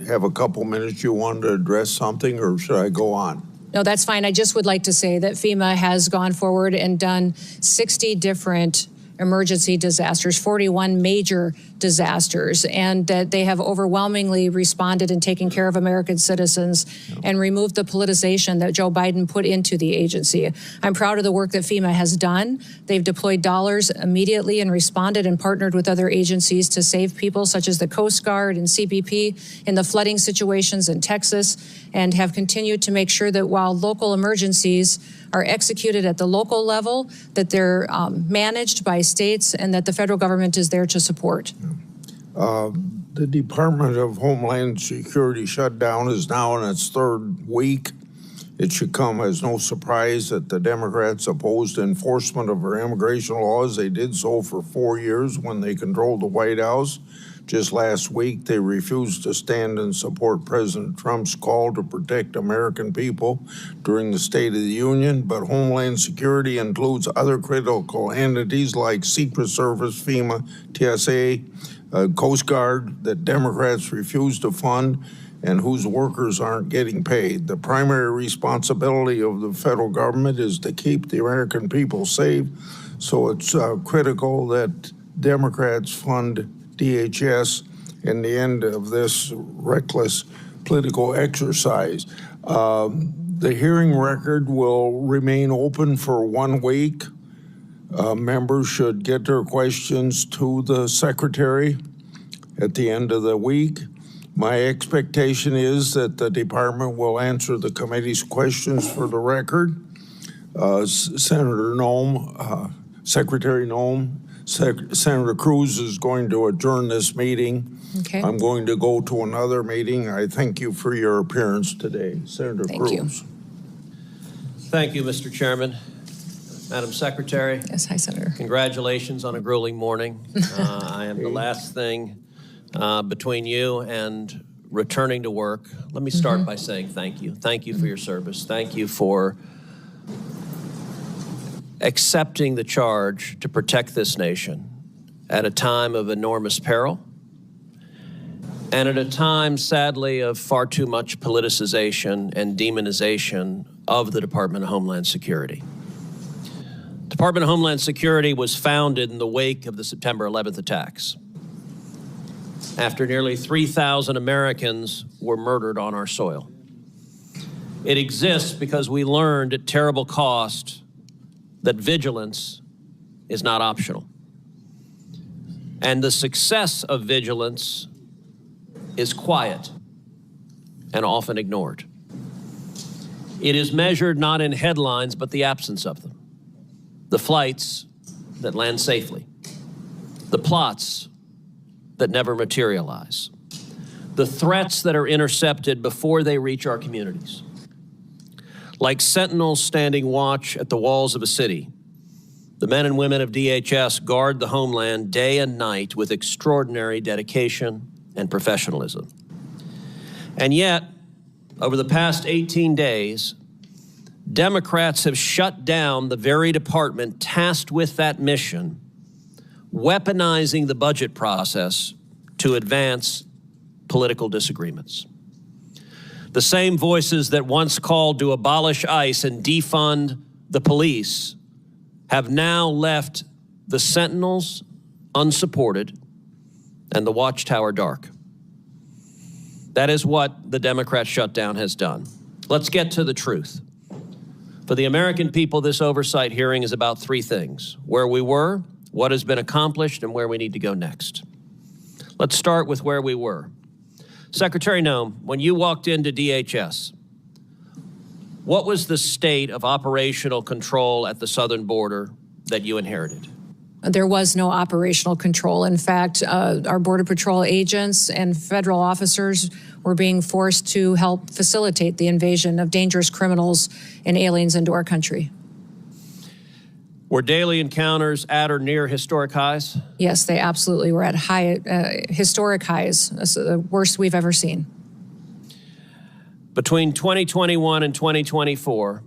Speaker 2: have a couple minutes you wanted to address something, or should I go on?
Speaker 5: No, that's fine. I just would like to say that FEMA has gone forward and done 60 different emergency disasters, 41 major disasters, and that they have overwhelmingly responded and taken care of American citizens and removed the politicization that Joe Biden put into the agency. I'm proud of the work that FEMA has done. They've deployed dollars immediately and responded and partnered with other agencies to save people such as the Coast Guard and CBP in the flooding situations in Texas, and have continued to make sure that while local emergencies are executed at the local level, that they're managed by states and that the federal government is there to support.
Speaker 2: The Department of Homeland Security shutdown is now in its third week. It should come as no surprise that the Democrats opposed enforcement of our immigration laws. They did so for 4 years when they controlled the White House. Just last week, they refused to stand and support President Trump's call to protect American people during the State of the Union. But Homeland Security includes other critical entities like Secret Service, FEMA, TSA, Coast Guard that Democrats refuse to fund and whose workers aren't getting paid. The primary responsibility of the federal government is to keep the American people safe, so it's critical that Democrats fund DHS in the end of this reckless political exercise. The hearing record will remain open for 1 week. Members should get their questions to the secretary at the end of the week. My expectation is that the department will answer the committee's questions for the record. Senator Noem, Secretary Noem, Senator Cruz is going to adjourn this meeting.
Speaker 5: Okay.
Speaker 2: I'm going to go to another meeting. I thank you for your appearance today. Senator
Speaker 5: Thank you.
Speaker 2: Cruz.
Speaker 4: Thank you, Mr. Chairman. Madam Secretary.
Speaker 5: Yes, hi, Senator.
Speaker 4: Congratulations on a grueling morning. I am the last thing between you and returning to work. Let me start by saying thank you. Thank you for your service. Thank you for accepting the charge to protect this nation at a time of enormous peril and at a time, sadly, of far too much politicization and demonization of the Department of Homeland Security. Department of Homeland Security was founded in the wake of the September 11th attacks, after nearly 3,000 Americans were murdered on our soil. It exists because we learned at terrible cost that vigilance is not optional. And the success of vigilance is quiet and often ignored. It is measured not in headlines, but the absence of them. The flights that land safely, the plots that never materialize, the threats that are intercepted before they reach our communities. Like sentinels standing watch at the walls of a city, the men and women of DHS guard the homeland day and night with extraordinary dedication and professionalism. And yet, over the past 18 days, Democrats have shut down the very department tasked with that mission, weaponizing the budget process to advance political disagreements. The same voices that once called to abolish ICE and defund the police have now left the sentinels unsupported and the watchtower dark. That is what the Democrat shutdown has done. Let's get to the truth. For the American people, this oversight hearing is about three things: where we were, what has been accomplished, and where we need to go next. Let's start with where we were. Secretary Noem, when you walked into DHS, what was the state of operational control at the southern border that you inherited?
Speaker 5: There was no operational control. In fact, our Border Patrol agents and federal officers were being forced to help facilitate the invasion of dangerous criminals and aliens into our country.
Speaker 4: Were daily encounters at or near historic highs?
Speaker 5: Yes, they absolutely were at historic highs, the worst we've ever seen.
Speaker 4: Between 2021 and 2024,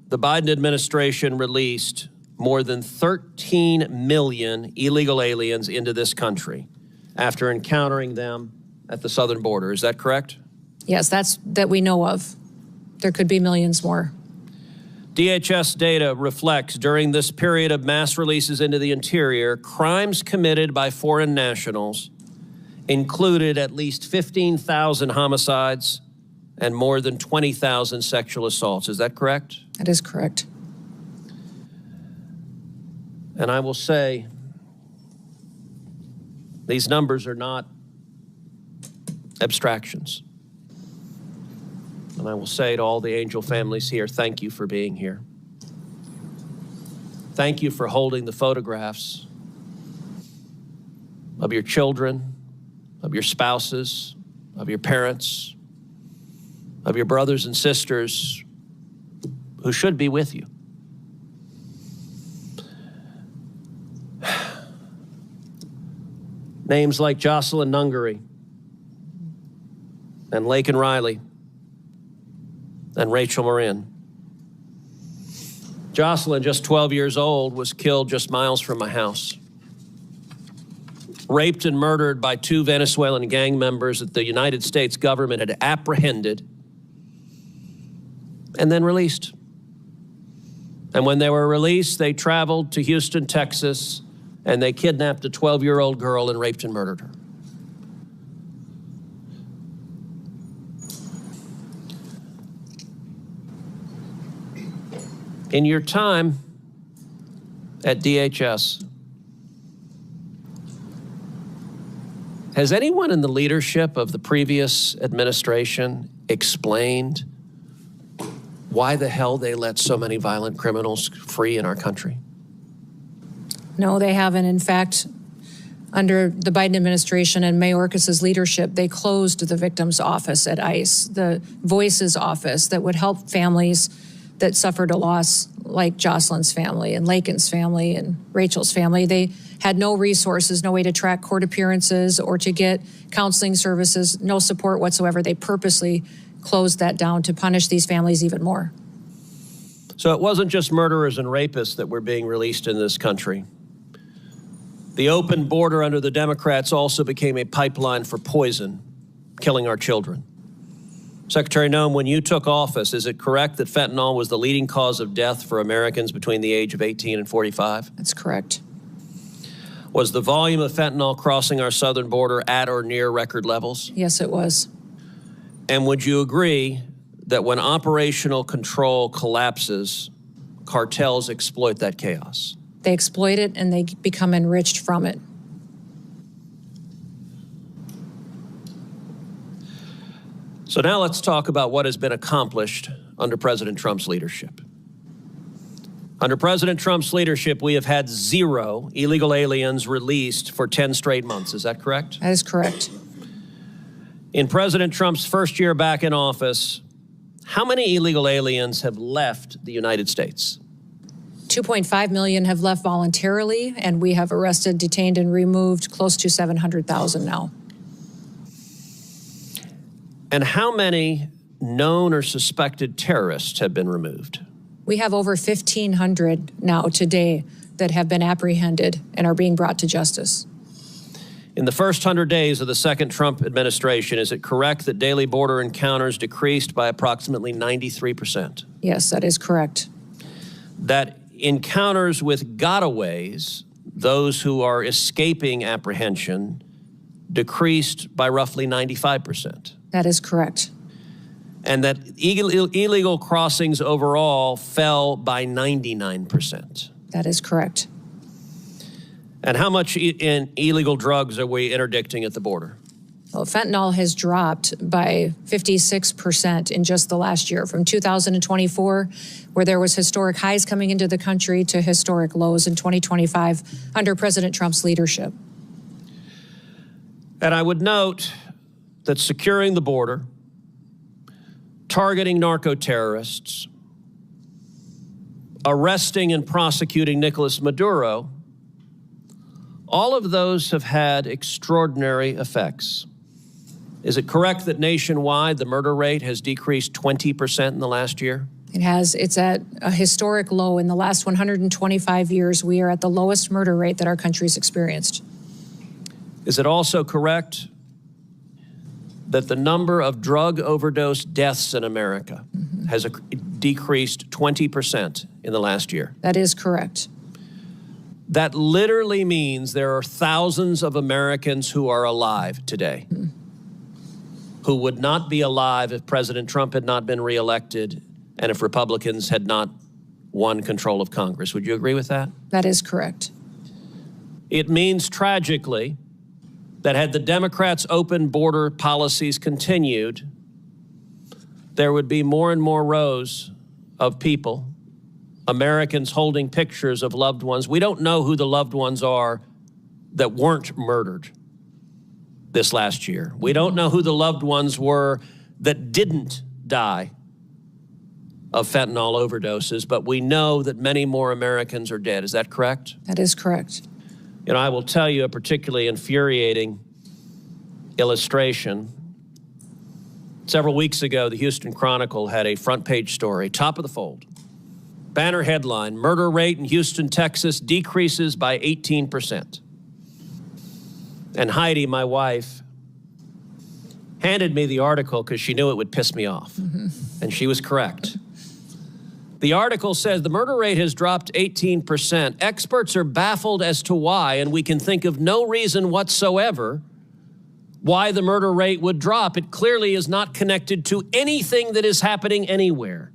Speaker 4: the Biden administration released more than 13 million illegal aliens into this country after encountering them at the southern border. Is that correct?
Speaker 5: Yes, that we know of. There could be millions more.
Speaker 4: DHS data reflects during this period of mass releases into the interior, crimes committed by foreign nationals included at least 15,000 homicides and more than 20,000 sexual assaults. Is that correct?
Speaker 5: That is correct.
Speaker 4: And I will say, these numbers are not abstractions. And I will say to all the angel families here, thank you for being here. Thank you for holding the photographs of your children, of your spouses, of your parents, of your brothers and sisters who should be with you. Names like Jocelyn Nungary and Laken Riley and Rachel Marin. Jocelyn, just 12 years old, was killed just miles from my house. Raped and murdered by 2 Venezuelan gang members that the United States government had apprehended and then released. And when they were released, they traveled to Houston, Texas, and they kidnapped a 12-year-old girl and raped and murdered her. In your time at DHS, has anyone in the leadership of the previous administration explained why the hell they let so many violent criminals free in our country?
Speaker 5: No, they haven't. In fact, under the Biden administration and Mayorkas's leadership, they closed the victim's office at ICE, the Voices office that would help families that suffered a loss like Jocelyn's family and Laken's family and Rachel's family. They had no resources, no way to track court appearances or to get counseling services, no support whatsoever. They purposely closed that down to punish these families even more.
Speaker 4: So it wasn't just murderers and rapists that were being released in this country. The open border under the Democrats also became a pipeline for poison, killing our children. Secretary Noem, when you took office, is it correct that fentanyl was the leading cause of death for Americans between the age of 18 and 45?
Speaker 5: That's correct.
Speaker 4: Was the volume of fentanyl crossing our southern border at or near record levels?
Speaker 5: Yes, it was.
Speaker 4: And would you agree that when operational control collapses, cartels exploit that chaos?
Speaker 5: They exploit it and they become enriched from it.
Speaker 4: So now let's talk about what has been accomplished under President Trump's leadership. Under President Trump's leadership, we have had 0 illegal aliens released for 10 straight months. Is that correct?
Speaker 5: That is correct.
Speaker 4: In President Trump's first year back in office, how many illegal aliens have left the United States?
Speaker 5: 2.5 million have left voluntarily, and we have arrested, detained, and removed close to 700,000 now.
Speaker 4: And how many known or suspected terrorists have been removed?
Speaker 5: We have over 1,500 now today that have been apprehended and are being brought to justice.
Speaker 4: In the first 100 days of the second Trump administration, is it correct that daily border encounters decreased by approximately 93%?
Speaker 5: Yes, that is correct.
Speaker 4: That encounters with gotaways, those who are escaping apprehension, decreased by roughly 95%.
Speaker 5: That is correct.
Speaker 4: And that illegal crossings overall fell by 99%.
Speaker 5: That is correct.
Speaker 4: And how much in illegal drugs are we interdicting at the border?
Speaker 5: Well, fentanyl has dropped by 56% in just the last year, from 2024, where there was historic highs coming into the country, to historic lows in 2025 under President Trump's leadership.
Speaker 4: And I would note that securing the border, targeting narco-terrorists, arresting and prosecuting Nicolas Maduro, all of those have had extraordinary effects. Is it correct that nationwide the murder rate has decreased 20% in the last year?
Speaker 5: It has. It's at a historic low. In the last 125 years, we are at the lowest murder rate that our country's experienced.
Speaker 4: Is it also correct that the number of drug overdose deaths in America has decreased 20% in the last year?
Speaker 5: That is correct.
Speaker 4: That literally means there are thousands of Americans who are alive today who would not be alive if President Trump had not been reelected and if Republicans had not won control of Congress. Would you agree with that?
Speaker 5: That is correct.
Speaker 4: It means tragically that had the Democrats' open border policies continued, there would be more and more rows of people, Americans holding pictures of loved ones. We don't know who the loved ones are that weren't murdered this last year. We don't know who the loved ones were that didn't die of fentanyl overdoses, but we know that many more Americans are dead. Is that correct?
Speaker 5: That is correct.
Speaker 4: You know, I will tell you a particularly infuriating illustration. Several weeks ago, the Houston Chronicle had a front page story, top of the fold. Banner headline, murder rate in Houston, Texas decreases by 18%. And Heidi, my wife, handed me the article because she knew it would piss me off. And she was correct. The article says the murder rate has dropped 18%. Experts are baffled as to why, and we can think of no reason whatsoever why the murder rate would drop. It clearly is not connected to anything that is happening anywhere.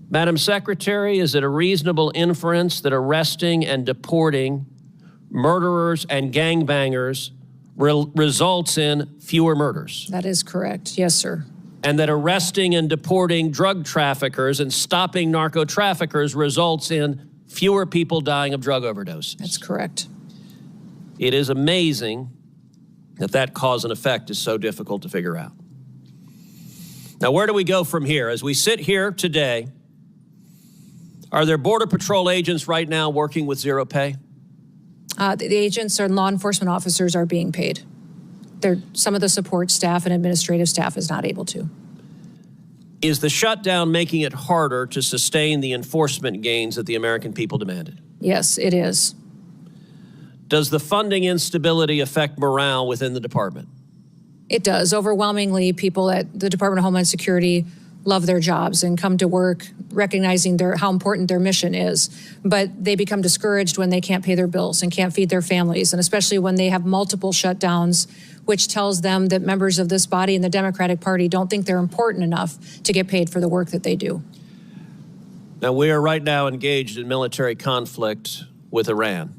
Speaker 4: Madam Secretary, is it a reasonable inference that arresting and deporting murderers and gangbangers results in fewer murders?
Speaker 5: That is correct. Yes, sir.
Speaker 4: And that arresting and deporting drug traffickers and stopping narco traffickers results in fewer people dying of drug overdoses?
Speaker 5: That's correct.
Speaker 4: It is amazing that cause and effect is so difficult to figure out. Now, where do we go from here? As we sit here today, are there Border Patrol agents right now working with zero pay?
Speaker 5: The agents and law enforcement officers are being paid. Some of the support staff and administrative staff is not able to.
Speaker 4: Is the shutdown making it harder to sustain the enforcement gains that the American people demanded?
Speaker 5: Yes, it is.
Speaker 4: Does the funding instability affect morale within the department?
Speaker 5: It does. Overwhelmingly, people at the Department of Homeland Security love their jobs and come to work recognizing how important their mission is. But they become discouraged when they can't pay their bills and can't feed their families, and especially when they have multiple shutdowns, which tells them that members of this body and the Democratic Party don't think they're important enough to get paid for the work that they do.
Speaker 4: Now, we are right now engaged in military conflict with Iran.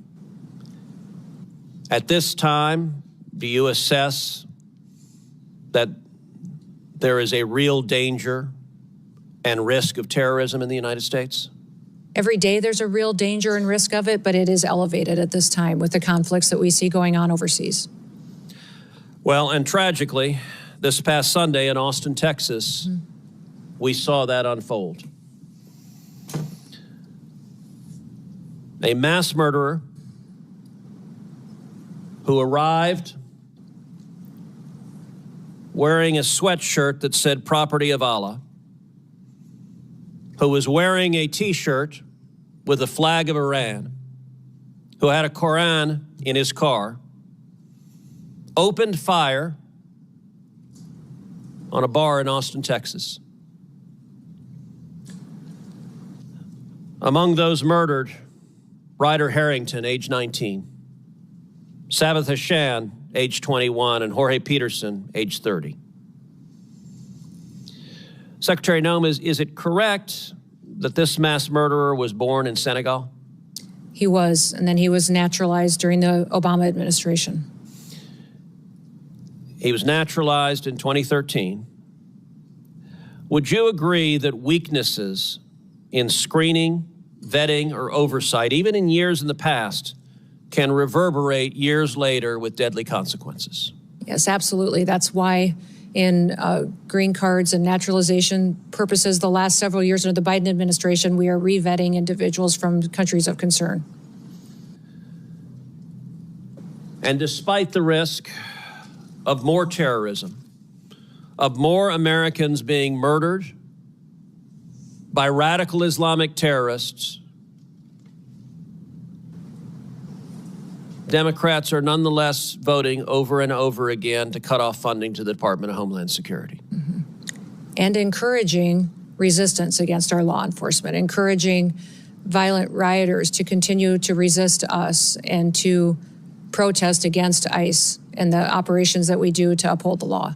Speaker 4: At this time, do you assess that there is a real danger and risk of terrorism in the United States?
Speaker 5: Every day there's a real danger and risk of it, but it is elevated at this time with the conflicts that we see going on overseas.
Speaker 4: Well, and tragically, this past Sunday in Austin, Texas, we saw that unfold. A mass murderer who arrived wearing a sweatshirt that said "Property of Allah," who was wearing a T-shirt with the flag of Iran, who had a Quran in his car, opened fire on a bar in Austin, Texas. Among those murdered, Ryder Harrington, age 19, Sabbath Hashan, age 21, and Jorge Peterson, age 30. Secretary Noem, is it correct that this mass murderer was born in Senegal?
Speaker 5: He was, and then he was naturalized during the Obama administration.
Speaker 4: He was naturalized in 2013. Would you agree that weaknesses in screening, vetting, or oversight, even in years in the past, can reverberate years later with deadly consequences?
Speaker 5: Yes, absolutely. That's why in green cards and naturalization purposes, the last several years under the Biden administration, we are re-vetting individuals from countries of concern.
Speaker 4: And despite the risk of more terrorism, of more Americans being murdered by radical Islamic terrorists, Democrats are nonetheless voting over and over again to cut off funding to the Department of Homeland Security.
Speaker 5: And encouraging resistance against our law enforcement, encouraging violent rioters to continue to resist us and to protest against ICE and the operations that we do to uphold the law.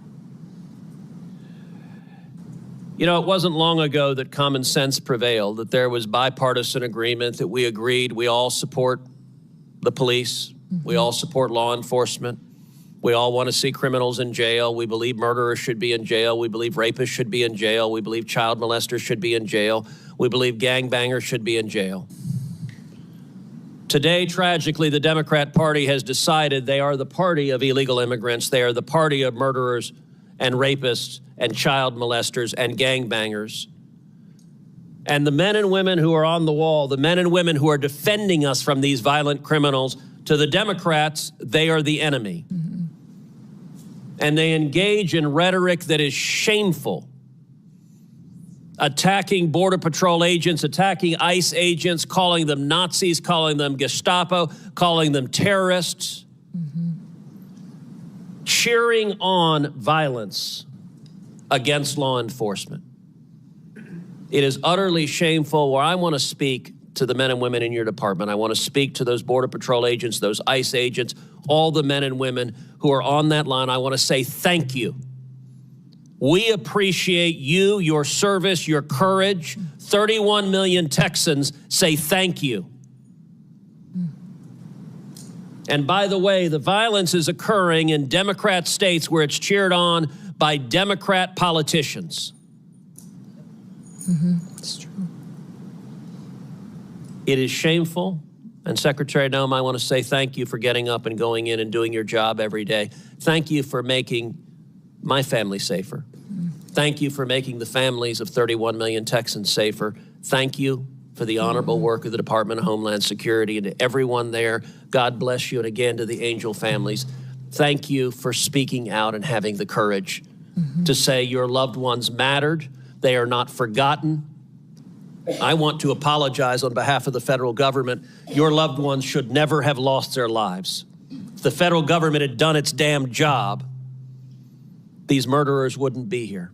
Speaker 4: You know, it wasn't long ago that common sense prevailed, that there was bipartisan agreement, that we agreed we all support the police, we all support law enforcement, we all want to see criminals in jail, we believe murderers should be in jail, we believe rapists should be in jail, we believe child molesters should be in jail, we believe gangbangers should be in jail. Today, tragically, the Democrat Party has decided they are the party of illegal immigrants, they are the party of murderers and rapists and child molesters and gangbangers, And the men and women who are on the wall, the men and women who are defending us from these violent criminals, to the Democrats, they are the enemy. And they engage in rhetoric that is shameful, attacking Border Patrol agents, attacking ICE agents, calling them Nazis, calling them Gestapo, calling them terrorists, cheering on violence against law enforcement. It is utterly shameful. Where I want to speak to the men and women in your department. I want to speak to those Border Patrol agents, those ICE agents, all the men and women who are on that line. I want to say thank you. We appreciate you, your service, your courage. 31 million Texans say thank you. And by the way, the violence is occurring in Democrat states where it's cheered on by Democrat politicians.
Speaker 5: It's true.
Speaker 4: It is shameful. And Secretary Noem, I want to say thank you for getting up and going in and doing your job every day. Thank you for making my family safer. Thank you for making the families of 31 million Texans safer. Thank you for the honorable work of the Department of Homeland Security, and to everyone there, God bless you. And again, to the Angel families, thank you for speaking out and having the courage to say your loved ones mattered. They are not forgotten. I want to apologize on behalf of the federal government. Your loved ones should never have lost their lives. If the federal government had done its damn job, these murderers wouldn't be here.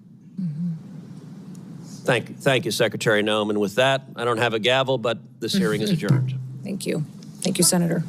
Speaker 4: Thank you, Secretary Noem. And with that, I don't have a gavel, but this hearing is adjourned.
Speaker 5: Thank you. Thank you, Senator.